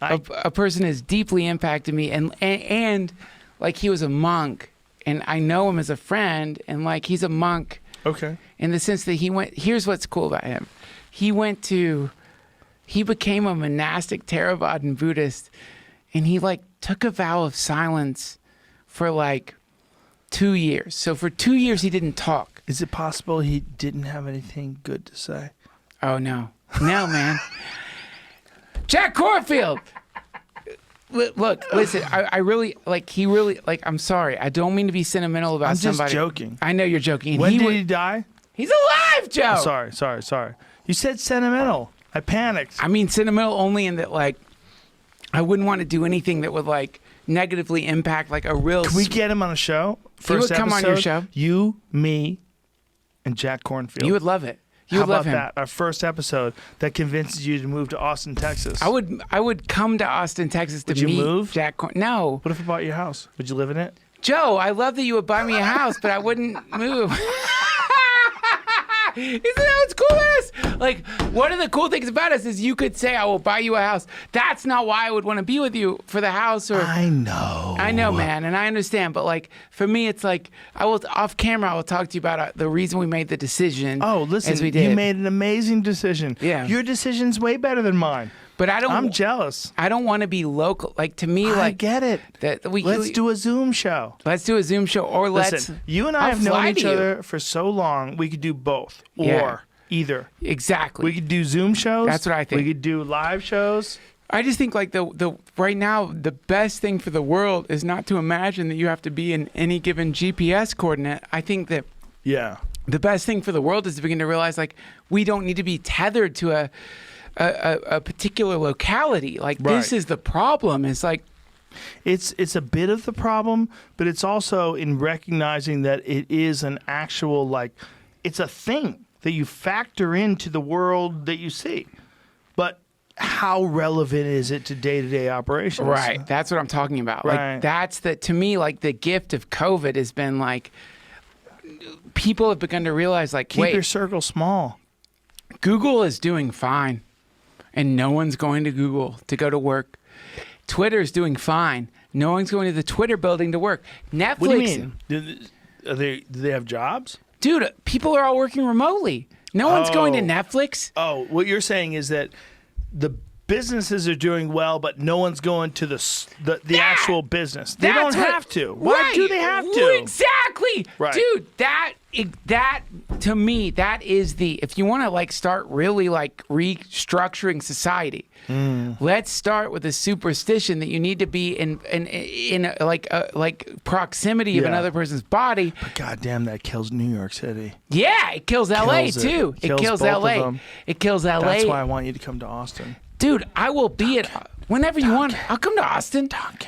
a person has deeply impacted me, and like he was a monk, and I know him as a friend, and like he's a monk Okay. in the sense that he went. Here's what's cool about him: he became a monastic Theravadan Buddhist, and he like took a vow of silence for like 2 years. So for 2 years he didn't talk. Is it possible he didn't have anything good to say? Oh no, man. Jack Cornfield. Look, listen. I really like. He really like. I'm sorry. I don't mean to be sentimental about I'm just somebody. joking. I know you're joking. When did he die? He's alive, Joe. Oh, sorry. You said sentimental. I panicked. I mean sentimental only in that like I wouldn't want to do anything that would like negatively impact like a real. Can we get him on a show? He would come on your show. You, me, and Jack Cornfield. You would love it. You How would love about him. that? Our first episode that convinces you to move to Austin, Texas. I would come to Austin, Texas to Would you meet move? Jack No. What if I bought your house? Would you live in it? Joe, I love that you would buy me a house, but I wouldn't move. Isn't that what's cool about us? Like, one of the cool things about us is you could say, I will buy you a house. That's not why I would want to be with you for the house. Or I know. I know, man, and I understand. But, like, for me, it's like, off camera, I will talk to you about the reason we made the decision. Oh, listen, as we did. you made an amazing decision. Yeah. Your decision's way better than mine. But I'm jealous. I don't want to be local. Like, to me, I like. get it. Let's do a Zoom show. Let's do a Zoom show, or Listen, you and I I'll have known fly each to you. other for so long. We could do both Yeah. or either. Exactly. We could do Zoom shows. That's what I think. We could do live shows. I just think like the right now the best thing for the world is not to imagine that you have to be in any given GPS coordinate. I think that Yeah. the best thing for the world is to begin to realize like we don't need to be tethered to a particular locality. Like this Right. is the problem. It's like It's a bit of the problem, but it's also in recognizing that it is an actual like it's a thing that you factor into the world that you see. But how relevant is it to day-to-day operations? right. That's what I'm talking about. Right. Like that's to me like the gift of COVID has been like people have begun to realize like Keep wait, your circle small. Google is doing fine, and no one's going to Google to go to work. Twitter's doing fine. No one's going to the Twitter building to work. Netflix. What do you mean? Do they have jobs? Dude, people are all working remotely. No one's going to Oh. Netflix. Oh, what you're saying is that the businesses are doing well, but no one's going to the actual business. They don't That's what- have to. Why Right. do they have to? Exactly. Right. Dude, that to me, that is if you want to like start really like restructuring society, let's start with a superstition that you need to be in like proximity of Yeah. another person's body. God damn, that kills New York City. Yeah, it kills LA Kills it. too. It Kills kills both of LA. them. It kills LA. That's why I want you to come to Austin. Dude, I will be at whenever you want. I'll come to Austin. Duncan,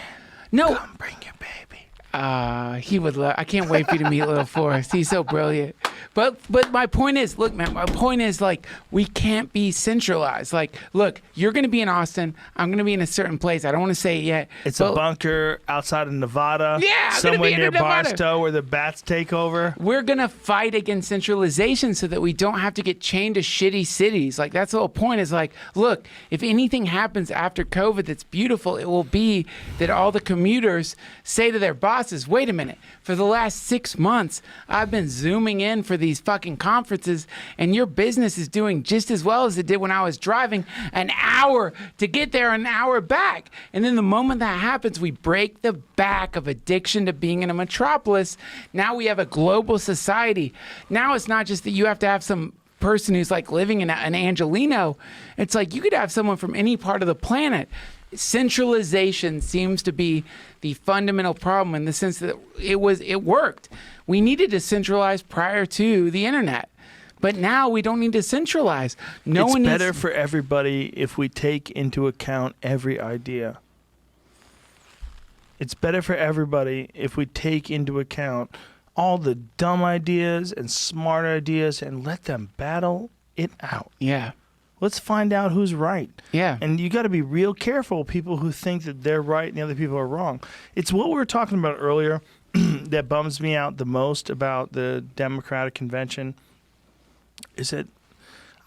No, come bring your baby. he would love. I can't wait for you to meet Little Forrest. He's so brilliant. But my point is, look, man. My point is like we can't be centralized. Like, look, you're gonna be in Austin. I'm gonna be in a certain place. I don't want to say it yet. It's but a bunker outside of Nevada. Yeah, I'm gonna somewhere be in near Nevada. Barstow where the bats take over. We're gonna fight against centralization so that we don't have to get chained to shitty cities. Like that's the whole point. Is like, look, if anything happens after COVID that's beautiful, it will be that all the commuters say to their bosses, "Wait a minute. For the last 6 months, I've been zooming in for these fucking conferences, and your business is doing just as well as it did when I was driving an hour to get there, an hour back." And then the moment that happens, we break the back of addiction to being in a metropolis. Now we have a global society. Now it's not just that you have to have some person who's like living in an Angelino. It's like you could have someone from any part of the planet. Centralization seems to be the fundamental problem in the sense that it worked. We needed to centralize prior to the internet, but now we don't need to centralize. It's better for everybody if we take into account every idea. It's better for everybody if we take into account all the dumb ideas and smart ideas and let them battle it out. Yeah. Let's find out who's right. Yeah. And you got to be real careful, people who think that they're right and the other people are wrong. It's what we were talking about earlier that bums me out the most about the Democratic convention is that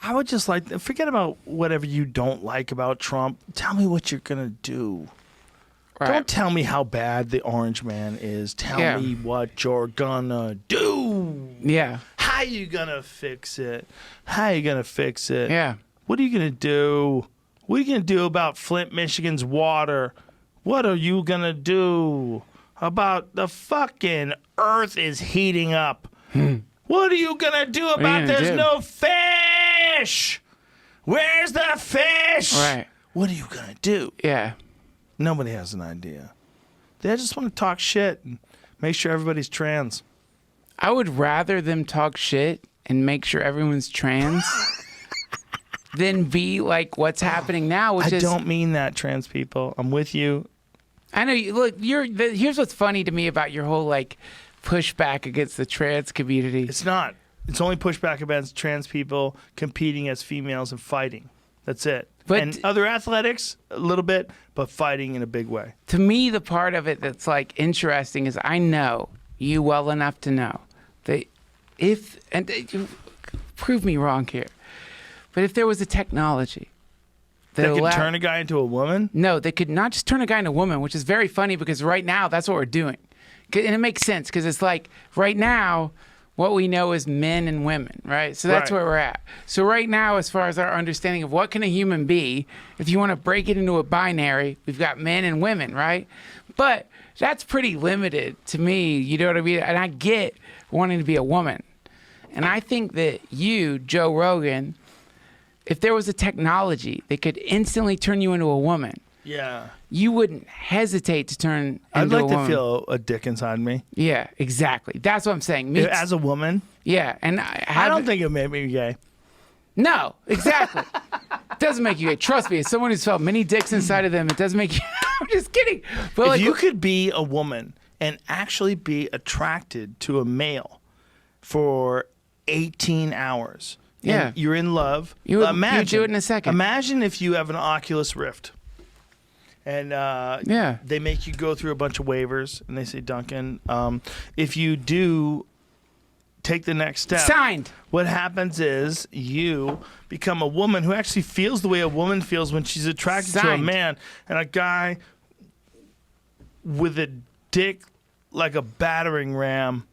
I would just like forget about whatever you don't like about Trump. Tell me what you're gonna do. Right. Don't tell me how bad the Orange Man is. Tell me what you're gonna do. Yeah. How you gonna fix it? How you gonna fix it? Yeah. What are you gonna do? What are you gonna do about Flint, Michigan's water? What are you gonna do about the fucking earth is heating up? What are you gonna do about you gonna there's do? no fish? Where's the fish? Right. What are you gonna do? Yeah. Nobody has an idea. They just want to talk shit and make sure everybody's trans. I would rather them talk shit and make sure everyone's trans than be like what's happening now, which I is. don't mean that, trans people. I'm with you. I know. Look, here's what's funny to me about your whole like pushback against the trans community. It's not. It's only pushback against trans people competing as females and fighting. That's it. But- and other athletics, a little bit, but fighting in a big way. To me, the part of it that's like interesting is I know you well enough to know that if you prove me wrong here, but if there was a technology That could allowed- turn a guy into a woman? No, they could not just turn a guy into a woman, which is very funny because right now that's what we're doing. And it makes sense because it's like right now what we know is men and women, right? So that's Right. where we're at. So right now, as far as our understanding of what can a human be, if you want to break it into a binary, we've got men and women, right? But that's pretty limited to me, you know what I mean? And I get wanting to be a woman. And I think that you, Joe Rogan, if there was a technology that could instantly turn you into a woman, Yeah. you wouldn't hesitate to turn I'd into a like to woman. feel a dick inside me. Yeah, exactly. That's what I'm saying. Me As a woman, yeah, and I don't think it made me gay. No, exactly. It doesn't make you gay. Trust me, as someone who's felt many dicks inside of them, it doesn't make you. I'm just kidding. But If like, you could be a woman and actually be attracted to a male for 18 hours, and Yeah. you're in love. You would- imagine, you'd do it in a second. Imagine if you have an Oculus Rift, and Yeah. they make you go through a bunch of waivers, and they say, Duncan, if you do take the next step, signed. what happens is you become a woman who actually feels the way a woman feels when she's attracted to a Signed. man, and a guy with a dick like a battering ram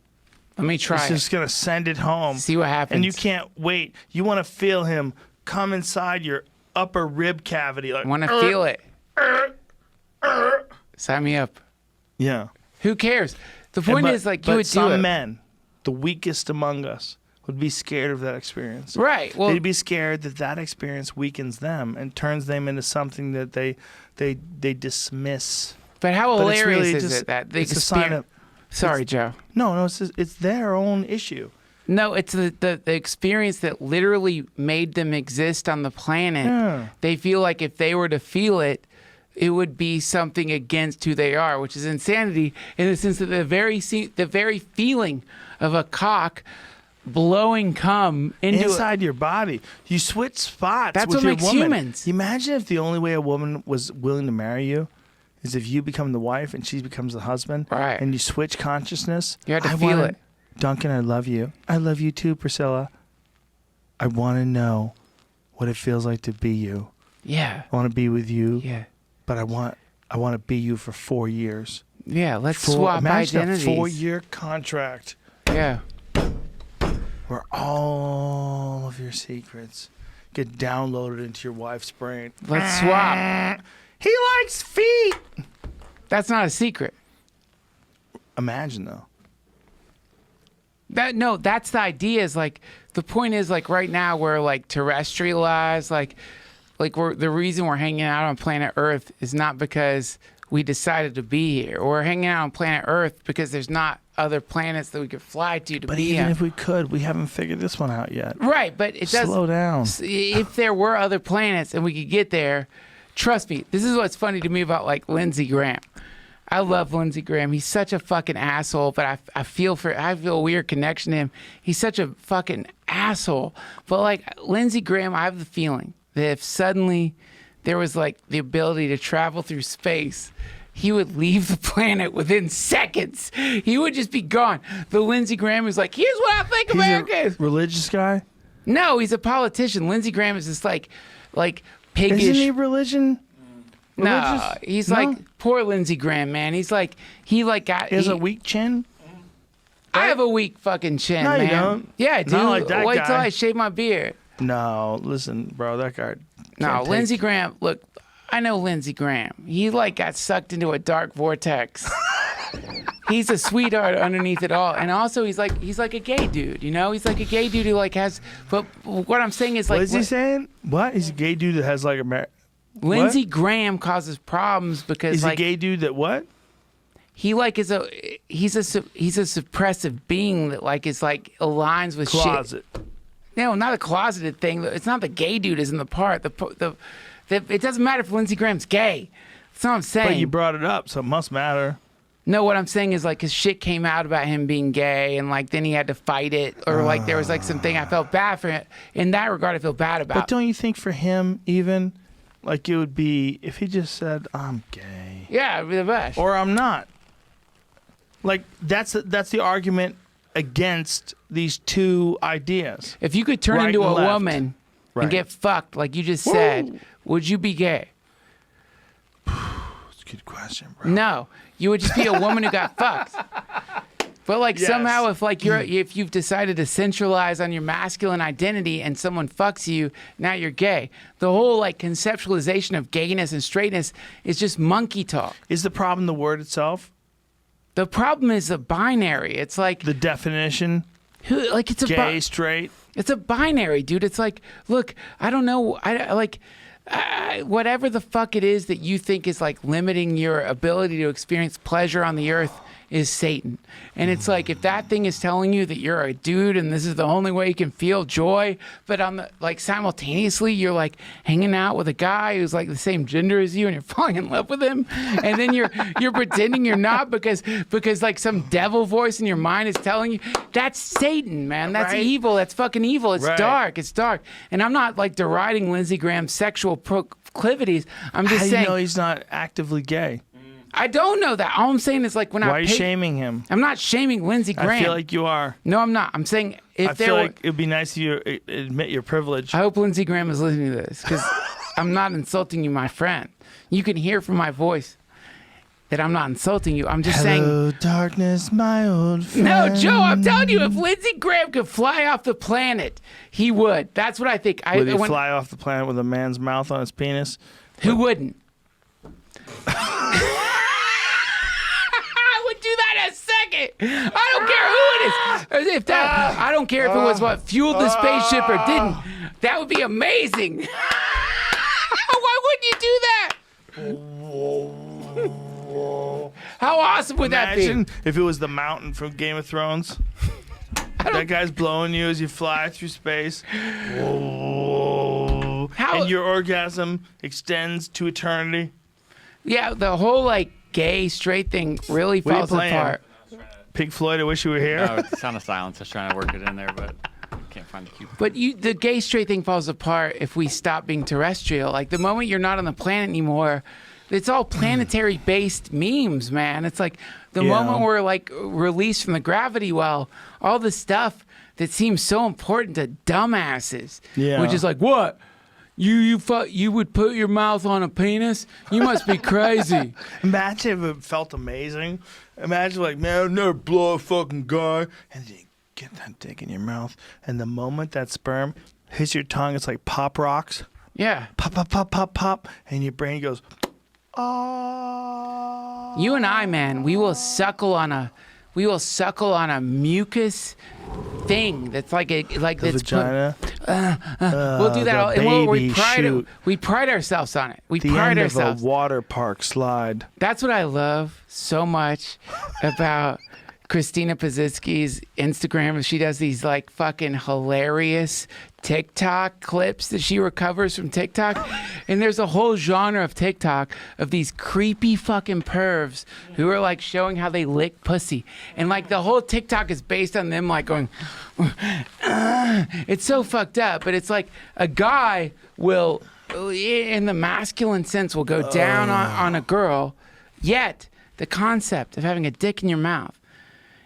Let me try. is just gonna send it home. See what happens. And you can't wait. You want to feel him come inside your upper rib cavity. Like, I want to feel it. Sign me up. yeah. Who cares? The point But- is, like, but you would some do it. men, the weakest among us, would be scared of that experience. Right. Well, They'd be scared that that experience weakens them and turns them into something that they dismiss. but how But it's hilarious really is just- it that the it's a sign experience? of- Sorry, Joe. No, it's their own issue. No, it's the experience that literally made them exist on the planet. Yeah. They feel like if they were to feel it, it would be something against who they are, which is insanity in the sense that the very feeling of a cock blowing cum into Inside your body, you switch spots. That's with what your makes woman. humans. Imagine if the only way a woman was willing to marry you is if you become the wife and she becomes the husband, Right. And you switch consciousness. You had to I feel wanna- it. Duncan, I love you. I love you too, Priscilla. I want to know what it feels like to be you. Yeah. I want to be with you, Yeah. but I want to be you for 4 years. Yeah. Let's swap Imagine identities. a 4-year contract Yeah. where all of your secrets get downloaded into your wife's brain. Let's swap. He likes feet. That's not a secret. Imagine though. That's the idea. Is like the point is like right now we're like terrestrialized. Like we're the reason we're hanging out on planet Earth is not because we decided to be here. We're hanging out on planet Earth because there's not other planets that we could fly to But be even on. if we could, we haven't figured this one out yet. Right, but it does Slow down. If there were other planets and we could get there, trust me, this is what's funny to me about like Lindsey Graham. I love Lindsey Graham. He's such a fucking asshole, but I feel a weird connection to him. He's such a fucking asshole. But like Lindsey Graham, I have the feeling that if suddenly there was like the ability to travel through space, he would leave the planet within seconds. He would just be gone. The Lindsey Graham is like, here's what I think He's America is. a religious guy. No, he's a politician. Lindsey Graham is just like piggish. Isn't he religion? No, religious? he's No? like poor Lindsey Graham, man. He's like he has a weak chin. I have a weak fucking chin, No, man. you don't. Yeah, I do. Not like that Wait till guy. I shave my beard. No, listen, bro, that guy. No, can't take- Lindsey Graham. Look, I know Lindsey Graham. He like got sucked into a dark vortex. He's a sweetheart underneath it all, and also he's like a gay dude. You know, he's like a gay dude who like has. But what I'm saying is like, What is he saying? What? He's a gay dude that has like a. Lindsey Graham causes problems because He's like a gay dude that what? he like is a he's a suppressive being that like is like aligns with Closet. shit. No, not a closeted thing. It's not the gay dude is in the part. The it doesn't matter if Lindsey Graham's gay. That's what I'm saying. But you brought it up, so it must matter. No, what I'm saying is like his shit came out about him being gay, and like then he had to fight it, or like there was like something I felt bad for him in that regard. I feel bad about. But don't you think for him, even like it would be if he just said, "I'm gay," Yeah, it'd be the best. or "I'm not." Like that's the argument against these two ideas. If you could turn Right into and a left. woman Right. and get fucked, like you just said, would you be gay? That's a good question, bro. No, you would just be a woman who got fucked. But like Yes. somehow, if you've decided to centralize on your masculine identity and someone fucks you, now you're gay. The whole like conceptualization of gayness and straightness is just monkey talk. Is the problem the word itself? The problem is the binary. It's like The definition? like it's a Gay, straight? It's a binary, dude. It's like, look, I don't know. Whatever the fuck it is that you think is like limiting your ability to experience pleasure on the earth is Satan. And it's like, if that thing is telling you that you're a dude and this is the only way you can feel joy, but on the like simultaneously you're like hanging out with a guy who's like the same gender as you and you're falling in love with him, and then you're pretending you're not because like some devil voice in your mind is telling you, that's Satan, man. That's Right. evil. That's fucking evil. It's Right. dark. It's dark. And I'm not like deriding Lindsey Graham's sexual proclivities. I'm How just do you saying know he's not actively gay? I don't know that. All I'm saying is like when Why I are you shaming him? I'm not shaming Lindsey Graham. I feel like you are. No, I'm not. I'm saying if I there feel were, like it'd be nice if you admit your privilege. I hope Lindsey Graham is listening to this because I'm not insulting you, my friend. You can hear from my voice that I'm not insulting you. I'm just saying. Hello, darkness, my old friend. No, Joe, I'm telling you, if Lindsey Graham could fly off the planet, he would. That's what I think. Would he fly off the planet with a man's mouth on his penis? Who wouldn't? I would do that in a second. I don't care who it is. If that, I don't care if it was what fueled the spaceship or didn't. That would be amazing. Why wouldn't you do that? How awesome would Imagine that if it was the mountain from Game of Thrones. That guy's blowing you as you fly through space. Whoa. How- And your orgasm extends to eternity. be? Yeah, the whole like gay straight thing really What are you falls playing? apart. Pink Floyd, I wish you were here. No, it's Sound of Silence. I was trying to work it in there, but can't find the cue. But the gay straight thing falls apart if we stop being terrestrial. Like the moment you're not on the planet anymore, it's all planetary based memes, man. It's like the Yeah. moment we're like released from the gravity well, all the stuff that seems so important to dumbasses. Yeah. Which is like, what? You would put your mouth on a penis? You must be crazy. Imagine if it felt amazing. Imagine like, man, I'd never blow a fucking guy. And you get that dick in your mouth. And the moment that sperm hits your tongue, it's like pop rocks. Yeah. Pop, pop, pop, pop, pop. And your brain goes, oh. You and I, man, we will suckle on a mucus thing that's like The that's vagina. we'll do that the all, and baby chute. we pride ourselves on it. We The pride end ourselves. of a water park slide. That's what I love so much about Christina Pazitsky's Instagram. She does these like fucking hilarious TikTok clips that she recovers from TikTok. And there's a whole genre of TikTok of these creepy fucking pervs who are like showing how they lick pussy. And like the whole TikTok is based on them like going, it's so fucked up. But it's like a guy will, in the masculine sense, will go down on a girl, yet the concept of having a dick in your mouth,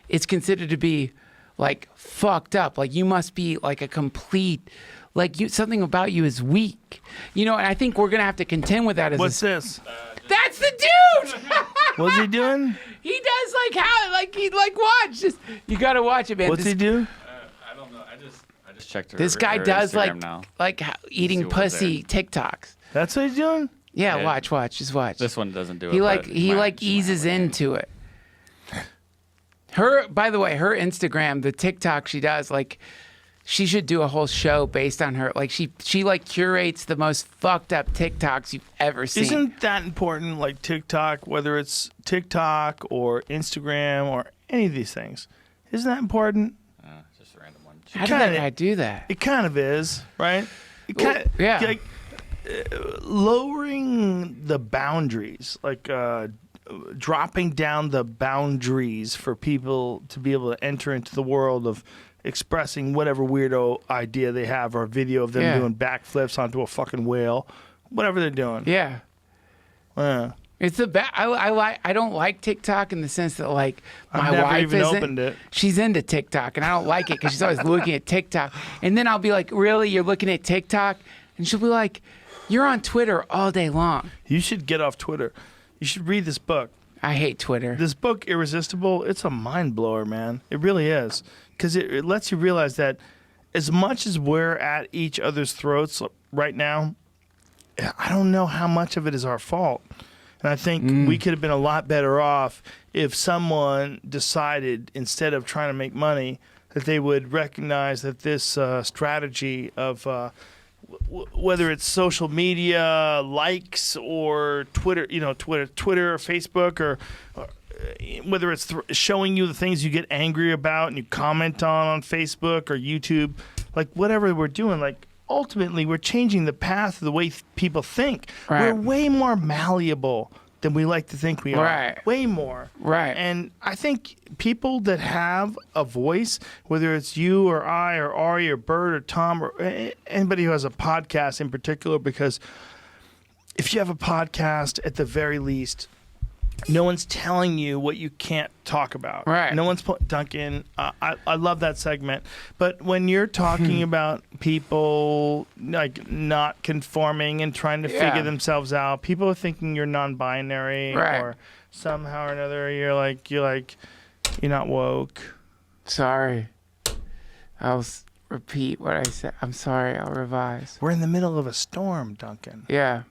it's considered to be like fucked up. Like you must be like a complete, like you something about you is weak. You know, and I think we're gonna have to contend with that. As What's this? That's the dude. What's he doing? He does like how like he like watch. Just you gotta watch it, man. What's This- he do? I don't know. I just checked her. This guy her does Instagram now. like eating See what pussy TikToks. That's what he's doing? Yeah, Yeah. watch, just watch. This one doesn't do it. He but like he mine- like eases into it. Her, by the way, her Instagram, the TikTok she does, like, she should do a whole show based on her. Like she like curates the most fucked up TikToks you've ever seen. Isn't that important? Like TikTok, whether it's TikTok or Instagram or any of these things, isn't that important? Just a random one. How did that kinda- guy do that? It kind of is, right? It kind of, yeah. Like, lowering the boundaries, like dropping down the boundaries for people to be able to enter into the world of expressing whatever weirdo idea they have, or a video of them Yeah. doing backflips onto a fucking whale, whatever they're doing. Yeah. Yeah. It's the best. I don't like TikTok in the sense that like my I've never wife even isn't. opened it. She's into TikTok, and I don't like it because she's always looking at TikTok. And then I'll be like, "Really, you're looking at TikTok?" And she'll be like, "You're on Twitter all day long." You should get off Twitter. You should read this book. I hate Twitter. This book, Irresistible, it's a mind blower, man. It really is. Because it lets you realize that as much as we're at each other's throats right now, I don't know how much of it is our fault. And I think we could have been a lot better off if someone decided, instead of trying to make money, that they would recognize that this strategy of whether it's social media likes or Twitter, Twitter or Facebook, or whether it's showing you the things you get angry about and you comment on Facebook or YouTube, like whatever we're doing, like ultimately we're changing the path of the way people think. Right. We're way more malleable than we like to think we are. Right. Way more. Right. And I think people that have a voice, whether it's you or I or Ari or Bert or Tom or anybody who has a podcast in particular, because if you have a podcast, at the very least, no one's telling you what you can't talk about. Right. No one's Duncan. I love that segment. But when you're talking about people like not conforming and trying to Yeah. figure themselves out, people are thinking you're non-binary, Right. or somehow or another you're not woke. Sorry. I'll repeat what I said. I'm sorry. I'll revise. We're in the middle of a storm, Duncan. Yeah.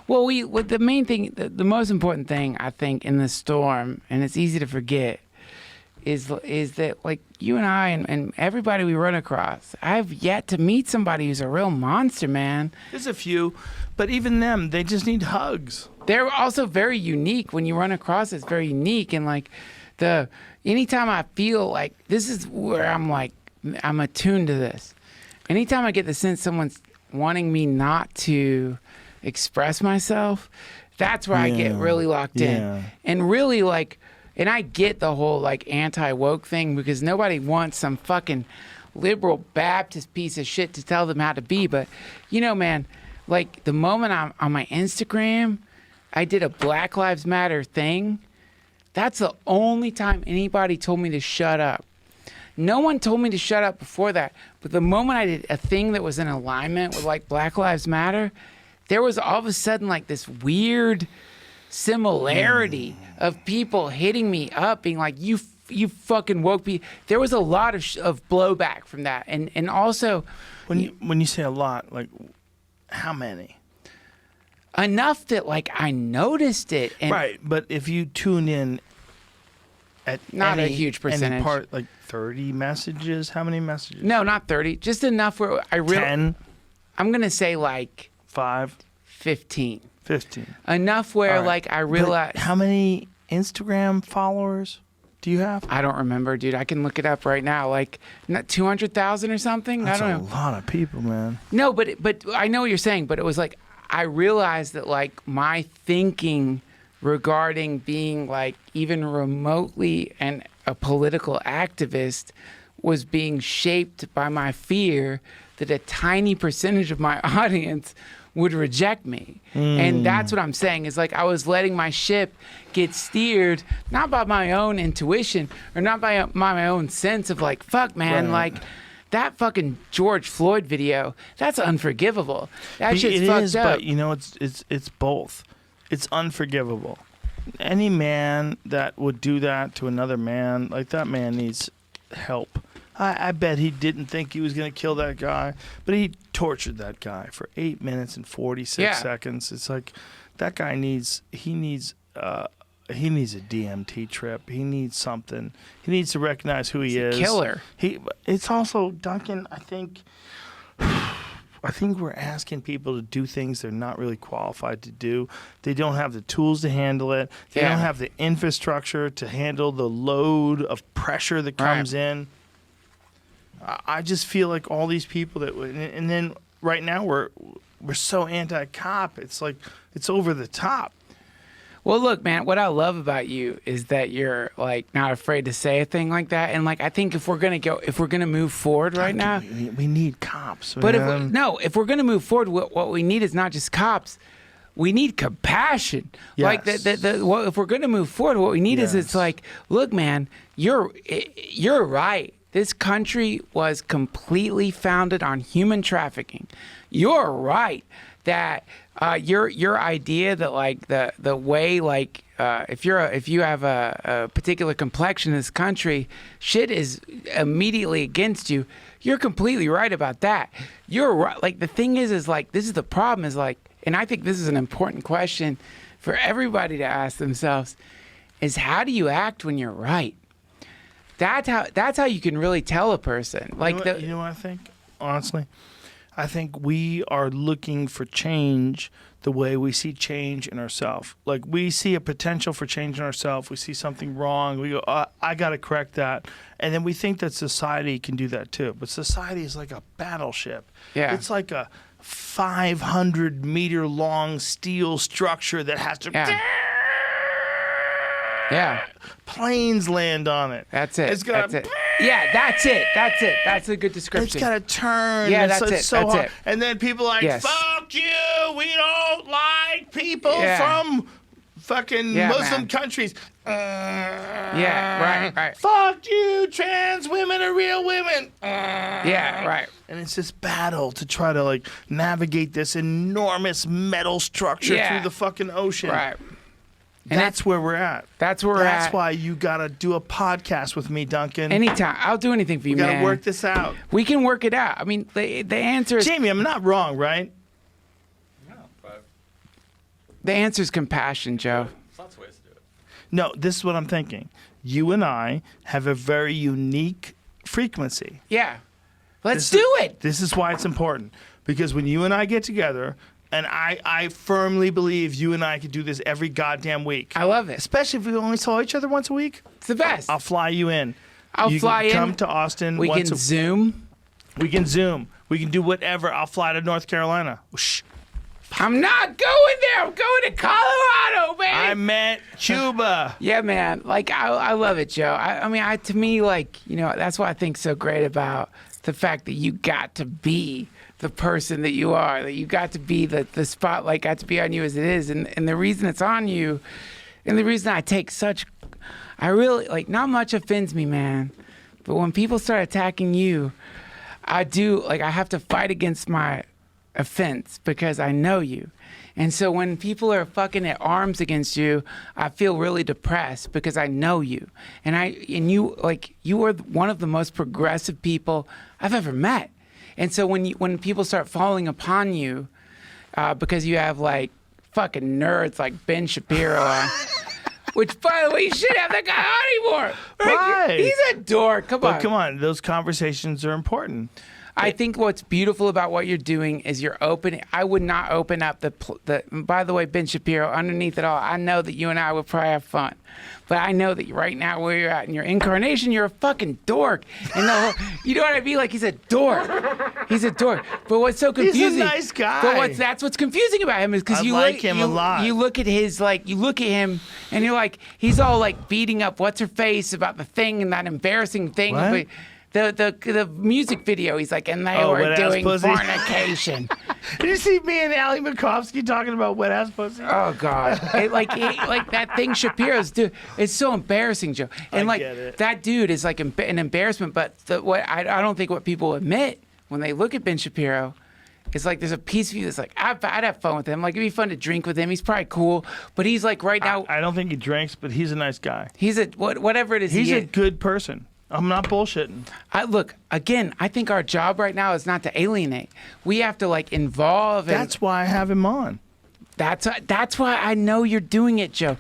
Well, the main thing, the most important thing, I think, in the storm, and it's easy to forget, is that, like, you and I and everybody we run across, I've yet to meet somebody who's a real monster, man. There's a few, but even them, they just need hugs. They're also very unique. When you run across, it's very unique. And, like, anytime I feel like, this is where I'm, like, I'm attuned to this. Anytime I get the sense someone's wanting me not to express myself, that's where I get really locked in. And really, like, and I get the whole like anti-woke thing, because nobody wants some fucking liberal Baptist piece of shit to tell them how to be. But you know, man, like the moment I'm on my Instagram, I did a Black Lives Matter thing. That's the only time anybody told me to shut up. No one told me to shut up before that. But the moment I did a thing that was in alignment with like Black Lives Matter, there was all of a sudden like this weird similarity of people hitting me up, being like, you fucking woke me. There was a lot of blowback from that. And also, When you say a lot, like how many? enough that like I noticed it. And Right, but if you tune in at Not a any- huge any percentage. part, like 30 messages, how many messages? No, not 30. Just enough where I really, 10, I'm going to say like 5, 15. 15. Enough where All right. like I But realized. how many Instagram followers do you have? I don't remember, dude. I can look it up right now. Like, not 200,000 or something. That's I a don't know. lot of people, man. No, but I know what you're saying. But it was like I realized that like my thinking regarding being like even remotely a political activist was being shaped by my fear that a tiny percentage of my audience would reject me. And that's what I'm saying is like I was letting my ship get steered not by my own intuition or not by my own sense of like, fuck, man, like that fucking George Floyd video, that's unforgivable. That shit's fucked up. But you know, it's both. It's unforgivable. Any man that would do that to another man, like that man needs help. I bet he didn't think he was going to kill that guy, but he tortured that guy for 8 minutes and 46 seconds. It's like that guy needs a DMT trip. He needs something. He needs to recognize who he is. Killer. It's also, Duncan, I think we're asking people to do things they're not really qualified to do. They don't have the tools to handle it. They don't have the infrastructure to handle the load of pressure that comes in. I just feel like all these people and then right now we're so anti-cop. It's like it's over the top. Well, look, man, what I love about you is that you're like not afraid to say a thing like that. And like, I think if we're going to move forward right now, we need cops. But man. if we're going to move forward, what we need is not just cops. We need compassion. Yes. Like if we're going to move forward, what we need is it's like, look, man, you're right. This country was completely founded on human trafficking. You're right that your idea that like the way like if you have a particular complexion in this country, shit is immediately against you. You're completely right about that. You're right. Like the thing is like this is the problem is like, and I think this is an important question for everybody to ask themselves is how do you act when you're right? That's how you can really tell a person. Like you know what I think? Honestly, I think we are looking for change the way we see change in ourselves. Like we see a potential for change in ourselves. We see something wrong. We go, I got to correct that. And then we think that society can do that too. But society is like a battleship. Yeah. It's like a 500-meter long steel structure that has to... Yeah. Planes land on it. That's it. It's got that's it. Yeah, that's it. That's it. That's a good description. It's got to turn. Yeah, it's that's so, it. so That's hard. it. And then people are like, fuck you. We don't like people from fucking Muslim countries. Right. Fuck you. Trans women are real women. Yeah, right. And it's this battle to try to like navigate this enormous metal structure through the fucking ocean. Right. And that's where we're at. That's where we're at. That's why you got to do a podcast with me, Duncan. Anytime. I'll do anything for you, man. We got to work this out. We can work it out. I mean, the answer is... Jamie, I'm not wrong, right? No, but... The answer is compassion, Joe. There's lots of ways to do it. No, this is what I'm thinking. You and I have a very unique frequency. Yeah. Let's do it. This is why it's important. Because when you and I get together... And I firmly believe you and I could do this every goddamn week. I love it. Especially if we only saw each other once a week. It's the best. I'll fly you in. You can in. Come to Austin. We can Zoom. We can Zoom. We can do whatever. I'll fly to North Carolina. Shh. I'm not going there. I'm going to Colorado, man. I meant Cuba. Yeah, man. Like, I love it, Joe. I mean, to me, like, you know, that's what I think so great about the fact that you got to be the person that you are, that you got to be the spotlight got to be on you as it is. And the reason it's on you, and the reason I really, like, not much offends me, man. But when people start attacking you, I have to fight against my offense because I know you. And so when people are fucking at arms against you, I feel really depressed because I know you. And you are one of the most progressive people I've ever met. And so when people start falling upon you because you have like fucking nerds like Ben Shapiro on, which by the way, you shouldn't have that guy on anymore. Why? He's a dork. Come on. But come on, those conversations are important. I think what's beautiful about what you're doing is you're open. I would not open up by the way, Ben Shapiro, underneath it all, I know that you and I would probably have fun. But I know that right now where you're at in your incarnation, you're a fucking dork. And you know what I mean? Like, he's a dork. He's a dork. But what's so confusing? He's a nice guy. But that's what's confusing about him is because you like him a lot. You look at you look at him and you're like, he's all like beating up what's her face about the thing and that embarrassing thing. What? the music video. He's like, and they were wet ass doing pussy. fornication. Did you see me and Ali Makovsky talking about wet ass pussy? Oh God! Like that thing Shapiro's do. It's so embarrassing, Joe. And I like get it. that dude is like an embarrassment. But what I don't think what people admit when they look at Ben Shapiro is like there's a piece of you that's like I'd have fun with him. Like it'd be fun to drink with him. He's probably cool. But he's like right now I don't think he drinks, but he's a nice guy. he's a whatever it is. He's he a is. good person. I'm not bullshitting. Look again. I think our job right now is not to alienate. We have to like involve. And That's why I have him on. that's why I know you're doing it, Joe.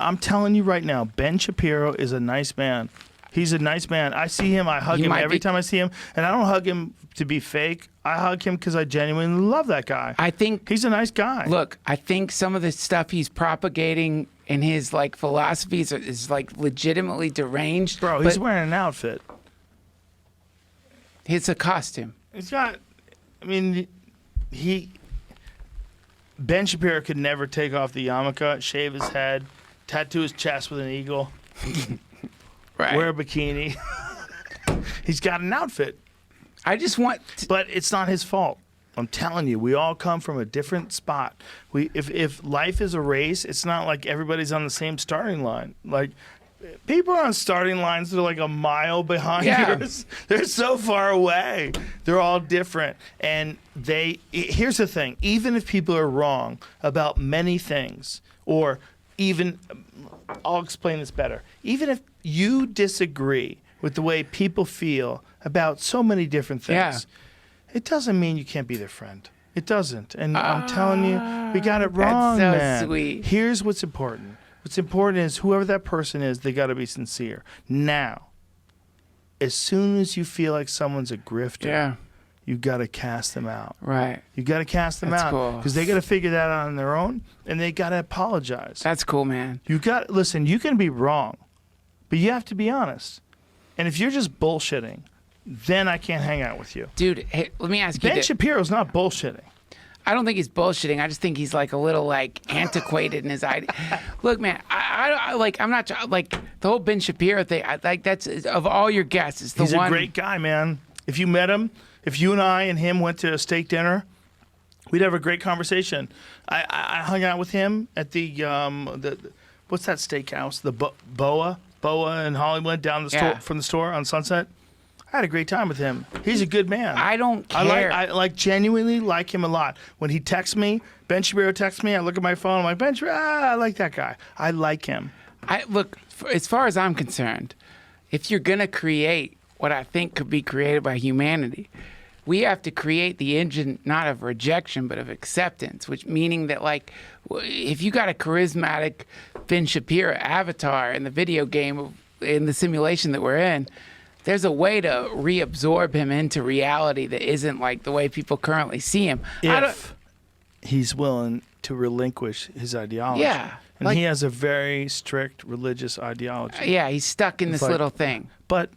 I'm telling you right now, Ben Shapiro is a nice man. He's a nice man. I see him, I hug He him might every be- time I see him, and I don't hug him to be fake. I hug him because I genuinely love that guy. I think He's a nice guy. Look, I think some of the stuff he's propagating in his like philosophies is like legitimately deranged. Bro, he's but wearing an outfit. it's a costume. He's got, I mean, Ben Shapiro could never take off the yarmulke, shave his head, tattoo his chest with an eagle, Right. wear a bikini. He's got an outfit, I just want but it's not his fault. I'm telling you, we all come from a different spot. If life is a race, it's not like everybody's on the same starting line. Like people are on starting lines that are like a mile behind Yeah. yours. They're so far away. They're all different. And here's the thing, even if people are wrong about many things, or even, I'll explain this better. Even if you disagree with the way people feel about so many different things, Yeah. it doesn't mean you can't be their friend. It doesn't. And I'm telling you, we got it wrong, so man. sweet. Here's what's important. What's important is whoever that person is, they got to be sincere. Now, as soon as you feel like someone's a grifter, yeah, you got to cast them out. right. You got to cast them That's out cool. because they got to figure that out on their own, and they got to apologize. That's cool, man. Listen, you can be wrong, but you have to be honest. And if you're just bullshitting, then I can't hang out with you. Dude, hey, let me ask you Ben this. Shapiro's not bullshitting. I don't think he's bullshitting. I just think he's like a little like antiquated in his idea. Look, man, I like I'm not like the whole Ben Shapiro thing. Like that's of all your guests, it's the He's one. a great guy, man. If you met him, if you and I and him went to a steak dinner, we'd have a great conversation. I hung out with him at the what's that steakhouse? The Boa in Hollywood, down the store Yeah. from the store on Sunset. I had a great time with him. He's a good man. I don't care. I genuinely like him a lot. When he texts me, Ben Shapiro texts me, I look at my phone, I'm like, Ben Shapiro, I like that guy. I like him. Look, as far as I'm concerned, if you're gonna create what I think could be created by humanity, we have to create the engine not of rejection but of acceptance. Which meaning that like, if you got a charismatic Ben Shapiro avatar in the video game, in the simulation that we're in, there's a way to reabsorb him into reality that isn't like the way people currently see him. If he's willing to relinquish his ideology. Yeah, And like- he has a very strict religious ideology. Yeah, he's stuck in this like- little thing. But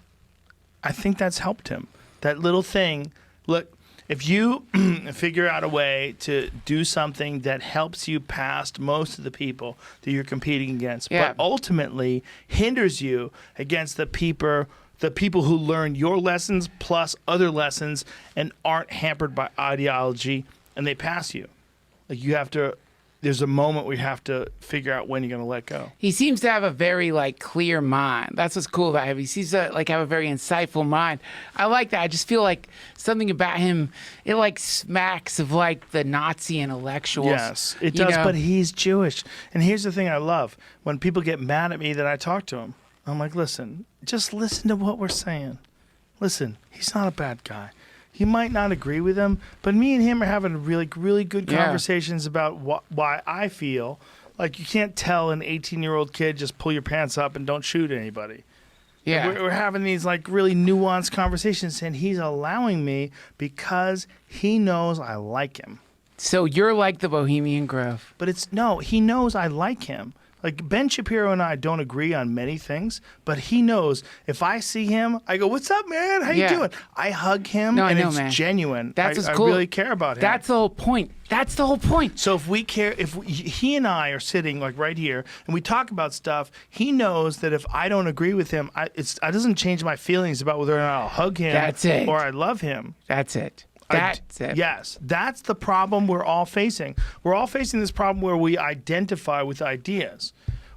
I think that's helped him. That little thing. Look, if you figure out a way to do something that helps you past most of the people that you're competing against, Yeah. but ultimately hinders you against the people who learn your lessons plus other lessons and aren't hampered by ideology, and they pass you. Like you have to. There's a moment where you have to figure out when you're going to let go. He seems to have a very like clear mind. That's what's cool about him. He seems to like have a very insightful mind. I like that. I just feel like something about him, it like smacks of like the Nazi intellectuals. Yes, it you does, know? but he's Jewish. And here's the thing I love. When people get mad at me that I talk to him, I'm like, listen, just listen to what we're saying. Listen, he's not a bad guy. You might not agree with him, but me and him are having really, really good Yeah. conversations about why I feel like you can't tell an 18-year-old kid just pull your pants up and don't shoot anybody. Yeah. We're having these like really nuanced conversations, and he's allowing me because he knows I like him. So you're like the Bohemian Grove. But he knows I like him. Like Ben Shapiro and I don't agree on many things, but he knows if I see him, I go, "What's up, man? How you Yeah. doing?" I hug him, No, I and know, it's man. genuine. That's what's I cool. really care about him. That's the whole point. That's the whole point. So if we care, he and I are sitting like right here and we talk about stuff, he knows that if I don't agree with him, it doesn't change my feelings about whether or not I'll hug him That's it. or I love him. That's it. That's it. Yes, that's the problem we're all facing. We're all facing this problem where we identify with ideas,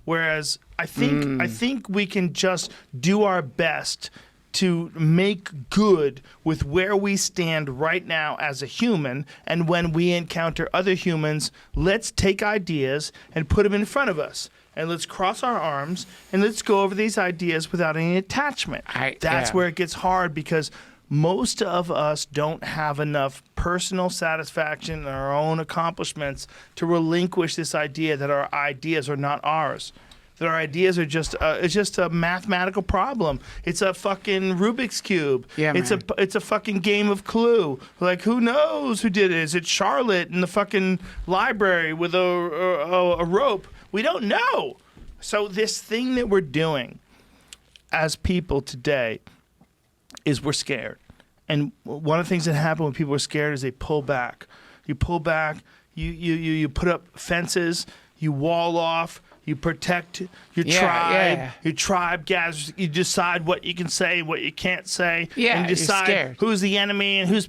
whereas I think we can just do our best to make good with where we stand right now as a human, and when we encounter other humans, let's take ideas and put them in front of us. And let's cross our arms and let's go over these ideas without any attachment. That's yeah. where it gets hard because most of us don't have enough personal satisfaction in our own accomplishments to relinquish this idea that our ideas are not ours. That our ideas are just it's just a mathematical problem. It's a fucking Rubik's Cube. Yeah, it's man. a fucking game of Clue. Like, who knows who did it? Is it Charlotte in the fucking library with a rope? We don't know. So this thing that we're doing as people today is we're scared. And one of the things that happen when people are scared is they pull back. You pull back, you put up fences, you wall off, you protect your tribe. yeah. Your tribe gathers. You decide what you can say, what you can't say. Yeah, and you you're decide scared. who's the enemy and who's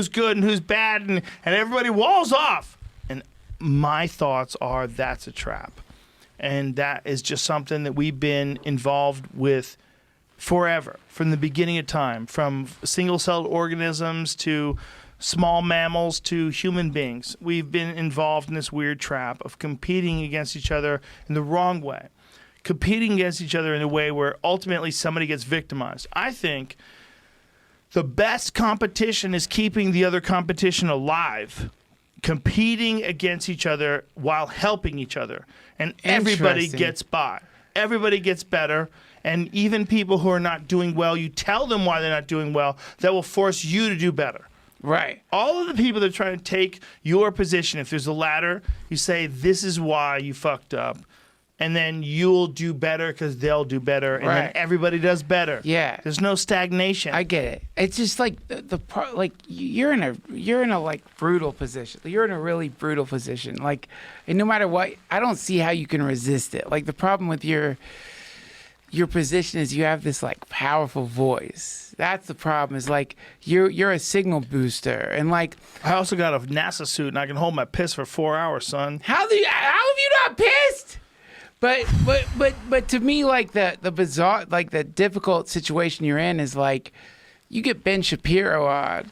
good and who's bad, and everybody walls off. And my thoughts are that's a trap. And that is just something that we've been involved with forever, from the beginning of time, from single-celled organisms to small mammals to human beings. We've been involved in this weird trap of competing against each other in the wrong way, competing against each other in a way where ultimately somebody gets victimized. I think the best competition is keeping the other competition alive, competing against each other while helping each other. And everybody Interesting. gets by. Everybody gets better. And even people who are not doing well, you tell them why they're not doing well, that will force you to do better. Right. All of the people that are trying to take your position, if there's a ladder, you say, this is why you fucked up. And then you'll do better because they'll do better. And then Right. everybody does better. Yeah. There's no stagnation. I get it. It's just like the part, like you're in a like brutal position. You're in a really brutal position. Like, and no matter what, I don't see how you can resist it. Like the problem with your position is you have this like powerful voice. That's the problem. Is like you're a signal booster, and like I also got a NASA suit and I can hold my piss for 4 hours, son. how have you not pissed? But to me, like the bizarre, like the difficult situation you're in is like you get Ben Shapiro on,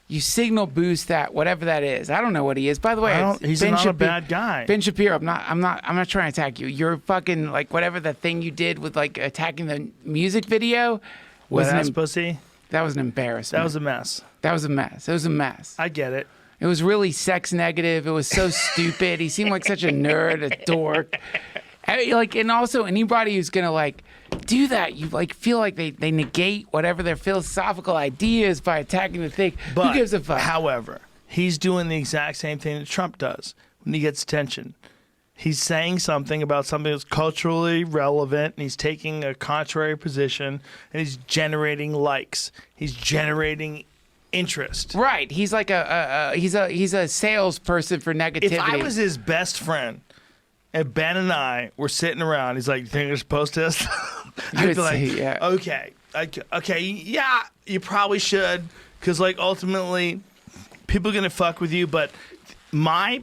you signal boost that whatever that is. I don't know what he is. By the way, He's Ben not a Shapi- bad guy. Ben Shapiro, I'm not trying to attack you. You're fucking like whatever the thing you did with like attacking the music video was Wet ass pussy. that was an embarrassment. That was a mess. That was a mess. It was a mess. I get it. It was really sex negative. It was so stupid. He seemed like such a nerd, a dork. Like, and also anybody who's gonna like do that, you like feel like they negate whatever their philosophical ideas by attacking the thing. But, Who gives a fuck? However, he's doing the exact same thing that Trump does when he gets attention. He's saying something about something that's culturally relevant, and he's taking a contrary position, and he's generating likes. He's generating interest. Right. He's like he's a salesperson for negativity. If I was his best friend, and Ben and I were sitting around, he's like, "You think I should post this?" I'd would be like, say, yeah. okay, yeah, you probably should, because like ultimately, people are gonna fuck with you. But my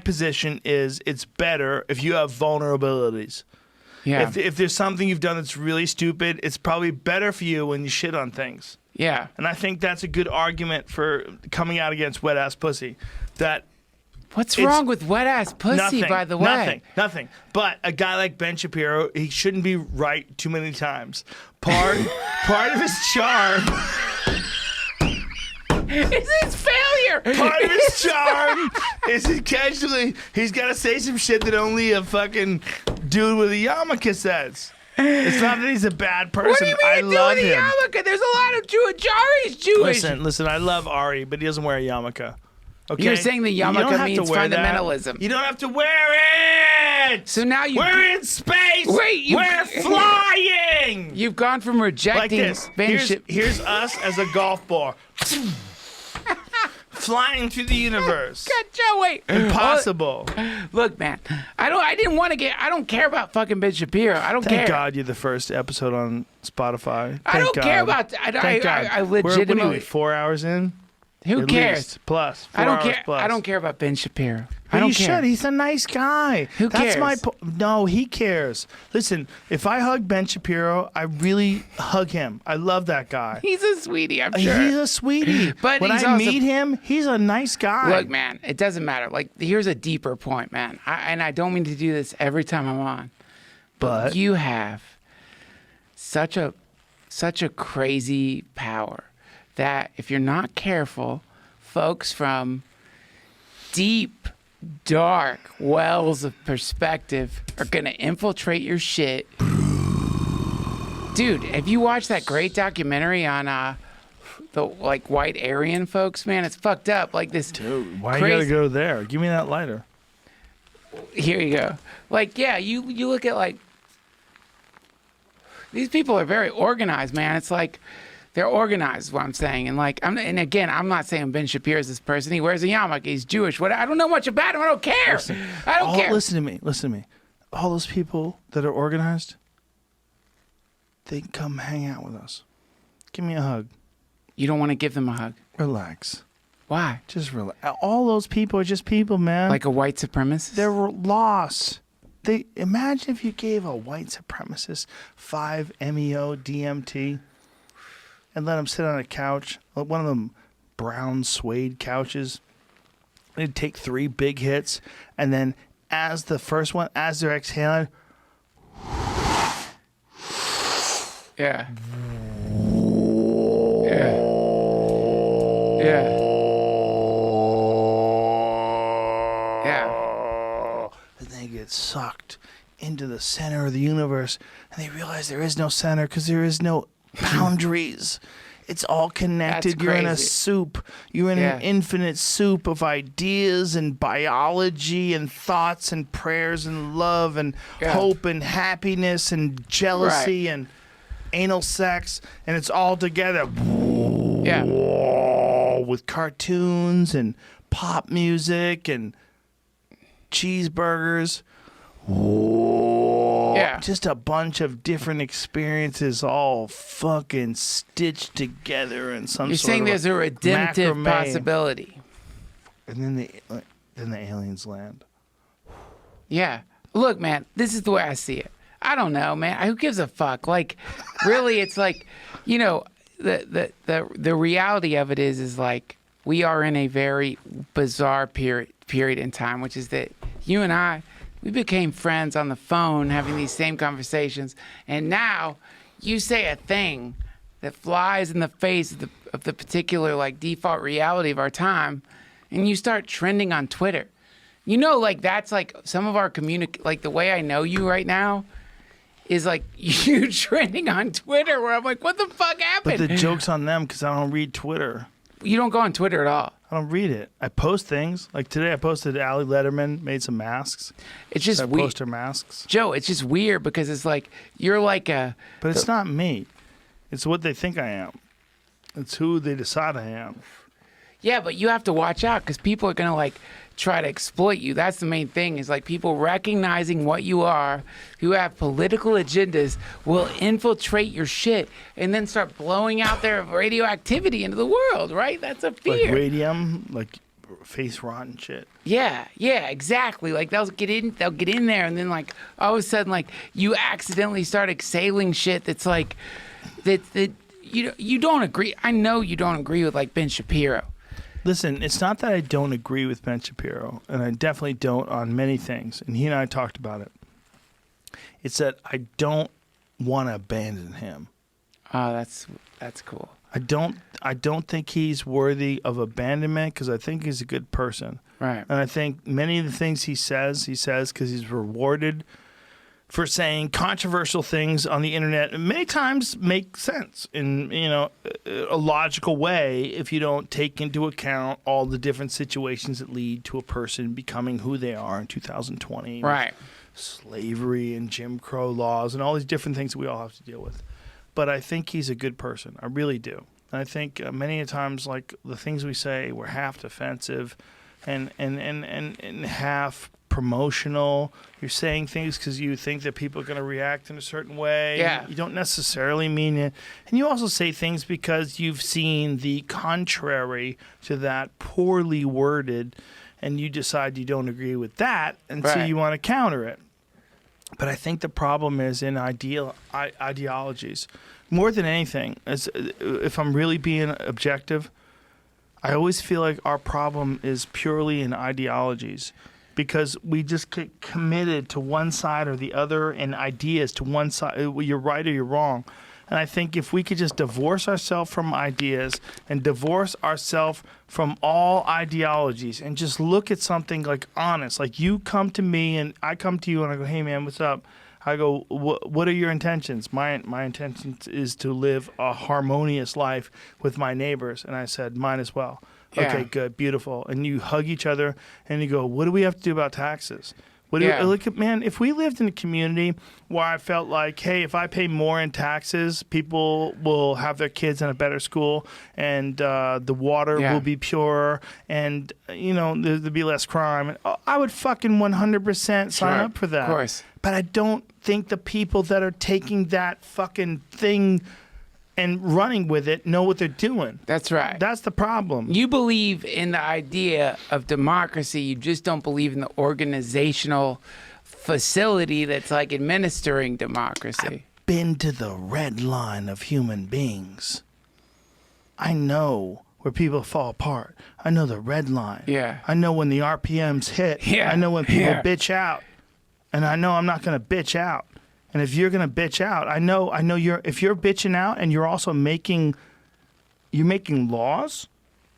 position is, it's better if you have vulnerabilities. yeah. If there's something you've done that's really stupid, it's probably better for you when you shit on things. yeah. And I think that's a good argument for coming out against wet ass pussy. That. What's It's wrong with wet ass pussy? Nothing, by the way, Nothing. But a guy like Ben Shapiro, he shouldn't be right too many times. Part of his charm, it's his failure. part of his charm is occasionally he's got to say some shit that only a fucking dude with a yarmulke says. It's not that he's a bad person. What do you mean I you're love doing the him. yarmulke? There's a lot of Jewish. Ari's Jewish. Listen, I love Ari, but he doesn't wear a yarmulke. Okay? You're saying the You don't yarmulke have to means wear that. fundamentalism. You don't have to wear it. So now you We're in space. Wait, We're flying. You've gone from Like rejecting this. Ben Here's us as a golf ball. Flying through the universe. God, Joe, wait. Impossible. Look, man, I don't care about fucking Ben Shapiro. I don't Thank care. God you're the first episode on Spotify. I don't Thank care God. about. I Thank God. legitimately. What are we, 4 hours in? Who At cares? least. Plus. I don't 4 hours care. plus. I don't care about Ben Shapiro. But I don't you care. should. He's a nice guy. Who That's my cares? No, he cares. Listen, if I hug Ben Shapiro, I really hug him. I love that guy. He's a sweetie, I'm sure. He's a sweetie. But when he's I also- meet him, he's a nice guy. Look, man, it doesn't matter. Like, here's a deeper point, man. And I don't mean to do this every time I'm on, but you have such a crazy power that if you're not careful, folks from deep, dark wells of perspective are gonna infiltrate your shit. Dude, have you watched that great documentary on the like white Aryan folks? Man, it's fucked up. Like this. dude, why crazy- you gotta go there? Give me that lighter. Here you go. Like, yeah, you look at like these people are very organized, man. It's like they're organized, is what I'm saying. And like, and again, I'm not saying Ben Shapiro is this person. He wears a yarmulke. He's Jewish. What? I don't know much about him. I don't care. I don't care. Listen to me. Listen to me. All those people that are organized, they can come hang out with us. Give me a hug. You don't want to give them a hug. Relax. Why? Just relax. All those people are just people, man. Like a white supremacist? They're lost. They imagine if you gave a white supremacist 5-MeO DMT and let them sit on a couch, like one of them brown suede couches. They'd take 3 big hits, and then as the first one, as they're exhaling, Yeah. Yeah. Yeah. Yeah. and they get sucked into the center of the universe, and they realize there is no center because there is no boundaries. It's all connected. That's You're in a crazy. soup. You're in Yeah. an infinite soup of ideas and biology and thoughts and prayers and love and Yeah. hope and happiness and jealousy and anal sex, and it's all together. Yeah. With cartoons and pop music and cheeseburgers. Yeah. Just a bunch of different experiences all fucking stitched together in some You're sort saying of there's a redemptive macrame. possibility. And then the aliens land. Yeah. Look, man, this is the way I see it. I don't know, man. Who gives a fuck? Like, really, it's like, you know, the reality of it is like we are in a very bizarre period in time, which is that you and I, we became friends on the phone having these same conversations, and now you say a thing that flies in the face of the particular like default reality of our time, and you start trending on Twitter. You know, like that's like some of our like the way I know you right now is like you trending on Twitter where I'm like, what the fuck happened? But the joke's on them because I don't read Twitter. You don't go on Twitter at all. I don't read it. I post things. Like today I posted Ali Letterman made some masks. It's just So I weird. post her masks. Joe, it's just weird because it's like you're like a But it's not me. It's what they think I am. It's who they decide I am. yeah, but you have to watch out because people are gonna like try to exploit you. That's the main thing is like people recognizing what you are, who have political agendas, will infiltrate your shit and then start blowing out their radioactivity into the world, right? That's a fear. Like radium, like face rot and shit. Yeah, exactly. Like they'll get in there, and then like all of a sudden, like you accidentally start exhaling shit that's like that you don't agree. I know you don't agree with like Ben Shapiro. Listen, it's not that I don't agree with Ben Shapiro, and I definitely don't on many things, and he and I talked about it. It's that I don't want to abandon him. Oh, that's cool. I don't think he's worthy of abandonment because I think he's a good person. Right. And I think many of the things he says because he's rewarded for saying controversial things on the internet many times make sense in a logical way if you don't take into account all the different situations that lead to a person becoming who they are in 2020. Right. Slavery and Jim Crow laws and all these different things that we all have to deal with. But I think he's a good person. I really do. And I think many a times, like, the things we say were half defensive and half promotional. You're saying things because you think that people are going to react in a certain way. Yeah. You don't necessarily mean it. And you also say things because you've seen the contrary to that poorly worded, and you decide you don't agree with that, and so Right. you want to counter it. But I think the problem is in ideologies. More than anything, if I'm really being objective, I always feel like our problem is purely in ideologies, because we just get committed to one side or the other, and ideas to one side. You're right or you're wrong. And I think if we could just divorce ourselves from ideas and divorce ourselves from all ideologies and just look at something like honest, like you come to me and I come to you and I go, hey man, what's up? I go, what are your intentions? My intention is to live a harmonious life with my neighbors. And I said, mine as well. Yeah. Okay, good, beautiful. And you hug each other and you go, what do we have to do about taxes? Yeah. Look at, man, if we lived in a community where I felt like, hey, if I pay more in taxes, people will have their kids in a better school, and the water Yeah. will be purer, and there'd be less crime, I would fucking 100% sign Sure, up for that. of course. But I don't think the people that are taking that fucking thing and running with it know what they're doing. That's right. That's the problem. You believe in the idea of democracy. You just don't believe in the organizational facility that's like administering democracy. Been to the red line of human beings. I know where people fall apart. I know the red line. Yeah. I know when the RPMs hit. Yeah. I know when people Yeah. bitch out. And I know I'm not going to bitch out. And if you're going to bitch out, I know if you're bitching out and you're also making laws.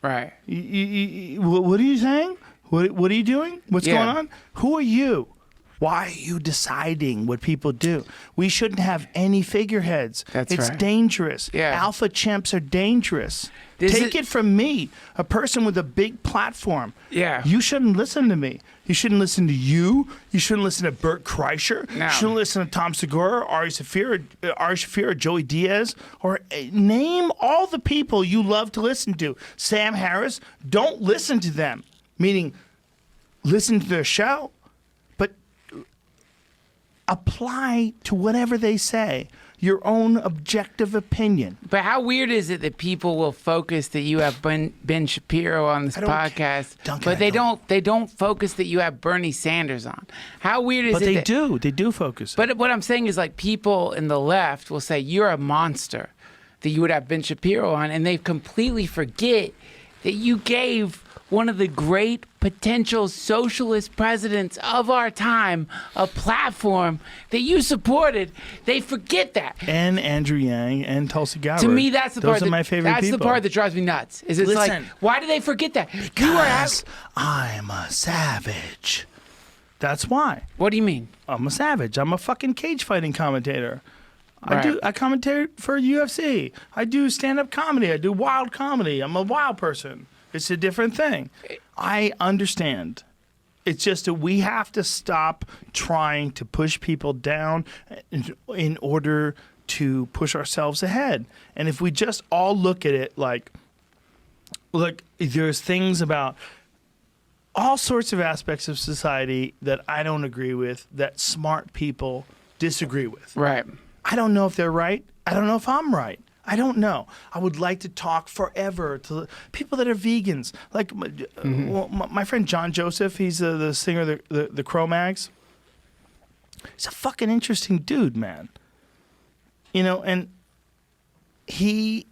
Right. What are you saying? What are you doing? What's Yeah. going on? Who are you? Why are you deciding what people do? We shouldn't have any figureheads. That's it's right. dangerous. Yeah. Alpha chimps are dangerous. This Take is- it from me, a person with a big platform. Yeah. You shouldn't listen to me. You shouldn't listen to you. You shouldn't listen to Bert Kreischer. No. You shouldn't listen to Tom Segura, Ari Shafir, Joey Diaz, or name all the people you love to listen to. Sam Harris, don't listen to them. Meaning, listen to their show, but apply to whatever they say your own objective opinion. But how weird is it that people will focus that you have Ben Shapiro on this I don't podcast, don't but care. they don't focus that you have Bernie Sanders on? How weird is But it? they that, do. They do focus. But what I'm saying is, like, people in the left will say you're a monster that you would have Ben Shapiro on, and they completely forget that you gave one of the great potential socialist presidents of our time a platform that you supported. They forget that. and Andrew Yang and Tulsi Gabbard. To me, that's the Those part. are that, my favorite that's people. the part that drives me nuts. Is it's like, Listen. why do they forget that? You are Because I'm a savage. That's why. What do you mean? I'm a savage. I'm a fucking cage fighting commentator. Right. I commentate for UFC. I do stand-up comedy. I do wild comedy. I'm a wild person. It's a different thing. I understand. It's just that we have to stop trying to push people down in order to push ourselves ahead. And if we just all look at it like, look, there's things about all sorts of aspects of society that I don't agree with, that smart people disagree with. Right. I don't know if they're right. I don't know if I'm right. I don't know. I would like to talk forever to people that are vegans. Like my friend John Joseph, he's the singer of the Cro-Mags. He's a fucking interesting dude, man. And he's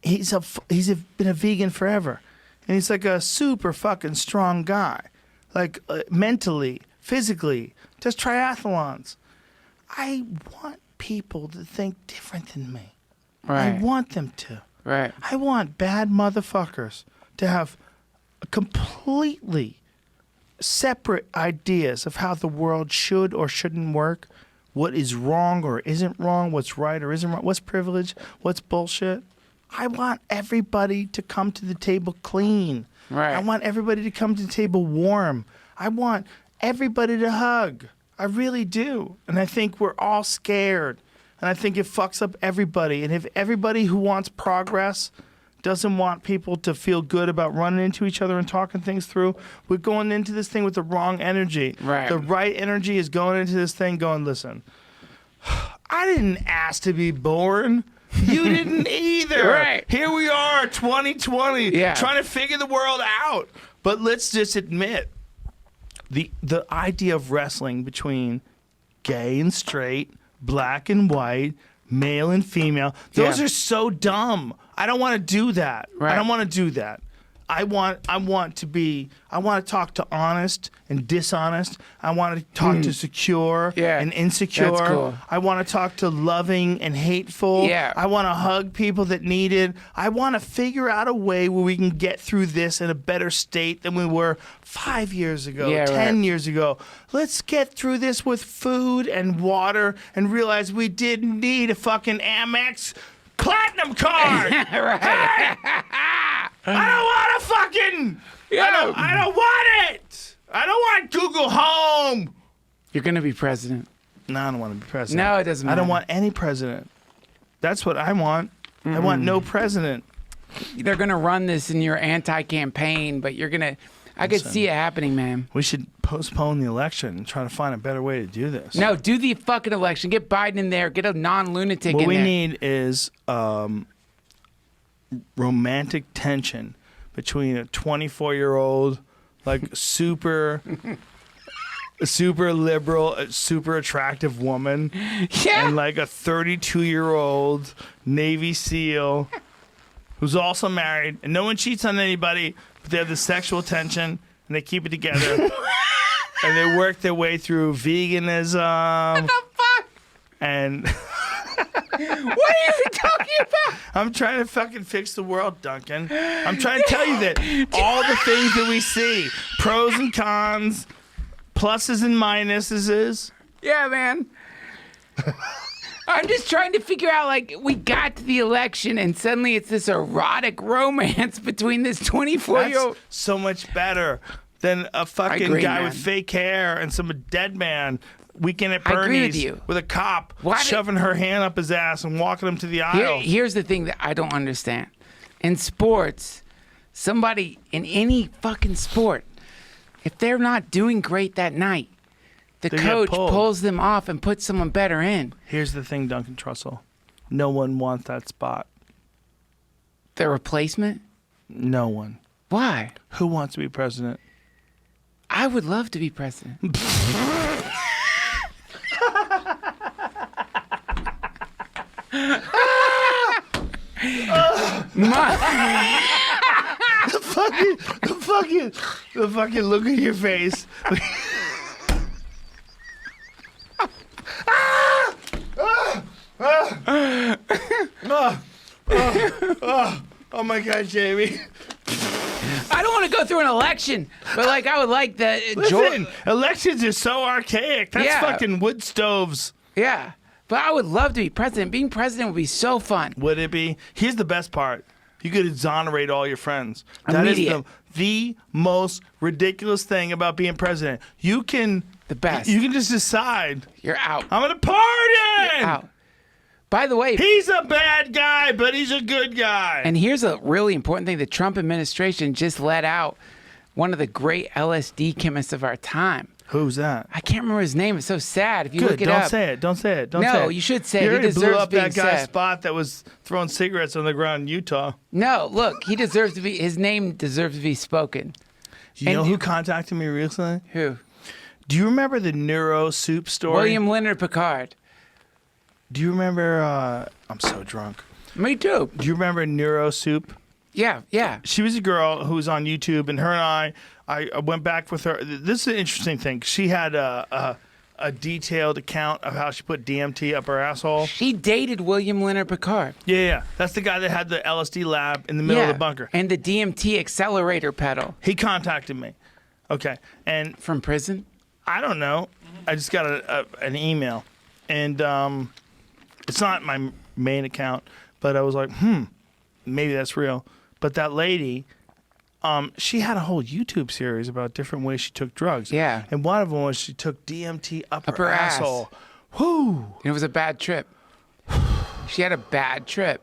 been a vegan forever. And he's like a super fucking strong guy. Like mentally, physically, does triathlons. I want people to think different than me. Right. I want them to. Right. I want bad motherfuckers to have completely separate ideas of how the world should or shouldn't work what is wrong or isn't wrong, what's right or isn't wrong, what's privilege, what's bullshit. I want everybody to come to the table clean. Right. I want everybody to come to the table warm. I want everybody to hug. I really do. And I think we're all scared. And I think it fucks up everybody. And if everybody who wants progress doesn't want people to feel good about running into each other and talking things through, we're going into this thing with the wrong energy. Right. The right energy is going into this thing going, listen, I didn't ask to be born. You didn't either. Right. Here we are, 2020, Yeah. trying to figure the world out. But let's just admit, the idea of wrestling between gay and straight, black and white, male and female, those Yeah. are so dumb. I don't want to do that. Right. I don't want to do that. I want to talk to honest and dishonest. I want to talk to secure Yeah. and insecure. That's cool. I want to talk to loving and hateful. Yeah. I want to hug people that need it. I want to figure out a way where we can get through this in a better state than we were 5 years ago, Yeah, 10 right. years ago. Let's get through this with food and water and realize we didn't need a fucking Amex Platinum card. Right. I don't want a fucking. I don't want it. I don't want Google Home. You're gonna be president. No, I don't want to be president. No, it doesn't I don't matter. want any president. That's what I want. I want no president. They're gonna run this in your anti-campaign, but you're gonna. I could see it happening, man. We should postpone the election and try to find a better way to do this. No, do the fucking election. Get Biden in there. Get a non-lunatic What in we there. need is romantic tension between a 24-year-old, like super liberal, super attractive woman, Yeah. and like a 32-year-old Navy SEAL who's also married, and no one cheats on anybody, but they have the sexual tension and they keep it together. And they work their way through veganism. What the fuck? And What are you even talking about? I'm trying to fucking fix the world, Duncan. I'm trying to tell you that all the things that we see, pros and cons, pluses and minuses. Yeah, man. I'm just trying to figure out, like, we got to the election and suddenly it's this erotic romance between this 24-year-old. That's so much better than a fucking agree, guy man. with fake hair and some dead man weekend at I agree with Bernie's you. with a cop Why did- shoving her hand up his ass and walking him to the aisle. Here's the thing that I don't understand. In sports, somebody in any fucking sport, if they're not doing great that night, the They get coach pulled. pulls them off and puts someone better in. Here's the thing, Duncan Trussell. No one wants that spot. The replacement? No one. Why? Who wants to be president? I would love to be president. The fucking look at your face. Oh my God, Jamie. I don't want to go through an election, but like I would like that. Listen, elections are so archaic. That's Yeah. fucking wood stoves. Yeah, but I would love to be president. Being president would be so fun. Would it be? Here's the best part. You could exonerate all your friends. That is Immediate. the most ridiculous thing about being president. You can The best. You can just decide. You're out. I'm gonna pardon. Out. By the way, He's a bad guy, but he's a good guy. and here's a really important thing: the Trump administration just let out one of the great LSD chemists of our time. Who's that? I can't remember his name. It's so sad. If you Good. look it Don't up, say it. Don't say it. Don't No, say it. you should say it. You He already blew deserves up that being guy's said. spot that was throwing cigarettes on the ground in Utah. no, look, he deserves to be. His name deserves to be spoken. You And know who you- contacted me recently? Who? Do you remember the Neuro Soup story? William Leonard Picard. Do you remember? I'm so drunk. Me too. Do you remember Neuro Soup? Yeah, yeah. She was a girl who was on YouTube, and her and I went back with her. This is an interesting thing. She had a detailed account of how she put DMT up her asshole. She dated William Leonard Picard. Yeah. That's the guy that had the LSD lab in the middle of the bunker. And the DMT accelerator pedal He contacted me. Okay. And from prison. I don't know. I just got an email. and it's not my main account, but I was like, maybe that's real. But that lady, she had a whole YouTube series about different ways she took drugs. Yeah. And one of them was she took DMT up Up her her ass. asshole. Whoo! It was a bad trip. She had a bad trip.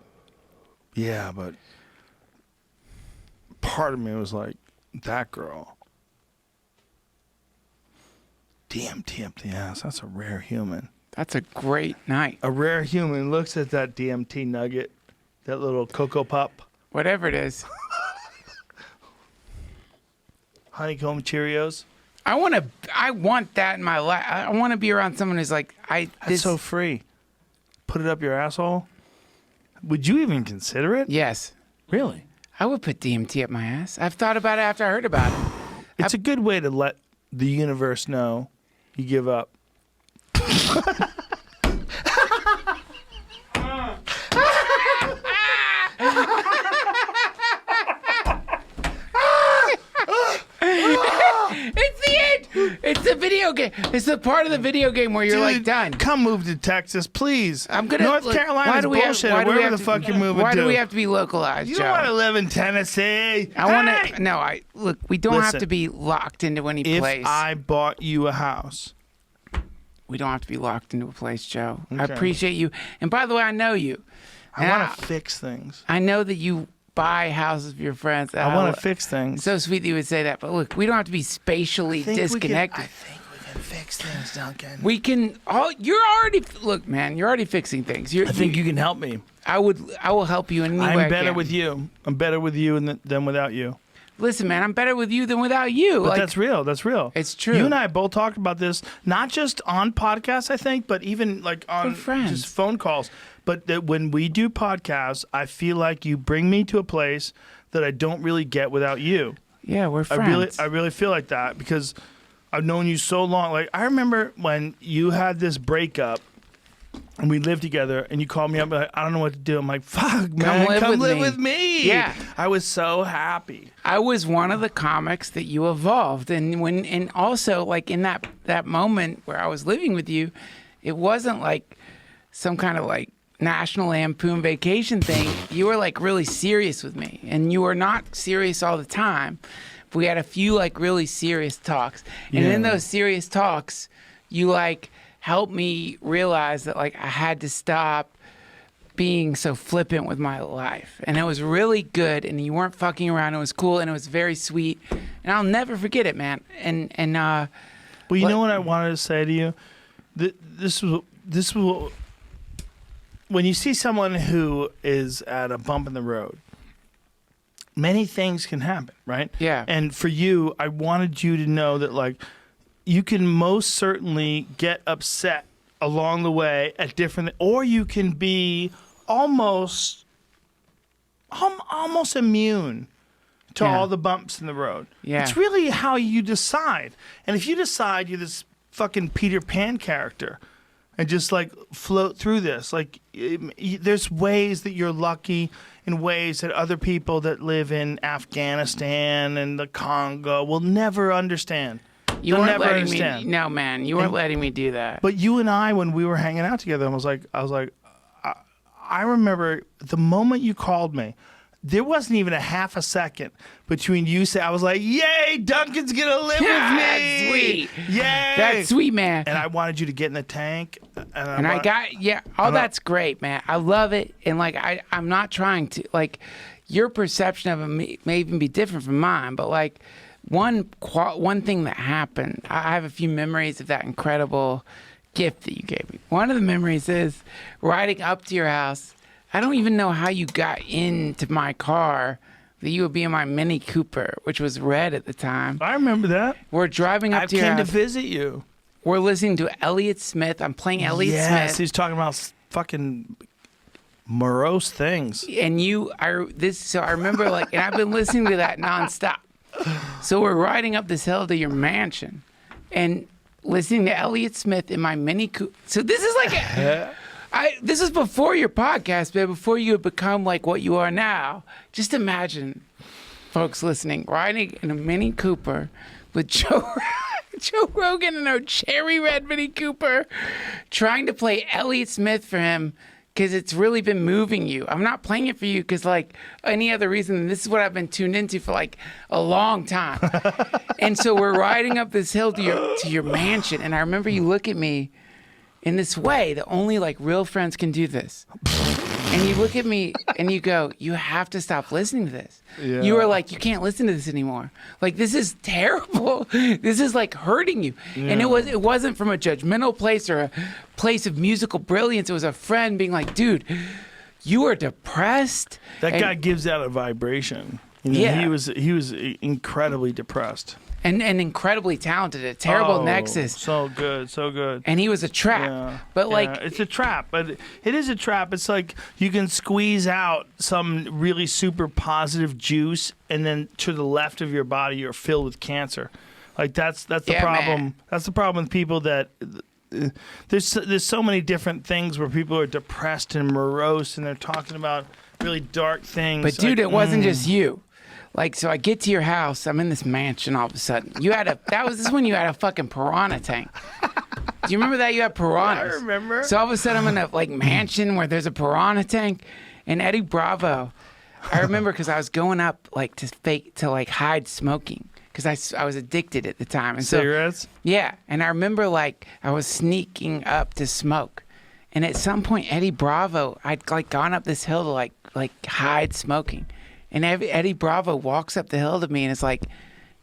Yeah, but part of me was like, that girl. DMT up the ass. That's a rare human. That's a great night. A rare human looks at that DMT nugget, that little Cocoa Pup, Whatever it is. honeycomb Cheerios. I want that in my life. I want to be around someone who's like, That's so free. Put it up your asshole. Would you even consider it? Yes. Really? I would put DMT up my ass. I've thought about it after I heard about it. It's a good way to let the universe know you give up. It's the end. It's the video game. It's the part of the video game where you're like Dude, done. Come move to Texas, please. I'm gonna. North look, Carolina's bullshit. Wherever the fuck you're moving Why to. do we have to be localized, You Joe? don't want to live in Tennessee. I want Hey! to. No, look. We don't have Listen, to be locked into any If place. I bought you a house, We don't have to be locked into a place, Joe. I Okay. appreciate you. And by the way, I know you. I And want to fix things. I know that you buy houses for your friends. I want to fix things. So sweet that you would say that. But look, we don't have to be spatially disconnected. I think we can fix things, Duncan. We can. You're already. Look, man, you're already fixing things. I think you can help me. I will help you in any way I I'm better can. with you. I'm better with you than without you. Listen, man, I'm better with you than without you. But Like, that's real. That's real. It's true. You and I both talked about this, not just on podcasts, I think, but even like on We're friends. just phone calls. But that when we do podcasts, I feel like you bring me to a place that I don't really get without you. yeah, we're friends. I really feel like that because I've known you so long. Like I remember when you had this breakup and we lived together and you called me up and like, I don't know what to do. I'm like, fuck, man, come live with me. Yeah. I was so happy. I was one of the comics that you evolved, and also like in that moment where I was living with you, it wasn't like some kind of like National Lampoon Vacation thing. You were like really serious with me, and you were not serious all the time. But we had a few like really serious talks, and in Yeah. those serious talks, you like helped me realize that like I had to stop being so flippant with my life. And it was really good, and you weren't fucking around. It was cool, and it was very sweet. And I'll never forget it, man. And Well, you know what I wanted to say to you? This was when you see someone who is at a bump in the road, many things can happen, right? Yeah. And for you, I wanted you to know that like you can most certainly get upset along the way at different, or you can be almost immune to Yeah. all the bumps in the road. Yeah. It's really how you decide. And if you decide you're this fucking Peter Pan character and just like float through this, like there's ways that you're lucky in ways that other people that live in Afghanistan and the Congo will never understand. you They'll weren't never letting understand. me. No, man, you weren't letting me do that. But you and I, when we were hanging out together, I remember the moment you called me, there wasn't even a half a second between you saying, I was like, yay, Duncan's going to live with me. That's sweet. Yay. That's sweet, man. And I wanted you to get in the tank. And I got, all that's great, man. I love it. And like, I'm not trying to, like, your perception of it may even be different from mine, but like, one thing that happened, I have a few memories of that incredible gift that you gave me. One of the memories is riding up to your house. I don't even know how you got into my car. That you would be in my Mini Cooper, which was red at the time. I remember that. We're driving up I to your came to house. visit you. We're listening to Elliott Smith. I'm playing Elliott Yes, Smith. he's talking about fucking morose things. And so I remember like, and I've been listening to that nonstop. So we're riding up this hill to your mansion and listening to Elliott Smith in my Mini Cooper. So this is like, this is before your podcast, man, before you had become like what you are now. Just imagine folks listening, riding in a Mini Cooper with Joe Joe Rogan in a cherry red Mini Cooper, trying to play Elliott Smith for him because it's really been moving you. I'm not playing it for you because, like, any other reason. This is what I've been tuned into for, like, a long time. And so we're riding up this hill to your mansion, and I remember you look at me in this way that only, like, real friends can do this. And you look at me and you go, you have to stop listening to this. Yeah. You were like, you can't listen to this anymore. Like, this is terrible. This is like hurting you. Yeah. And it wasn't from a judgmental place or a place of musical brilliance. It was a friend being like, dude, you are depressed. That guy gives out a vibration. You know, Yeah. He was incredibly depressed. And incredibly talented. A terrible nexus. So good, so good. And he was a trap. Yeah, But like, it's a trap. But it is a trap. It's like you can squeeze out some really super positive juice, and then to the left of your body, you're filled with cancer. Like that's the Yeah, problem. man. That's the problem with people that. There's so many different things where people are depressed and morose, and they're talking about really dark things. but dude, like, it wasn't just you. Like, so I get to your house, I'm in this mansion all of a sudden. This is when you had a fucking piranha tank. Do you remember that? You had piranhas. I remember. So all of a sudden I'm in a like mansion where there's a piranha tank, and Eddie Bravo. I remember because I was going up like to like hide smoking because I was addicted at the time. And Cigarettes? So, yeah, and I remember like I was sneaking up to smoke, and at some point Eddie Bravo, I'd like gone up this hill to like hide smoking. And Eddie Bravo walks up the hill to me and is like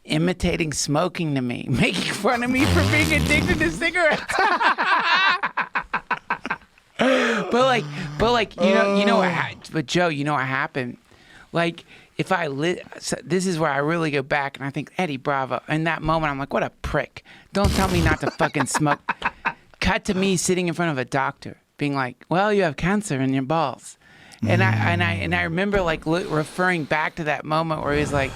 imitating smoking to me, making fun of me for being addicted to cigarettes. but Joe, you know what happened? Like, if I so this is where I really go back and I think Eddie Bravo. In that moment, I'm like, what a prick! Don't tell me not to fucking smoke. Cut to me sitting in front of a doctor, being like, well, you have cancer in your balls. And I remember like referring back to that moment where he was like,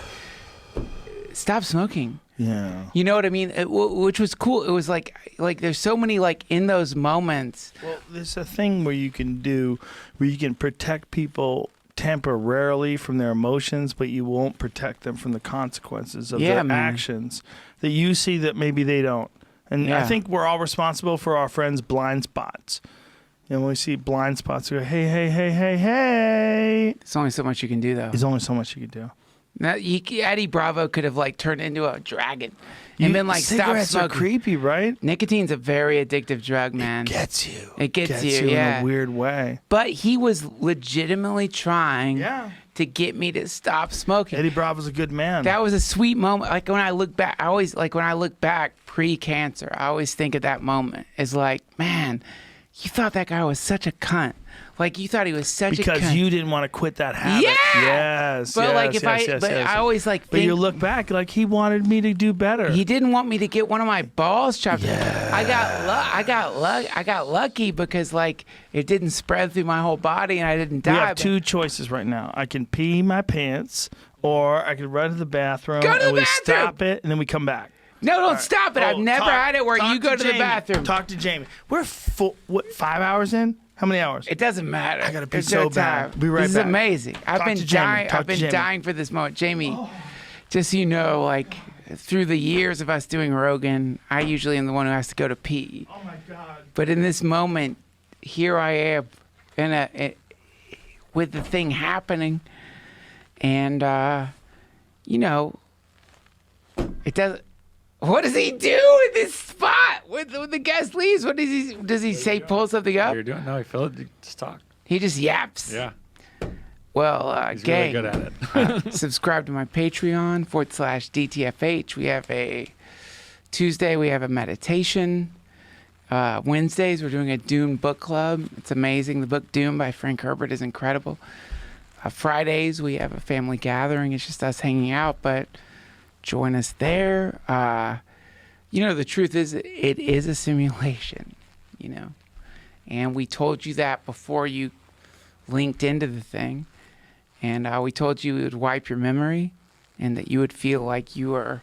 "Stop smoking." Yeah. You know what I mean? Which was cool. It was like there's so many like in those moments. Well, there's a thing where you can protect people temporarily from their emotions, but you won't protect them from the consequences of their actions that you see that maybe they don't. And I think we're all responsible for our friends' blind spots. And when we see blind spots, we go, hey, hey, hey, hey, hey. There's only so much you can do, though. There's only so much you can do. Now, Eddie Bravo could have like turned into a dragon and been like, "Stop cigarettes smoking." are creepy, right? Nicotine's a very addictive drug, man. It gets you. It gets you, in yeah. a weird way. But he was legitimately trying Yeah. to get me to stop smoking. Eddie Bravo's a good man. That was a sweet moment. Like when I look back, when I look back pre-cancer, I always think of that moment as like, man, you thought that guy was such a cunt. Like you thought he was such a cunt. Because you didn't want to quit that habit. Yeah. Yes. But yes, like if yes, yes. I always like But think, you look back like he wanted me to do better. he didn't want me to get one of my balls chopped. Yeah. I got lucky because like it didn't spread through my whole body and I didn't die. We have two choices right now. I can pee my pants, or I can run to the bathroom Go to the and we bathroom! stop it, and then we come back. No, don't stop it. I've never had it where you go to the Jamie. bathroom. Talk to Jamie. We're 5 hours in? How many hours? It doesn't matter. I gotta pee There's so no bad. time. Be right this back. is amazing. I've Talk been to Jamie. dying. Talk I've to been Jamie. dying for this moment, Jamie. Just so you know, like through the years of us doing Rogan, I usually am the one who has to go to pee. Oh my God. But in this moment, here I am, with the thing happening, and you know, it does. What does he do in this spot when the guest leaves? What does he say? Pull something up? You're doing no, Phil. Just talk. He just yaps. Yeah, Well, he's gang, really good at it. subscribe to my Patreon /DTFH. We have a Tuesday. We have a meditation. Wednesdays we're doing a Dune book club. It's amazing. The book Dune by Frank Herbert is incredible. Fridays we have a family gathering. It's just us hanging out, but join us there. You know, the truth is it is a simulation, you know, and we told you that before you linked into the thing, and we told you it would wipe your memory and that you would feel like you are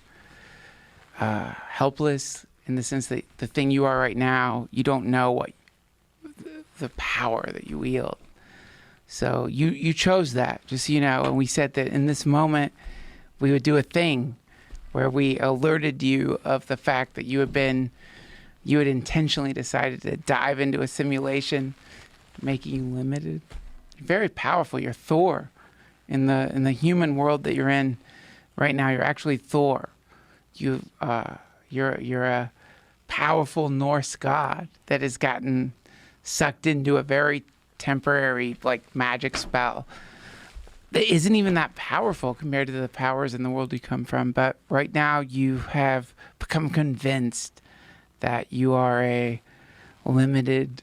helpless in the sense that the thing you are right now, you don't know what the power that you wield. So you chose that, just so you know, and we said that in this moment we would do a thing where we alerted you of the fact that you had intentionally decided to dive into a simulation, making you limited. You're very powerful. You're Thor in the human world that you're in right now. You're actually Thor. You're a powerful Norse god that has gotten sucked into a very temporary like magic spell that isn't even that powerful compared to the powers in the world you come from. But right now you have become convinced that you are a limited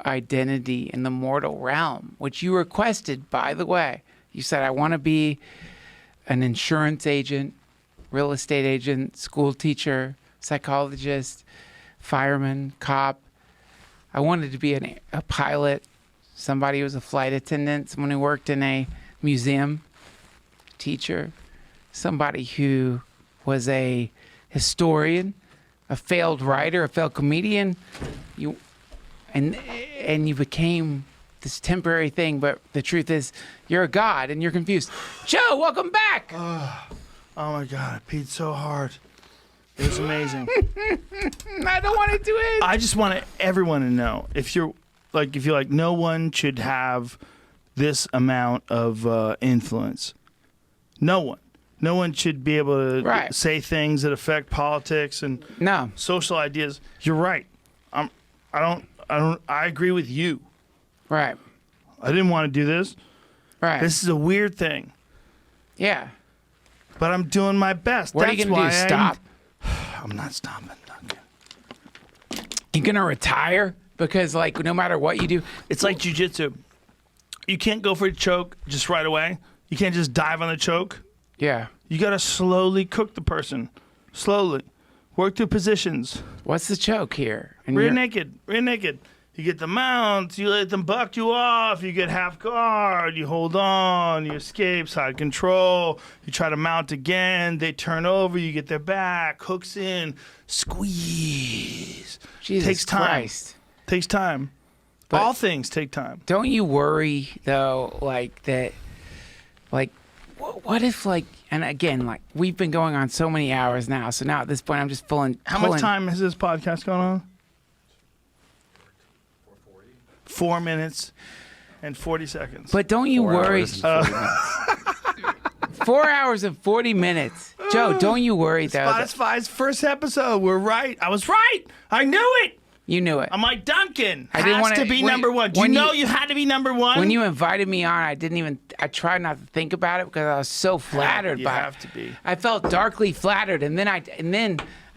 identity in the mortal realm, which you requested, by the way. You said, I want to be an insurance agent, real estate agent, school teacher, psychologist, fireman, cop. I wanted to be a pilot, somebody who was a flight attendant, someone who worked in a museum, teacher, somebody who was a historian, a failed writer, a failed comedian. And you became this temporary thing, but the truth is you're a god and you're confused. Joe, welcome back. Oh my God, I peed so hard. It was amazing. I don't want to do it. I just want everyone to know, if you're like, no one should have this amount of influence. No one should be able to say things that affect politics and social ideas. You're right. I agree with you. Right. I didn't want to do this. Right. This is a weird thing. Yeah. But I'm doing my best. What are you going to do? Stop? I'm not stopping, Duncan. You going to retire? Because, like, no matter what you do. It's like jiu-jitsu. You can't go for a choke just right away. You can't just dive on the choke. Yeah. You got to slowly cook the person. Slowly. Work through positions. What's the choke here? Rear naked. You get the mount, you let them buck you off, you get half guard, you hold on, you escape, side control, you try to mount again, they turn over, you get their back, hooks in, squeeze. Jesus Takes time. Christ. Takes time. But all things take time. Don't you worry, though, like that, like, what if, like, and again, like, we've been going on so many hours now, so now at this point I'm just pulling. How much time has this podcast gone on? 4 minutes and 40 seconds. But don't you worry. 4 hours and 40 minutes. Joe, don't you worry, though. Spotify's first episode. We're right. I was right. I knew it. You knew it. I'm like, Duncan I didn't has to be number one. Do you know you had to be number one? When you invited me on, I tried not to think about it because I was so flattered by it. You have to be. I felt darkly flattered, and then I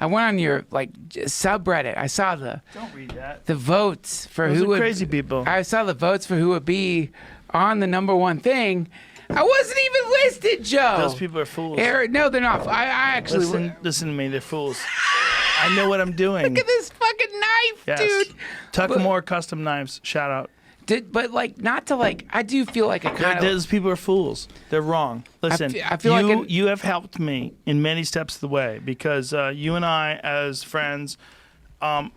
went on your like subreddit. I saw Don't read that. the votes for Those who are would crazy people. I saw the votes for who would be on the number one thing. I wasn't even listed, Joe. Those people are fools. No, they're not. I actually listen to me. They're fools. I know what I'm doing. Look at this fucking knife, yes. dude. Tuckamore Custom Knives. Shout out. But like, not to like. I do feel like a kind of. Those people are fools. They're wrong. Listen, I feel like you have helped me in many steps of the way because you and I, as friends,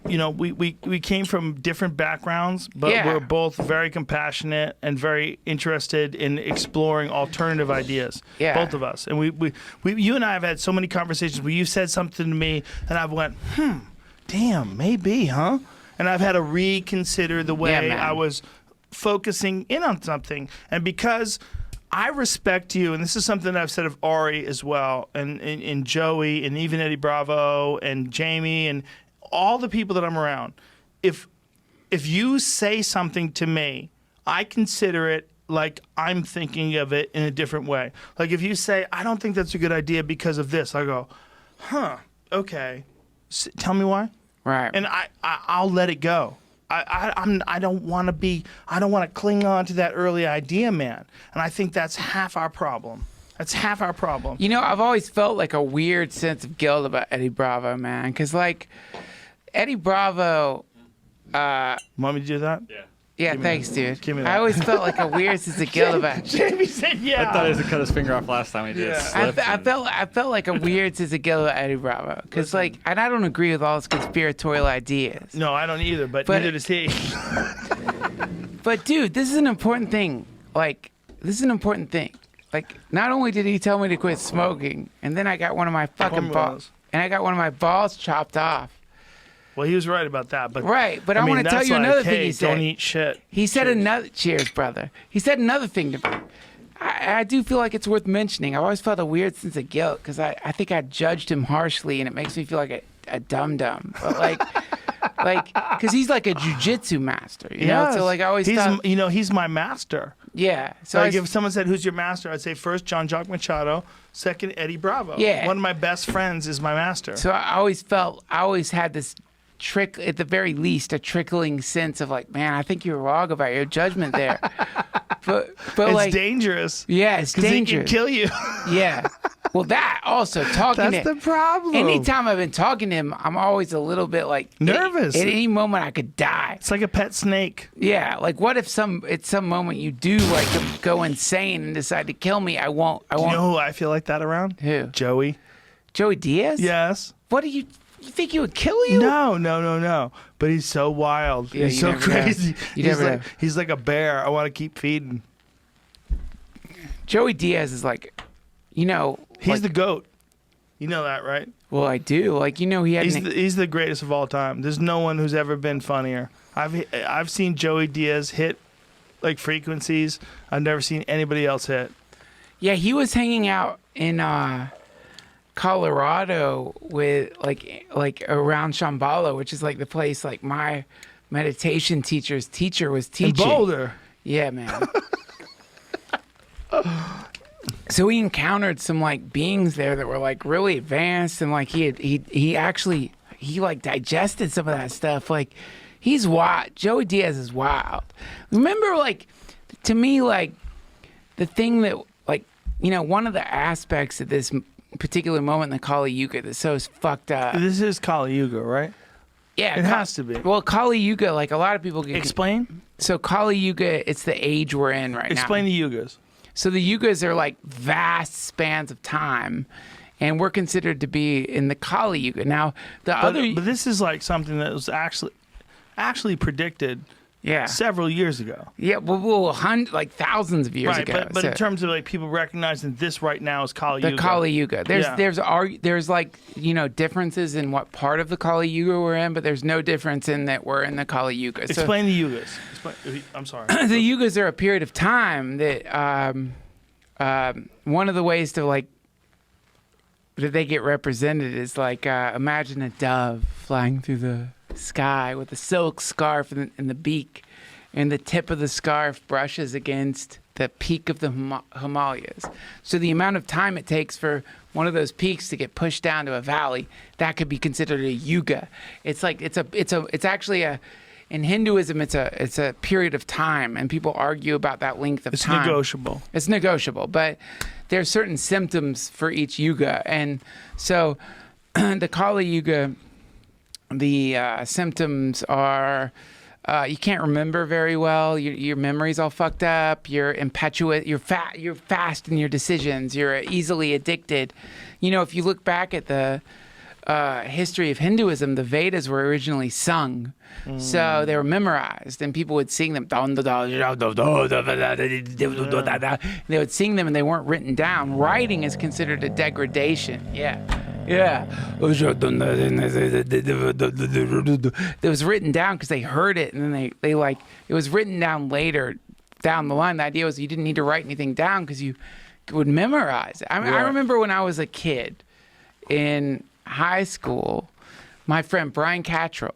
we came from different backgrounds, but we're both very compassionate and very interested in exploring alternative ideas. Yeah. Both of us, and you and I have had so many conversations where you've said something to me, and I've went, damn, maybe, huh? And I've had to reconsider the way I was focusing in on something, and because I respect you, and this is something I've said of Ari as well, and Joey, and even Eddie Bravo, and Jamie, and all the people that I'm around. If you say something to me, I consider it like I'm thinking of it in a different way. Like if you say, I don't think that's a good idea because of this, I go, okay. Tell me why. Right. And I'll let it go. I don't want to cling on to that early idea, man. And I think that's half our problem. That's half our problem. You know, I've always felt like a weird sense of guilt about Eddie Bravo, man. Because, like, Eddie Bravo... Want me to do that? Yeah, thanks, dude. Give me that. I always felt like a weird sense of guilt about Jamie said yeah. I thought he was to cut his finger off last time he did. I felt like a weird sense of guilt about Eddie Bravo. Because, like, and I don't agree with all his conspiratorial ideas. No, I don't either, but neither does he. But, dude, this is an important thing. Like, this is an important thing. Like, not only did he tell me to quit smoking, and then I got one of my fucking balls, and I got one of my balls chopped off. Well, he was right about that, but Right, but I mean, want to tell that's you like, another hey, thing he said. Don't eat shit. He said Cheers. another. Cheers, brother. He said another thing to me. I do feel like it's worth mentioning. I've always felt a weird sense of guilt because I think I judged him harshly, and it makes me feel like a dum-dum. But like, because he's like a jujitsu master, you know? So like I always thought, he's my master. yeah. So Like if someone said, "Who's your master?" I'd say first Jean-Jacques Machado, second Eddie Bravo. Yeah. One of my best friends is my master. So I always had this trick, at the very least, a trickling sense of like, man, I think you're wrong about your judgment there. but it's like, dangerous. yeah, it's 'Cause he can dangerous. kill you. Yeah. Well, that also talking That's to the problem. Anytime I've been talking to him, I'm always a little bit like Nervous. At any moment, I could die. It's like a pet snake. Yeah. Like, what if at some moment you do like go insane and decide to kill me? I won't. Do you know who I feel like that around? Who? Joey. Joey Diaz? Yes. What do you think he would kill you? No. But he's so wild. Yeah, he's you so never know. crazy. You He's never like know. he's like a bear. I want to keep feeding. Joey Diaz is like, you know, He's like, the GOAT. You know that, right? Well, I do. Like, you know, he had. He's the greatest of all time. There's no one who's ever been funnier. I've seen Joey Diaz hit like frequencies I've never seen anybody else hit. Yeah, he was hanging out in Colorado with like around Shambhala, which is like the place like my meditation teacher's teacher was In teaching. Boulder. Yeah, man. So he encountered some like beings there that were like really advanced, and like he actually like digested some of that stuff. Like, he's wild. Joey Diaz is wild. Remember, like, to me, like, the thing that, like, you know, one of the aspects of this particular moment in the Kali Yuga that's so fucked up. This is Kali Yuga, right? Yeah, It has to be. Well, Kali Yuga, like a lot of people get. Explain. So Kali Yuga, it's the age we're in right now. Explain the Yugas. So the Yugas are like vast spans of time, and we're considered to be in the Kali Yuga. Now, But this is like something that was actually predicted yeah, several years ago. yeah, like thousands of years Right, ago. but So in terms of like people recognizing this right now is Kali the Yuga. Kali Yuga, Yeah. there's like, you know, differences in what part of the Kali Yuga we're in, but there's no difference in that we're in the Kali Yuga. So Explain the Yugas. I'm sorry. the Yugas are a period of time that one of the ways to like that they get represented is like imagine a dove flying through the sky with a silk scarf in the beak, and the tip of the scarf brushes against the peak of the Himalayas. So the amount of time it takes for one of those peaks to get pushed down to a valley, that could be considered a yuga. It's like it's actually a in Hinduism, it's a period of time, and people argue about that length of It's time. negotiable. It's negotiable, but there's certain symptoms for each yuga, and so the Kali Yuga, the symptoms are you can't remember very well. Your memory's all fucked up. You're impetuous. You're fast in your decisions. You're easily addicted. You know, if you look back at the history of Hinduism, the Vedas were originally sung. So they were memorized, and people would sing them. They would sing them, and they weren't written down. Writing is considered a degradation. Yeah. It was written down because they heard it, and then they like, it was written down later down the line. The idea was you didn't need to write anything down because you would memorize it. I mean, I remember when I was a kid in high school, my friend Brian Cattrall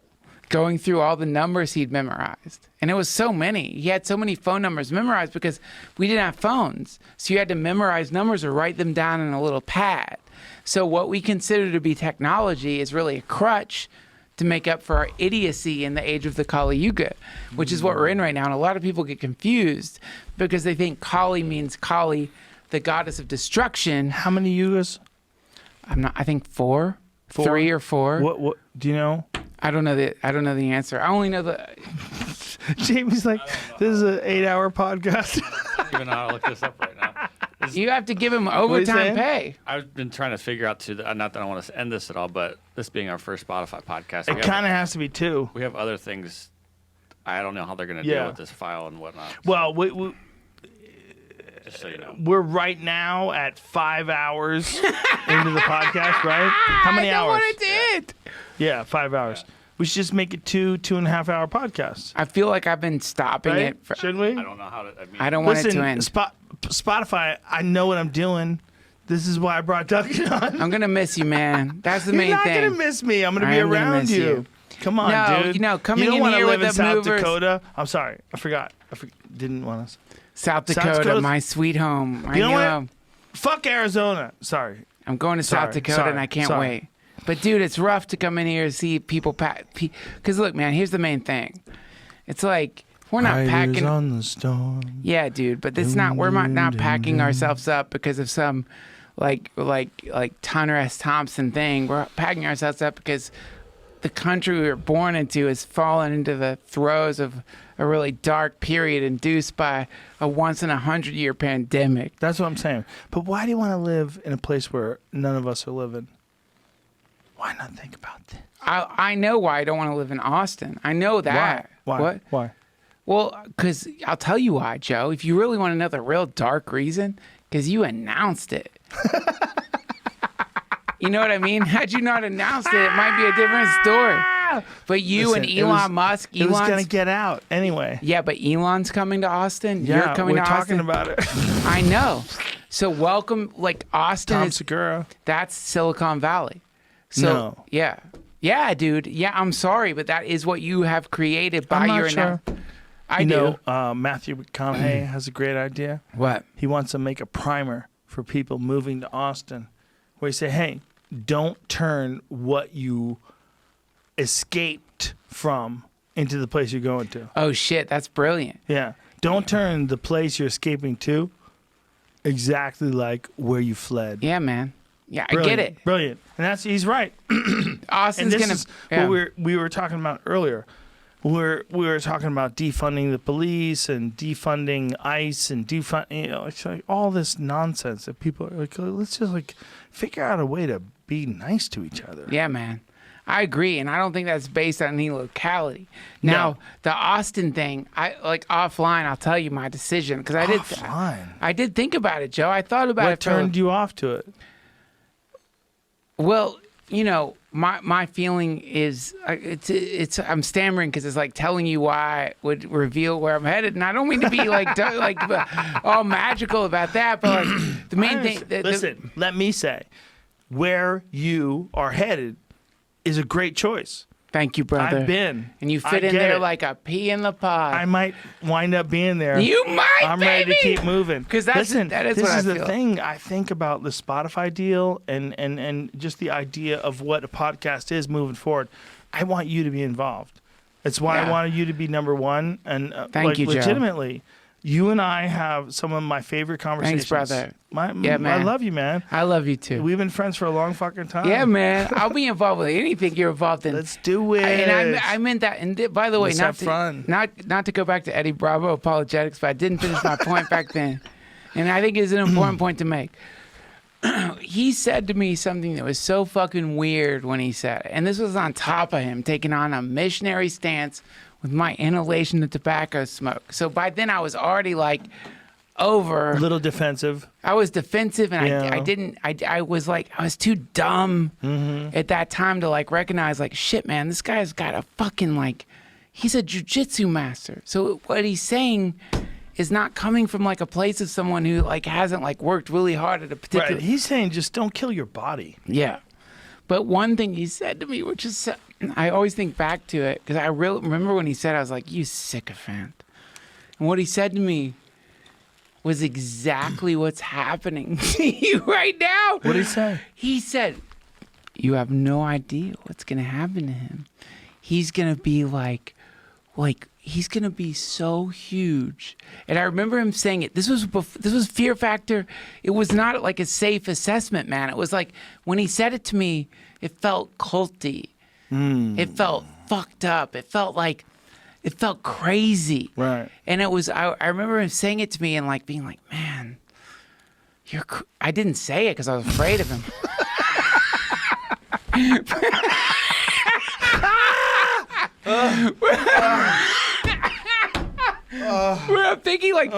going through all the numbers he'd memorized. And it was so many. He had so many phone numbers memorized because we didn't have phones. So you had to memorize numbers or write them down in a little pad. So what we consider to be technology is really a crutch to make up for our idiocy in the age of the Kali Yuga, which is what we're in right now. And a lot of people get confused because they think Kali means Kali, the goddess of destruction. How many Yugas? I think four, 3 or 4. What do you know? I don't know the answer. I only know the. Jamie's like, this is an 8-hour podcast. I don't even know how to look this up right now. You have to give him you overtime saying? pay. I've been trying to figure out not that I want to end this at all, but this being our first Spotify podcast, It kind of has to be 2. we have other things. I don't know how they're going to Yeah. deal with this file and whatnot. Well, Just so you know. We're right now at 5 hours into the podcast, right? How many hours? I did. Yeah, 5 hours. We should just make it 2.5 hour podcasts. I feel like I've been stopping Right? it. Shouldn't we? I don't know how to. I mean, I don't want it Listen, to end. Spotify, I know what I'm doing. This is why I brought Duncan on. I'm gonna miss you, man. That's the You're main not thing. gonna miss me. I'm gonna I be am gonna around miss you. you. Come on, No, dude. you know, coming you don't in wanna here live with in the South movers- Dakota. I'm sorry. I forgot. Didn't want us. South Dakota's- Dakota, my sweet home. I You know know. what? Fuck Arizona. Sorry. I'm going to South Sorry, Dakota, and I can't sorry. wait. But dude, it's rough to come in here and see people pack. Because look, man, here's the main thing. It's like we're not packing. on the storm. Yeah, dude, but it's not. We're not packing ourselves up because of some like Hunter S. Thompson thing. We're packing ourselves up because the country we were born into has fallen into the throes of a really dark period induced by a once in 100-year pandemic. That's what I'm saying. But why do you want to live in a place where none of us are living? Why not think about this? I know why I don't want to live in Austin. I know that. Why? What? Why? Well, because I'll tell you why, Joe. If you really want to know the real dark reason, because you announced it. You know what I mean? Had you not announced it, it might be a different story. But you Listen, and it was- Elon Musk, It was Elon's gonna get out anyway. yeah, but Elon's coming to Austin. Yeah, You're coming we're to talking Austin. about it. I know. So welcome, like Austin Tom is Segura. that's Silicon Valley. So No. yeah, dude. Yeah, I'm sorry, but that is what you have created by I'm not your sure. I You do. know, Matthew McConaughey has a great idea. What? He wants to make a primer for people moving to Austin, where he say, "Hey, don't turn what you escaped from into the place you're going to." Oh shit, that's brilliant. Yeah, don't turn the place you're escaping to exactly like where you fled. Yeah, man. Yeah, I Brilliant, get it. Brilliant, and he's right. Austin's And this gonna. is yeah. what we were talking about earlier. We were talking about defunding the police and defunding ICE and it's like all this nonsense that people are like, let's just like figure out a way to be nice to each other. Yeah, man. I agree, and I don't think that's based on any locality. Now, No. the Austin thing, I like offline. I'll tell you my decision because Offline? I did think about it, Joe. I thought about What it. turned you off to it? Well, you know, my feeling is it's I'm stammering because it's like telling you why I would reveal where I'm headed, and I don't mean to be like all magical about that, but like the main thing. Listen, let me say, where you are headed is a great choice. Thank you, brother. I've been. and you I fit in get there it. like a pea in the pod. I might wind up being there. You might, I'm ready to baby! keep moving. 'Cause that is this what I is the feel. thing I think about the Spotify deal and just the idea of what a podcast is moving forward. I want you to be involved. It's why I Yeah. wanted you to be number one. And Thank you, Joe. legitimately, you and I have some of my favorite conversations. brother. My, Yeah, I man. love you, man. I love you too. We've been friends for a long fucking time. Yeah, man. I'll be involved with anything you're involved in. Let's do it. And I meant that. And by the way, Let's not have to, fun. not to go back to Eddie Bravo apologetics, but I didn't finish my point back then, and I think it's an important point to make. He said to me something that was so fucking weird when he said it, and this was on top of him taking on a missionary stance with my inhalation of tobacco smoke. So by then I was already like over. a little defensive. I was defensive, and Yeah. I was like, I was too dumb Mm-hmm. at that time to like recognize, like, shit, man, this guy's got a fucking like, he's a jujitsu master. So what he's saying is not coming from like a place of someone who like hasn't like worked really hard at a particular. Right. He's saying just don't kill your body. Yeah. But one thing he said to me, which is, I always think back to it because I really remember when he said, I was like, you sycophant. And what he said to me was exactly what's happening to you right now. What did he say? He said, you have no idea what's going to happen to him. He's going to be like, he's going to be so huge. And I remember him saying it. This was Fear Factor. It was not like a safe assessment, man. It was like when he said it to me, it felt culty. It felt fucked up. It felt crazy. Right. And it was, I remember him saying it to me and like being like, man, I didn't say it because I was afraid of him. Where I'm thinking like,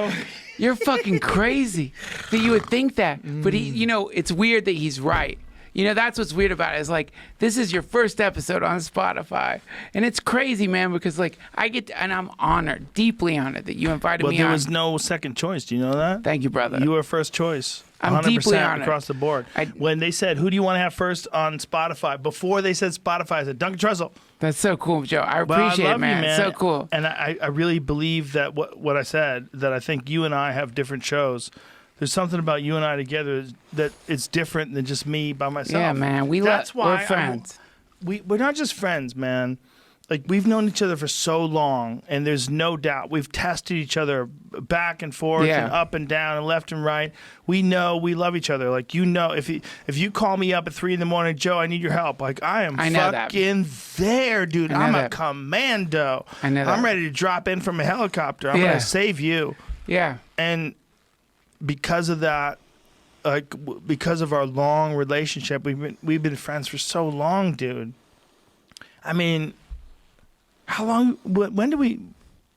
You're fucking crazy that you would think that. But it's weird that he's right. That's what's weird about it is like, this is your first episode on Spotify. And it's crazy, man, because like and I'm honored, deeply honored that you invited me on. Well, there was no second choice. Do you know that? Thank you, brother. You were first choice. I'm 100% deeply honored. across the board. When they said, who do you want to have first on Spotify? Before they said Spotify, I said, Duncan Trussell. That's so cool, Joe. I Well, appreciate I love it, man. you, man. It's so cool. And I really believe that what I said, that I think you and I have different shows. There's something about you and I together that it's different than just me by myself. Yeah, man. We're friends. We're not just friends, man. Like, we've known each other for so long, and there's no doubt we've tested each other back and forth and up and down and left and right. We know we love each other. Like, if you call me up at 3 a.m, Joe, I need your help. Like, I am fucking there, dude. I'm a commando. I know that. I'm ready to drop in from a helicopter. I'm gonna save you. Yeah. And because of that, like because of our long relationship, we've been friends for so long, dude. I mean, how long? When did we?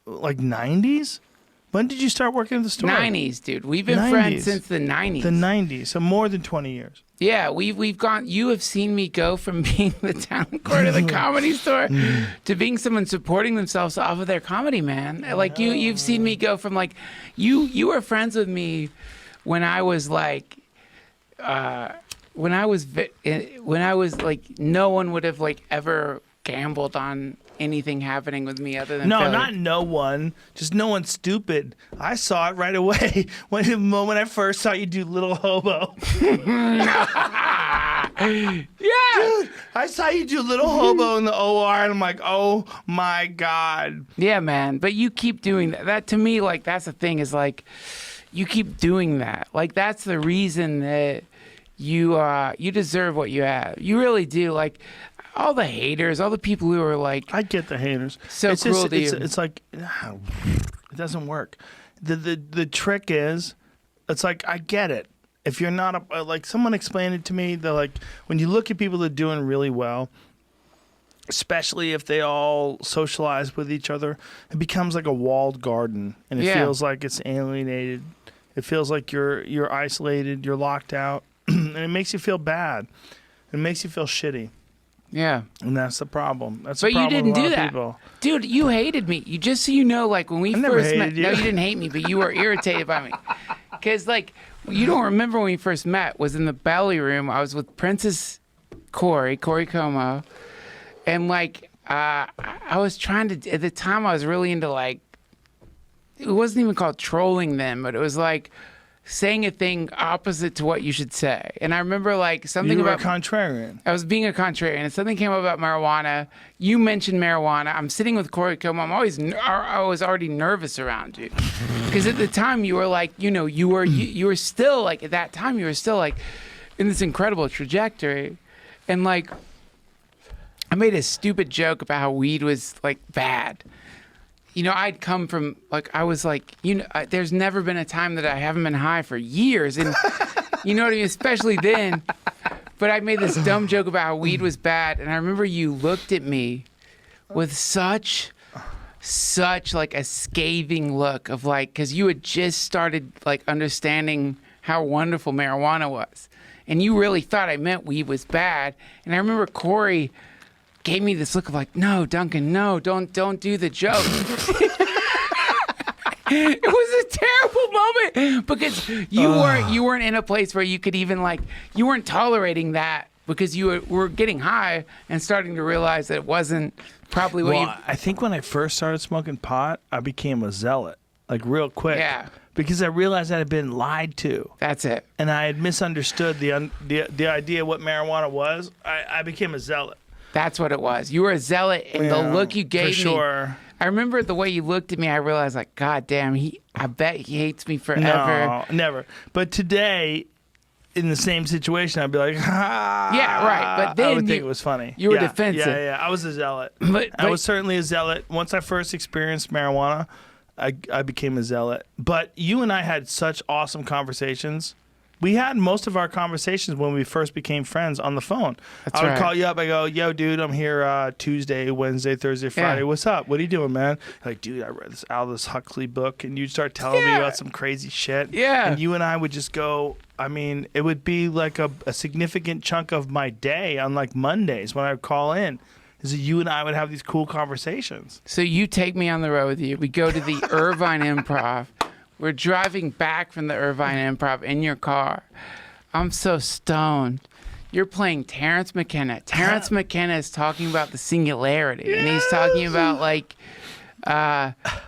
Like 90s? When did you start working at the store? 90s, dude. We've been friends since the 90s. The 90s, so more than 20 years. Yeah, we've gone. You have seen me go from being the talent court of the Comedy Store to being someone supporting themselves off of their comedy, man. Like you've seen me go from like you were friends with me when I was like when I was like no one would have like ever gambled on anything happening with me other than Philly. Not no one, just no one stupid. I saw it right away when the moment I first saw you do Little Hobo. Yeah, dude, I saw you do Little Hobo in the OR, and I'm like, oh my god. Yeah, man. But you keep doing that. That to me, like that's the thing is like, you keep doing that. Like that's the reason that you deserve what you have. You really do. Like. All the haters, all the people who are like... I get the haters. So cruel to you. It's like, it doesn't work. The trick is, it's like, I get it. If you're not, like someone explained it to me, they're like, when you look at people that are doing really well, especially if they all socialize with each other, it becomes like a walled garden. And it feels like it's alienated. It feels like you're isolated, you're locked out. And it makes you feel bad. It makes you feel shitty. Yeah. And that's the problem. That's but the problem you didn't with do that. People. Dude, you hated me. You just so you know, like when we first met. You. No, you didn't hate me, but you were irritated by me. Because, like, you don't remember when we first met, was in the belly room. I was with Princess Corey Como. And, like, I was trying to, at the time, I was really into, like, it wasn't even called trolling them, but it was like, saying a thing opposite to what you should say. And I remember like something about... You were a contrarian. I was being a contrarian. And something came up about marijuana. You mentioned marijuana. I'm sitting with Corey Como. I was already nervous around you. Because at the time you were like, you were still like, at that time you were still like in this incredible trajectory. And like, I made a stupid joke about how weed was like bad. I'd come from, like, I was like, there's never been a time that I haven't been high for years. And you know what I mean? Especially then. But I made this dumb joke about how weed was bad. And I remember you looked at me with such like a scathing look of like, because you had just started like understanding how wonderful marijuana was. And you really thought I meant weed was bad. And I remember Corey gave me this look of like, no, Duncan, no, don't do the joke. It was a terrible moment because you weren't in a place where you could even like, you weren't tolerating that because you were getting high and starting to realize that it wasn't probably what you... I think when I first started smoking pot, I became a zealot, like real quick. Yeah. Because I realized I had been lied to. That's it. And I had misunderstood the idea of what marijuana was. I became a zealot. That's what it was. You were a zealot, and the look you gave me. For sure. I remember the way you looked at me. I realized, like, God damn, I bet he hates me forever. No, never. But today, in the same situation, I'd be like, ha. Yeah, right. But then I would think it was funny. You were defensive. Yeah. I was a zealot. But I was certainly a zealot. Once I first experienced marijuana, I became a zealot. But you and I had such awesome conversations We had most of our conversations when we first became friends on the phone. That's I would right. call you up. I go, yo, dude, I'm here Tuesday, Wednesday, Thursday, Friday. Yeah. What's up? What are you doing, man? Like, dude, I read this Aldous Huxley book, and you'd start telling me Yeah. about some crazy shit. Yeah. And you and I would just go. I mean, it would be like a significant chunk of my day on like Mondays when I would call in. Is that you and I would have these cool conversations. So you take me on the road with you. We go to the Irvine Improv. We're driving back from the Irvine Improv in your car. I'm so stoned. You're playing Terrence McKenna. Terrence McKenna is talking about the singularity, and he's talking about like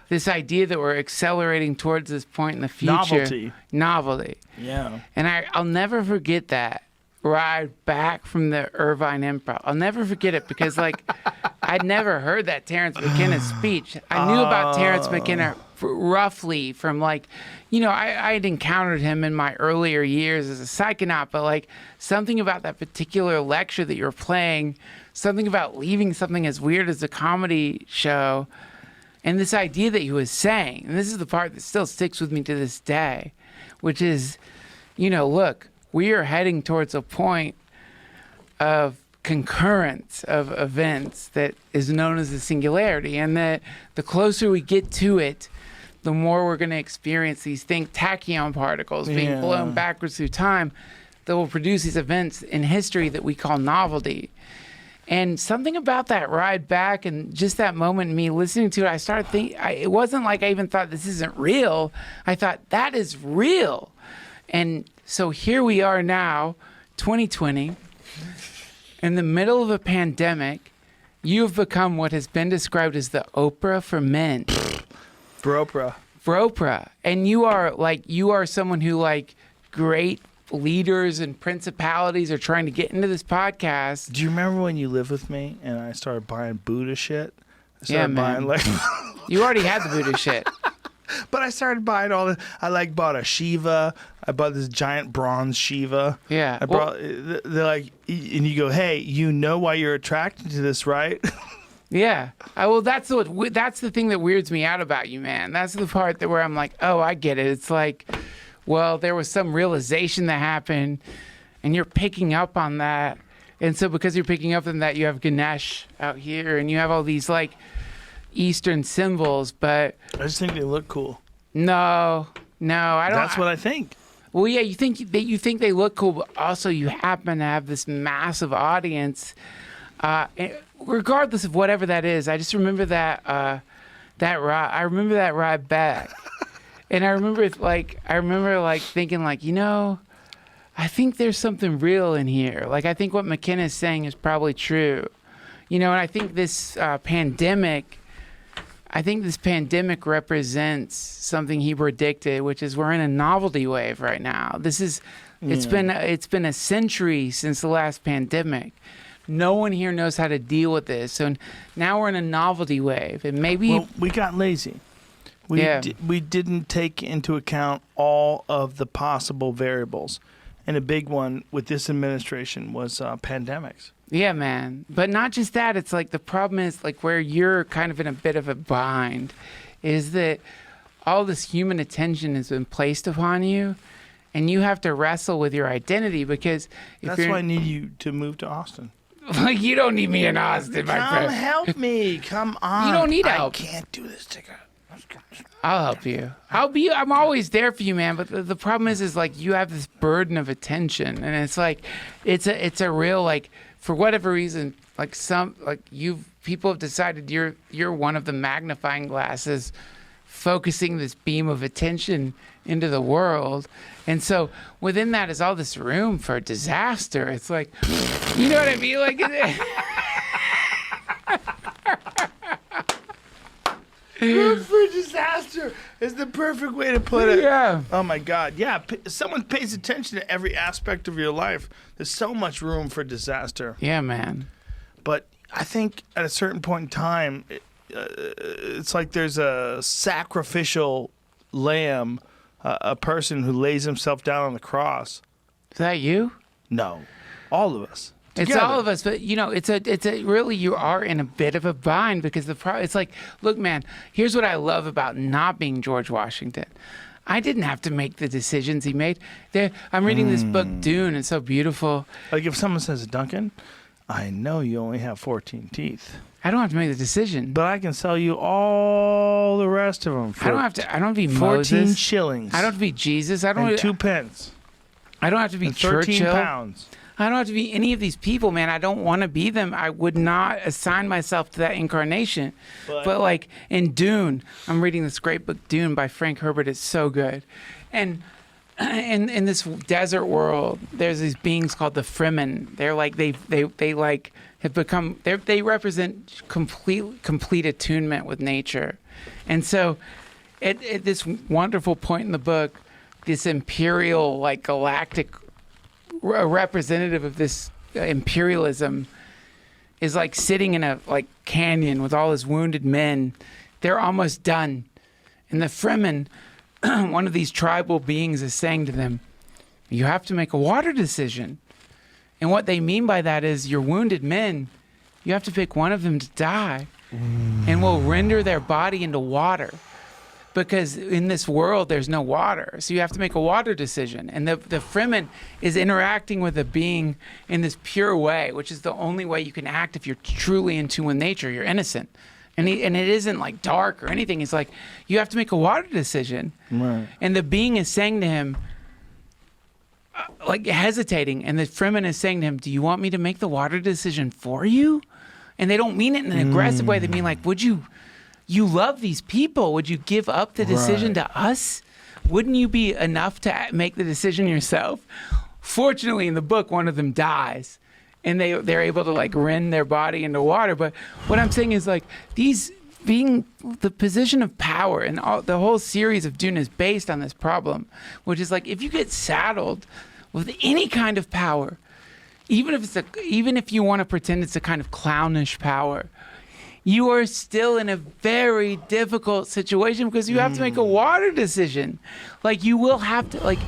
this idea that we're accelerating towards this point in the future. Novelty. Yeah. And I'll never forget that ride back from the Irvine Improv. I'll never forget it because, like, I'd never heard that Terrence McKenna speech. I knew about Terrence McKenna roughly from, like, you know, I'd encountered him in my earlier years as a psychonaut, but, like, something about that particular lecture that you're playing, something about leaving something as weird as a comedy show, and this idea that he was saying, and this is the part that still sticks with me to this day, which is, you know, look, we are heading towards a point of concurrence of events that is known as the singularity, and that the closer we get to it, the more we're going to experience these things, tachyon particles being blown backwards through time that will produce these events in history that we call novelty. And something about that ride back and just that moment, me listening to it, I started thinking, it wasn't like I even thought this isn't real. I thought that is real. And so here we are now, 2020, in the middle of a pandemic. You've become what has been described as the Oprah for men. Oprah. And you are someone who, like, great leaders and principalities are trying to get into this podcast. Do you remember when you lived with me and I started buying Buddha shit? I started Yeah, man. buying, like, You already had the Buddha shit. but I started buying all the. I like bought a Shiva. I bought this giant bronze Shiva. Yeah. I brought. They're like, and you go, hey, you know why you're attracted to this, right? Yeah. Well, that's the thing that weirds me out about you, man. That's the part where I'm like, oh, I get it. It's like, well, there was some realization that happened, and you're picking up on that. And so because you're picking up on that, you have Ganesh out here, and you have all these, like, Eastern symbols, but I just think they look cool. no, I don't. That's what I think. Well, yeah, you think they look cool, but also you happen to have this massive audience. And regardless of whatever that is, I just remember that ride. I remember that ride back, and I remember thinking, like, you know, I think there's something real in here. Like, I think what McKenna is saying is probably true, you know. And I think this pandemic represents something he predicted, which is we're in a novelty wave right now. It's been a century since the last pandemic. No one here knows how to deal with this. So now we're in a novelty wave, and maybe we got lazy. We didn't take into account all of the possible variables, and a big one with this administration was pandemics. Yeah, man. But not just that. It's like the problem is, like, where you're kind of in a bit of a bind is that all this human attention has been placed upon you, and you have to wrestle with your identity because That's why I need you to move to Austin. Like, you don't need me in Austin, my Come friend. help me. Come on. You don't need help. I can't do this together. I'll help you. I'm always there for you, man. But the problem is like you have this burden of attention, and it's like, it's a real, like, for whatever reason, like people have decided you're one of the magnifying glasses focusing this beam of attention into the world. And so within that is all this room for disaster. It's like, you know what I mean? Like, Room for disaster is the perfect way to put it. Yeah. Oh my God. Yeah. Someone pays attention to every aspect of your life. There's so much room for disaster. Yeah, man. But I think at a certain point in time, it's like there's a sacrificial lamb, a person who lays himself down on the cross. Is that you? No, all of us. It's Together. all of us, but you know, it's a really, you are in a bit of a bind because it's like, look, man, here's what I love about not being George Washington. I didn't have to make the decisions he made. I'm reading this book, Dune. It's so beautiful. Like if someone says, Duncan, I know you only have 14 teeth, I don't have to make the decision. but I can sell you all the rest of them for I don't have to be 14 Moses. shillings. I don't have to be Jesus. I don't. and 2 pence. I don't have to be And 13 Churchill. pounds. I don't have to be any of these people, man. I don't want to be them. I would not assign myself to that incarnation. But like in Dune, I'm reading this great book, Dune by Frank Herbert. It's so good. And in this desert world, there's these beings called the Fremen. They're like they like have become they represent complete attunement with nature. And so at this wonderful point in the book, this imperial like galactic a representative of this imperialism is like sitting in a like canyon with all his wounded men. They're almost done. And the Fremen, one of these tribal beings is saying to them, you have to make a water decision. And what they mean by that is your wounded men, you have to pick one of them to die and we'll render their body into water. Because in this world, there's no water. So you have to make a water decision. And the Fremen is interacting with a being in this pure way, which is the only way you can act if you're truly in tune with nature. You're innocent. And it isn't like dark or anything. It's like you have to make a water decision. Right. And the being is saying to him, like hesitating. And the Fremen is saying to him, do you want me to make the water decision for you? And they don't mean it in an aggressive way. They mean like, would you love these people. Would you give up the decision to us? Wouldn't you be enough to make the decision yourself? Fortunately, in the book, one of them dies. And they're able to like rend their body into water. But what I'm saying is like these being the position of power and the whole series of Dune is based on this problem, which is like if you get saddled with any kind of power, even if you want to pretend it's a kind of clownish power, you are still in a very difficult situation because you have to make a water decision. Like you will have to, like,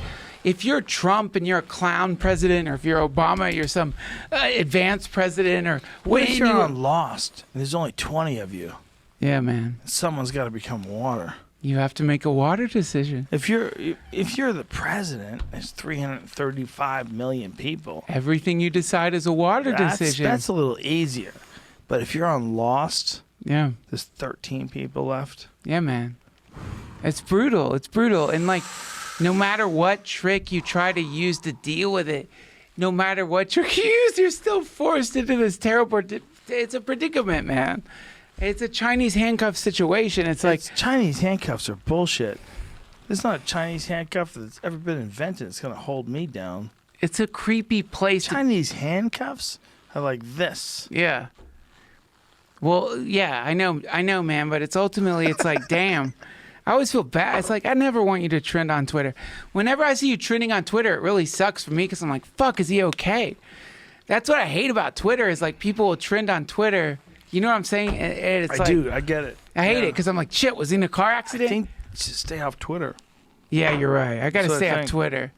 if you're Trump and you're a clown president, or if you're Obama, you're some advanced president, or What if you're on Lost and there's only 20 of you? Yeah, man. Someone's got to become water. You have to make a water decision. If you're the president, there's 335 million people. Everything you decide is a water decision. That's a little easier. But if you're on Lost, yeah. there's 13 people left. Yeah, man. It's brutal. It's brutal. And like, no matter what trick you try to use to deal with it, no matter what trick you use, you're still forced into this terrible, it's a predicament, man. It's a Chinese handcuff situation. It's like Chinese handcuffs are bullshit. There's not a Chinese handcuff that's ever been invented that's going to hold me down. It's a creepy place. Chinese handcuffs are like this. Yeah. Well, yeah, I know, man, but it's like, damn. I always feel bad. It's like, I never want you to trend on Twitter. Whenever I see you trending on Twitter, it really sucks for me because I'm like, fuck, is he okay? That's what I hate about Twitter is like people will trend on Twitter. You know what I'm saying? And it's I get it. I hate it because I'm like, shit, was he in a car I accident? think just stay off Twitter. Yeah, you're right. I got to That's what stay I off think. Twitter.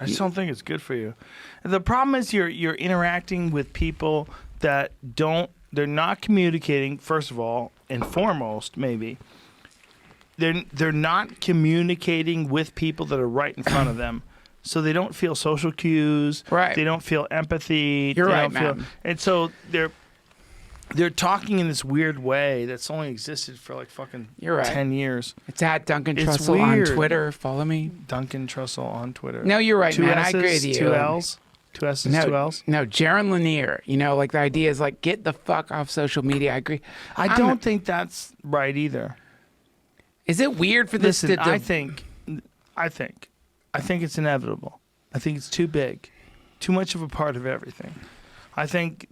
I just don't think it's good for you. The problem is you're interacting with people that they're not communicating, first of all, and foremost, maybe. They're not communicating with people that are right in front of them. So they don't feel social cues. Right. They don't feel empathy. You're they right, don't feel, man. and so they're talking in this weird way that's only existed for like fucking You're right. 10 years. It's at Duncan It's Trussell on weird. Twitter. Follow me. Duncan Trussell on Twitter. No, you're right, 2 man. I S's, agree with you. 2 L's. 2 S's, 2 L's. No, Jaron Lanier. You know, like the idea is like, get the fuck off social media. I agree. I don't think that's right either. Is it weird for this Listen, to... I think it's inevitable. I think it's too big, too much of a part of everything. I think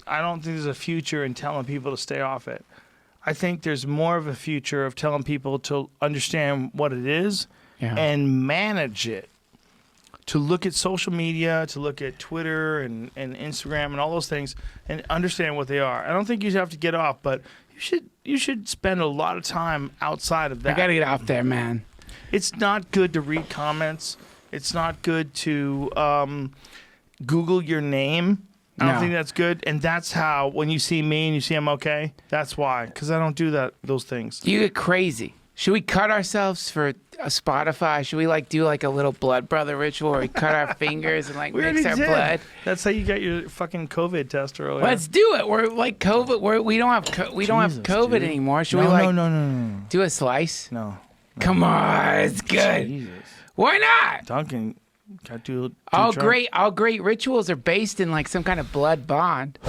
I don't think there's a future in telling people to stay off it. I think there's more of a future of telling people to understand what it is and manage it. To look at social media, to look at Twitter and Instagram and all those things and understand what they are. I don't think you have to get off, but you should spend a lot of time outside of that. I got to get off there, man. It's not good to read comments. It's not good to Google your name. I don't think that's good. And that's how, when you see me and you see I'm okay, that's why. Because I don't do those things. You get crazy. Should we cut ourselves for a Spotify? Should we like do like a little blood brother ritual where we cut our fingers and like We mix already our did. blood? That's how you got your fucking COVID test earlier. Let's do it. We're like COVID. We don't have Jesus, COVID dude. anymore. Should no, we like no. do a slice? No. Come on, it's good. Jesus. Why not? Duncan, got to do All Trump. great rituals are based in like some kind of blood bond.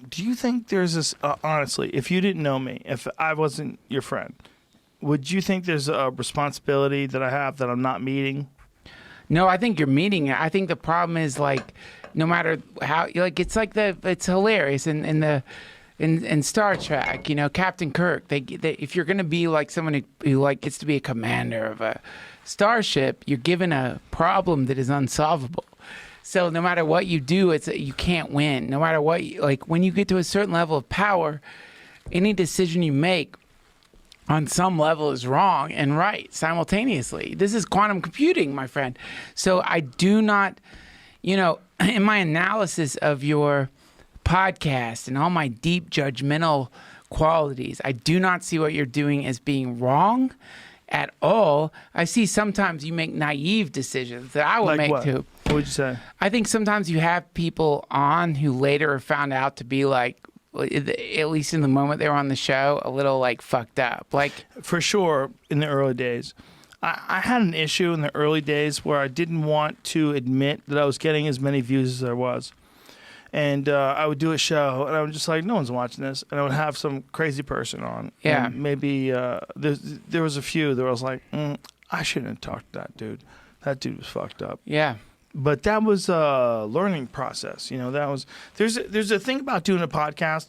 Do you think there's this, honestly, if you didn't know me, if I wasn't your friend, would you think there's a responsibility that I have that I'm not meeting? No, I think you're meeting it. I think the problem is like, no matter how, like it's like it's hilarious in Star Trek. You know, Captain Kirk. They if you're gonna be like someone who like gets to be a commander of a starship, you're given a problem that is unsolvable. So no matter what you do, you can't win. No matter what, like when you get to a certain level of power, any decision you make on some level is wrong and right simultaneously. This is quantum computing, my friend. So I do not, in my analysis of your podcast and all my deep judgmental qualities, I do not see what you're doing as being wrong at all. I see sometimes you make naive decisions that I would Like make what? too. What would you say? I think sometimes you have people on who later are found out to be like, at least in the moment they were on the show, a little like fucked up. Like, For sure, in the early days. I had an issue in the early days where I didn't want to admit that I was getting as many views as I was. And I would do a show, and I would just like, no one's watching this. And I would have some crazy person on. Yeah. And maybe there was a few that I was like, I shouldn't have talked to that dude. That dude was fucked up. yeah. But that was a learning process. That was there's a thing about doing a podcast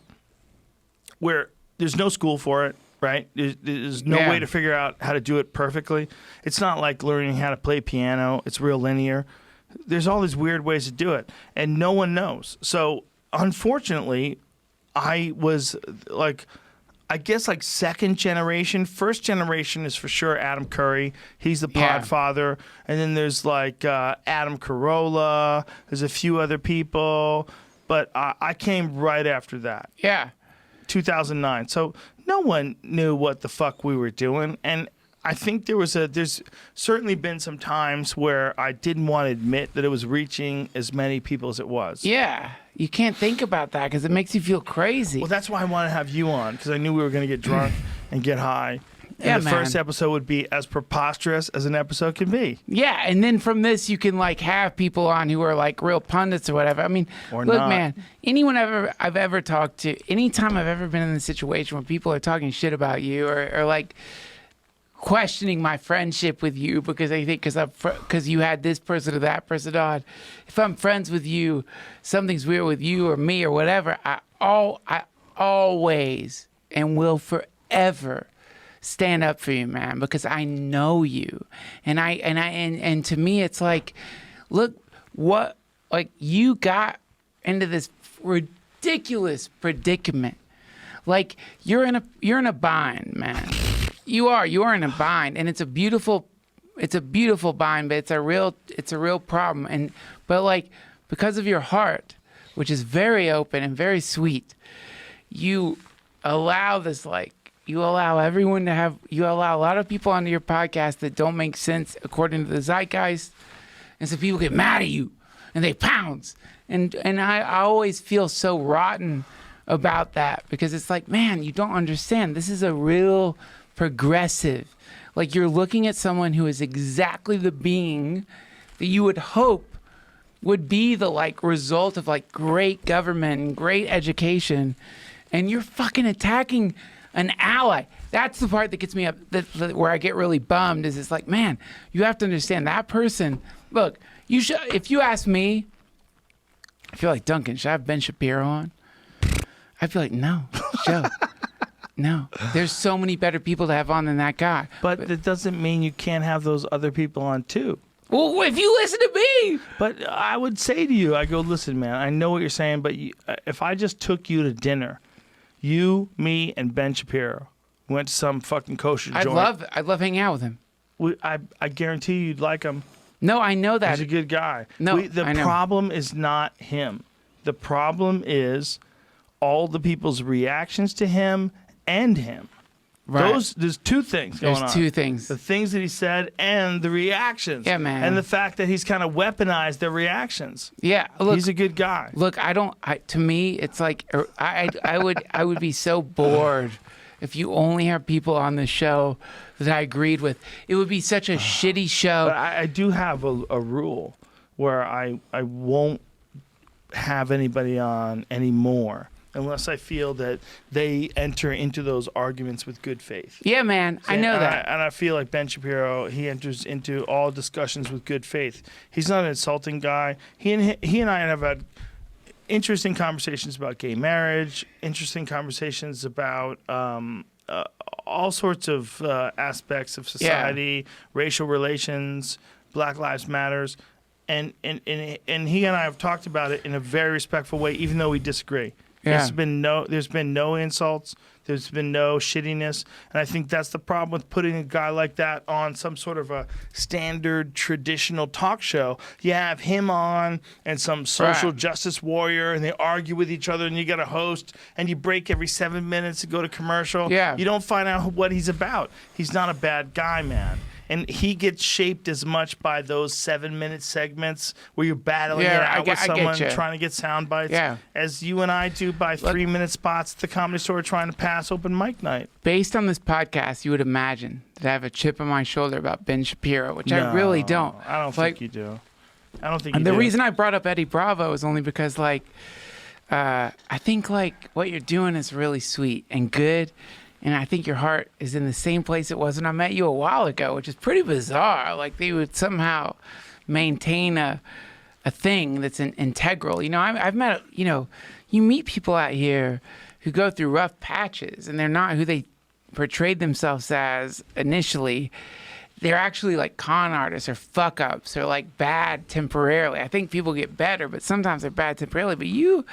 where there's no school for it, right? There's no Yeah. way to figure out how to do it perfectly. It's not like learning how to play piano. It's real linear. There's all these weird ways to do it, and no one knows. So unfortunately, I was like, I guess like second generation. First generation is for sure Adam Curry. He's the Yeah. podfather. And then there's like Adam Carolla. There's a few other people. But I came right after that, Yeah. 2009. So no one knew what the fuck we were doing. And I think there's certainly been some times where I didn't want to admit that it was reaching as many people as it was. Yeah. You can't think about that because it makes you feel crazy. Well, that's why I want to have you on, because I knew we were going to get drunk and get high. And Yeah, the man. first episode would be as preposterous as an episode can be. Yeah, and then from this you can like have people on who are like real pundits or whatever. I mean, Or look, not. man, anyone I've ever talked to, anytime I've ever been in a situation where people are talking shit about you or like questioning my friendship with you because they think because you had this person or that person on, if I'm friends with you, something's weird with you or me or whatever. I always and will forever stand up for you, man, because I know you. And to me it's like, look what, like, you got into this ridiculous predicament. Like you're in a bind, man. You are in a bind, and it's a beautiful bind, but it's a real problem. But like, because of your heart, which is very open and very sweet, you allow this, like, you allow a lot of people onto your podcast that don't make sense according to the zeitgeist. And so people get mad at you and they pounce. And I always feel so rotten about that, because it's like, man, you don't understand. This is a real progressive. Like, you're looking at someone who is exactly the being that you would hope would be the like result of like great government and great education, and you're fucking attacking an ally. That's the part that gets me up, where I get really bummed, is it's like, man, you have to understand that person. Look, you should, if you ask me, I feel like, Duncan, should I have Ben Shapiro on? I'd be like, no, Joe. No, there's so many better people to have on than that guy. But that doesn't mean you can't have those other people on too. Well, if you listen to me. But I would say to you, I go, listen, man, I know what you're saying, but if I just took you to dinner, you, me, and Ben Shapiro went to some fucking kosher joint. I'd love hanging out with him. I guarantee you'd like him. No, I know that. He's a good guy. No, the I know. problem is not him. The problem is all the people's reactions to him and him. Right. There's two things going on. There's two things. The things that he said and the reactions. Yeah, man. And the fact that he's kind of weaponized their reactions. Yeah, look, He's a good guy. Look, to me, it's like I would be so bored if you only have people on the show that I agreed with. It would be such a shitty show. But I do have a rule where I won't have anybody on anymore unless I feel that they enter into those arguments with good faith. Yeah, man, I know that. And I feel like Ben Shapiro, he enters into all discussions with good faith. He's not an insulting guy. He and I have had interesting conversations about gay marriage, interesting conversations about all sorts of aspects of society, racial relations, Black Lives Matters. And he and I have talked about it in a very respectful way, even though we disagree. Yeah. There's been no insults. There's been no shittiness. And I think that's the problem with putting a guy like that on some sort of a standard traditional talk show. You have him on and some social justice warrior, and they argue with each other, and you got a host, and you break every 7 minutes to go to commercial. Yeah. You don't find out what he's about. He's not a bad guy, man. And he gets shaped as much by those 7-minute segments where you're battling it out with someone trying to get sound bites as you and I do by 3-minute spots at the Comedy Store trying to pass open mic night. Based on this podcast, you would imagine that I have a chip on my shoulder about Ben Shapiro, which I really don't. I don't think you do. I don't think you and do. the reason I brought up Eddie Bravo is only because, I think, what you're doing is really sweet and good. And I think your heart is in the same place it was when I met you a while ago, which is pretty bizarre. Like they would somehow maintain a thing that's integral. You know, I've met, you meet people out here who go through rough patches and they're not who they portrayed themselves as initially. They're actually like con artists or fuck ups or like bad temporarily. I think people get better, but sometimes they're bad temporarily. But you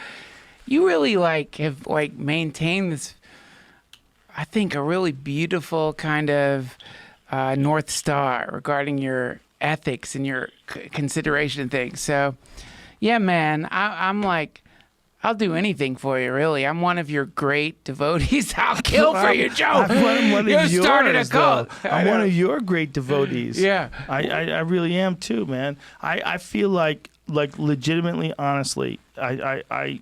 really have maintained this, I think, a really beautiful kind of North Star regarding your ethics and your consideration of things. So, yeah, man, I'm like, I'll do anything for you, really. I'm one of your great devotees. I'll kill for you, Joe. I'm one of you started a cult. I'm one of your great devotees. Yeah. I really am too, man. I feel like legitimately, honestly, I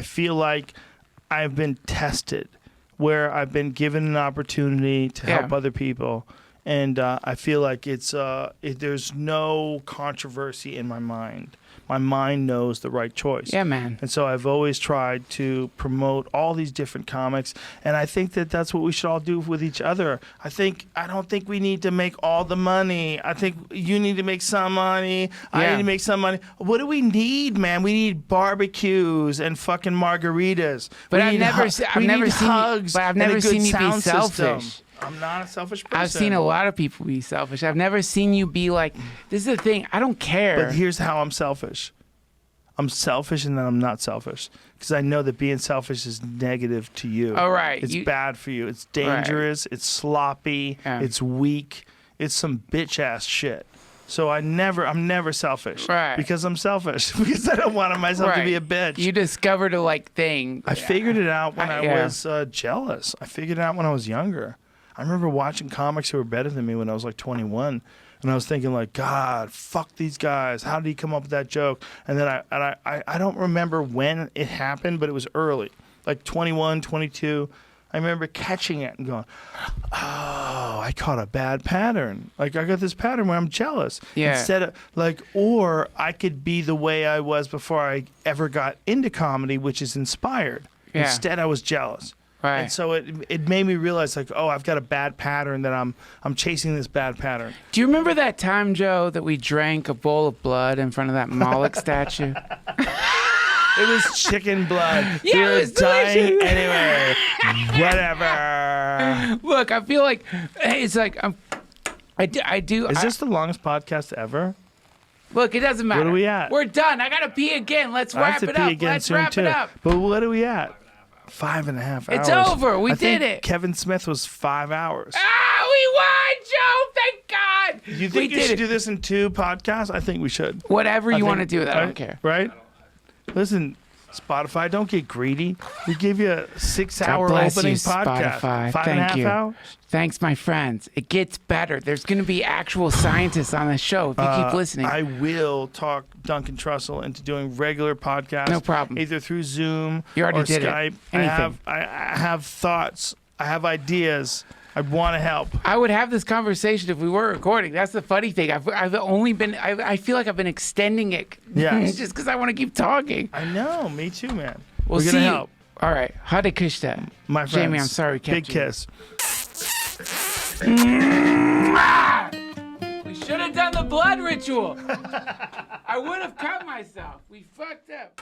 feel like I've been tested, where I've been given an opportunity to help other people, and I feel like there's no controversy in my mind. My mind knows the right choice. Yeah, man. And so I've always tried to promote all these different comics, and I think that that's what we should all do with each other. I don't think we need to make all the money. I think you need to make some money. I need to make some money. What do we need, man? We need barbecues and fucking margaritas. But I've never seen you be selfish. System. I'm not a selfish person. I've seen a lot of people be selfish. I've never seen you be like, this is the thing, I don't care. But here's how I'm selfish. I'm selfish and then I'm not selfish. Because I know that being selfish is negative to you. Oh, right. It's bad for you. It's dangerous. It's sloppy. It's weak. It's some bitch-ass shit. So I'm never selfish. Right. Because I'm selfish. Because I don't want myself to be a bitch. You discovered a thing. I figured it out when I was jealous. I figured it out when I was younger. I remember watching comics who were better than me when I was like 21, and I was thinking like, God, fuck these guys. How did he come up with that joke? And then I don't remember when it happened, but it was early, like 21, 22. I remember catching it and going, oh, I caught a bad pattern. Like I got this pattern where I'm jealous. Yeah. Instead of or I could be the way I was before I ever got into comedy, which is inspired. Yeah. Instead, I was jealous. Right. And so it made me realize, like, oh, I've got a bad pattern that I'm chasing this bad pattern. Do you remember that time, Joe, that we drank a bowl of blood in front of that Moloch statue? It was chicken blood. Yeah, we were it was dying delicious. anyway. Whatever. Look, I feel like it's like I do. Is this the longest podcast ever? Look, it doesn't matter. What are we at? We're done. I gotta pee again. Let's I wrap have to it pee up. again Let's soon wrap too. it up. But what are we at? 5.5 hours. It's over. We I did think it. Kevin Smith was 5 hours. Ah, we won, Joe. Thank God. You think you should do this in 2 podcasts? I think we should. Whatever you want to do with it, I don't care. Right? Listen, Spotify, don't get greedy. We gave you a 6-hour bless opening you, podcast. Spotify. 5.5 Thank you. hours. Thanks, my friends. It gets better. There's going to be actual scientists on the show if you keep listening. I will talk Duncan Trussell into doing regular podcasts. No problem. Either through Zoom You already or did it. Skype. Anything. I have thoughts. I have ideas. I want to help. I would have this conversation if we were recording. That's the funny thing. I've only been. I feel like I've been extending it. Yes. Just because I want to keep talking. I know. Me too, man. We'll We're see gonna you. help. All right. Hare Krishna. My friends. Jamie, I'm sorry we kept Big you. kiss. We should have done the blood ritual. I would have cut myself. We fucked up.